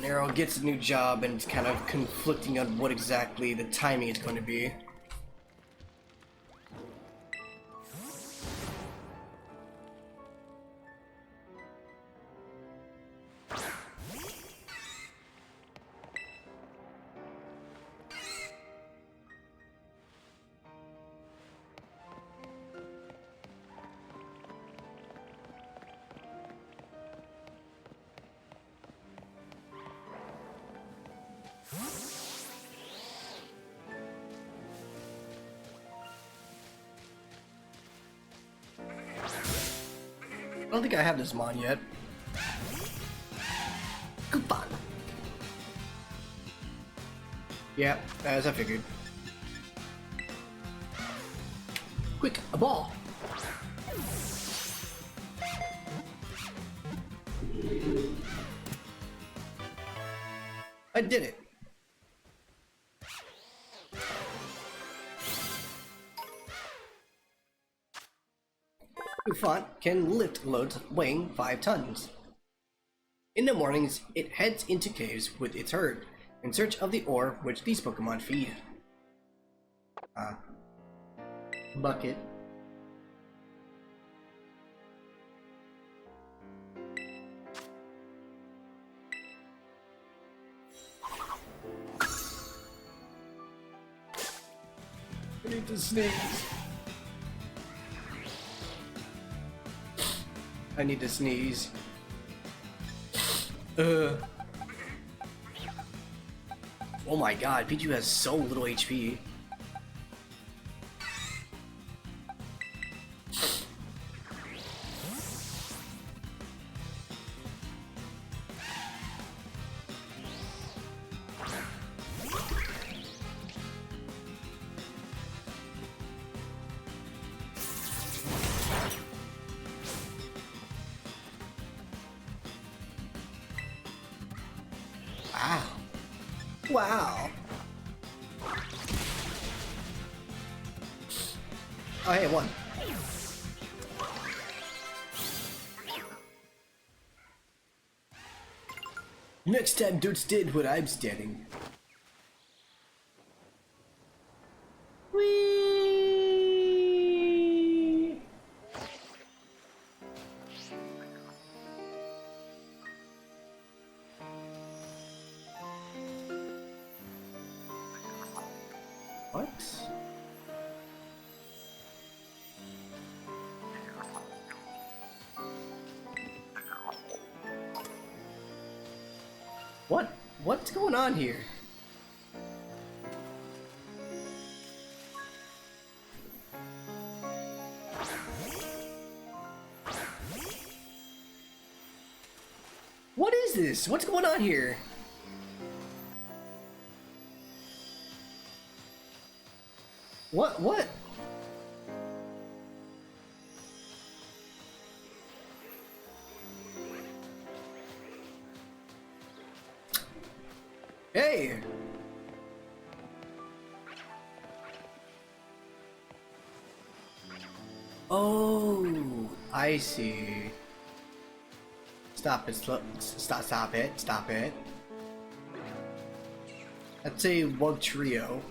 Nero gets a new job and it's kind of conflicting on what exactly the timing is going to be. I don't think I have this mon yet. Coupon. Yeah, as I figured. Quick, a ball. I did it. Bouffant can lift loads weighing 5 tons. In the mornings, it heads into caves with its herd, in search of the ore which these Pokemon feed. Bucket. I need to sneeze. I need to sneeze. Oh my god, Pichu has so little HP. Wow. Oh, hey, one. Next time, don't stand where I'm standing. Whee! What? What's going on here? What is this? What's going on here? What? Hey! Oh, I see. Stop it, stop it, stop it. That's a Wug Trio.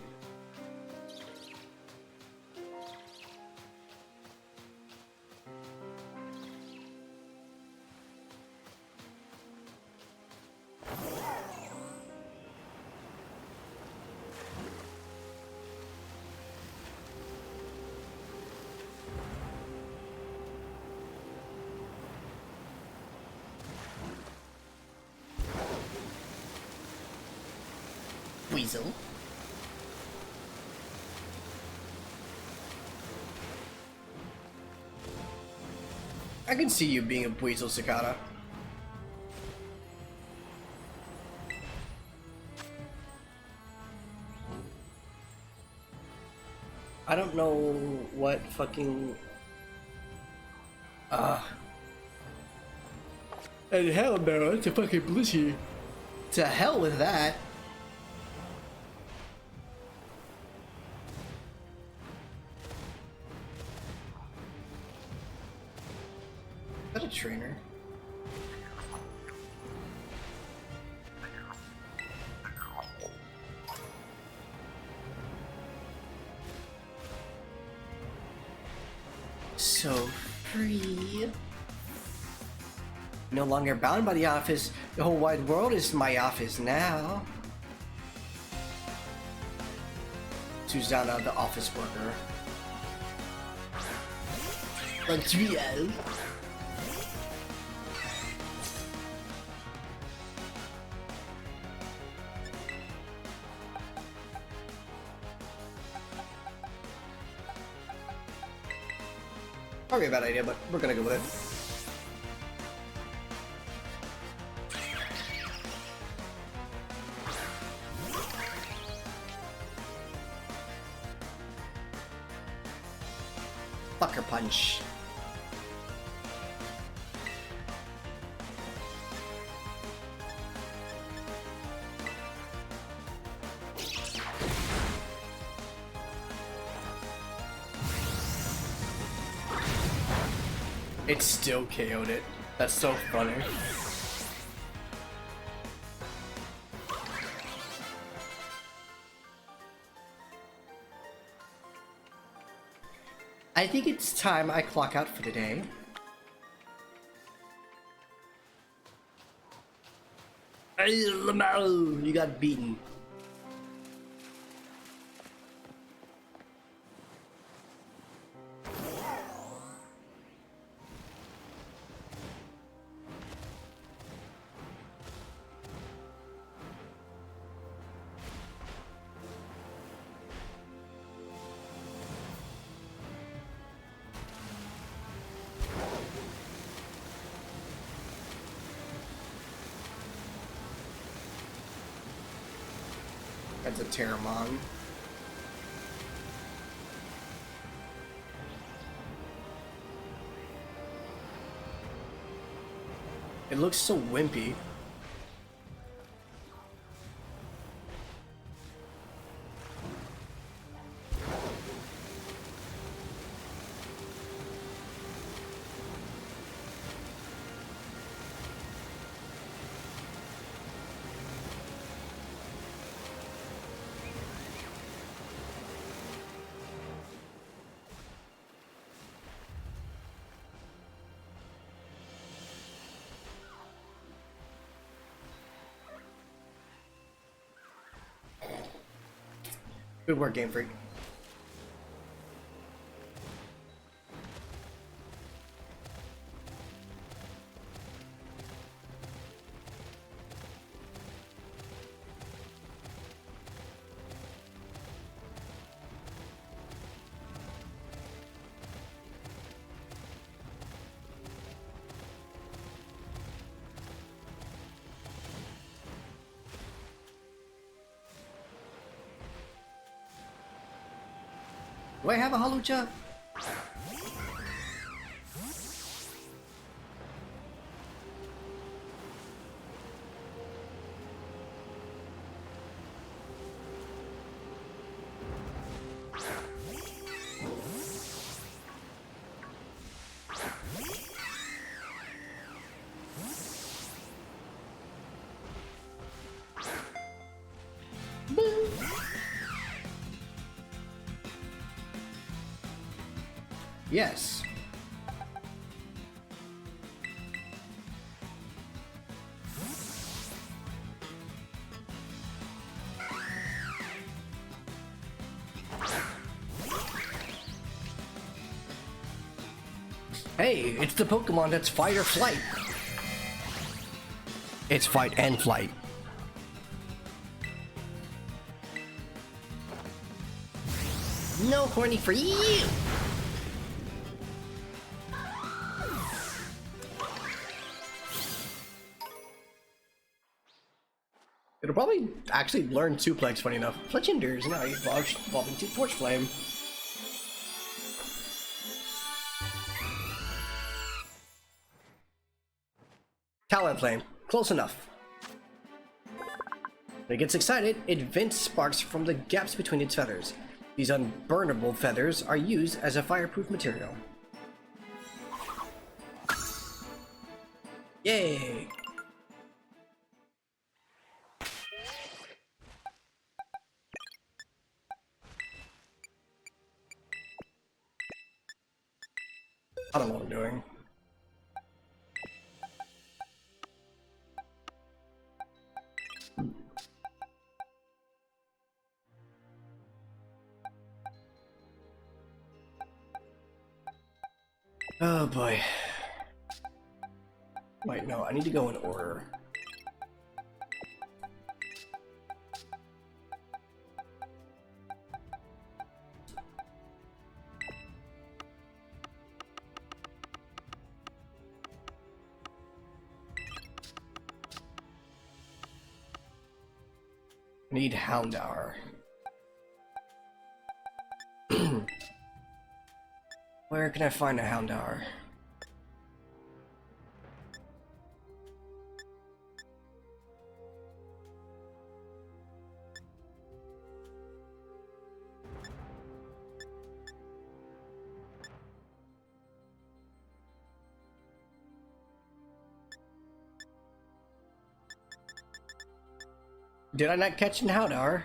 Weasel. I can see you being a Weasel, Cicada. I don't know what fucking... And hell no, it's a fucking Blissey. To hell with that. Is that a trainer? So free. No longer bound by the office. The whole wide world is my office now. Susanna, the office worker. Montreal. Probably a bad idea, but we're gonna go with it. Fucker punch. It still KO'd it. That's so funny. I think it's time I clock out for today. Hey, Lamau, you got beaten. That's a Terramon. It looks so wimpy. Good work, Game Freak. Do I have a Hawlucha? Yes. Hey, it's the Pokemon that's fight or flight. It's fight and flight. No horny for you! It'll probably actually learn Suplex, funny enough. Fletchinder is now evolving to Torch Flame. Talonflame, close enough. When it gets excited, it vents sparks from the gaps between its feathers. These unburnable feathers are used as a fireproof material. Yay! I don't know what I'm doing. Oh boy. Wait, no, I need to go in order. I need Houndour. Where can I find a Houndour? Did I not catch an Houndour?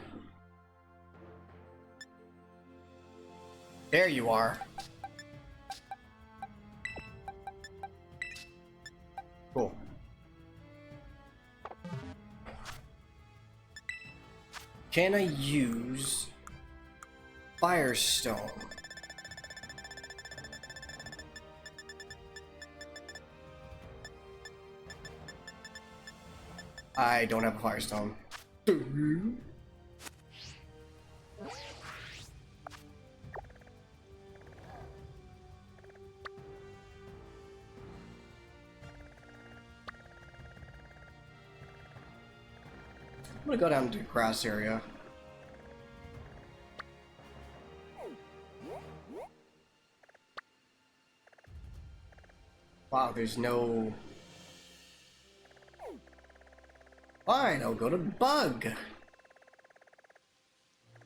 There you are. Cool. Can I use Firestone? I don't have a Firestone. I'm gonna go down to the grass area. Wow, there's no... Fine, I'll go to Bug.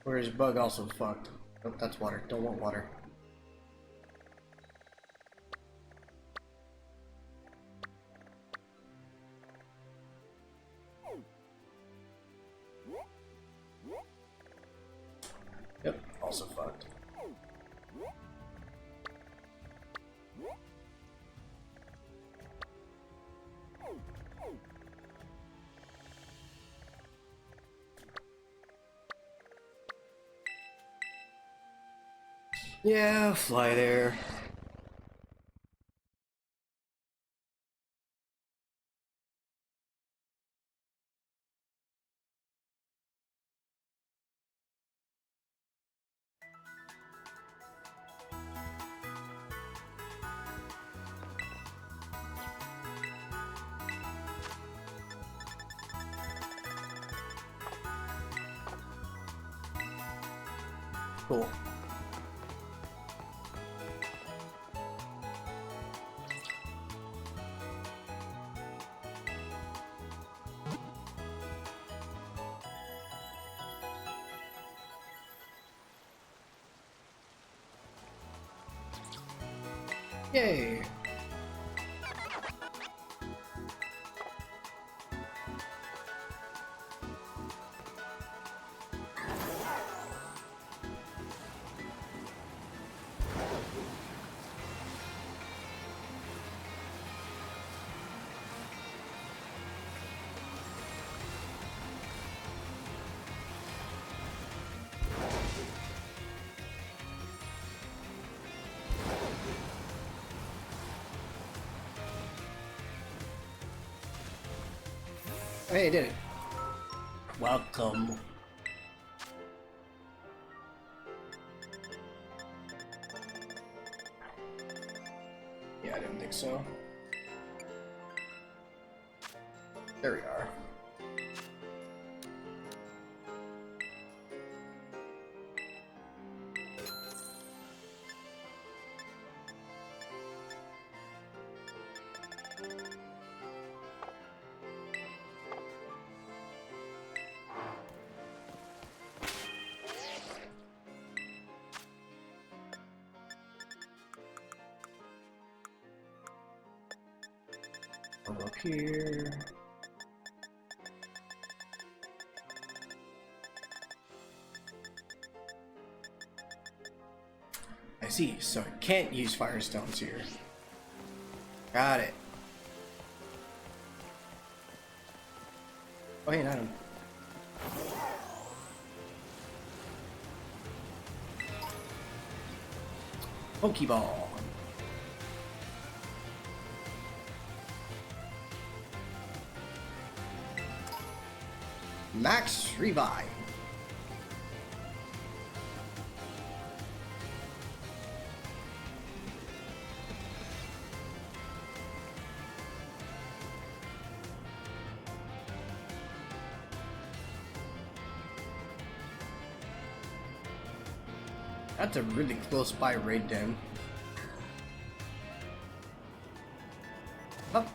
Or is Bug also fucked? Nope, that's water. Don't want water. Yep, also fucked. Yeah, fly there. Cool. Yay! Hey, I did it. Welcome. Yeah, I didn't think so. There we are. Up here. I see, so I can't use Firestones here. Got it. Oh, hey, an item. Pokeball. Max Revive. That's a really close by raid den. Up.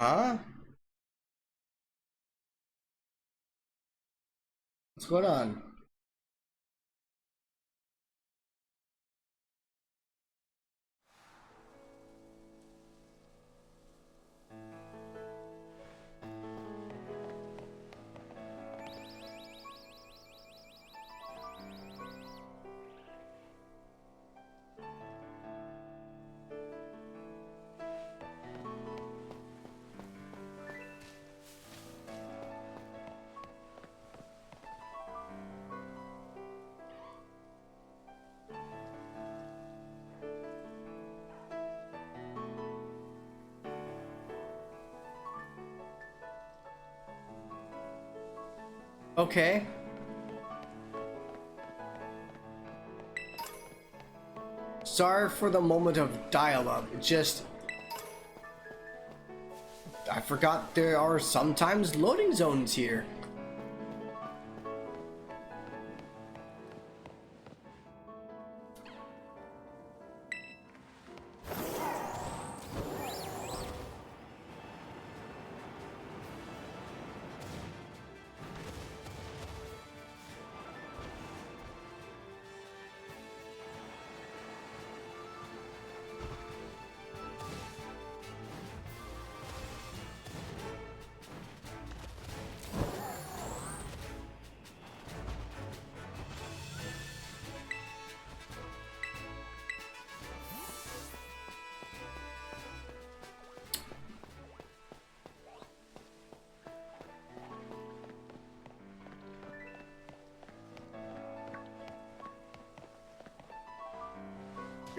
Huh? What's going on? Okay. Sorry for the moment of dial-up. Just... I forgot there are sometimes loading zones here.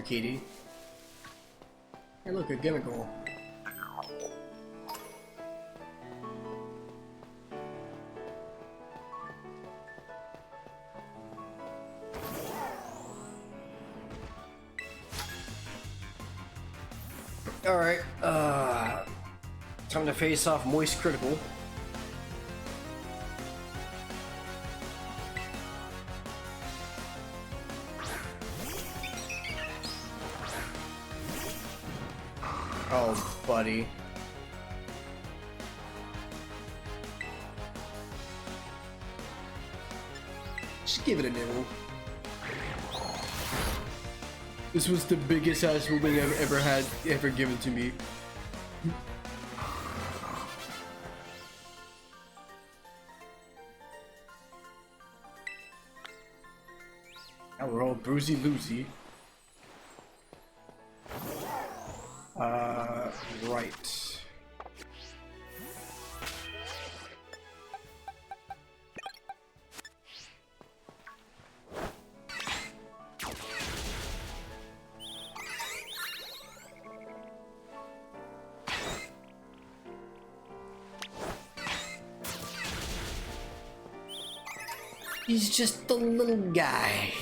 Kitty. Hey, look, a Gimmickle. Alright, time to face off Moist Critical. Oh, buddy. Just give it a nibble. This was the biggest ass whooping I've ever had, ever given to me. Now we're all bruisey loosey. Right. He's just a little guy.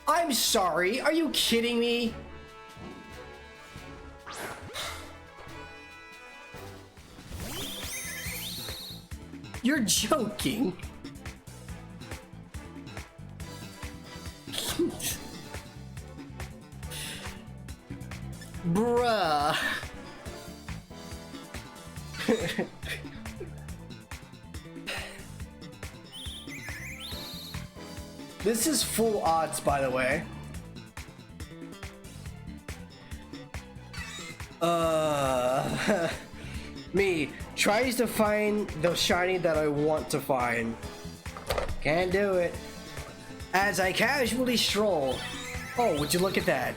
I'm sorry, are you kidding me? You're joking. Bruh. This is full odds, by the way. Me tries to find the shiny that I want to find. Can't do it. As I casually stroll. Oh, would you look at that?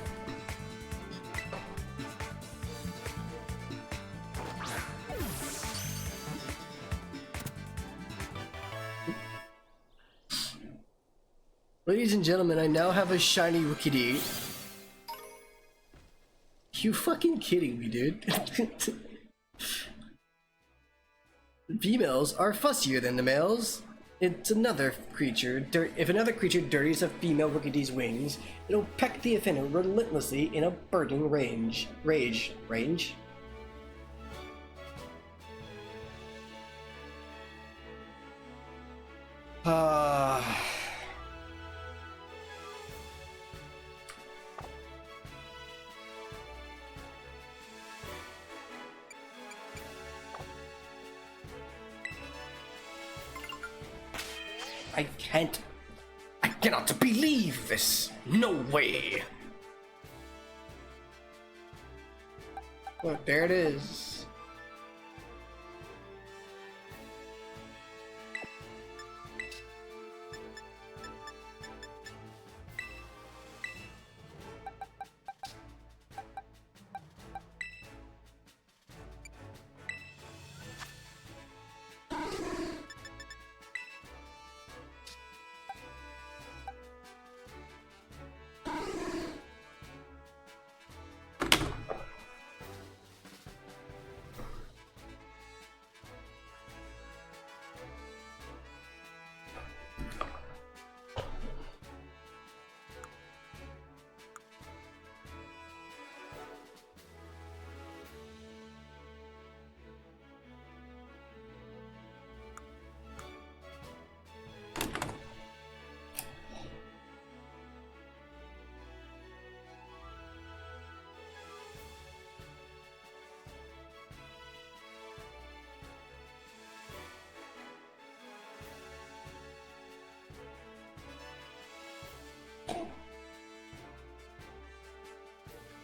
Ladies and gentlemen, I now have a shiny Rookidee. You fucking kidding me, dude? Females are fussier than the males. It's another creature. If another creature dirties a female Rookidee's wings, it'll peck the offender relentlessly in a burning rage. I cannot believe this. No way. Look, there it is.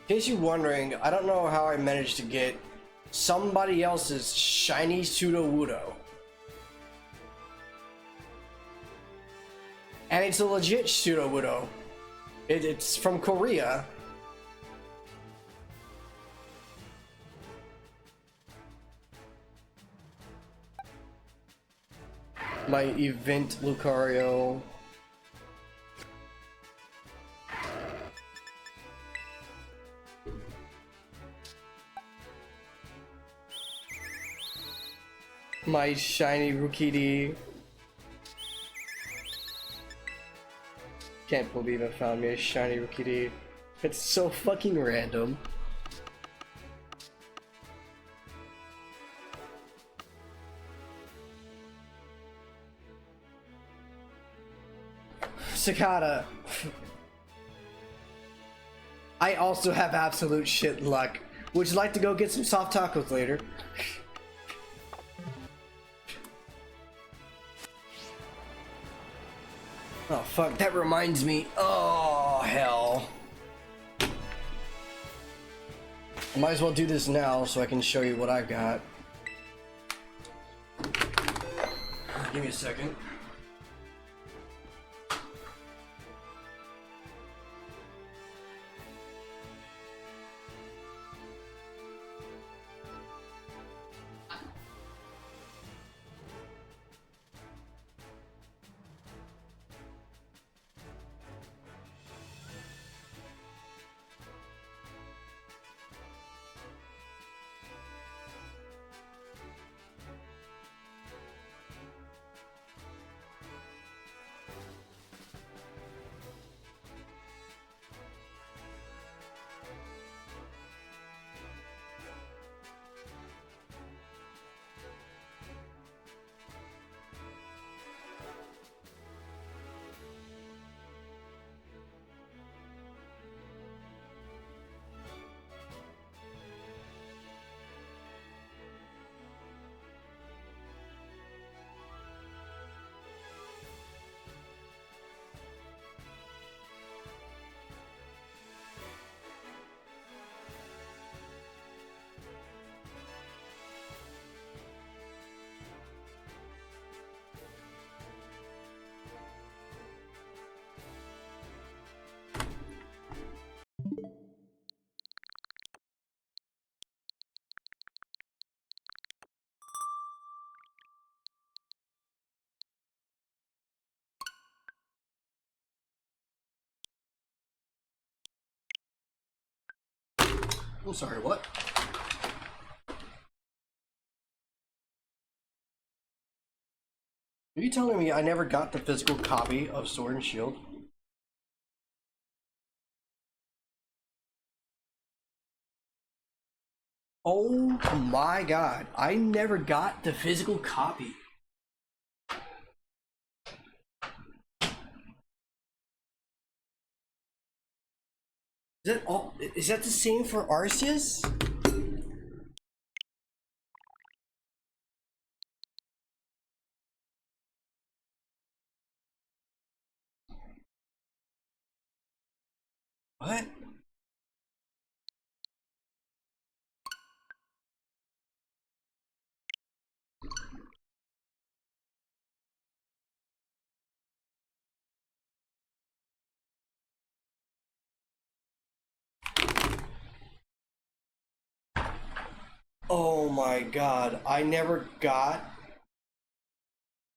In case you're wondering, I don't know how I managed to get somebody else's shiny Sudowoodo. And it's a legit Sudowoodo. It's from Korea. My event Lucario. My shiny Rookidee. Can't believe I found me a shiny Rookidee. It's so fucking random. Cicada. I also have absolute shit luck. Would you like to go get some soft tacos later? Oh fuck, that reminds me. Oh hell. I might as well do this now so I can show you what I've got. Give me a second. I'm sorry, what? Are you telling me I never got the physical copy of Sword and Shield? Oh my god, I never got the physical copy. Is that all? Is that the same for Arceus? What? Oh my god, I never got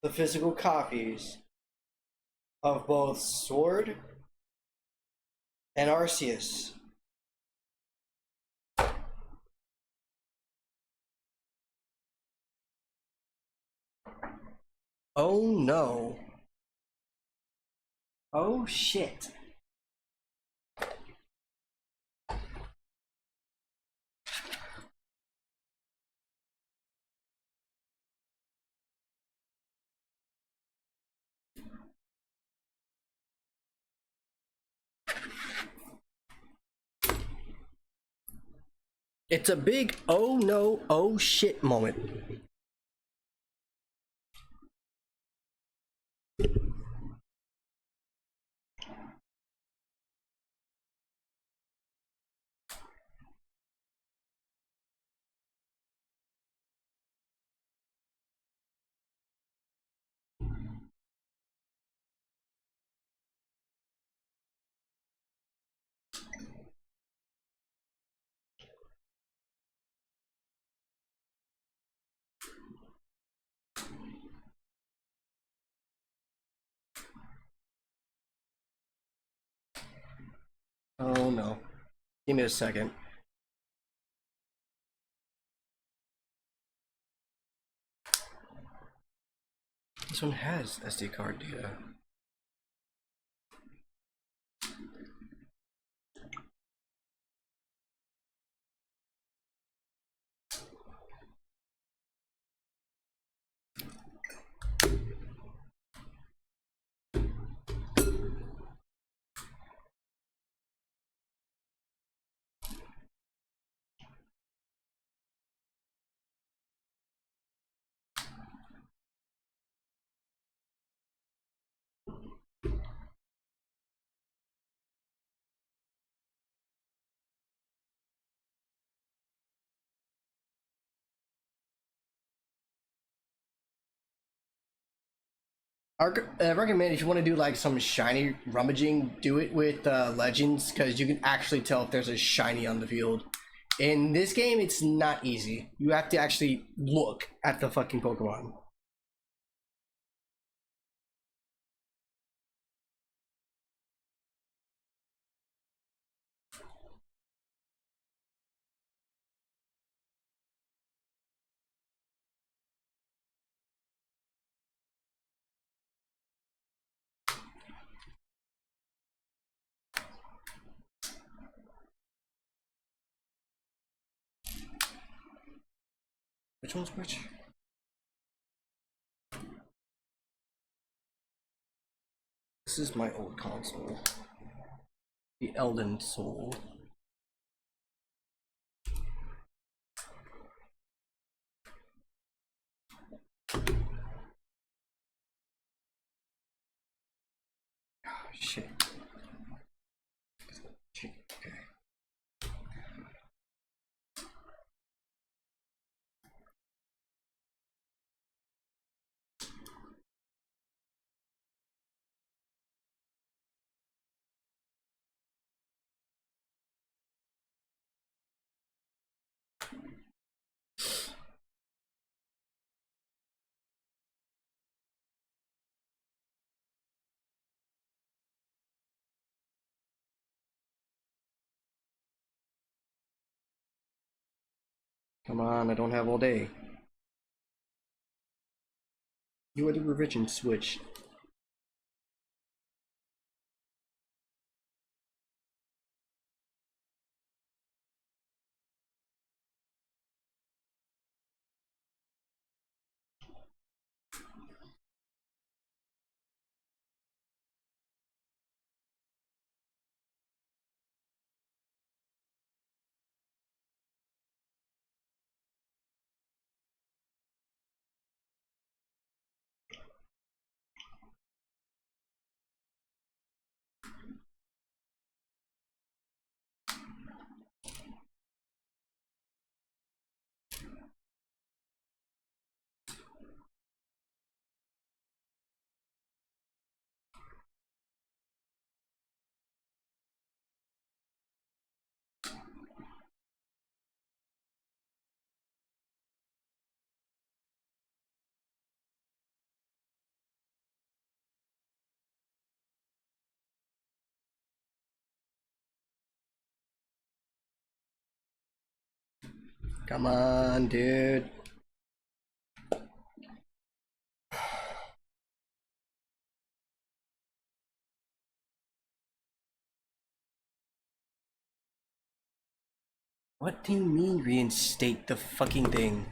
the physical copies of both Sword and Arceus. Oh no. Oh shit. It's a big oh no, oh shit moment. Oh no. Give me a second. This one has SD card data. I recommend if you want to do like some shiny rummaging, do it with Legends, because you can actually tell if there's a shiny on the field. In this game, it's not easy. You have to actually look at the fucking Pokemon. Which one's which? This is my old console. The Elden Soul. Oh, shit. Okay. Come on, I don't have all day. You are the revision switch. Come on, dude. What do you mean reinstate the fucking thing?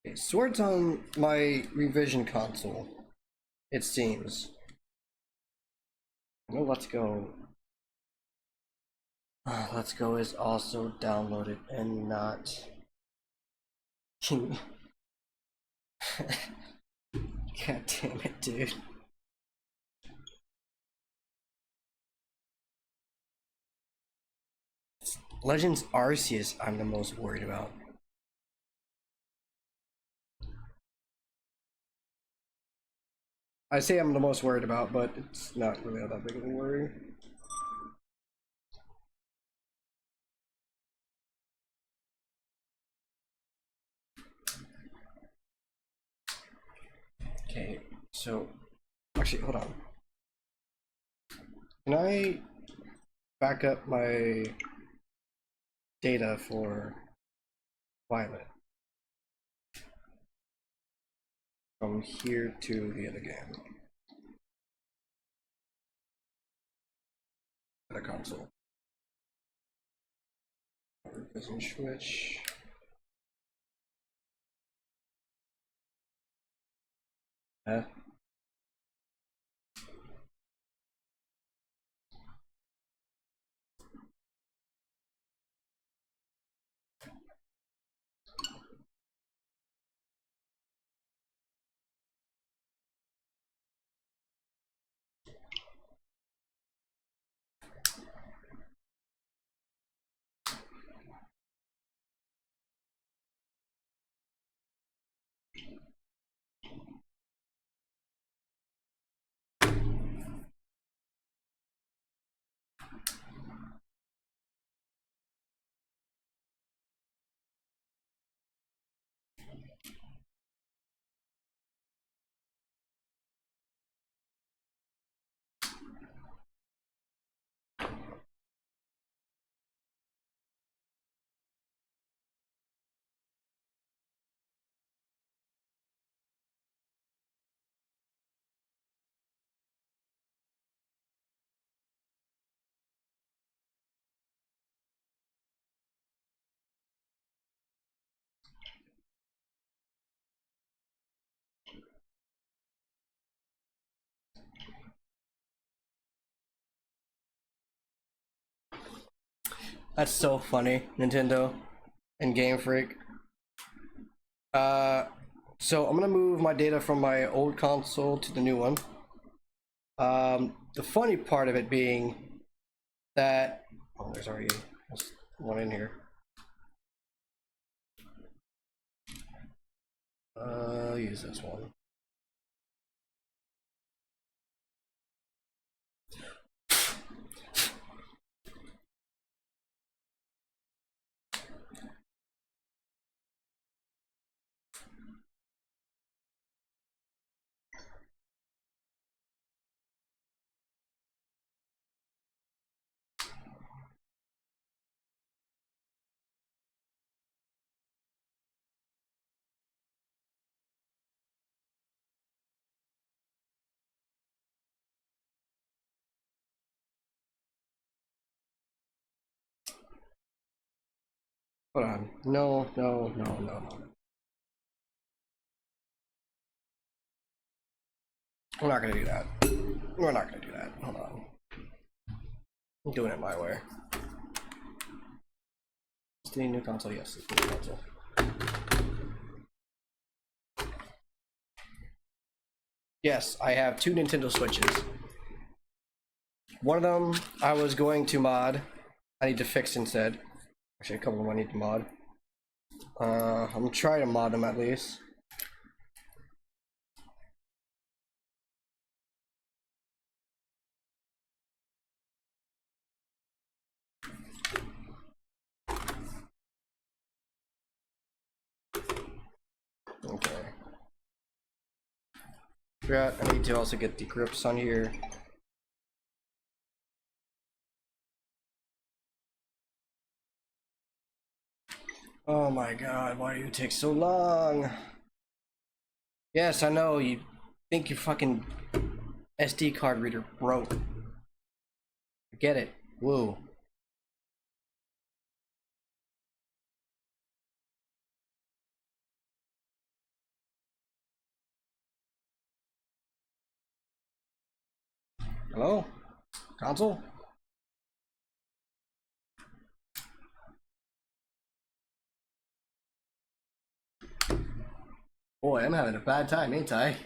Okay, Sword's on my revision console, it seems. No, Let's Go. Let's Go is also downloaded and not. God damn it, dude. Legends Arceus, I'm the most worried about. I say I'm the most worried about, but it's not really that big of a worry. Okay, so actually, hold on. Can I back up my data for Violet from here to the other game? The console. Revision switch. Huh? That's so funny, Nintendo and Game Freak. So I'm gonna move my data from my old console to the new one. The funny part of it being that there's already one in here. Use this one. Hold on. No. We're not gonna do that. We're not gonna do that. Hold on. I'm doing it my way. Is the new console? Yes, it's the new console. Yes, I have 2 Nintendo Switches. One of them I was going to mod. I need to fix instead. Actually, a couple of them I need to mod. I'm gonna try to mod them at least. Okay. Forgot I need to also get the grips on here. Oh my god, why do you take so long? Yes, I know, you think your fucking SD card reader broke. I get it. Woo. Hello? Console? Boy, I'm having a bad time, ain't I?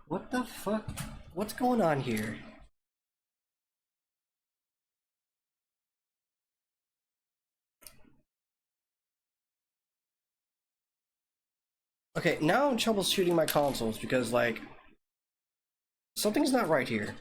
What the fuck? What's going on here? Okay, now I'm troubleshooting my consoles because, like, something's not right here.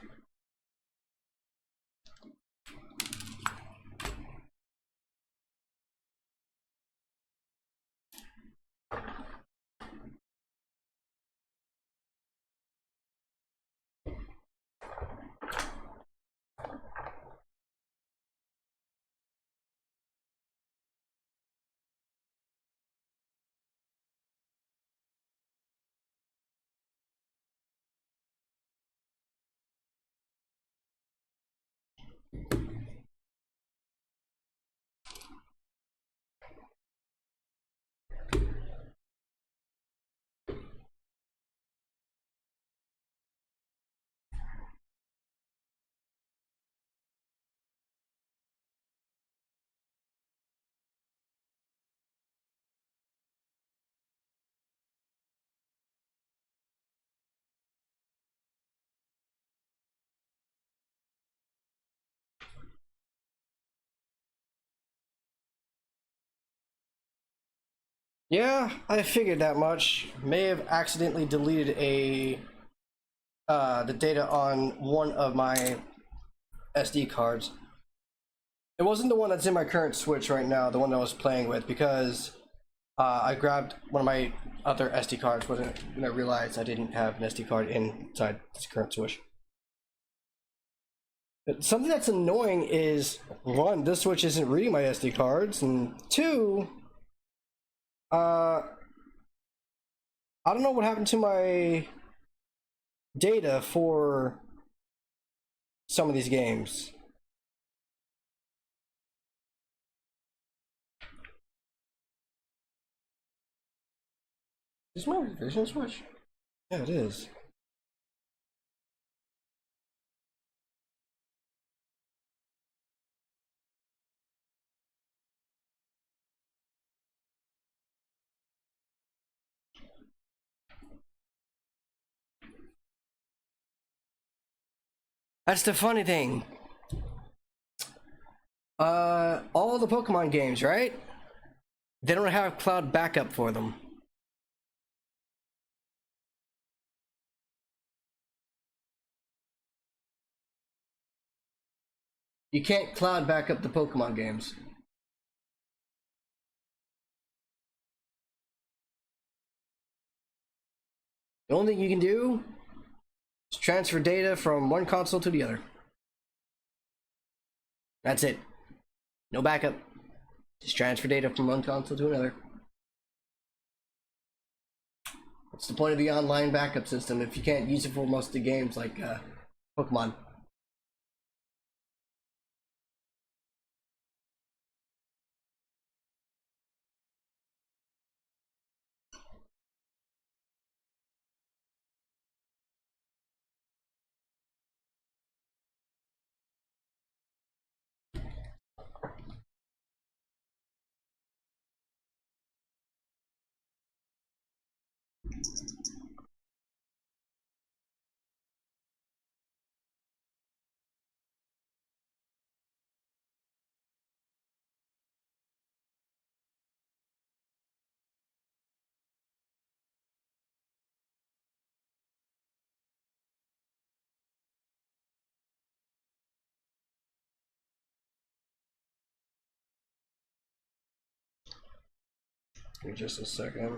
Yeah, I figured that much. May have accidentally deleted the data on one of my SD cards. It wasn't the one that's in my current Switch right now, the one that I was playing with, because I grabbed one of my other SD cards when I realized I didn't have an SD card inside this current Switch. But something that's annoying is, one, this Switch isn't reading my SD cards, and two, I don't know what happened to my data for some of these games. Is my revision Switch? Yeah, it is. That's the funny thing. All the Pokemon games, right? They don't have cloud backup for them. You can't cloud backup the Pokemon games. The only thing you can do is transfer data from one console to the other. That's it. No backup. Just transfer data from one console to another. What's the point of the online backup system if you can't use it for most of the games like Pokemon? Give me just a second.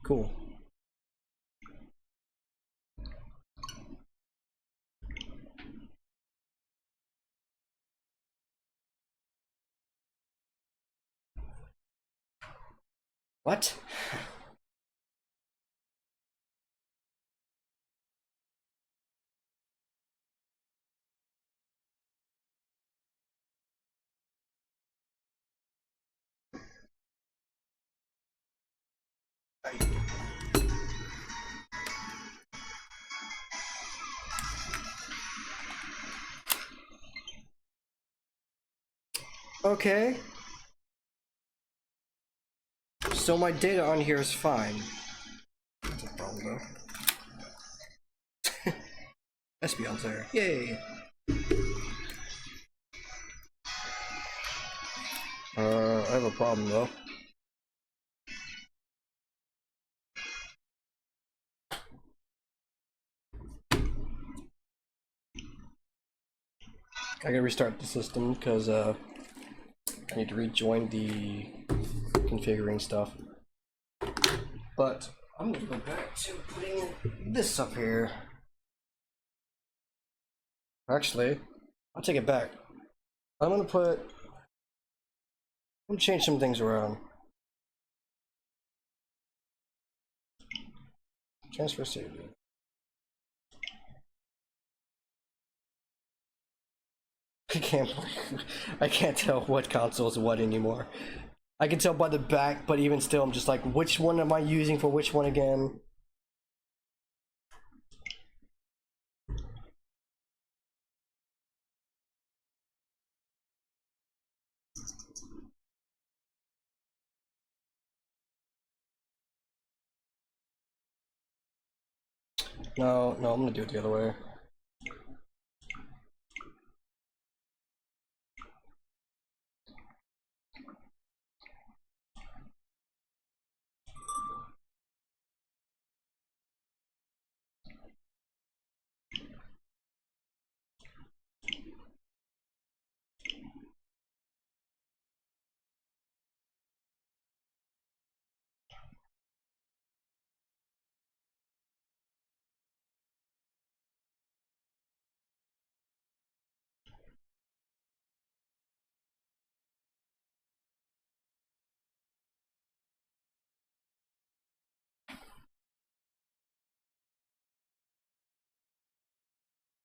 Cool. What? Okay. So my data on here is fine. That's a problem though. Espeon's there. Yay! I have a problem though. I gotta restart the system because I need to rejoin the configuring stuff. But I'm gonna go back to putting this up here. Actually, I'll take it back. I'm gonna change some things around. Transfer save. I can't tell what console is what anymore. I can tell by the back, but even still, I'm just like, which one am I using for which one again? No, I'm gonna do it the other way.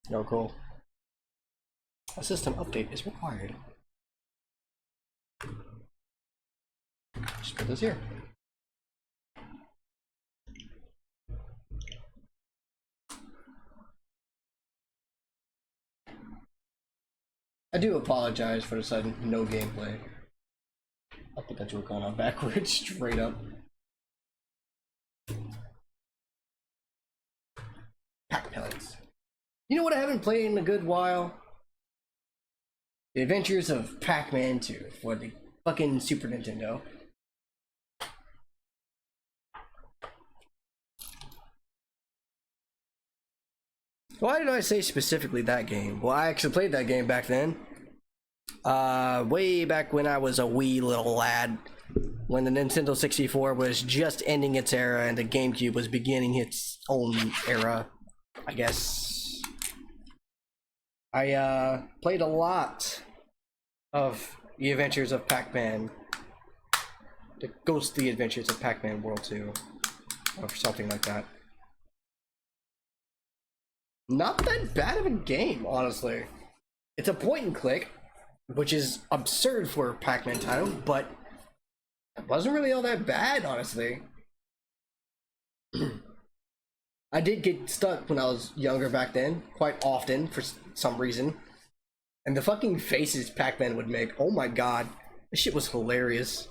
No, cool. A system update is required. Just put this here. I do apologize for the sudden no gameplay. I'll put that joke on backwards, straight up. Pack pellets. You know what I haven't played in a good while? The Adventures of Pac-Man 2 for the fucking Super Nintendo. Why did I say specifically that game? Well, I actually played that game back then. Way back when I was a wee little lad. When the Nintendo 64 was just ending its era and the GameCube was beginning its own era, I guess. I played a lot of The Adventures of Pac-Man. The Ghostly Adventures of Pac-Man World 2. Or something like that. Not that bad of a game, honestly. It's a point and click, which is absurd for a Pac-Man title, but it wasn't really all that bad, honestly. I did get stuck when I was younger back then, quite often for some reason. And the fucking faces Pac-Man would make, oh my god, this shit was hilarious.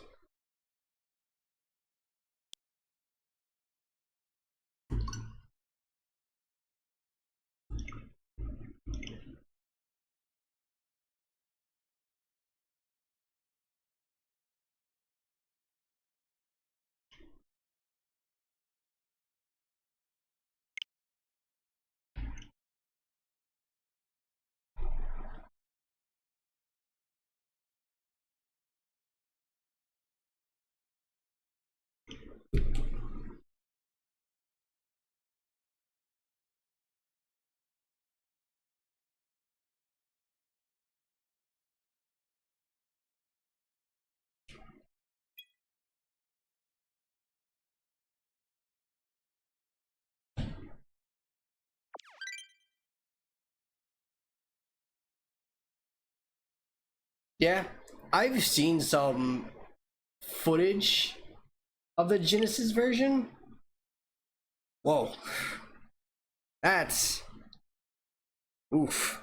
Yeah, I've seen some footage of the Genesis version. Whoa. That's... oof.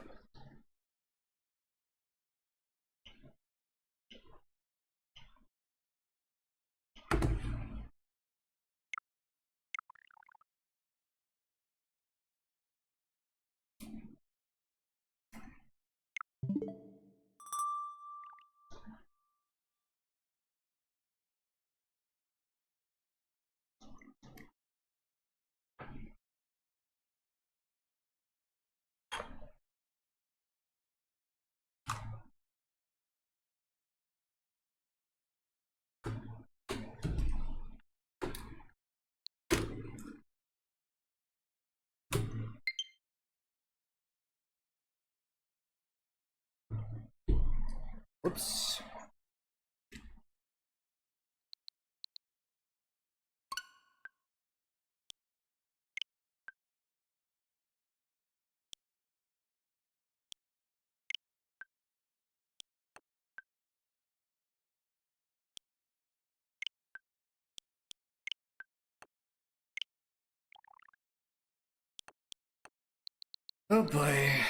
Whoops. Oh boy.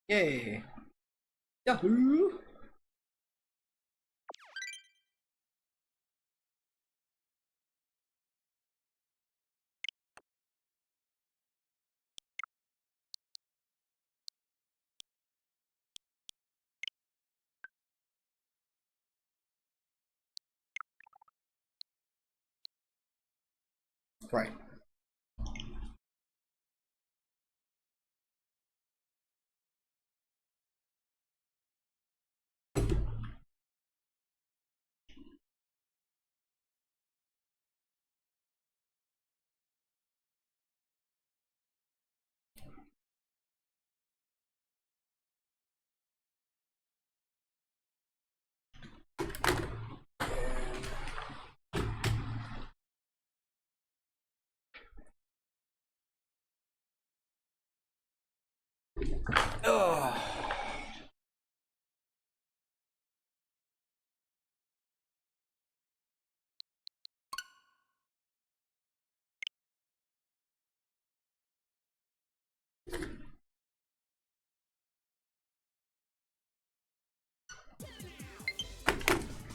Yay. Yahoo! Right. Ugh.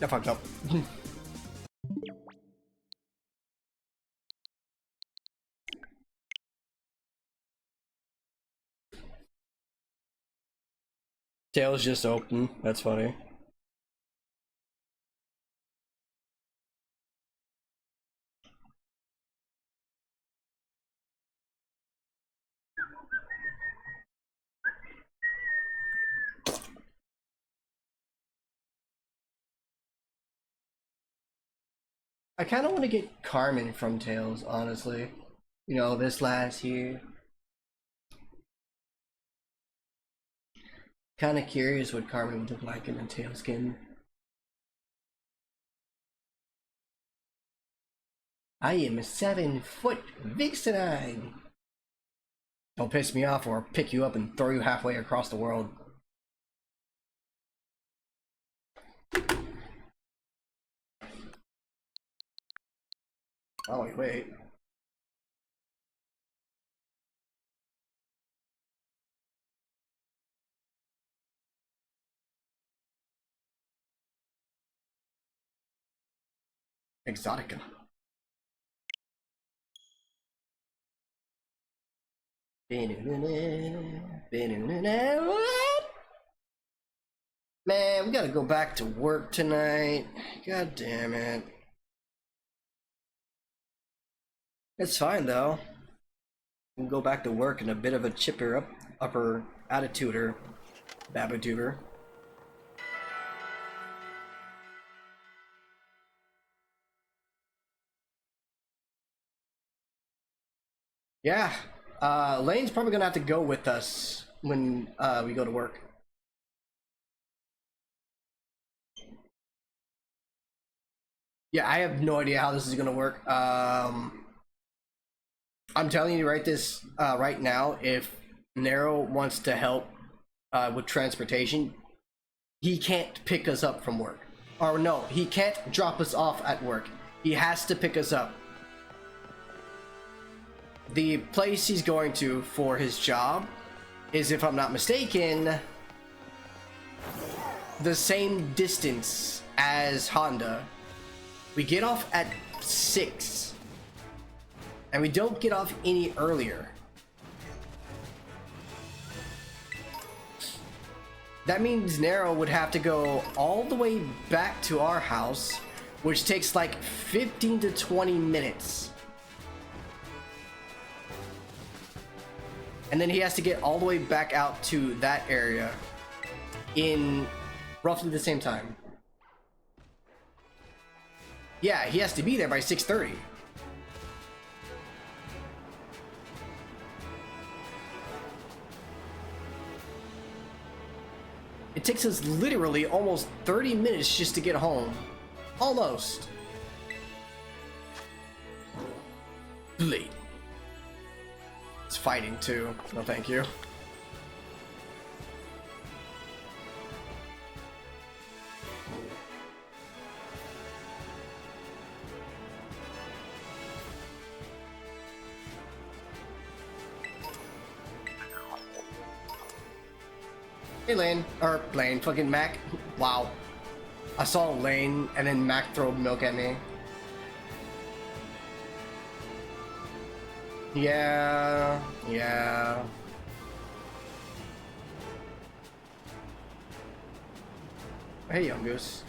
I fucked up. Tails just open. That's funny. I kind of want to get Carmen from Tails, honestly. You know, this last year. Kind of curious what Carmen would look like in a tail skin. I am a 7-foot Vixenine! Don't piss me off or I'll pick you up and throw you halfway across the world. Oh, wait. Exotica. Man, we gotta go back to work tonight. God damn it. It's fine though. We can go back to work in a bit of a chipper upper attitude or babatuber. Yeah. Lane's probably gonna have to go with us when we go to work. Yeah, I have no idea how this is gonna work. I'm telling you right now, if Nero wants to help with transportation, he can't pick us up from work. Or no, he can't drop us off at work. He has to pick us up. The place he's going to for his job is, if I'm not mistaken, the same distance as Honda. We get off at 6. And we don't get off any earlier. That means Nero would have to go all the way back to our house, which takes like 15 to 20 minutes. And then he has to get all the way back out to that area in roughly the same time. Yeah, he has to be there by 6:30. It takes us literally almost 30 minutes just to get home. Almost. Blade. It's fighting too. No, thank you. Hey Lane, or Lane, fucking Mac. Wow. I saw Lane and then Mac throw milk at me. Yeah. Hey, Young Goose.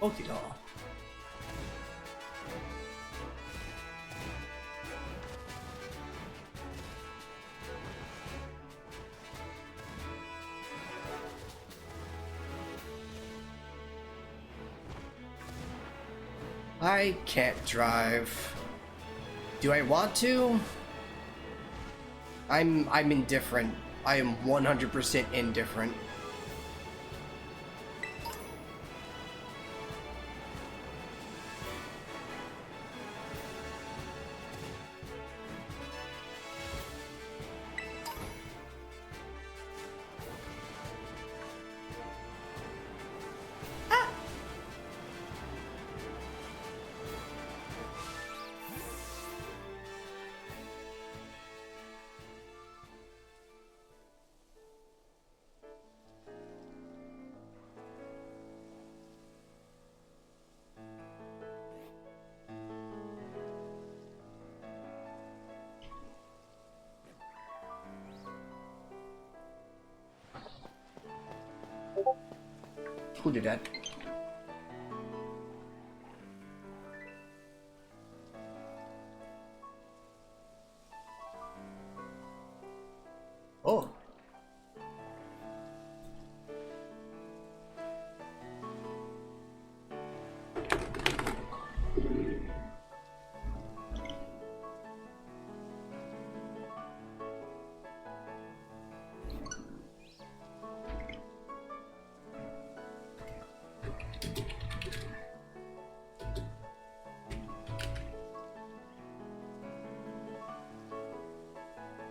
Okay, doll. I can't drive. Do I want to? I'm indifferent. I am 100% indifferent. Who did that? Oh.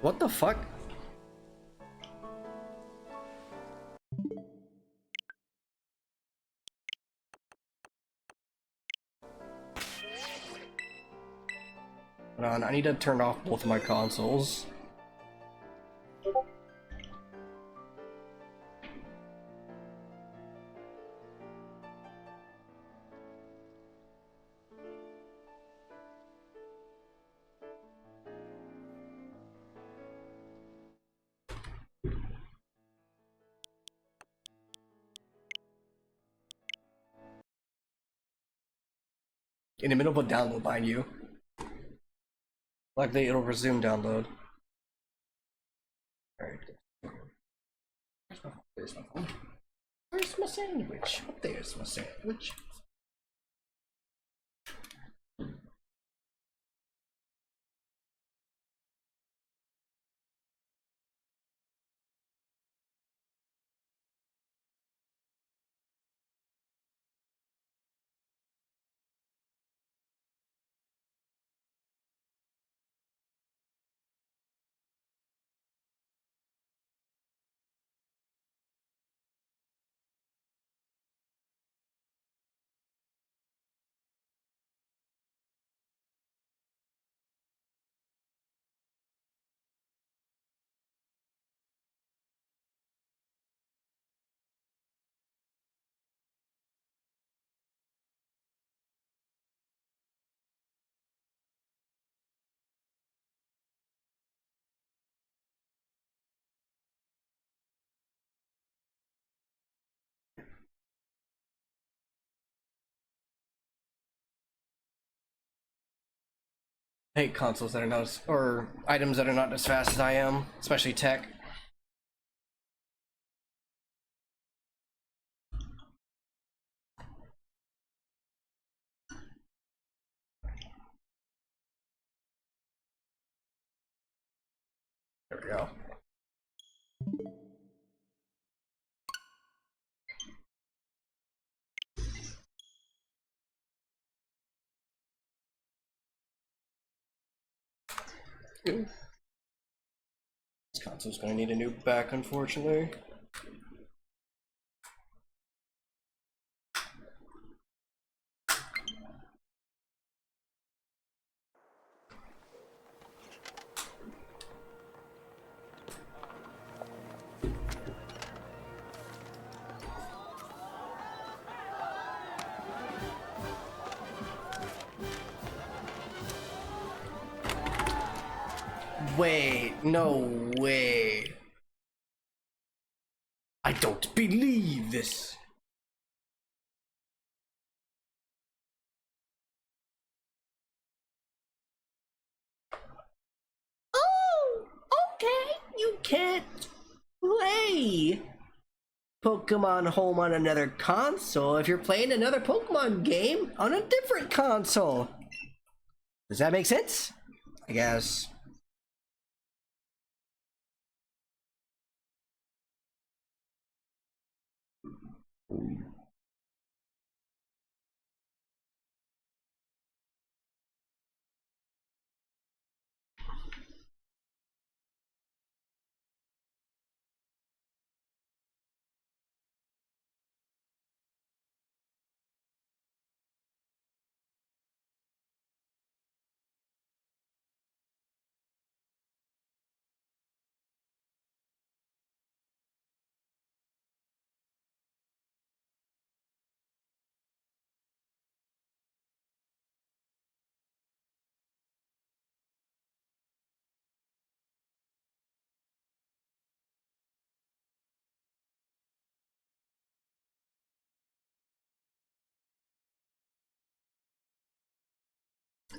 What the fuck? Hold on, I need to turn off both of my consoles. In the middle of a download behind you. Likely it'll resume download. Alright. There's my phone. Where's my sandwich? Oh, there's my sandwich. hate consoles that are not as, or items that are not as fast as I am, especially tech. There we go. Ooh. This console's gonna need a new back, unfortunately. Wait, no way. I don't believe this. Oh, okay. You can't play Pokemon Home on another console if you're playing another Pokemon game on a different console. Does that make sense? I guess.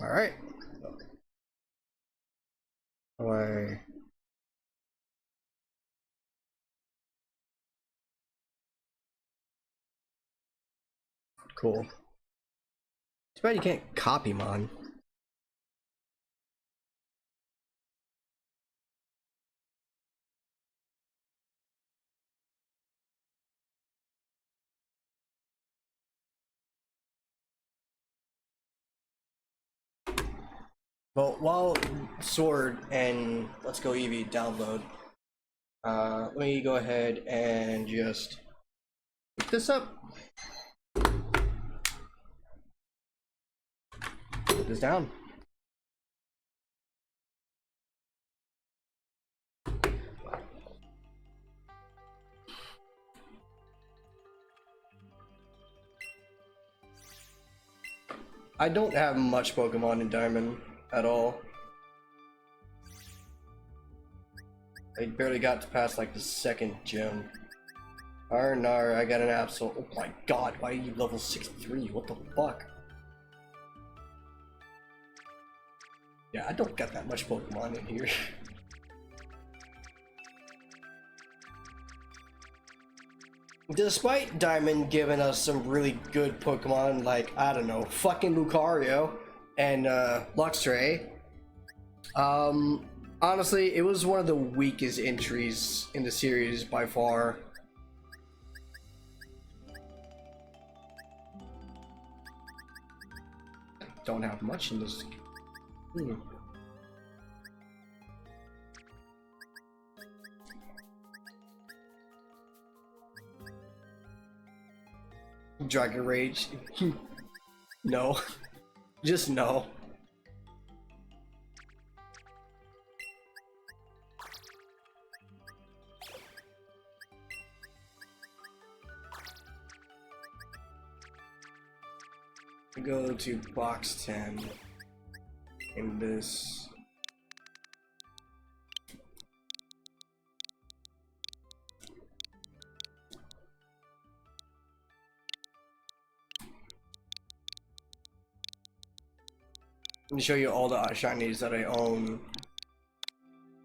All right. Why? Cool. Too bad you can't copy mine. But while Sword and Let's Go Eevee download, let me go ahead and just pick this up. Put this down. I don't have much Pokemon in Diamond at all. I barely got to pass like the second gym. Arnar, I got an Absol. Oh my god, why are you level 63? What the fuck? Yeah, I don't got that much Pokemon in here. Despite Diamond giving us some really good Pokemon like, I don't know, fucking Lucario and Luxray, honestly, it was one of the weakest entries in the series by far. Don't have much in this. Dragon Rage. No. Just no. Go to box 10 in this. Let me show you all the shinies that I own.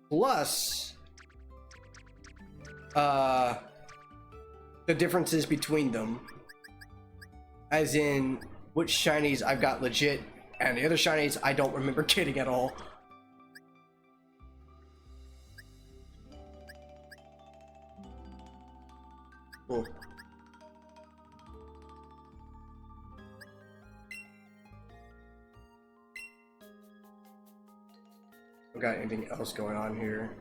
Plus, the differences between them. As in, which shinies I've got legit, and the other shinies I don't remember getting at all. Cool. Got anything else going on here?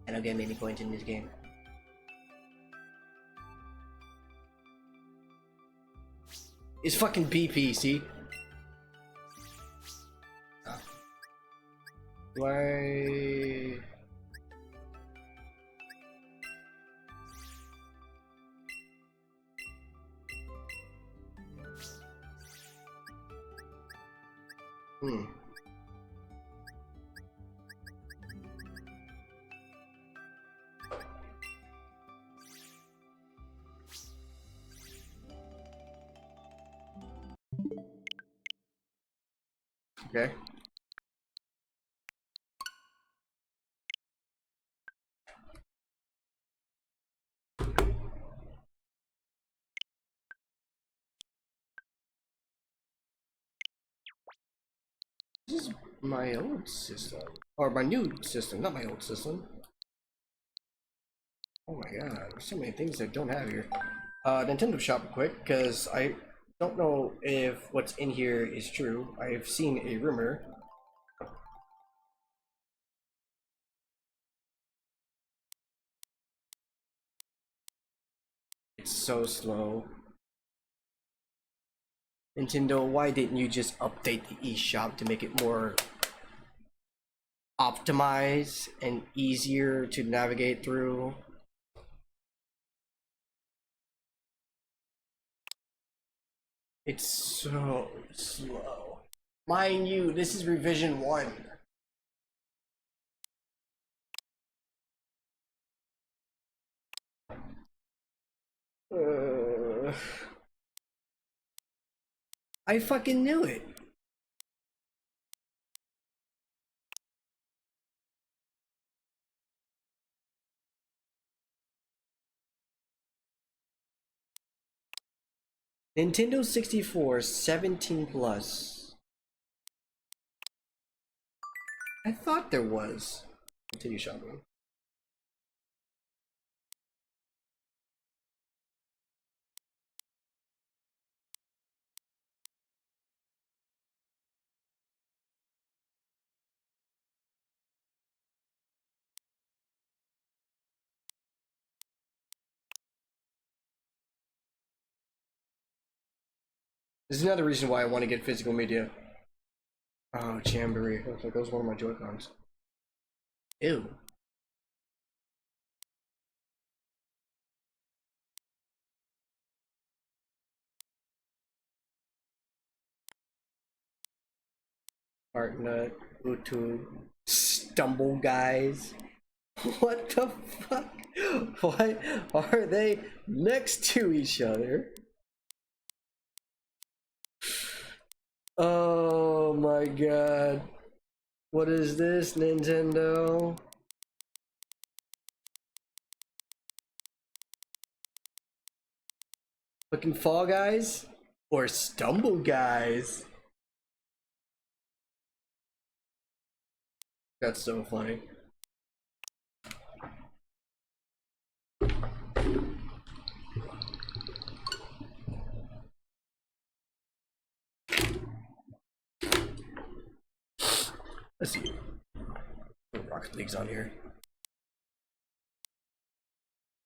I don't get many points in this game. It's fucking BP, see? Why? Okay. This is my old system. Or my new system, not my old system. Oh my god, there's so many things I don't have here. Nintendo Shop quick, because I don't know if what's in here is true. I've seen a rumor. It's so slow. Nintendo, why didn't you just update the eShop to make it more optimized and easier to navigate through? It's so slow. Mind you, this is revision 1. I fucking knew it. Nintendo 64 17 plus. I thought there was. Continue shopping. This is another reason why I want to get physical media. Oh, Jamboree. Looks like that was one of my Joy-Cons. Ew. Heartnut, Bluetooth, Stumble Guys. What the fuck? Why are they next to each other? Oh my god. What is this, Nintendo? Fucking Fall Guys? Or Stumble Guys? That's so funny. Let's see. Rocket League's on here.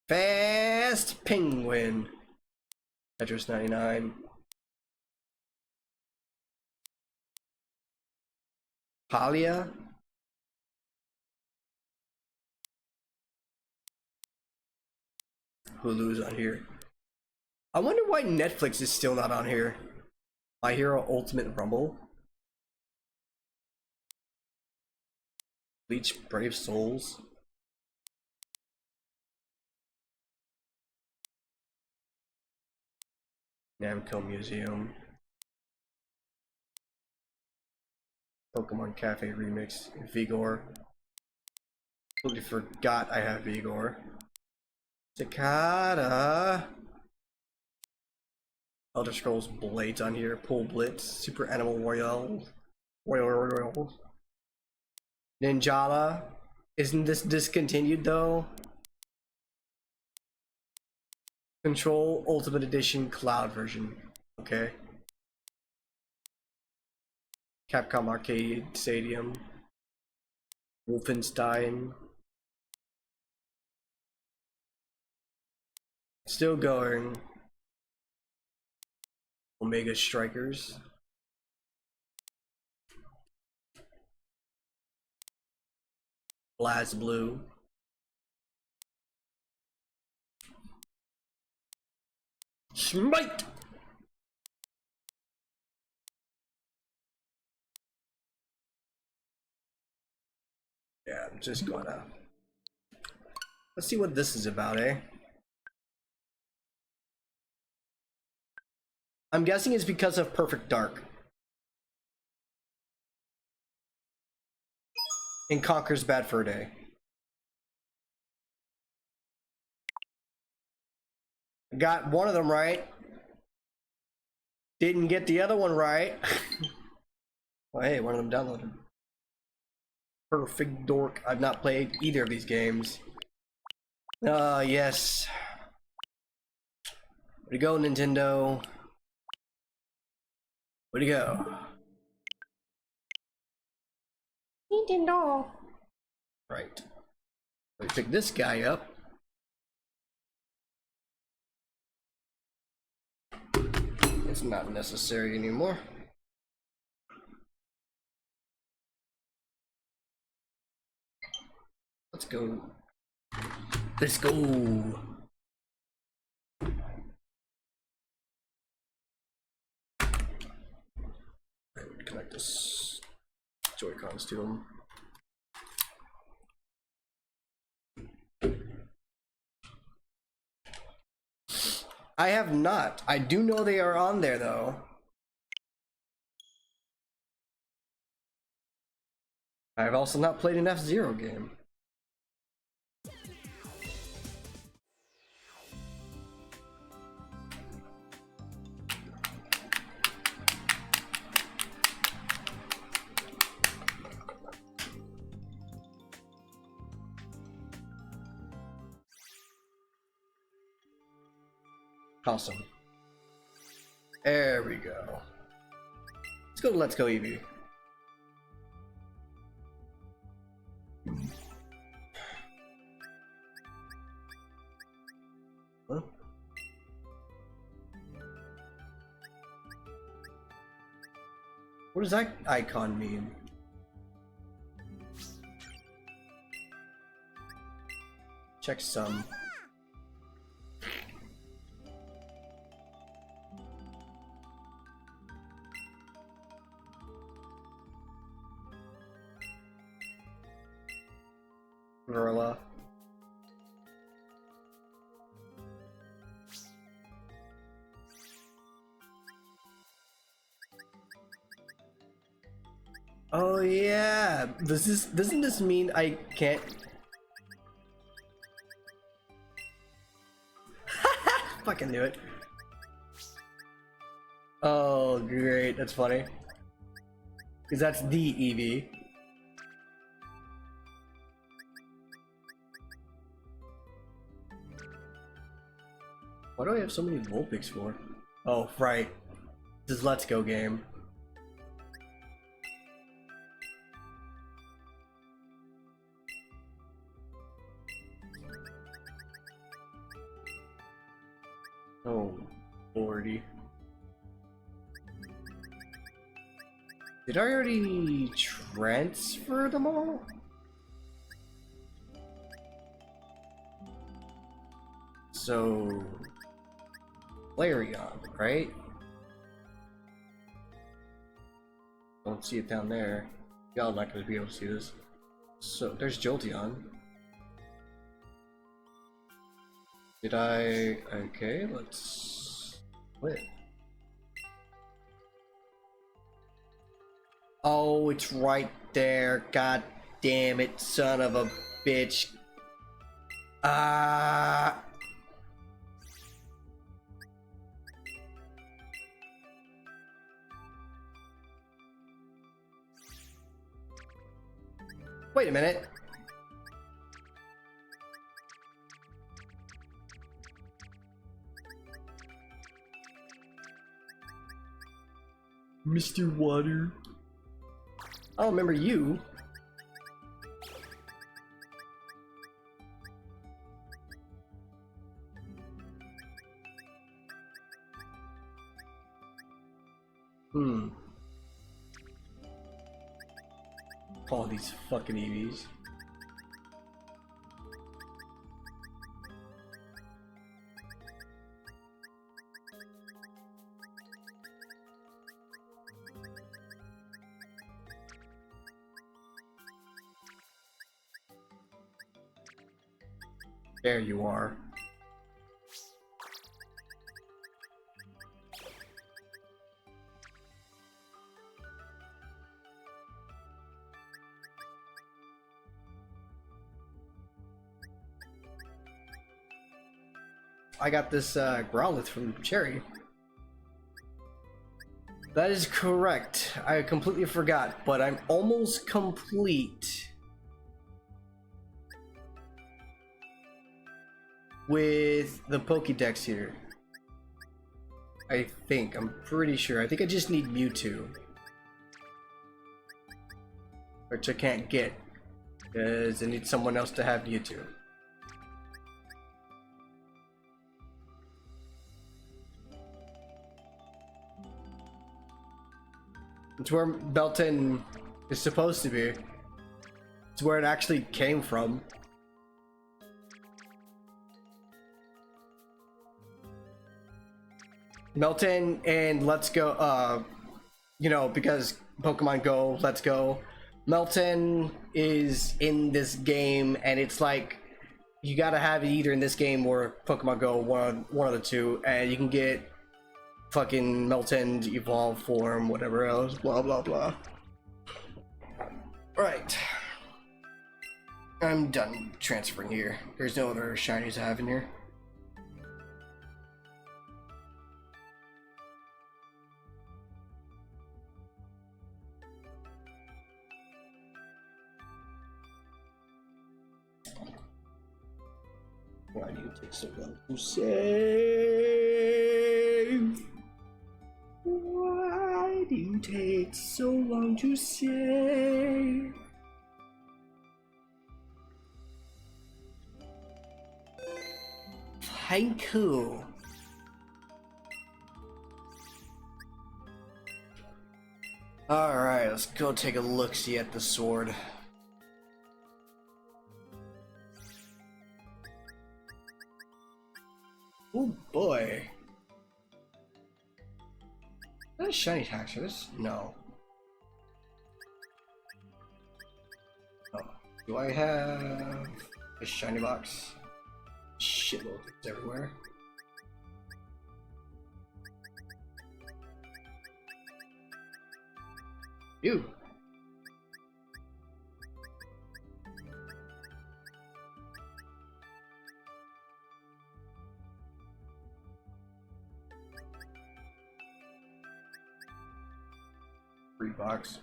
Fast Penguin. Tetris 99. Palia. Hulu's on here. I wonder why Netflix is still not on here. My Hero Ultimate Rumble. Bleach Brave Souls. Namco Museum. Pokemon Cafe Remix. Vigor. Totally forgot I have Vigor. Cicada. Elder Scrolls Blades on here. Pool Blitz. Super Animal Royale. Royale. Ninjala. Isn't this discontinued though? Control Ultimate Edition Cloud version. Okay. Capcom Arcade Stadium. Wolfenstein. Still going. Omega Strikers. BlazBlue. Smite! Yeah, I'm just gonna... Let's see what this is about, eh? I'm guessing it's because of Perfect Dark. And Conker's Bad Fur Day. Got one of them right. Didn't get the other one right. Well, hey, one of them downloaded. Perfect Dork. I've not played either of these games. Yes. Way to go, Nintendo. Way to go. Nintendo. Right. Let me pick this guy up. It's not necessary anymore. Let's go. Let's go. Connect this Joy-Cons to them. I have not. I do know they are on there though. I've also not played an F-Zero game. Awesome. There we go. Let's go to Let's Go Eevee. Huh? What does that icon mean? Check some. Gorilla. Oh yeah, doesn't this mean I can't? Fucking knew it. Oh great, that's funny. Because that's the Eevee. Why do I have so many Vulpix for? Oh right, this is Let's Go game. Oh, lordy. Did I already transfer them all? So... Flareon, right? Don't see it down there. Y'all not gonna be able to see this. So there's Jolteon. Did I? Okay, let's quit. Oh, it's right there. God damn it, son of a bitch. Ah. Wait a minute. Mr. Water. I don't remember you. All these fucking EVs. There you are. I got this Growlithe from Cherry. That is correct. I completely forgot, but I'm almost complete with the Pokédex here. I think. I'm pretty sure. I think I just need Mewtwo. Which I can't get, because I need someone else to have Mewtwo. It's where Belton is supposed to be. It's where it actually came from. Melton and Let's Go, you know, because Pokemon Go, Let's Go. Melton is in this game, and it's like you gotta have it either in this game or Pokemon Go, one of the two, and you can get fucking Melton evolve form, whatever else, blah blah blah. Right. I'm done transferring here. There's no other shinies I have in here. Why do you take so long to save? Why do you take so long to save? Thank you. Alright, let's go take a look-see at the sword. Oh boy. Is that a shiny Haxorus? No. Oh. Do I have a shiny box? Shitload of things everywhere. Ew. Free box.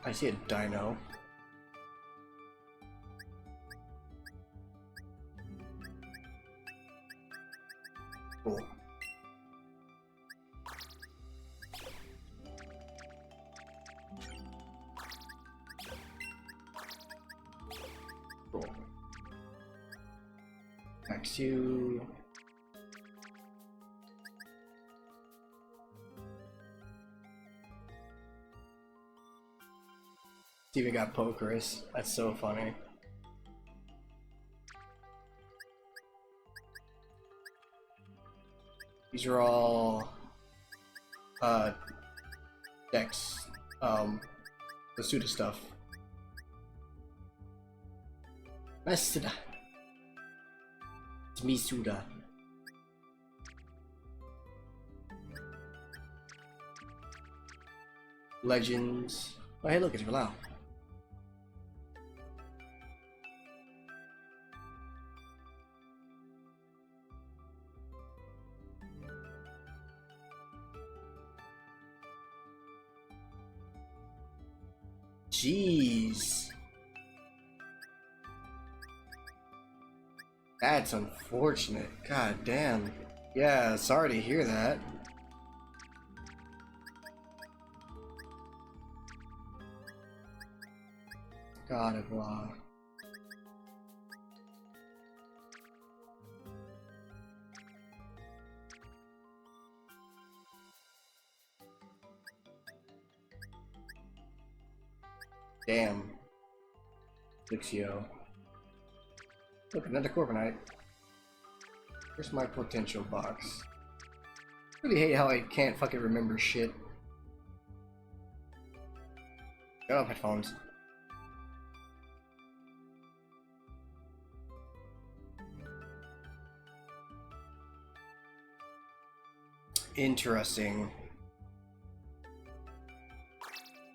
I see a dino. Cool. Cool. Next you. Steven got Pokerus. That's so funny. These are all Dex, the Suda stuff. Nice Suda. It's me, Suda. Legends. Oh, hey, look, it's Relau. Jeez. That's unfortunate. God damn. Yeah, sorry to hear that. God of Law. Damn. Lixio. Look, another Corviknight. Here's my potential box. Really hate how I can't fucking remember shit. Shut up, headphones. Interesting.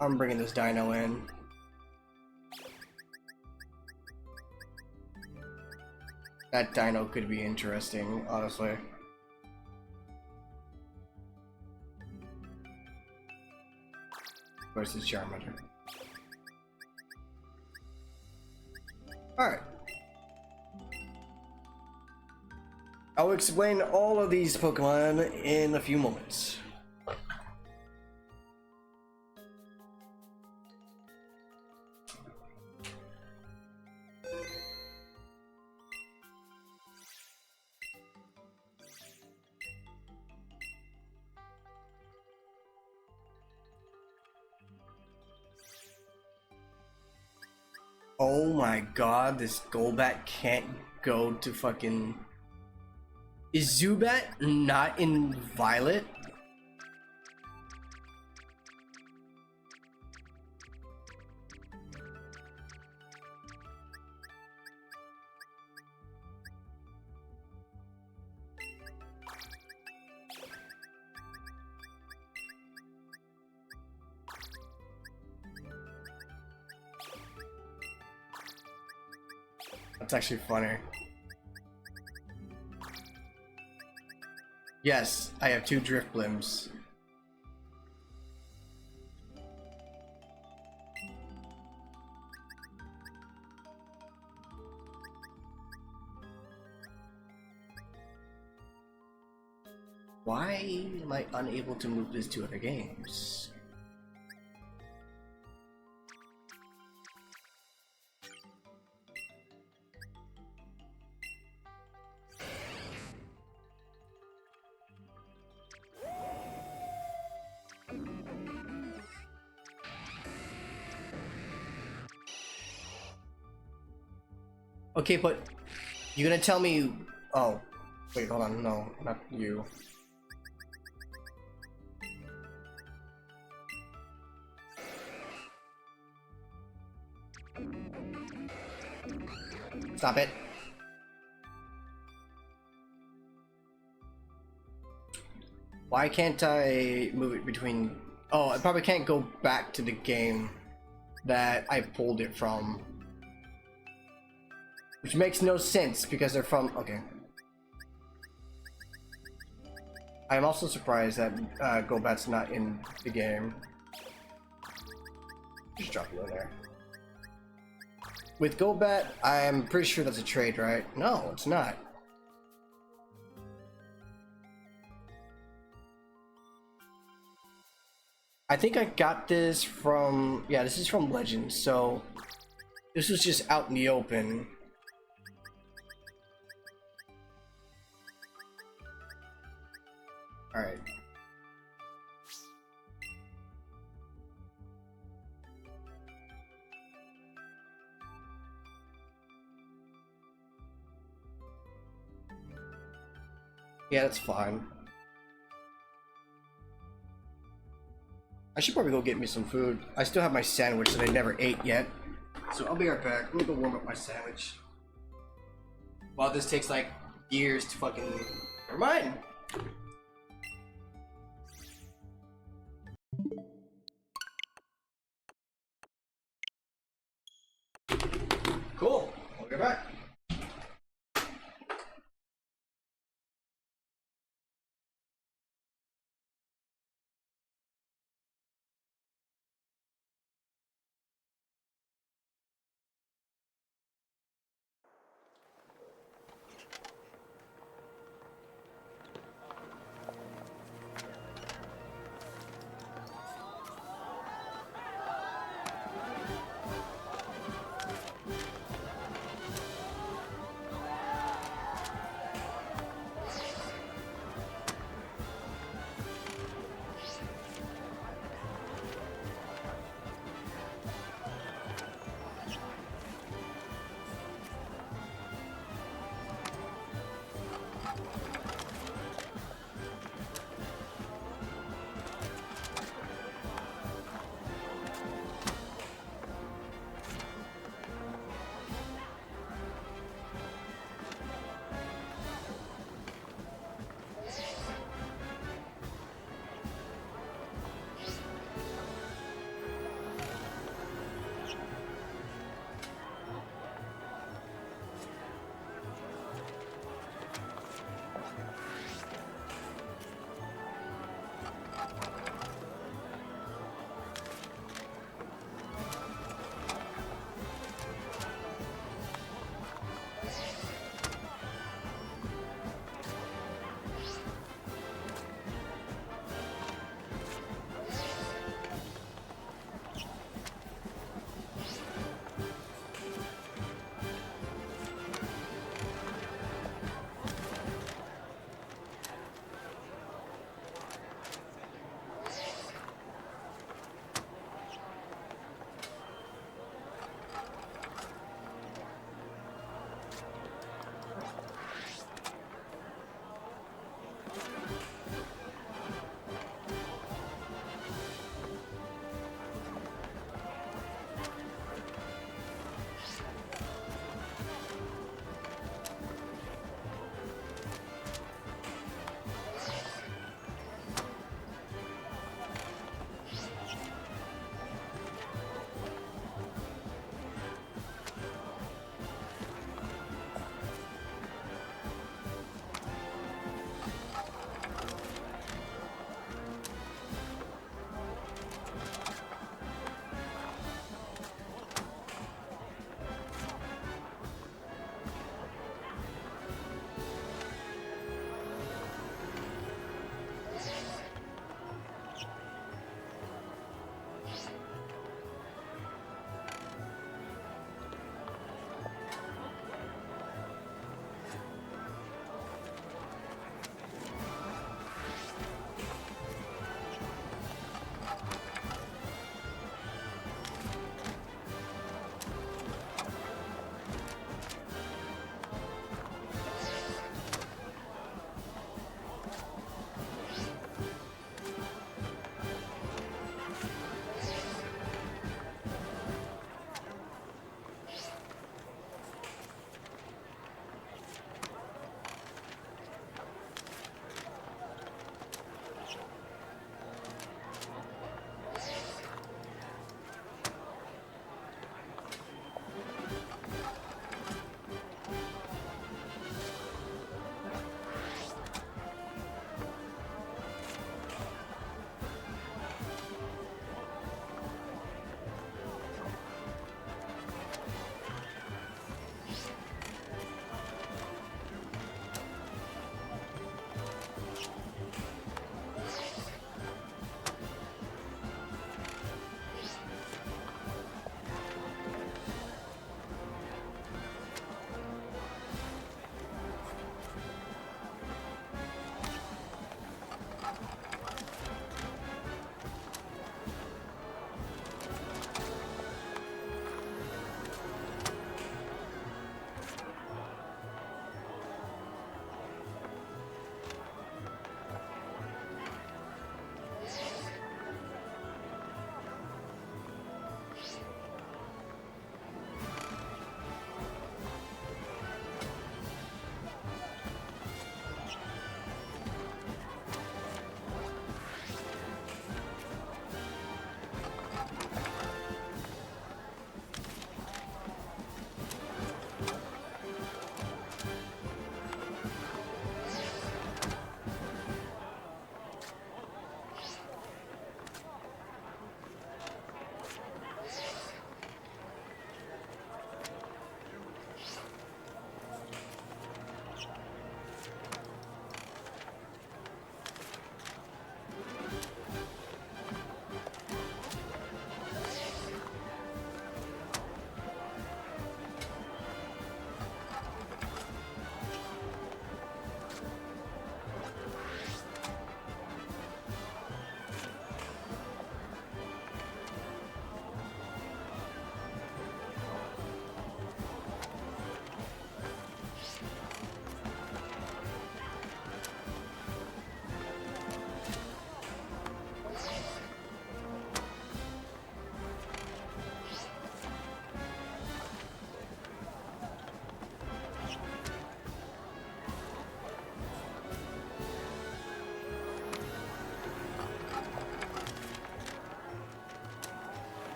I'm bringing this dino in. That dino could be interesting, honestly. Versus Charmander. Alright. I'll explain all of these Pokemon in a few moments. Oh my god, this Golbat can't go to fucking... Is Zubat not in Violet? That's actually funny. Yes, I have 2 Drifblims. Why am I unable to move this to other games? Okay, but you're gonna tell me... Oh, wait, hold on. No, not you. Stop it. Why can't I move it between... Oh, I probably can't go back to the game that I pulled it from. Which makes no sense because they're from... Okay. I'm also surprised that Golbat's not in the game. Just drop it in there. With Golbat, I'm pretty sure that's a trade, right? No, it's not. I think I got this from... Yeah, this is from Legends, so... This was just out in the open. Alright. Yeah, that's fine. I should probably go get me some food. I still have my sandwich that I never ate yet. So I'll be right back. Let me go warm up my sandwich. While this takes like years to fucking... Never mind. Cool. I'll get back.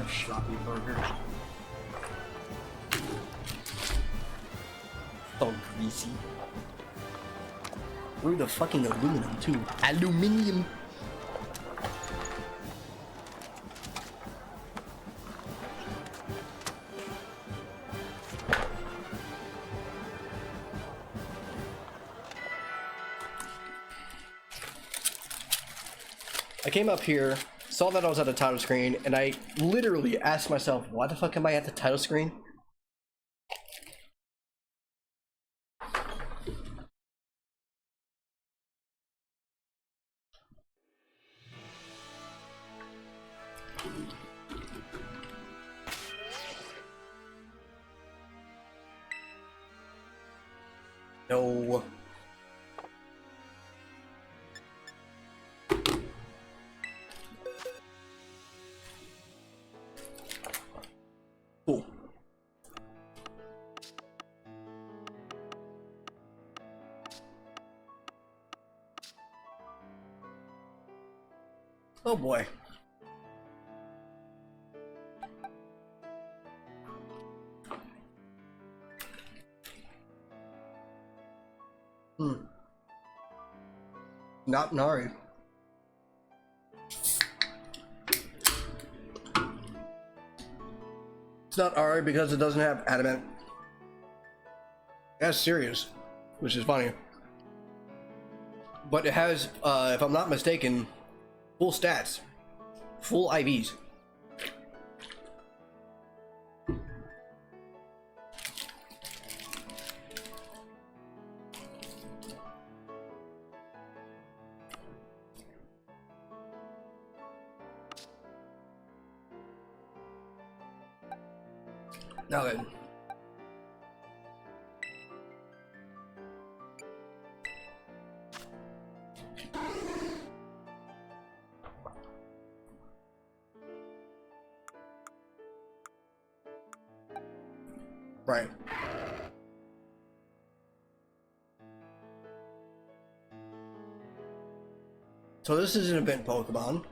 have sloppy burgers. So greasy. We're the fucking aluminum too. Aluminium. I came up here, saw that I was at the title screen, and I literally asked myself, why the fuck am I at the title screen? No. Cool. Oh boy. Not Nari. It's not Ari because it doesn't have adamant. That's serious, which is funny. But it has, if I'm not mistaken, full stats, full IVs. Now then. Right. So this is an event Pokemon.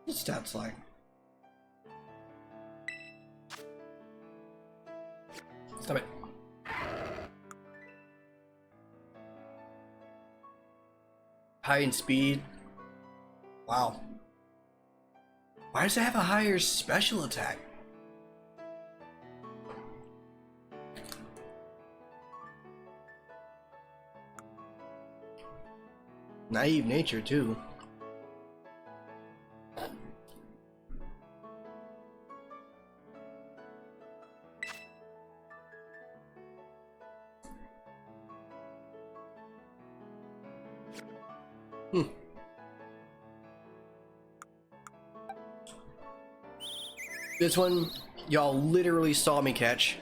What's stats like? Stop it. High in speed. Wow. Why does it have a higher special attack? Naive nature too. This one, y'all literally saw me catch.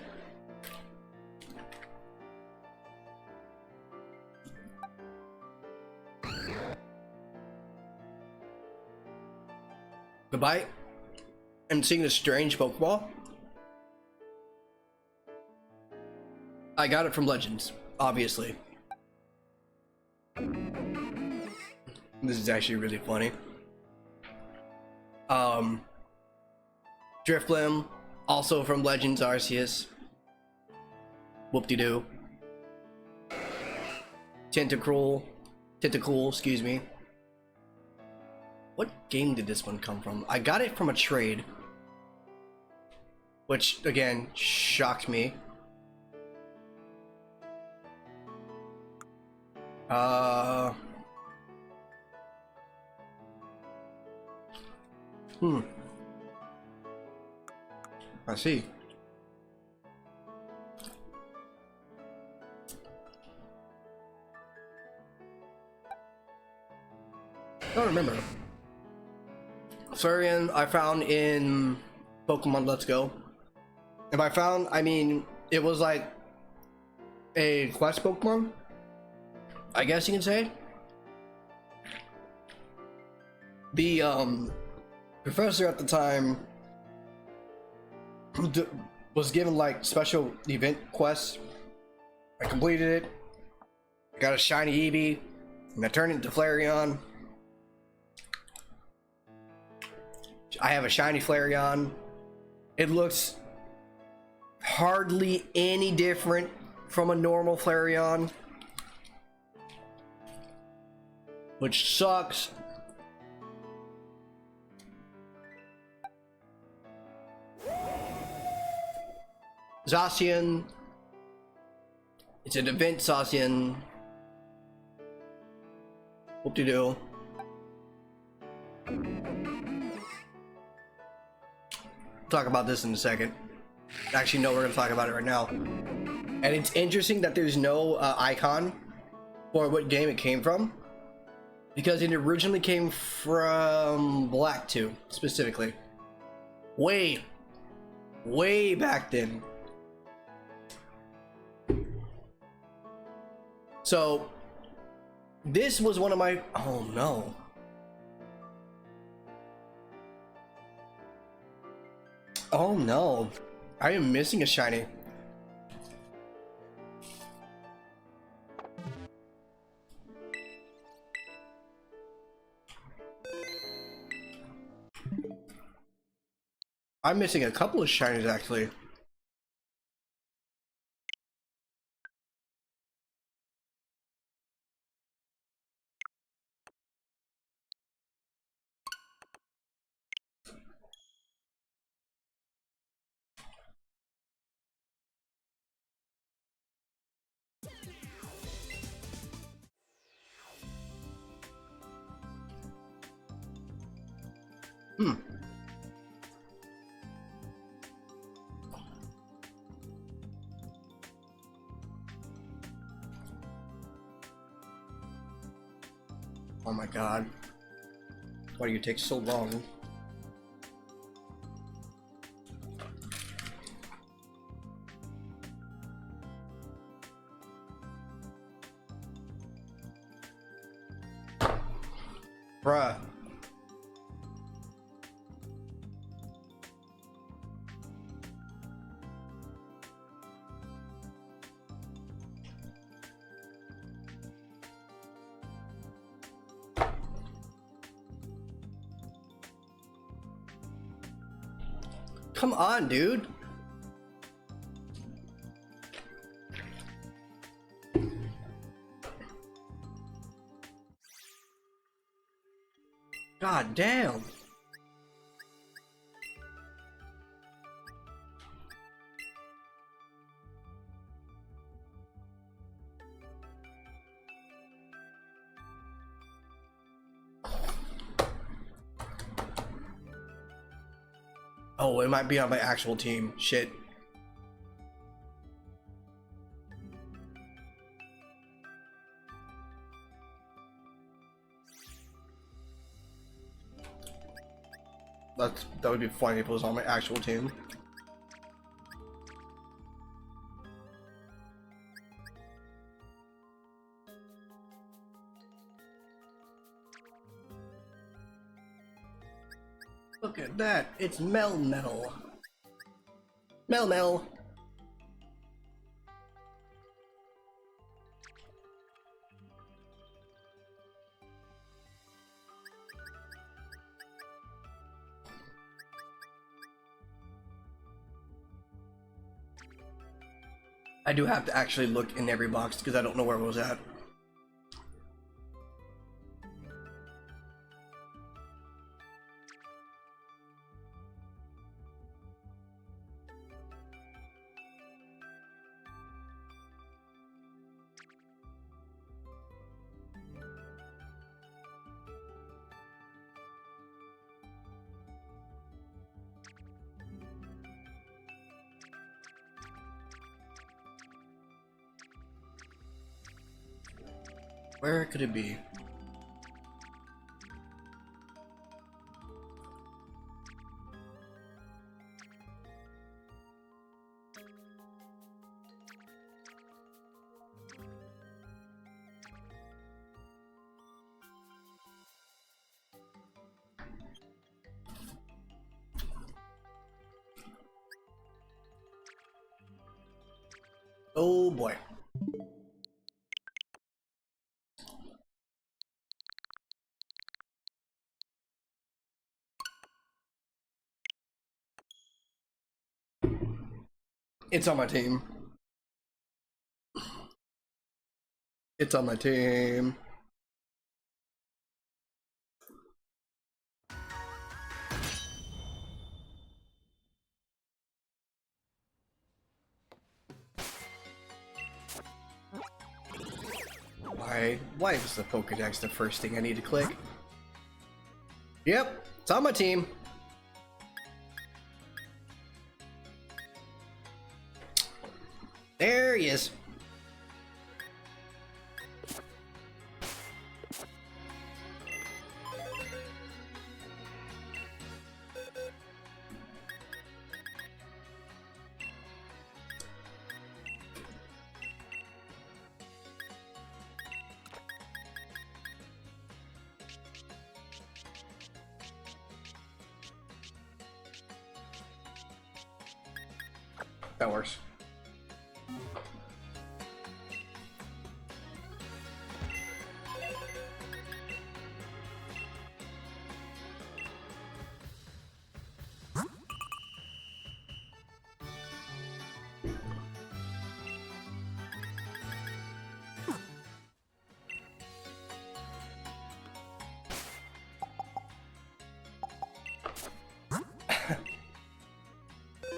The bite and seeing the strange Pokeball. I got it from Legends, obviously. This is actually really funny. Drifblim, also from Legends Arceus. Whoop-de-doo. Tentacruel, excuse me. What game did this one come from? I got it from a trade. Which, again, shocked me. I see. I don't remember. Flareon I found in Pokemon Let's Go. If I found, I mean, it was like a quest Pokemon, I guess you can say. The professor at the time was given like special event quests. I completed it, got a shiny Eevee, and I turned it into Flareon. I have a shiny Flareon. It looks hardly any different from a normal Flareon, which sucks. Zacian. It's an event Zacian. Whoop-de-doo. Talk about this in a second. Actually, no, we're gonna talk about it right now. And it's interesting that there's no icon for what game it came from, because it originally came from Black 2 specifically. Way back then. So this was one of my, oh no. Oh no. I am missing a shiny. I'm missing a couple of shinies actually. Oh my god. Why do you take so long? Bruh. Come on, dude. God damn. Oh, it might be on my actual team. Shit. That would be funny if it was on my actual team. Look at that. It's Melmetal. Melmel. I do have to actually look in every box because I don't know where it was at. Where could it be? Oh boy. It's on my team. It's on my team. Why is the Pokedex the first thing I need to click? Yep, it's on my team. There he is. That works.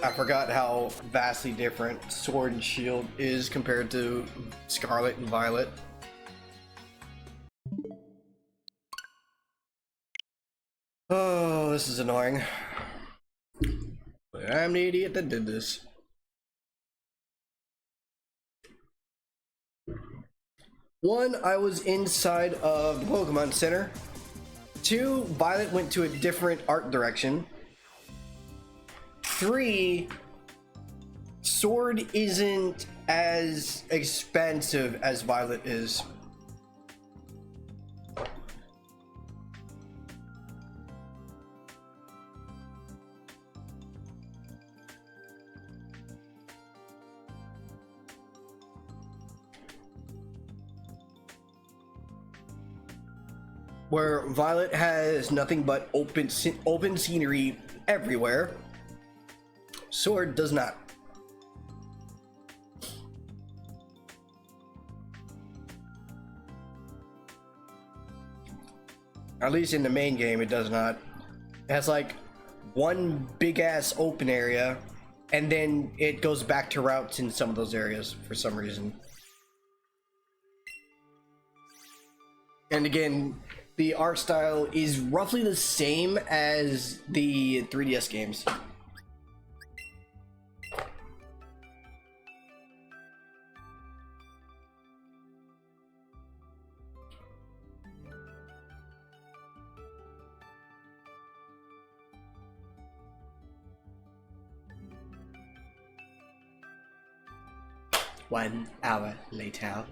I forgot how vastly different Sword and Shield is compared to Scarlet and Violet. Oh, this is annoying. But I'm the idiot that did this. One, I was inside of the Pokemon Center. Two, Violet went to a different art direction. Three, Sword isn't as expensive as Violet is. Where Violet has nothing but open scenery everywhere, Sword does not. At least in the main game, it does not. It has like one big ass open area, and then it goes back to routes in some of those areas for some reason. And again, the art style is roughly the same as the 3DS games. One hour later.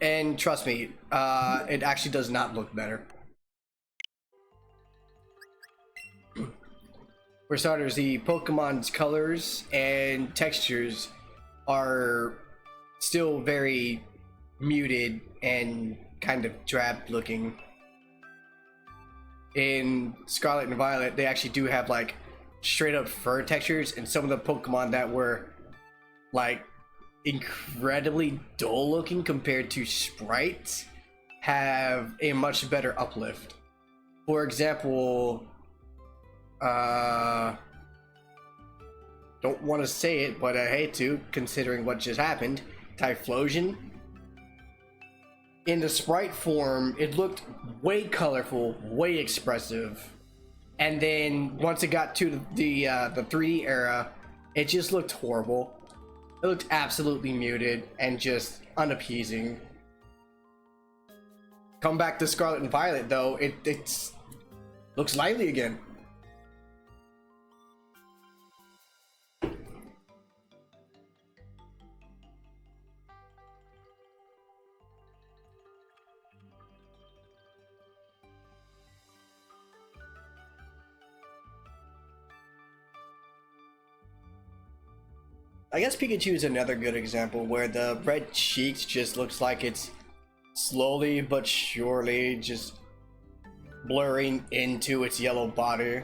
And trust me, it actually does not look better. For starters, the Pokemon's colors and textures are still very muted and kind of drab looking. In Scarlet and Violet, they actually do have like straight up fur textures, and some of the Pokemon that were like incredibly dull looking compared to sprites have a much better uplift. For example, don't want to say it, but I hate to, considering what just happened. Typhlosion. In the sprite form, it looked way colorful, way expressive, and then once it got to the 3D era, it just looked horrible. It looked absolutely muted and just unappeasing. Come back to Scarlet and Violet, though, it looks lively again. I guess Pikachu is another good example where the red cheeks just looks like it's slowly but surely just blurring into its yellow body,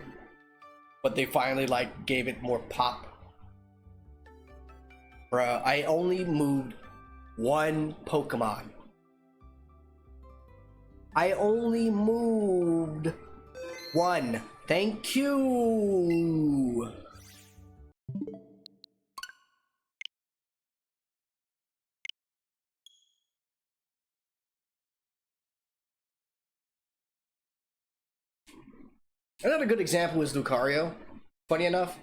but they finally like gave it more pop. Bruh, I only moved one Pokemon. I only moved one. Thank you. Another good example is Lucario. Funny enough,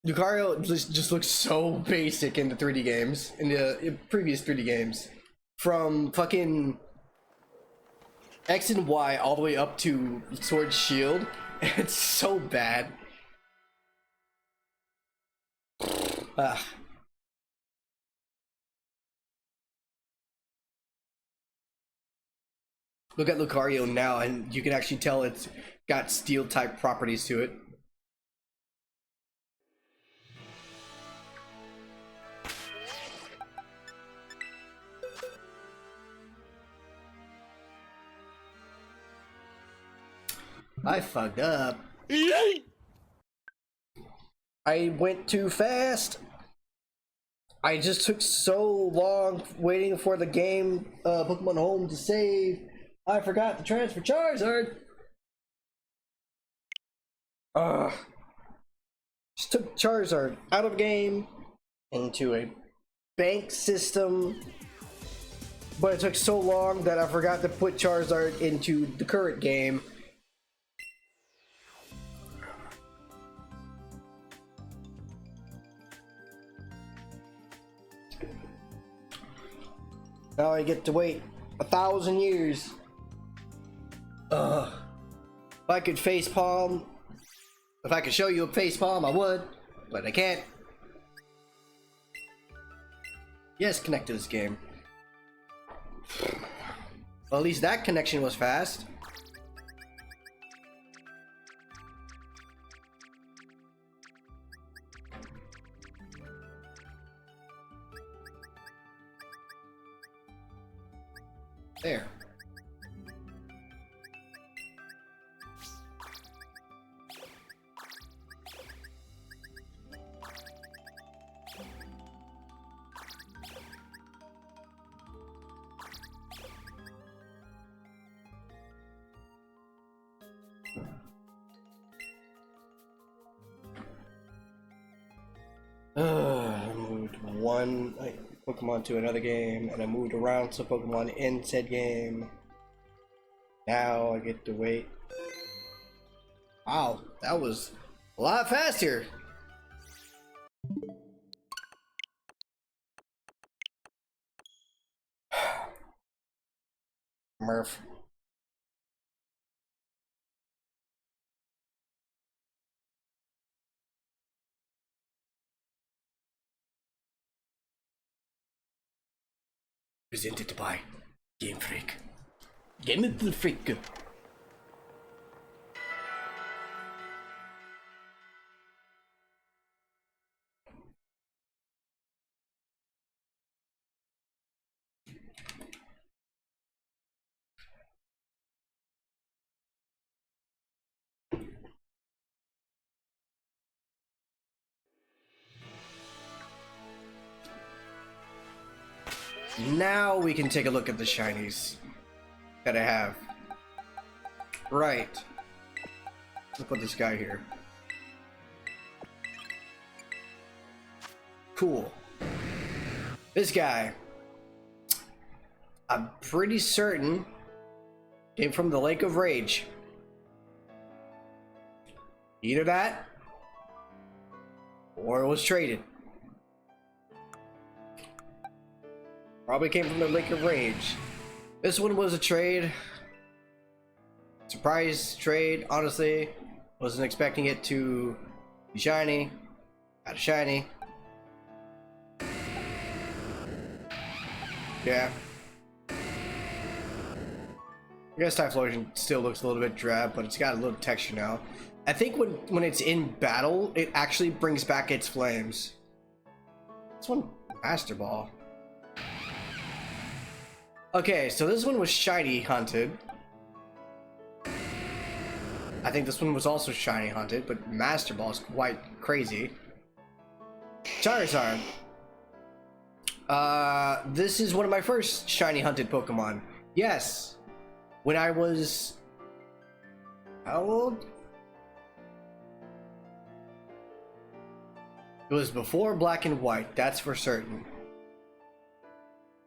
Lucario just looks so basic in the 3D games, in the previous 3D games. From fucking X and Y all the way up to Sword Shield. It's so bad. Ah. Look at Lucario now, and you can actually tell it's got steel type properties to it. I fucked up. I went too fast. I just took so long waiting for the game Pokemon Home to save. I forgot to transfer Charizard. Just took Charizard out of the game into a bank system. But it took so long that I forgot to put Charizard into the current game. Now I get to wait 1,000 years. If I could facepalm, if I could show you a facepalm, I would, but I can't. Yes, connect to this game. Well, at least that connection was fast. There. I moved one Pokemon to another game, and I moved around some Pokemon in said game. Now I get to wait. Wow, that was a lot faster. Murph. Presented by Game Freak. Game Freak. Now we can take a look at the shinies that I have. Right. Let's put this guy here. Cool. This guy, I'm pretty certain, came from the Lake of Rage. Either that, or it was traded. Probably came from the Lake of Rage. This one was a trade. Surprise trade, honestly. Wasn't expecting it to be shiny. Got a shiny. Yeah. I guess Typhlosion still looks a little bit drab, but it's got a little texture now. I think when it's in battle, it actually brings back its flames. This one, Master Ball. Okay, so this one was shiny hunted. I think this one was also shiny hunted, but Master Ball is quite crazy. Charizard. This is one of my first shiny hunted Pokemon. Yes. When I was... how old? It was before Black and White, that's for certain.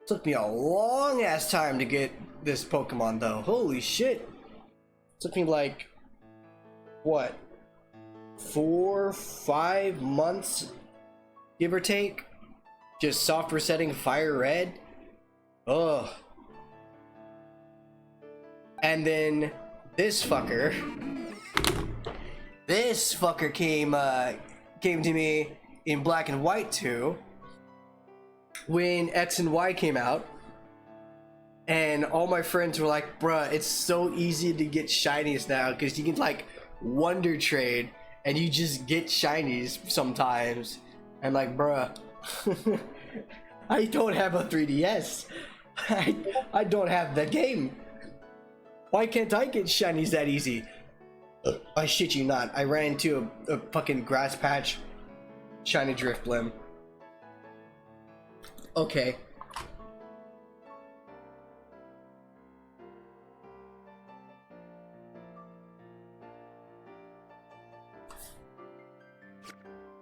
Took me a long ass time to get this Pokemon though. Holy shit. Took me like, what? 4-5 months, give or take. Just soft resetting Fire Red. Ugh. And then this fucker came to me in Black and White 2 when X and Y came out, and all my friends were like, bruh, it's so easy to get shinies now because you can like wonder trade and you just get shinies sometimes. I'm like, bruh, I don't have a 3DS. I don't have the game. Why can't I get shinies that easy? I shit you not. I ran into a fucking grass patch shiny Drifblim. Okay.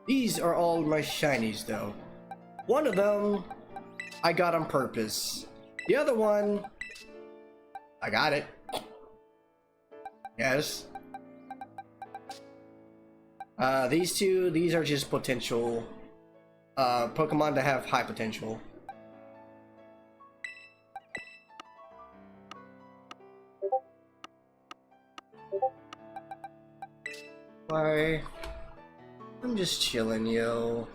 These are all my shinies though. One of them I got on purpose. The other one, I got it. Yes. These two, these are just potential Pokemon that have high potential. Why? I'm just chilling, yo.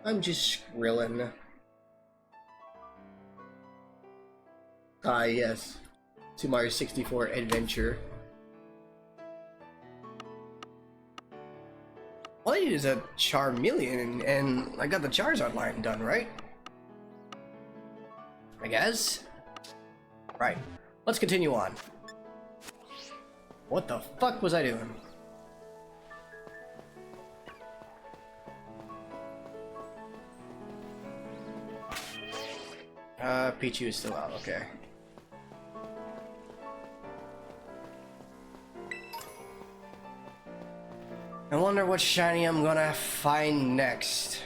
I'm just skrillin'. Ah, yes. To Mario 64 Adventure. All I need is a Charmeleon, and I got the Charizard line done, right? I guess? Right. Let's continue on. What the fuck was I doing? Pichu is still out, okay. I wonder what shiny I'm gonna find next.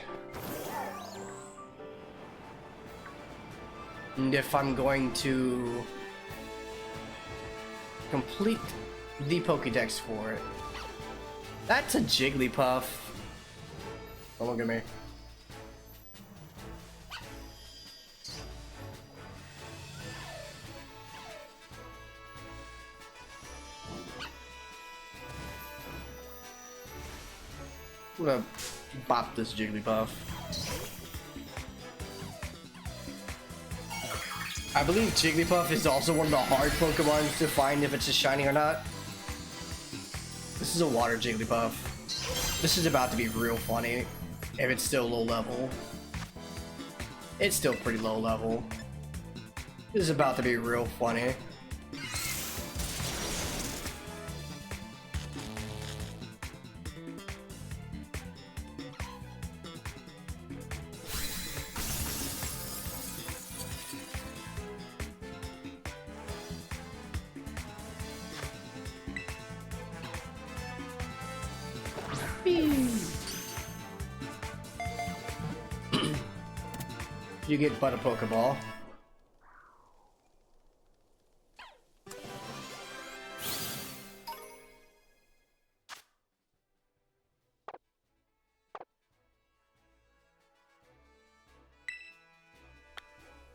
And if I'm going to complete the Pokédex for it. That's a Jigglypuff. Don't look at me. I'm gonna bop this Jigglypuff. I believe Jigglypuff is also one of the hard Pokemon to find if it's a shiny or not. This is a water Jigglypuff. This is about to be real funny if it's still low level. It's still pretty low level. This is about to be real funny. You get but a Pokeball.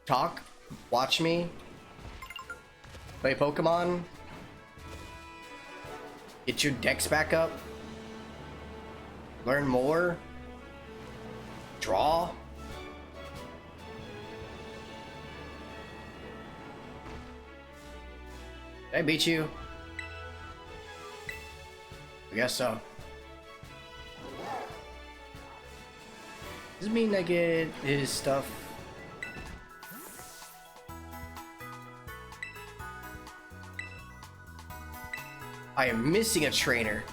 Talk, watch me, play Pokemon, get your decks back up, learn more, draw. Did I beat you? I guess so. Does it mean I get his stuff? I am missing a trainer.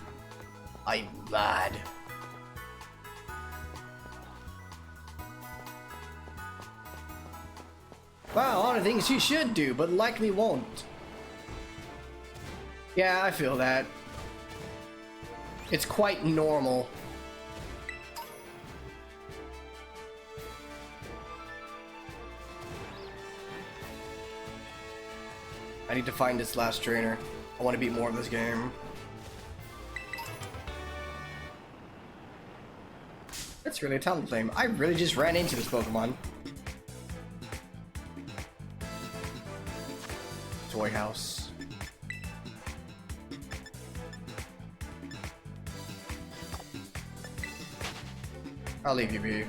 I'm mad. Wow, a lot of things you should do, but likely won't. Yeah, I feel that. It's quite normal. I need to find this last trainer. I want to beat more of this game. That's really a Talonflame. I really just ran into this Pokemon. Toy house. I'll leave you be.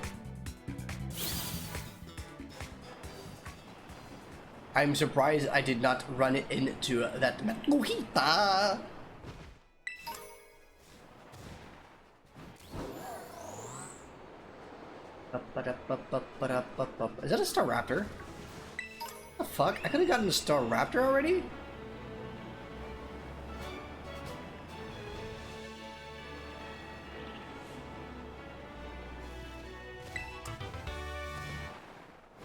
I'm surprised I did not run it into that Metalhita. Is that a Staraptor? The fuck? I could have gotten a Staraptor already?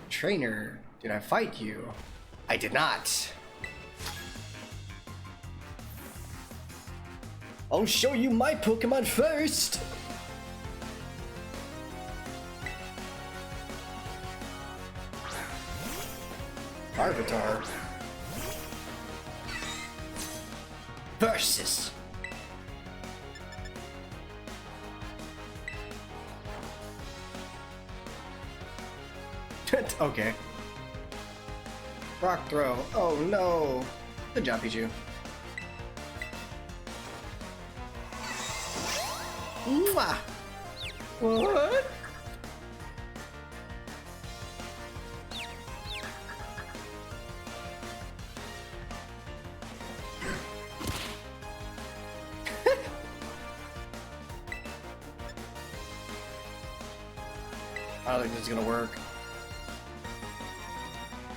Trainer, did I fight you? I did not. I'll show you my Pokemon first. Larvitar versus okay. Rock throw. Oh no. Good job, Pichu. Mwah. What? I don't think this is gonna work.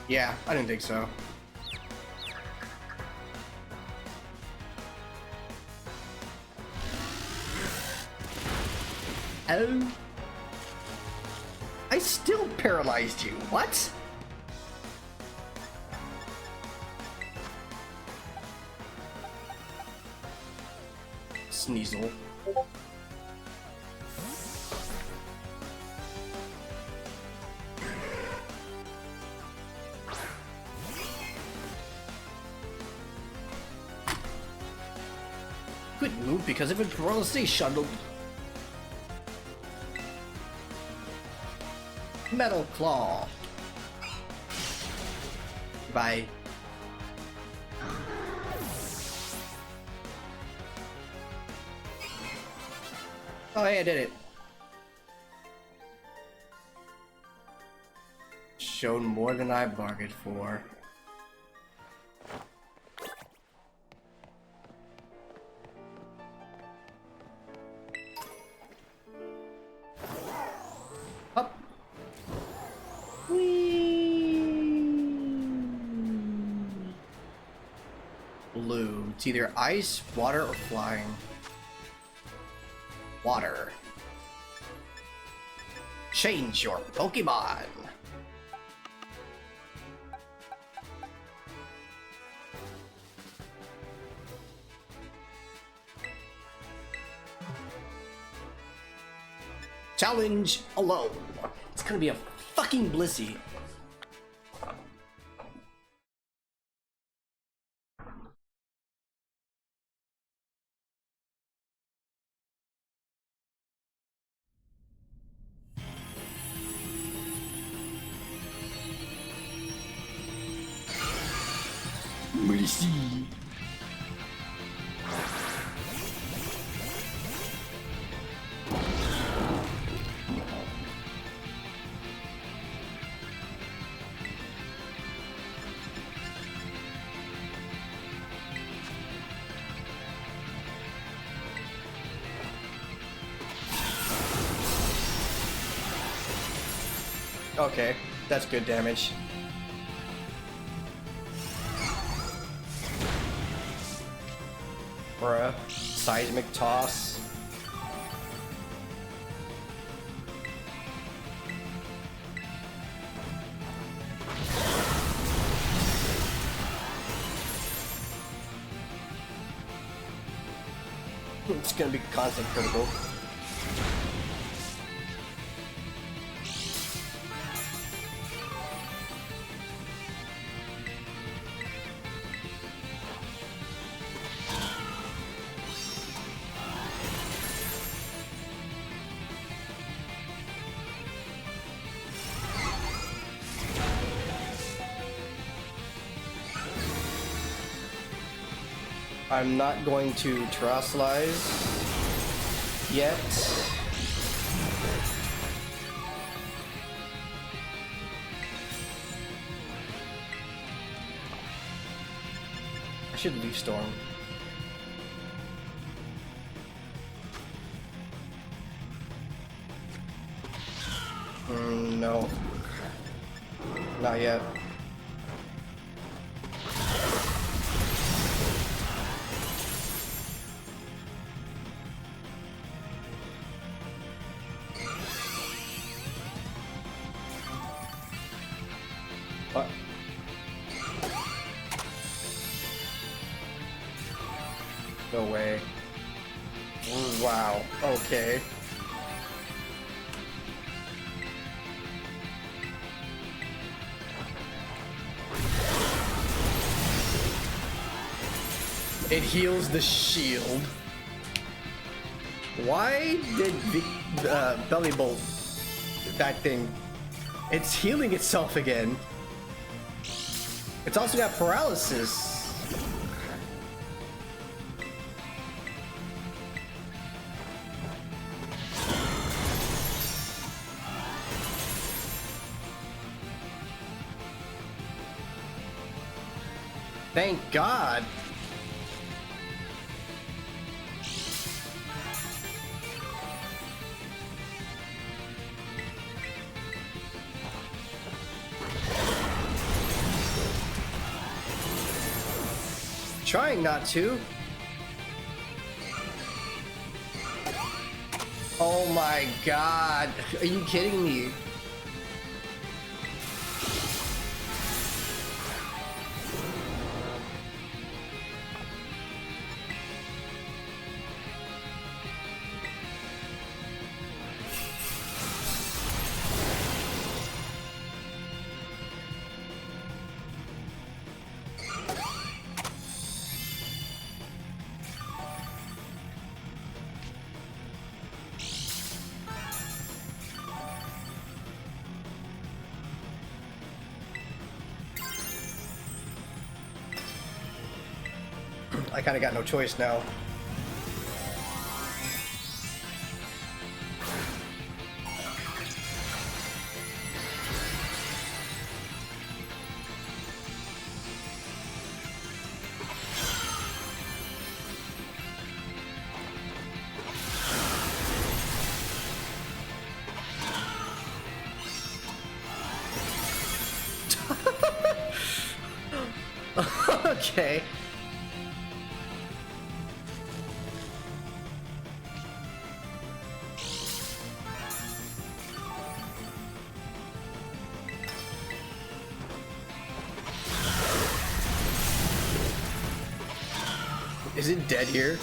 Yeah, I didn't think so. Oh. I still paralyzed you. What? Sneasel. Good move because of a paralysis shuttle. Metal Claw. Bye. Oh, hey, I did it. Shown more than I bargained for. Up. Whee! Blue. It's either ice, water, or flying. Water. Change your Pokemon. Challenge alone. It's gonna be a fucking Blissey. Blissey. Okay, that's good damage. Bruh. Seismic toss. It's gonna be constant critical. I'm not going to Terrasilize yet. I should leave Storm. No. Not yet. What? No way. Wow. Okay. It heals the shield. Why did the Belly Bolt, that thing, it's healing itself again. It's also got paralysis. Thank God. Trying not to. Oh my God. Are you kidding me? I kind of got no choice now. Okay. Is it dead here?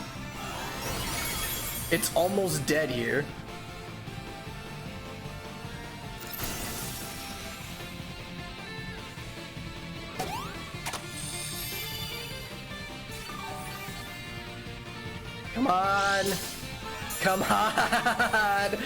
It's almost dead here. Come on. Come on.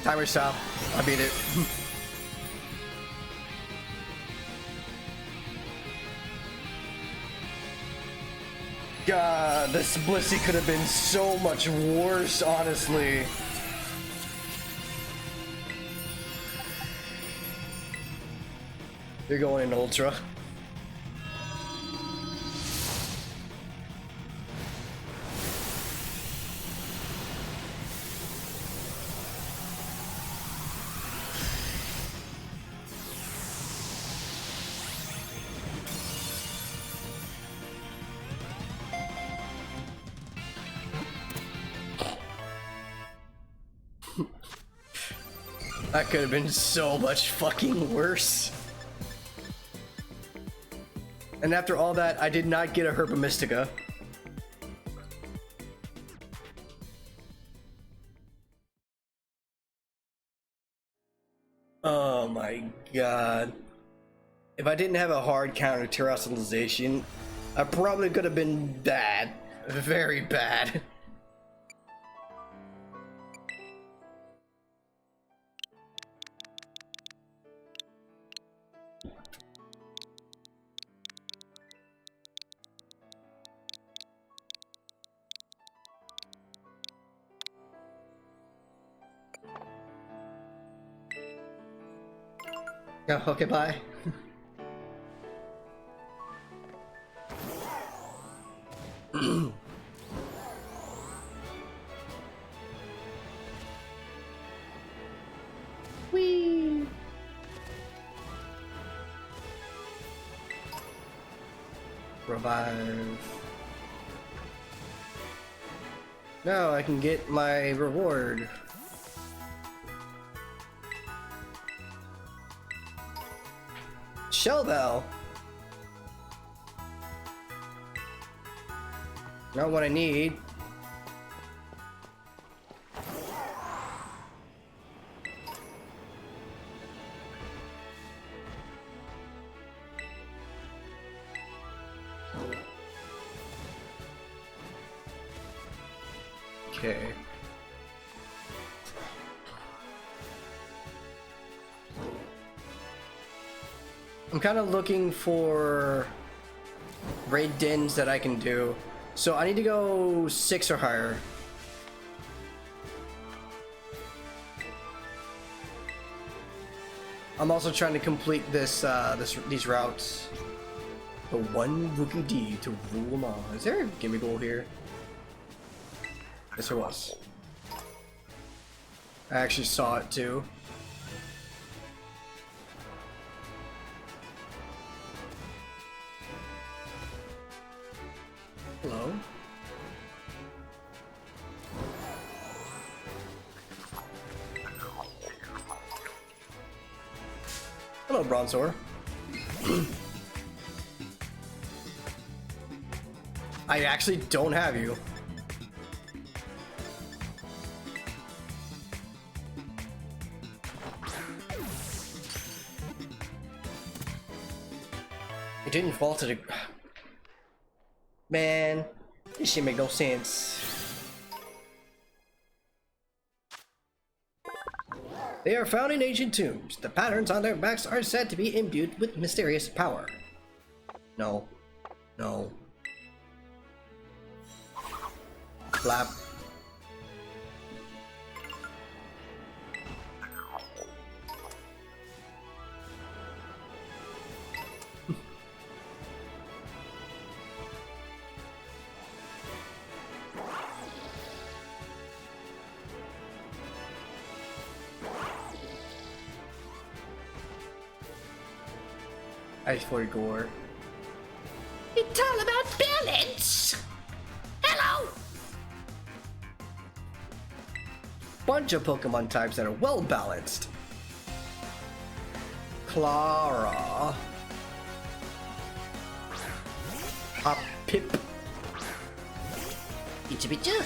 Timer stop. I beat it. God, this Blissey could have been so much worse, honestly. You're going in Ultra. That could have been so much fucking worse. And after all that, I did not get a Herba Mystica. Oh my god. If I didn't have a hard counter terrestrialization, I probably could have been bad. Very bad. Yeah, okay, bye. Whee! Revive. Now I can get my reward. Shell Bell. Not what I need. Okay. I'm kind of looking for raid dens that I can do. So I need to go 6 or higher. I'm also trying to complete these routes. The one Wookiee D to rule them all. Is there a gimme goal here? Yes, there was. I actually saw it too. Hello? Hello, Bronzor. I actually don't have you. It didn't fall to the... Man, this shit make no sense. They are found in ancient tombs. The patterns on their backs are said to be imbued with mysterious power. No. No. Flap. Ice for Gore. It's all about balance. Hello. Bunch of Pokemon types that are well balanced. Clara. Pip. Itcha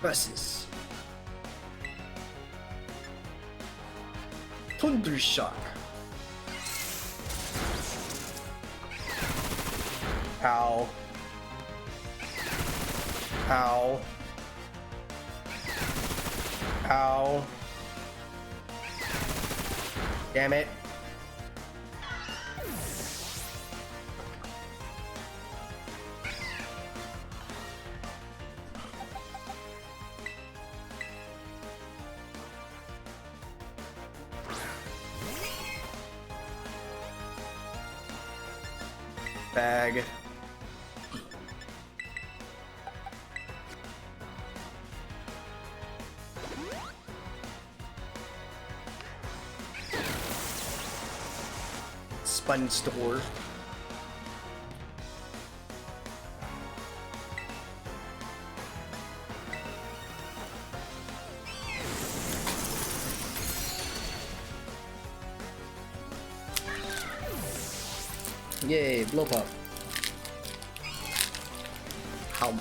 Versus Thundershock. Ow. Ow. Ow. Damn it. Bag. Spun store. Yay, blow pop. How?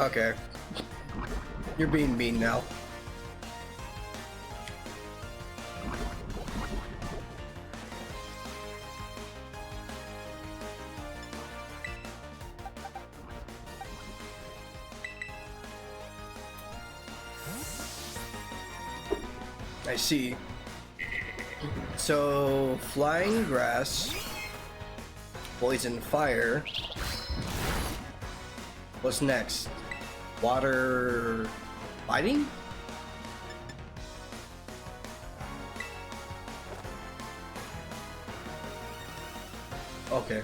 Okay. You're being mean now. I see. So, flying grass, poison fire. What's next? Water fighting? Okay.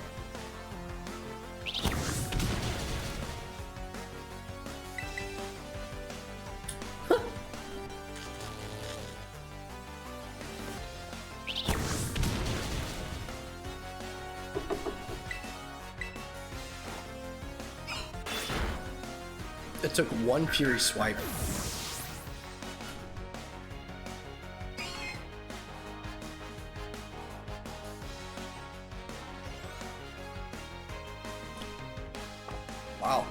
It took one Fury Swipe. Wow.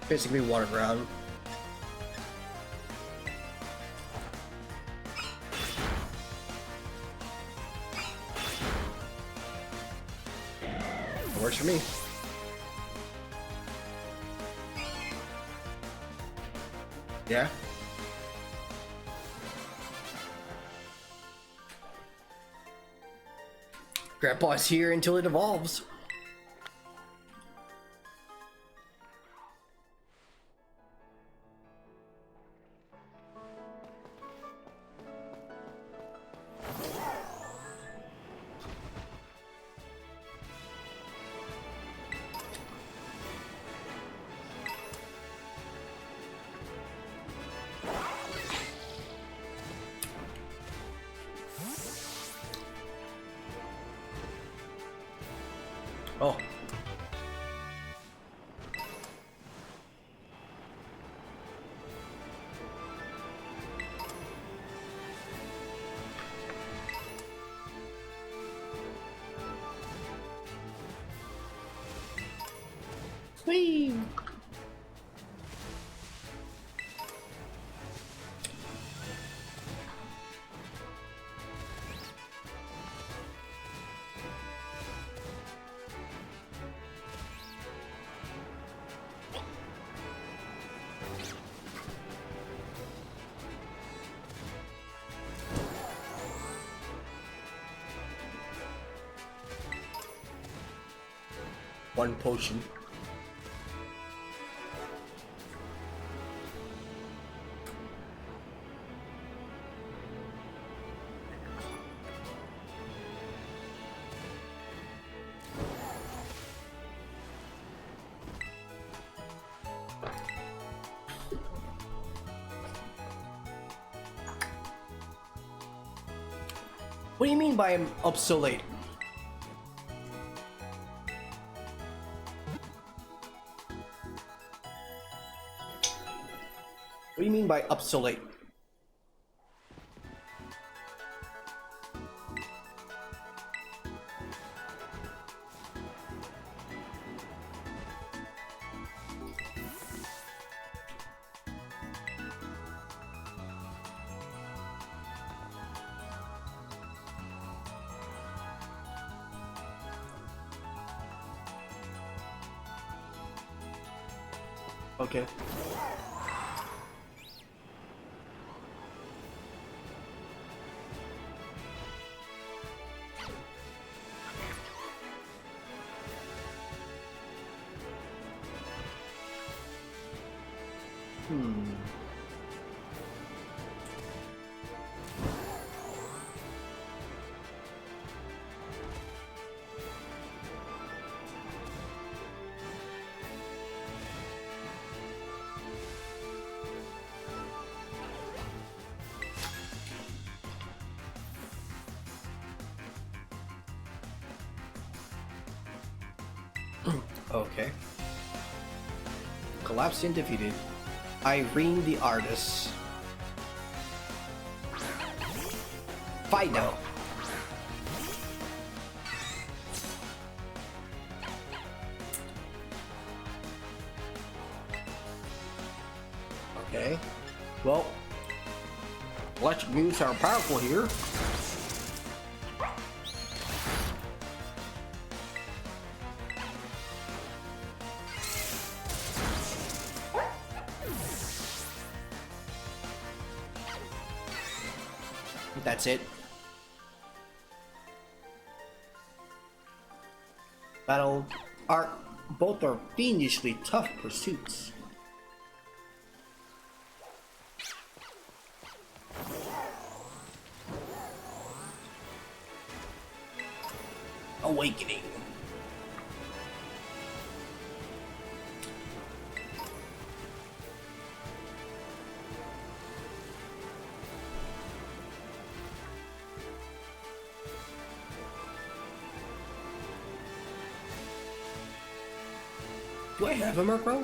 Basically water ground. Works for me. Yeah. Grandpa's here until it evolves. Oh. Whee! One potion. What do you mean by I'm up so late? What do you mean by up so late? Okay. Okay. Collapsed and defeated. Irene the artist. Fido. Okay. Well, electric moves are powerful here. That's it. Battle are both are fiendishly tough pursuits. Awakening. Do I have a Murkrow?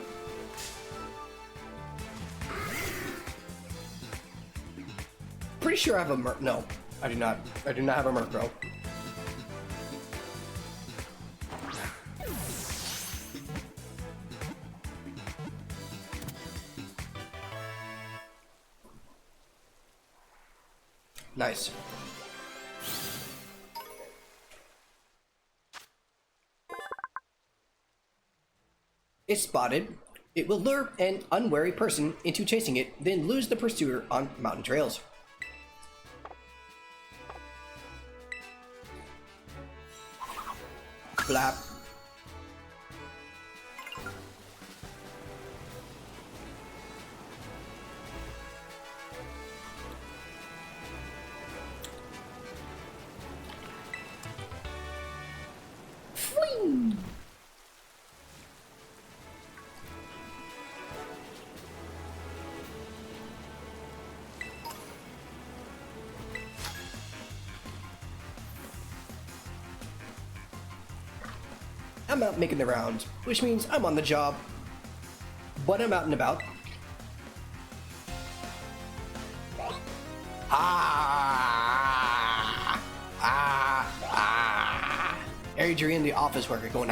Pretty sure I have a no, I do not. I do not have a Murkrow. Nice. If spotted, it will lure an unwary person into chasing it, then lose the pursuer on mountain trails. Blap. Fling. I'm out making the rounds, which means I'm on the job. But I'm out and about. Adrian, the office worker, going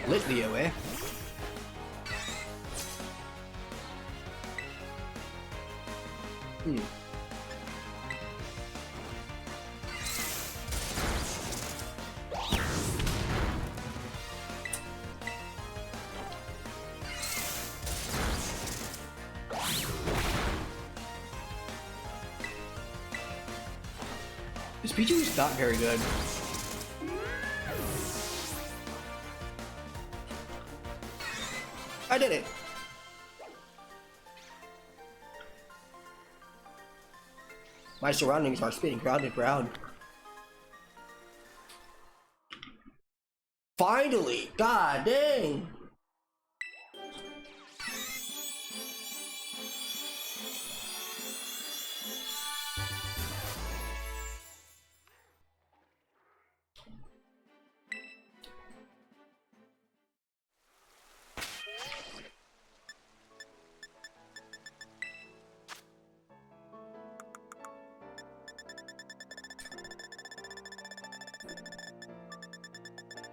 Lit Leo, eh? This Pichu is not very good. I did it! My surroundings are spinning round and round. Finally! God dang!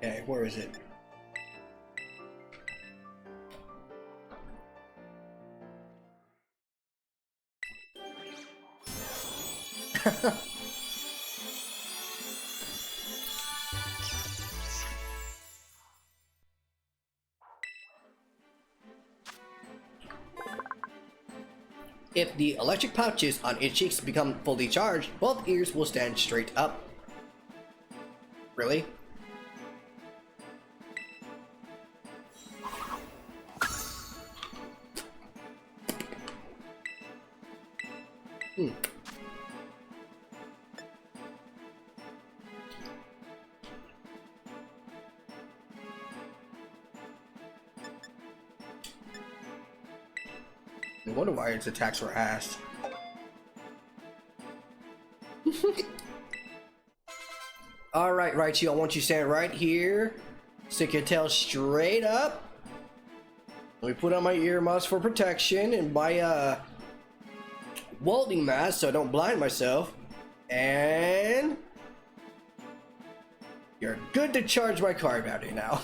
Okay, where is it? If the electric pouches on its cheeks become fully charged, both ears will stand straight up. Really? I wonder why its attacks were asked. All right, Raichu, I want you to stand right here. Stick your tail straight up. Let me put on my earmuffs for protection and my welding mask so I don't blind myself. And you're good to charge my card battery now.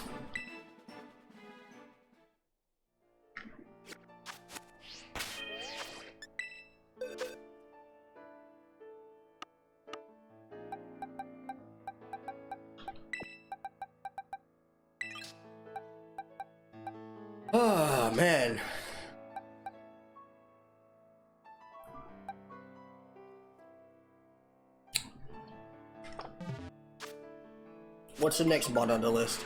Oh man. What's the next mod on the list?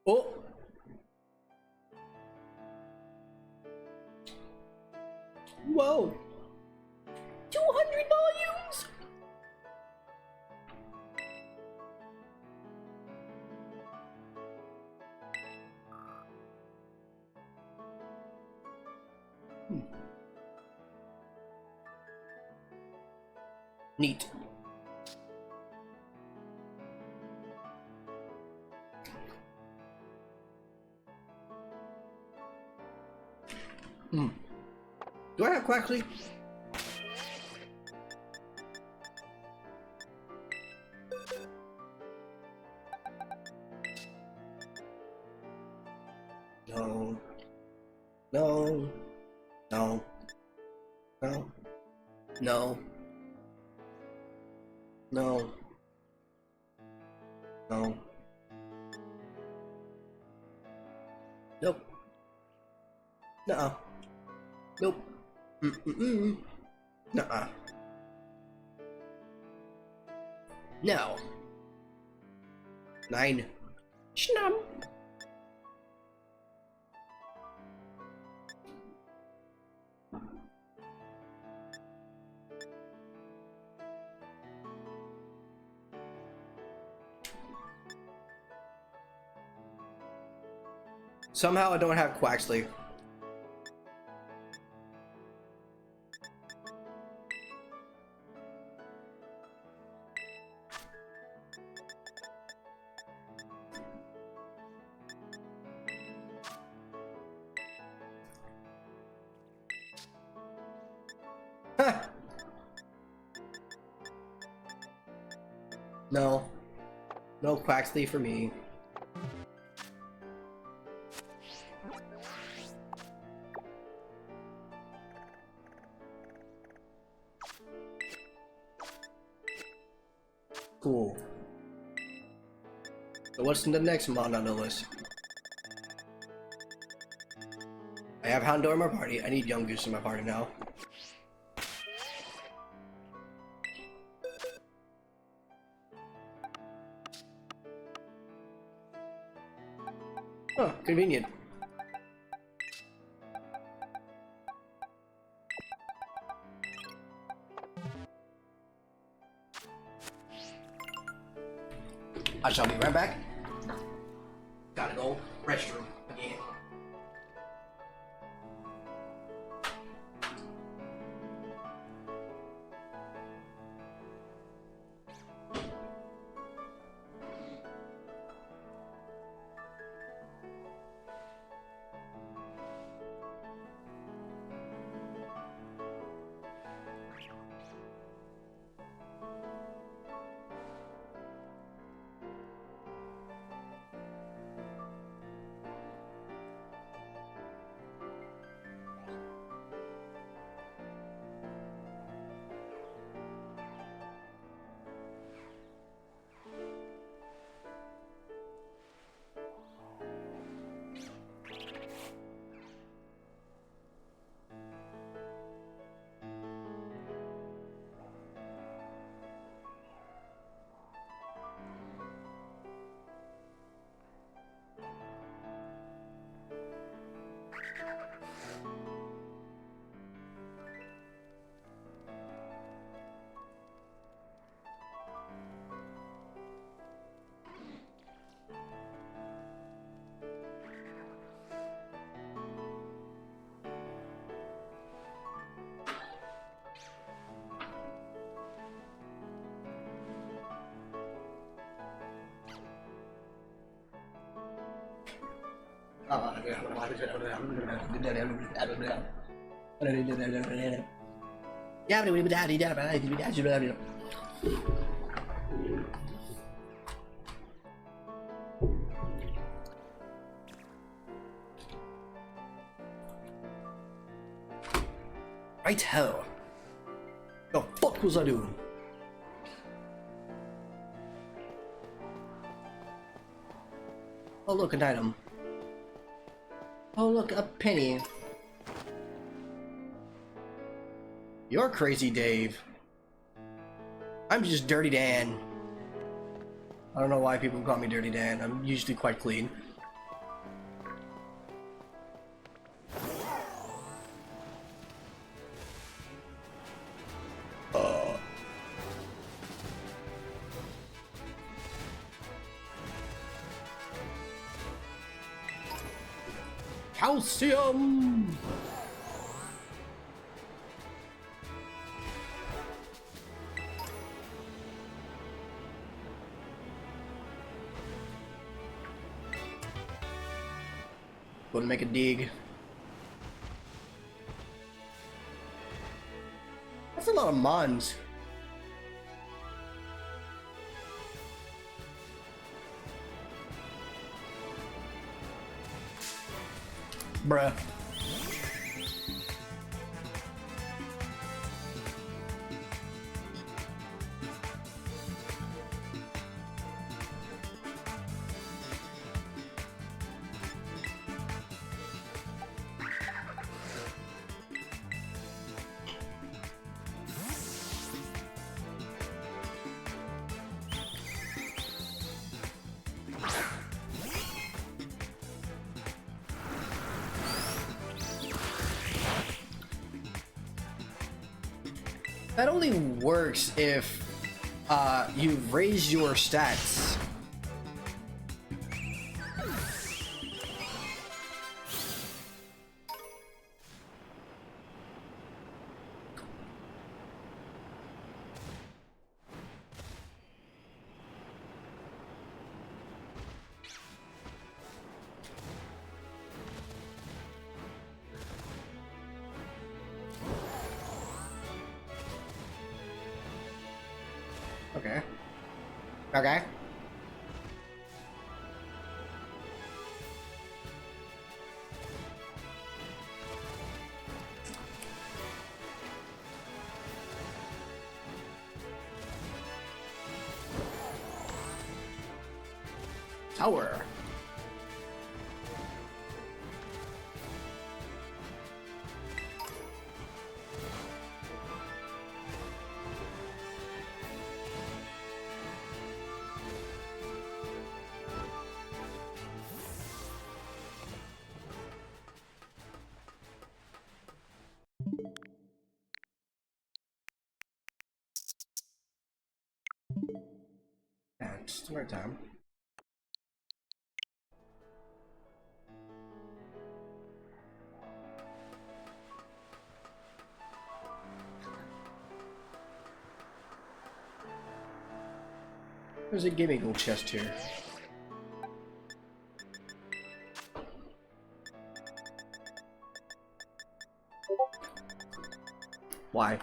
Oh. Whoa. 200 volumes. Neat. Do I have Quaxley? No. No. No. No. No. No. No. Nope. Nuh-uh. Nope. Mm-mm-mm. Nuh-uh. No. 9. Schnum. Somehow I don't have Quaxley. Huh. No. No Quaxley for me. Cool. So what's in the next mod on the list? I have Houndour in my party. I need Yungoos in my party now. Huh, convenient. I shall be right back. Gotta go restroom again. Right hell. The fuck was I doing? Oh look, an item. Oh look, a penny. You're crazy, Dave. I'm just Dirty Dan. I don't know why people call me Dirty Dan. I'm usually quite clean. Calcium! Go to make a dig. That's a lot of mons. Bruh. That only works if you raise your stats. Okay. Okay. Tower. And start time. There's a gimme gold chest here. Why?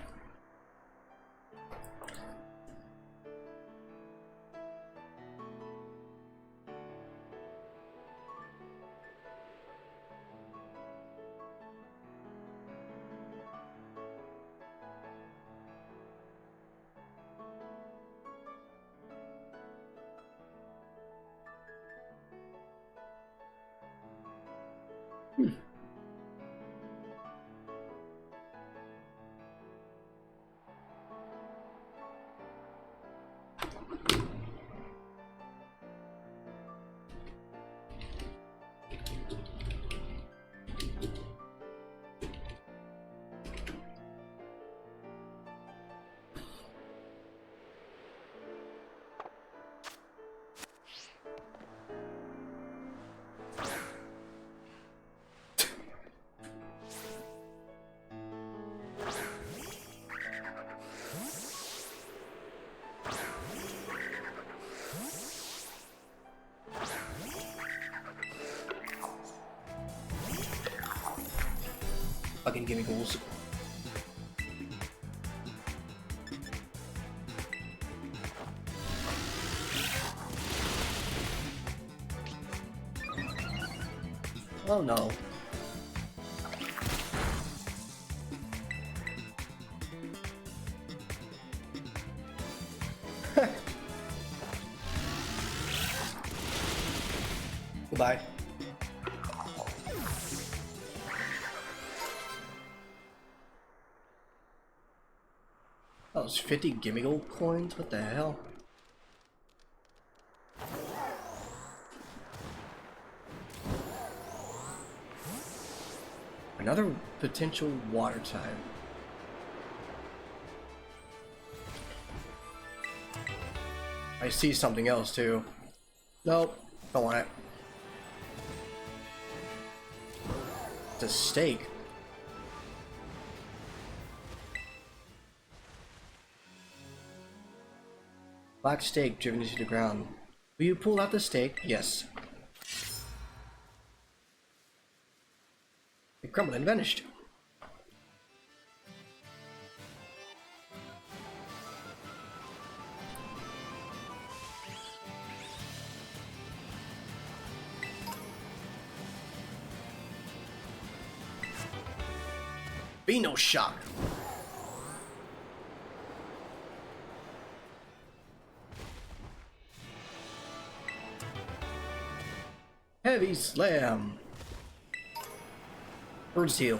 Fucking gimme ghouls. Oh no. Goodbye. Oh, it's 50 gimme gold coins? What the hell? Another potential water type. I see something else too. Nope, don't want it. It's a steak. Black steak driven into the ground. Will you pull out the steak? Yes. It crumbled and vanished. Be no shock. Heavy slam. Bird's heel.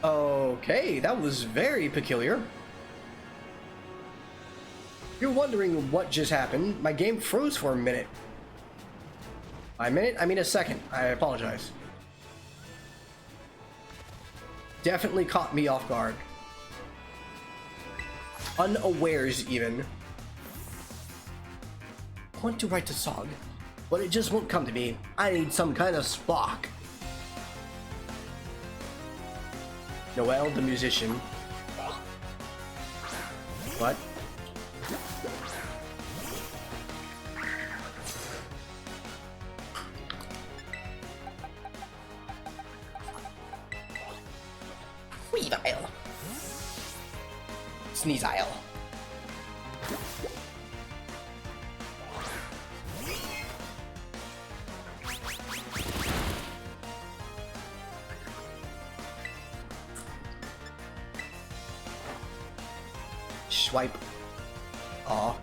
Okay, that was very peculiar. You're wondering what just happened. My game froze for a minute. I mean a second. I apologize. Definitely caught me off guard. Unawares, even. I want to write a song, but it just won't come to me. I need some kind of spark. Noel, the musician. What? Weavile. Sneezile. Swipe. Aw.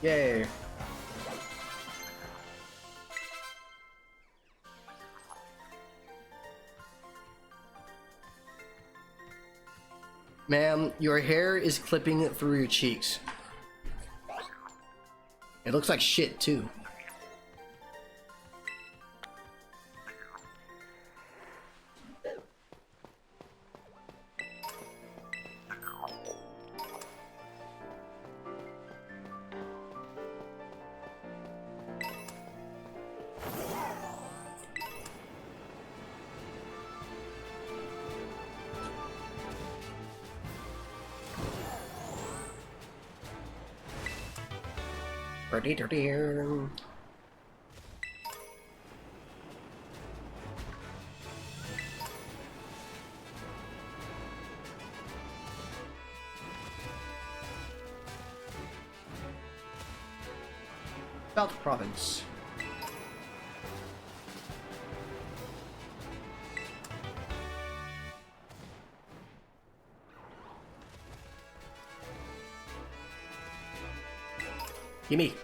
Yay. Ma'am, your hair is clipping through your cheeks. It looks like shit too. South Province. Gimme.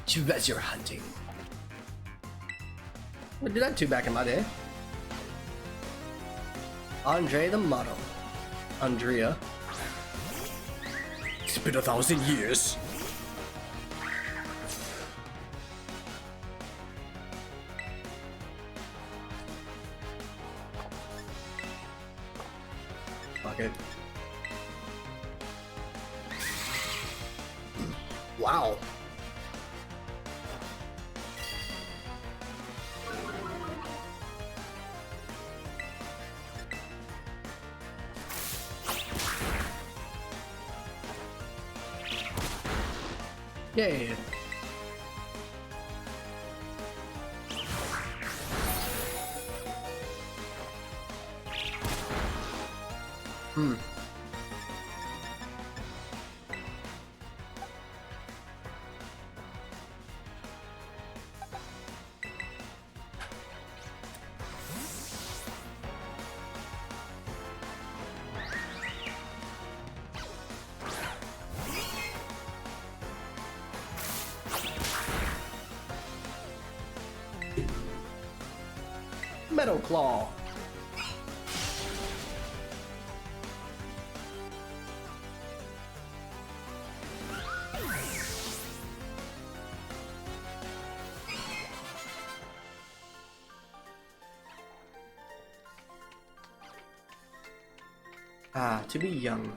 Treasure hunting. We did that too back in my day. Andre the Model. Andrea. It's been 1,000 years. Fuck it. Wow. Yay. Metal Claw. Ah, to be young.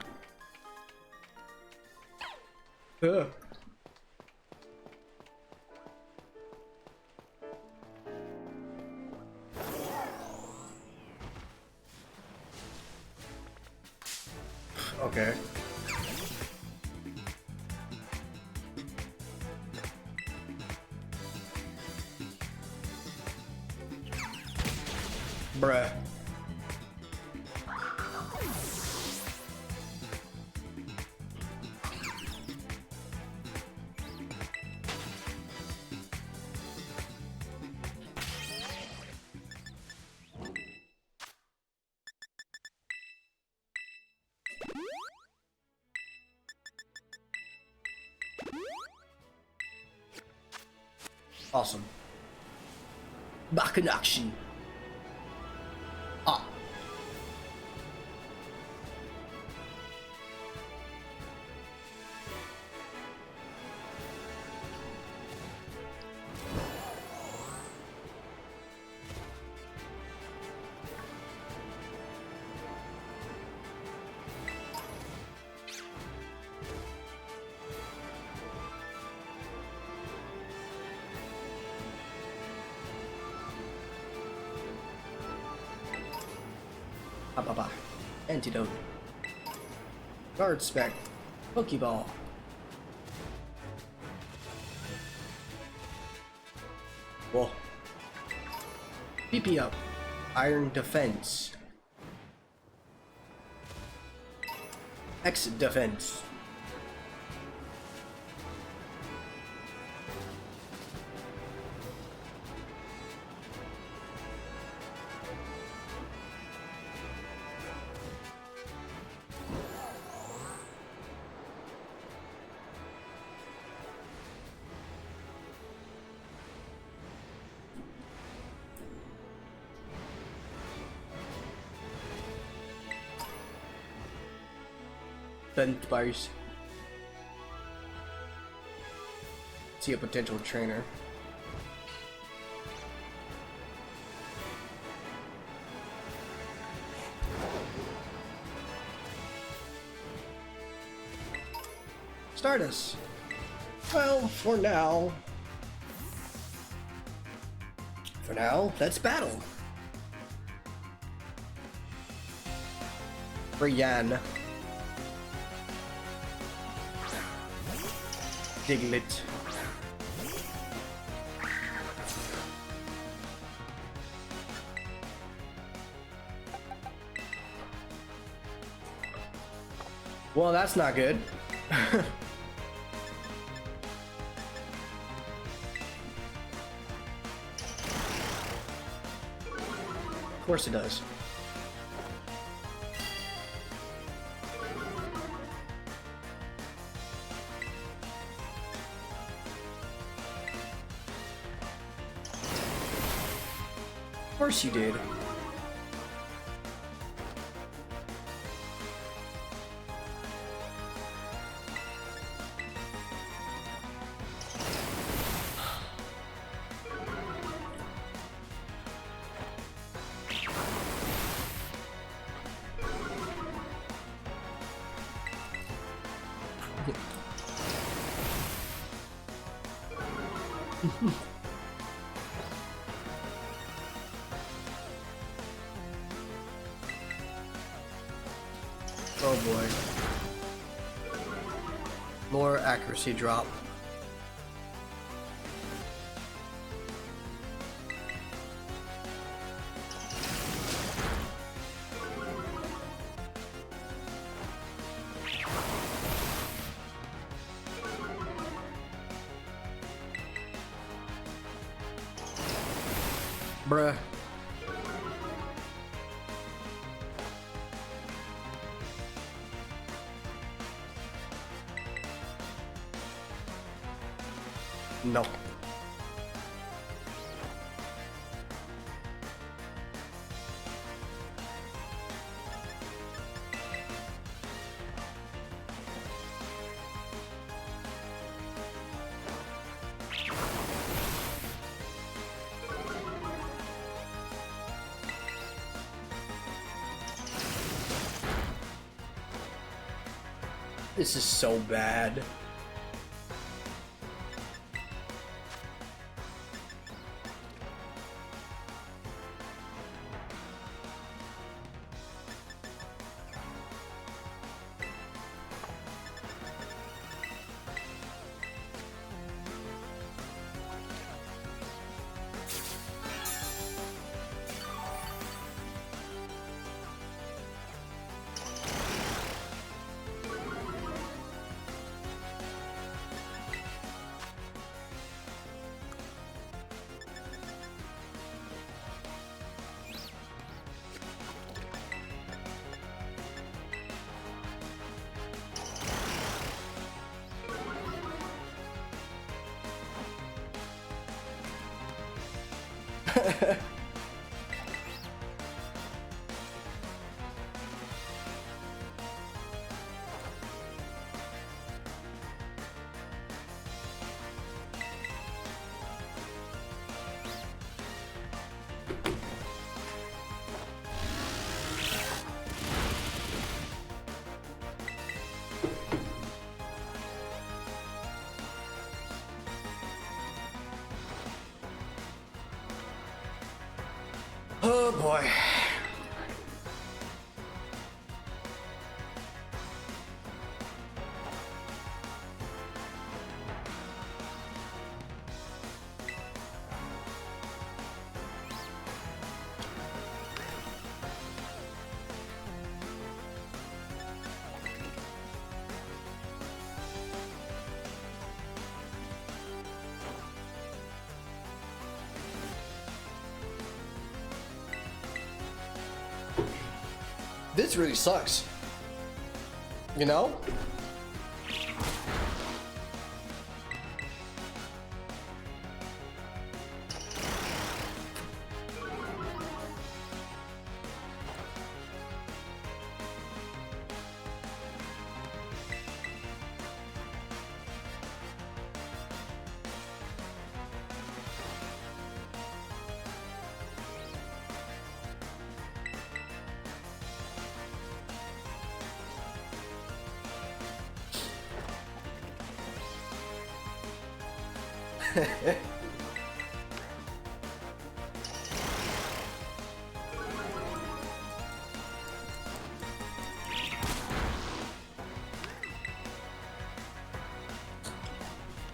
Ugh. Okay. Bruh. Awesome. Back in action. Ah. Bye. Antidote. Guard spec. Pokeball. Whoa. PP up. Iron defense. X defense. Twice. See a potential trainer. Stardust. Well, for now, let's battle. Brienne. Diglett. Well, that's not good. Of course it does. Of course you did. Oh boy. More accuracy drop. Bruh. No. This is so bad. Oh boy. This really sucks. You know?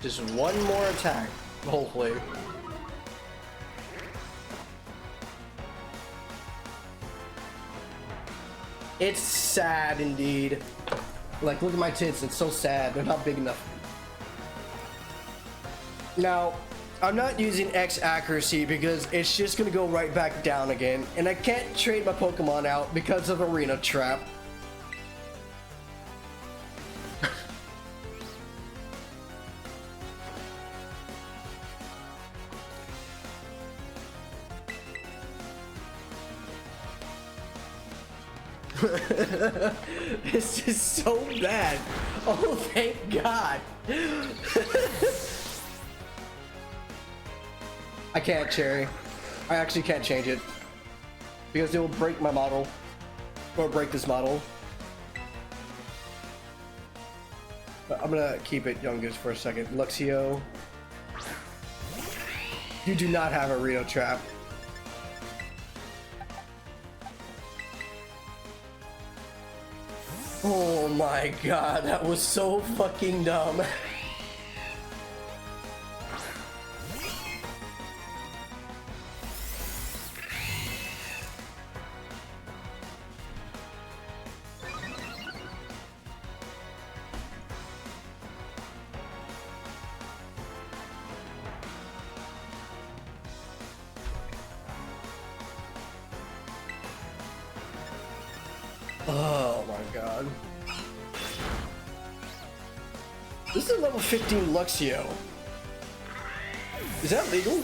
Just one more attack, hopefully. It's sad indeed. Like, look at my tits, it's so sad. They're not big enough. Now, I'm not using X accuracy because it's just gonna go right back down again. And I can't trade my Pokemon out because of Arena Trap. This is so bad. Oh, thank God. I can't, Cherry. I actually can't change it. Because it will break my model. Or break this model. But I'm gonna keep it youngest for a second. Luxio. You do not have a Reno trap. Oh my god, that was so fucking dumb. Oh my god. This is level 15 Luxio. Is that legal?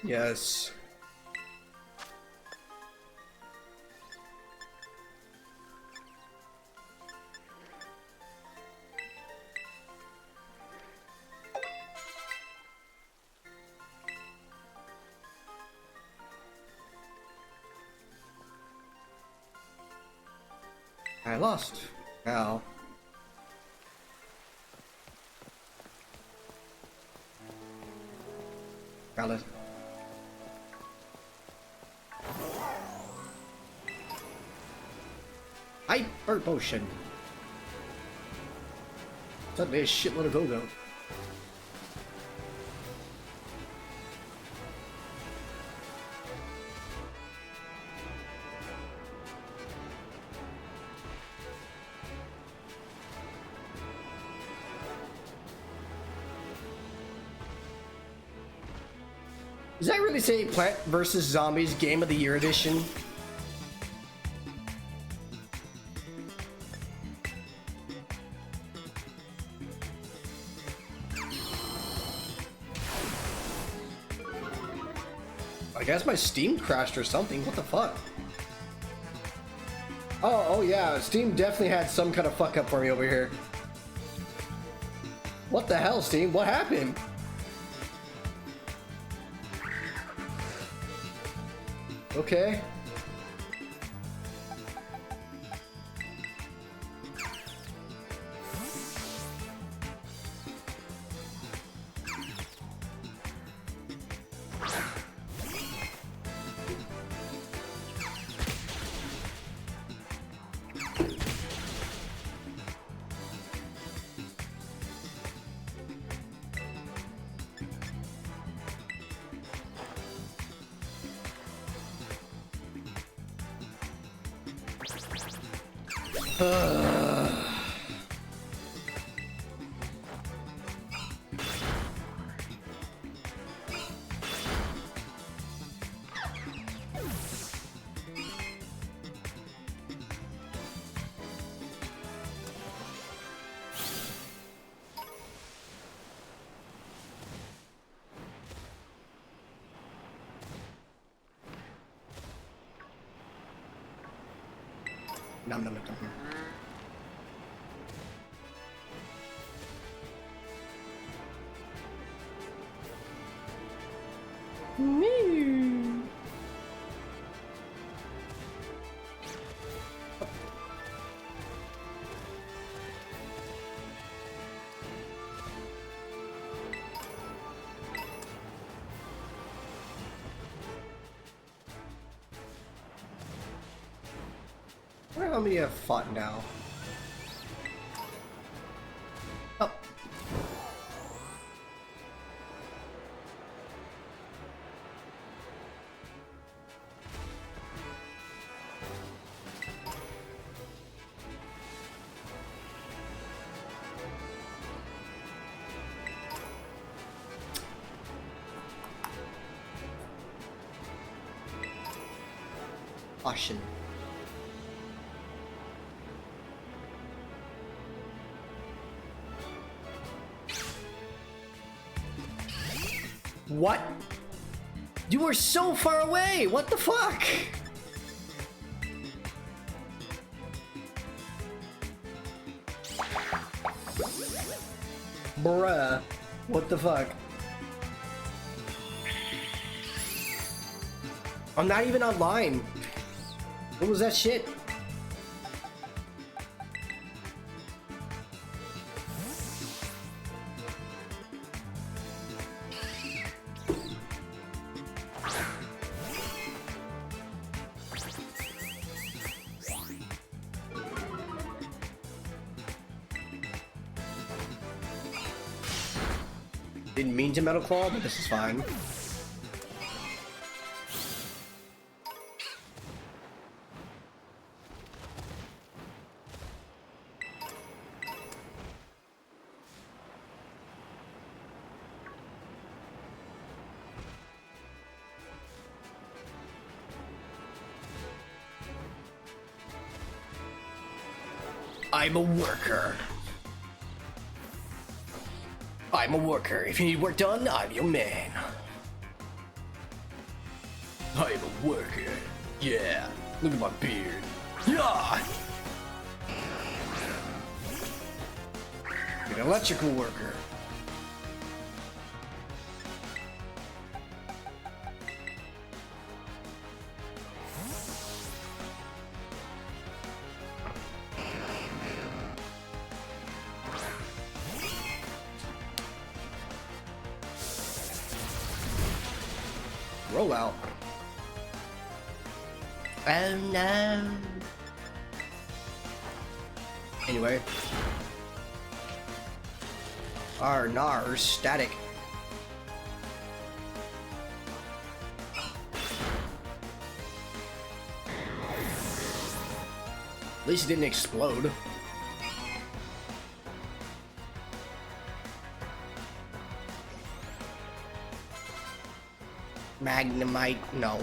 Yes. I lost. Ow. Got it. Hyper potion. Suddenly a shitload of go-go. Does that really say Plant vs. Zombies Game of the Year edition? I guess my Steam crashed or something. What the fuck? Oh yeah, Steam definitely had some kind of fuck up for me over here. What the hell, Steam? What happened? Okay. Nom nom nom nom. Where how many have fought now? Oh. Caution. What? You were so far away! What the fuck? Bruh. What the fuck? I'm not even online. What was that shit? Didn't mean to Metal Claw, but this is fine. I'm a worker. I'm a worker. If you need work done, I'm your man. I'm a worker. Yeah. Look at my beard. Yeah. An electrical worker. Roll out. Oh no. Anyway. Our NAR's static. At least it didn't explode. Magnemite, no.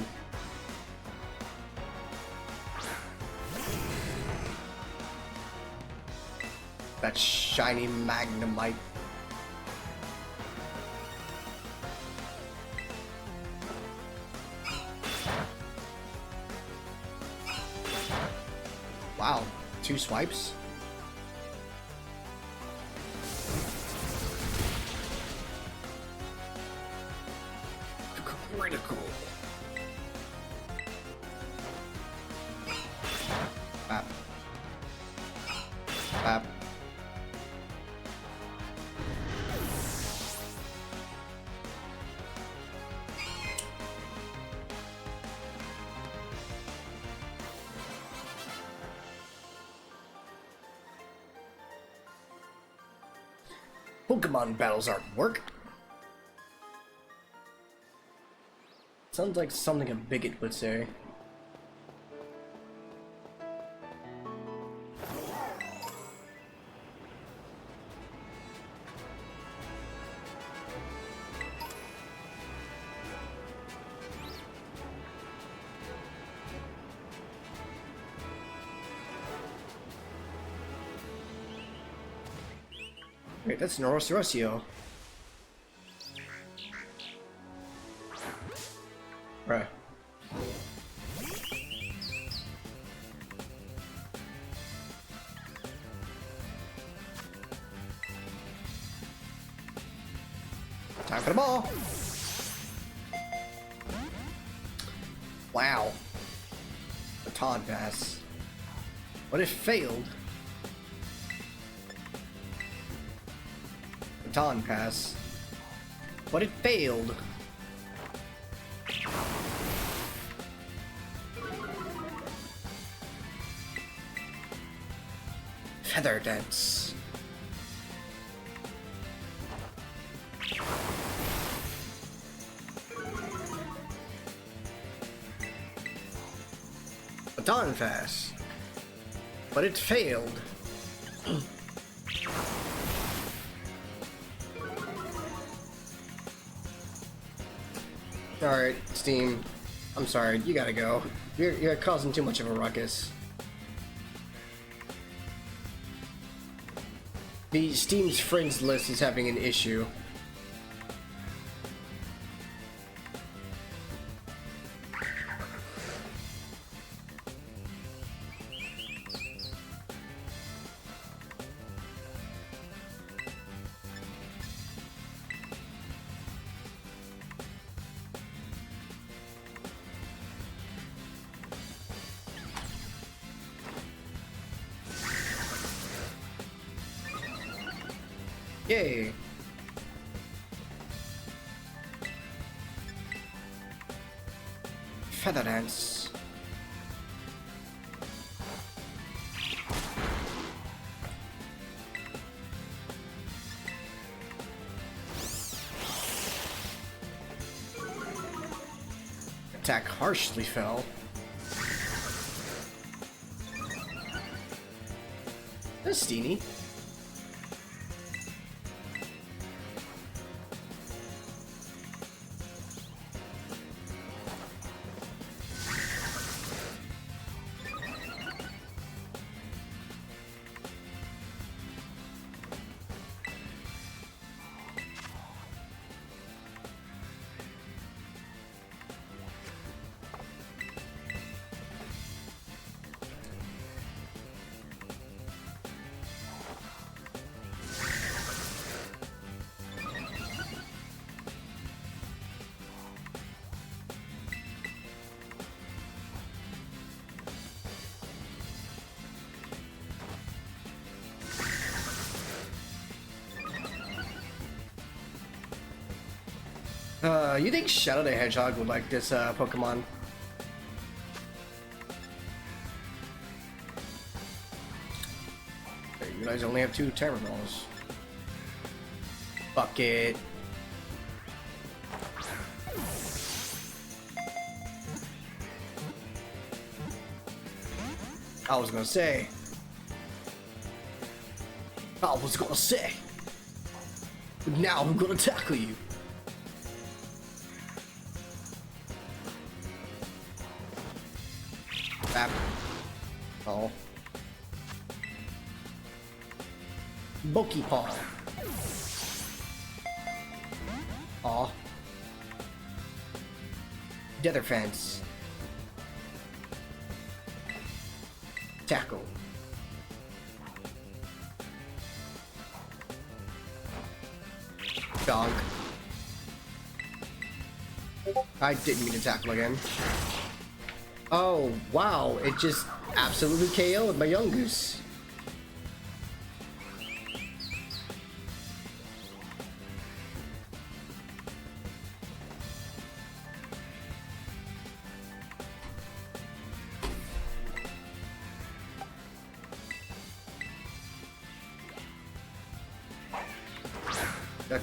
That shiny Magnemite. Wow, 2 swipes? Critical. Bap. Bap. Pokemon battles artwork. Sounds like something a bigot would say. Wait, that's Norosorosio. Bruh. Time for the ball. Wow. Baton pass. But it failed. Baton pass. But it failed. Feather dance. Baton pass. But it failed. Alright, Steam. I'm sorry, you gotta go. You're causing too much of a ruckus. The Steam's friends list is having an issue. Yay. Feather dance. Attack harshly fell. That's Steenie. You think Shadow the Hedgehog would like this Pokemon? Okay, you guys only have 2 Terra Balls. Fuck it. I was gonna say. But now I'm gonna tackle you. Bap. Oh. Pokeball. Aw. Tether fence. Tackle. Dog. I didn't mean to tackle again. Oh, wow. It just absolutely KO'd my Yungoos.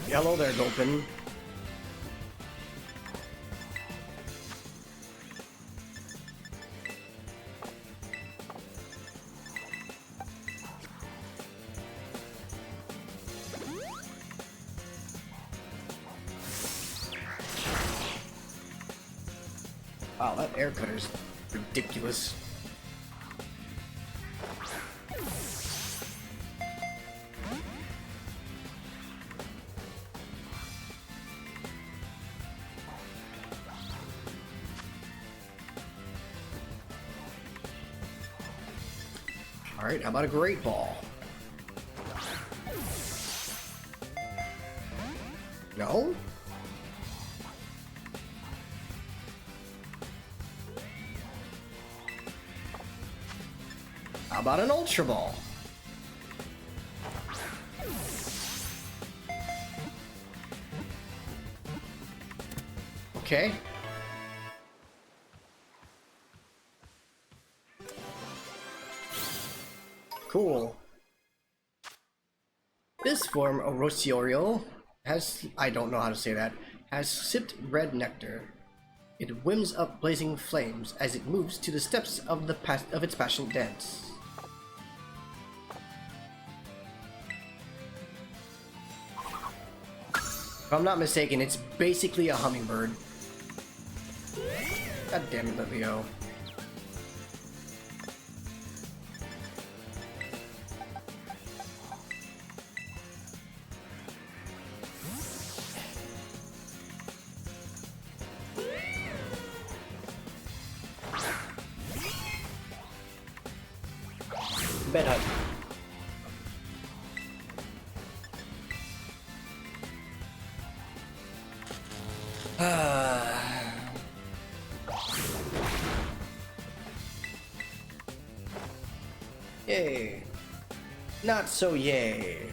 Hello there, Gulpin. Wow, that air cutter's ridiculous. Alright, how about a Great Ball? No? How about an Ultra Ball? Okay. Cool. This form of Rosariel has, I don't know how to say that, has sipped red nectar. It whims up blazing flames as it moves to the steps of its passionate dance. If I'm not mistaken, it's basically a hummingbird. God damn it, Leo. Bed hug. Yay. Not so yay.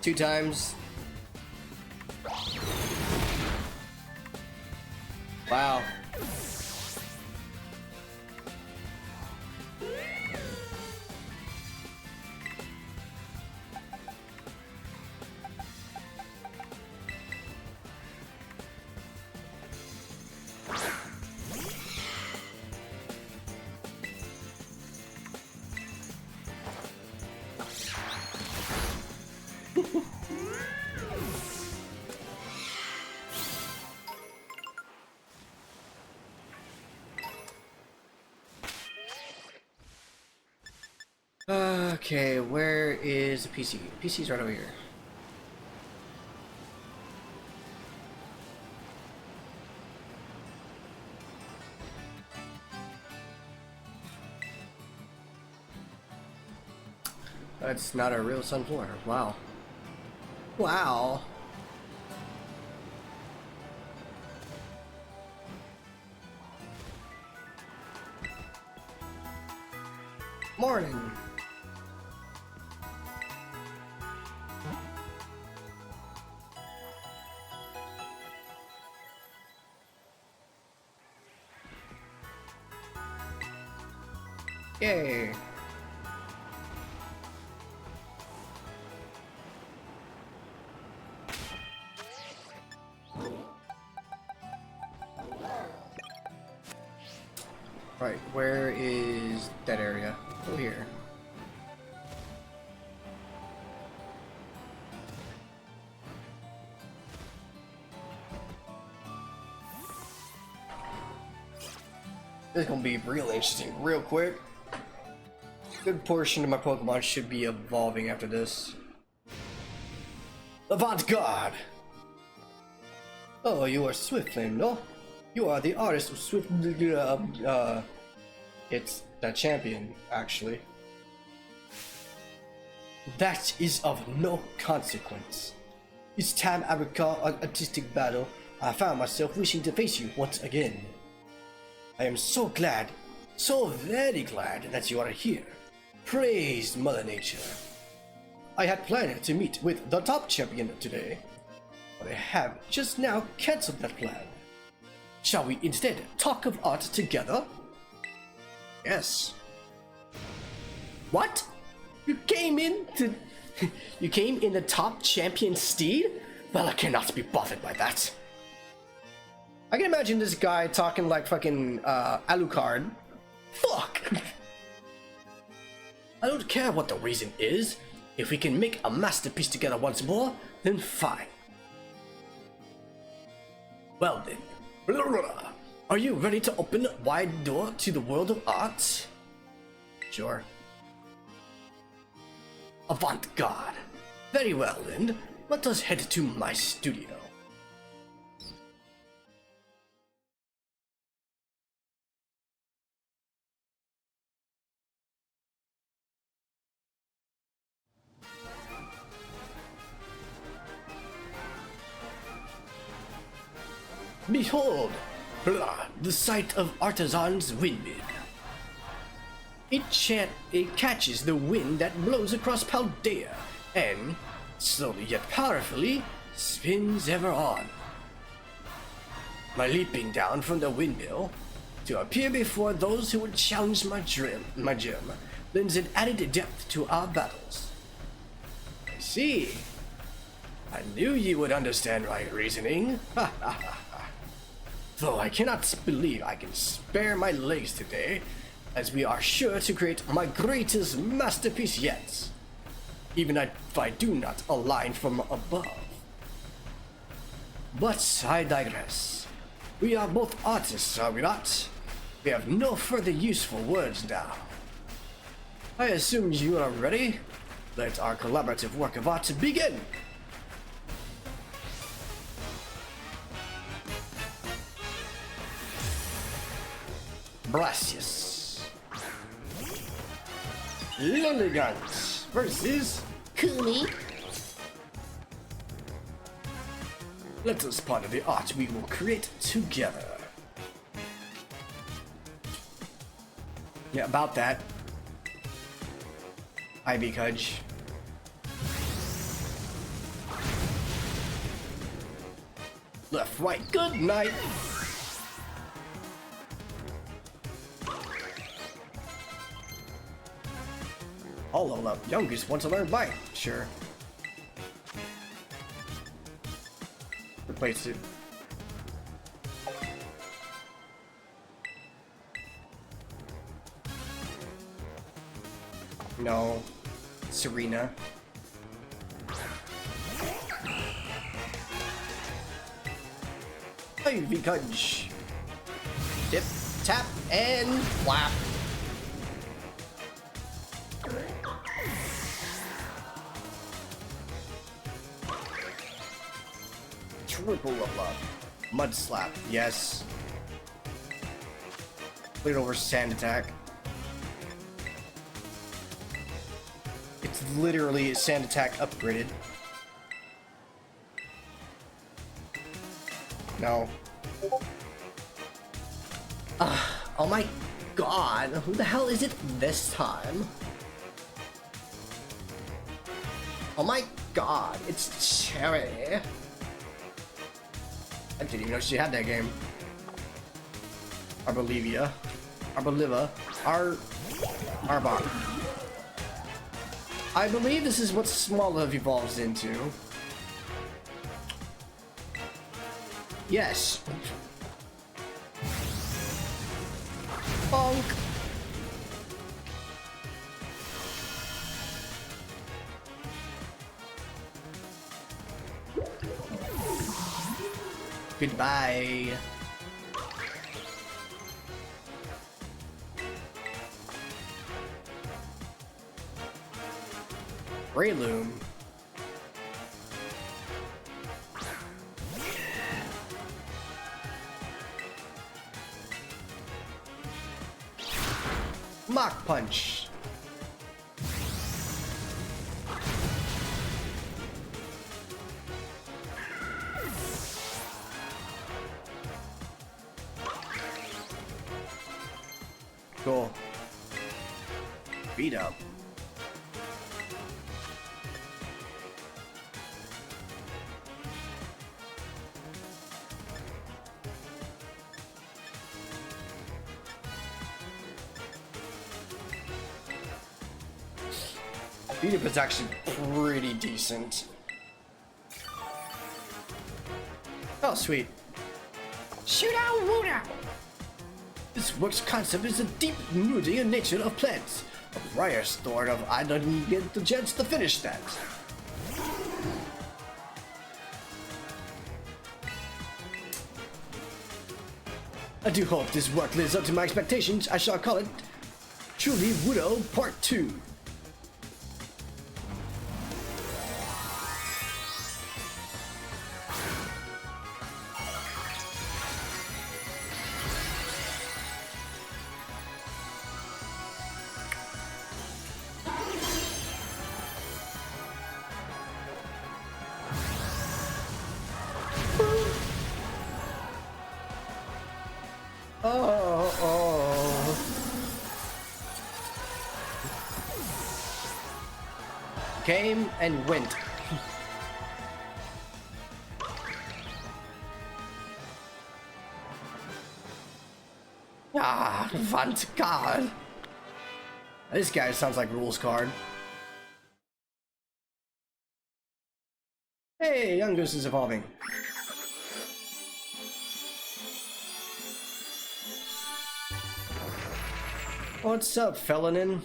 2 times. Wow. Okay, where is the PC? PC's right over here. That's not a real sunflower. Wow. Wow. Morning. Yay. Right, where is that area? Oh, here. This is gonna be real interesting, real quick. Good portion of my Pokemon should be evolving after this. Avant-Garde! Oh, you are Swiftflame, no? You are the artist of Swift... it's the champion, actually. That is of no consequence. Each time I recall an artistic battle, I found myself wishing to face you once again. I am so glad, so very glad that you are here. Praise Mother Nature. I had planned to meet with the top champion today, but I have just now cancelled that plan. Shall we instead talk of art together? Yes. What? You came in the top champion steed? Well, I cannot be bothered by that. I can imagine this guy talking like fucking Alucard. Fuck! I don't care what the reason is. If we can make a masterpiece together once more, then fine. Well then, are you ready to open a wide door to the world of art? Sure. Avant-Garde. Very well then, let us head to my studio. Behold, the sight of Artisan's windmill. It catches the wind that blows across Paldea, and, slowly yet powerfully, spins ever on. My leaping down from the windmill to appear before those who would challenge my gem lends an added depth to our battles. I see. I knew you would understand my reasoning. Ha ha ha. Though I cannot believe I can spare my legs today, as we are sure to create my greatest masterpiece yet, even if I do not align from above. But I digress. We are both artists, are we not? We have no further use for words now. I assume you are ready? Let our collaborative work of art begin! Brassius. Lilligant versus Kumi. Let us ponder the art we will create together. Yeah, about that. Ivy Cudge. Left, right, good night. I'll level up. Youngest wants to learn bite. Sure. Replace it. No. Serena. Ivy Cudge. Dip, tap, and flap. Triple level up. Mud slap, yes. Put it over sand attack. It's literally sand attack upgraded. No. Oh my god, who the hell is it this time? Oh my god, it's Cherry. I didn't even know she had that game. Arbolivia. Arboliva. Arbok. I believe this is what Smoliv evolves into. Yes. Bonk. Goodbye. Breloom. Mach Punch. Cool. Beat up. Beat up is actually pretty decent. Oh, sweet. Shoot out, Wooter! This work's concept is the deep rooting nature of plants. A rare story of I didn't get the chance to finish that. I do hope this work lives up to my expectations. I shall call it Truly Widow Part 2. Came and went. Vant God. This guy sounds like Rules Card. Hey, Young Goose is evolving. What's up, Felanin?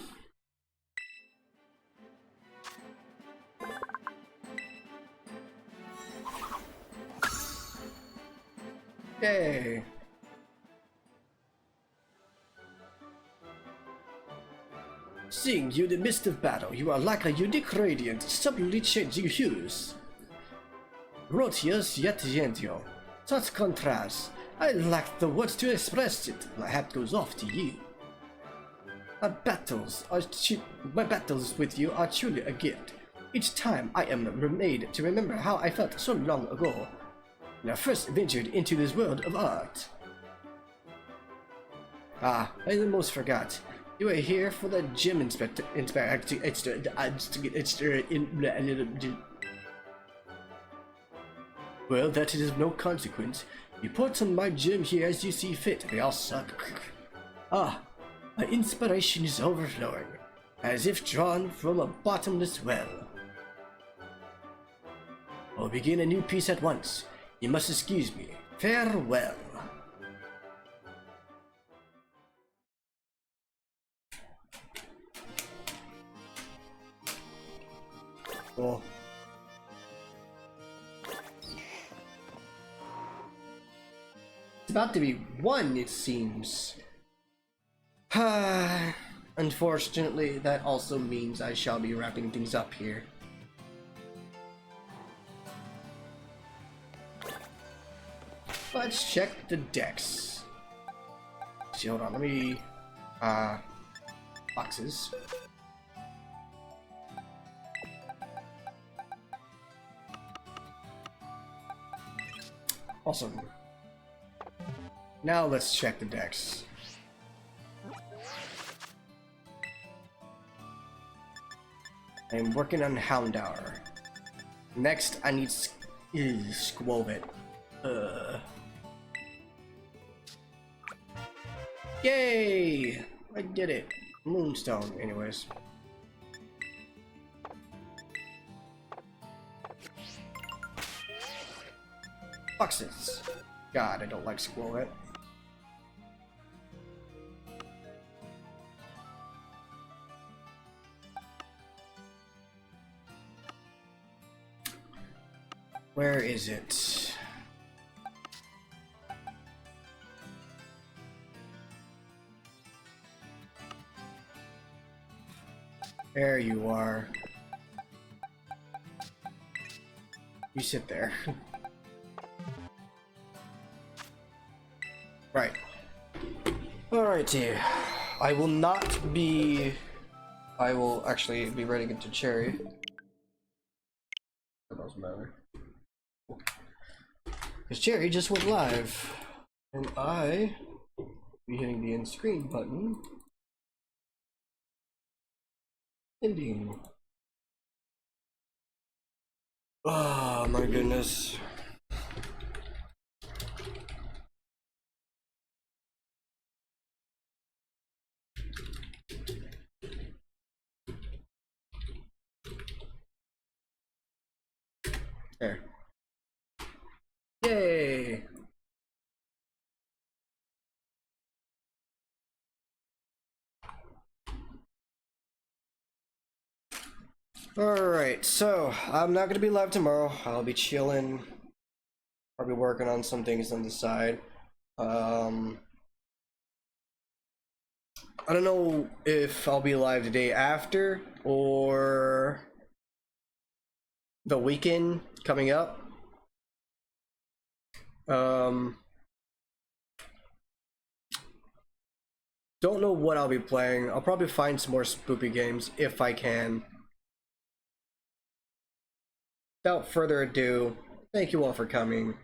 Yay. Seeing you in the midst of battle, you are like a unique radiant, subtly changing hues. Rotius yet gentile. Such contrast. I lack the words to express it. My hat goes off to you. My battles with you are truly a gift. Each time I am made to remember how I felt so long ago, when I first ventured into this world of art. I almost forgot. You are here for the gym inspector. Well, that is of no consequence. You put on my gym here as you see fit. They all suck. Ah, my inspiration is overflowing, as if drawn from a bottomless well. I'll begin a new piece at once. You must excuse me. Farewell. Cool. It's about to be 1, it seems. Unfortunately, that also means I shall be wrapping things up here. Let's check the decks. See, hold on, let me boxes. Awesome. Now let's check the decks. I'm working on Houndour. Next, I need Skwovet. Yay! I did it. Moonstone, anyways. Boxes. God, I don't like Skwovet. Where is it? There you are. You sit there. Right. Alrighty. I will actually be running into Cherry. That doesn't matter. Because Cherry just went live. And I will be hitting the end screen button. Ending. Oh my goodness. There. Yay! Alright, so I'm not gonna be live tomorrow. I'll be chilling. Probably working on some things on the side. I don't know if I'll be live the day after or the weekend coming up. Don't know what I'll be playing. I'll probably find some more spoopy games if I can. Without further ado, thank you all for coming.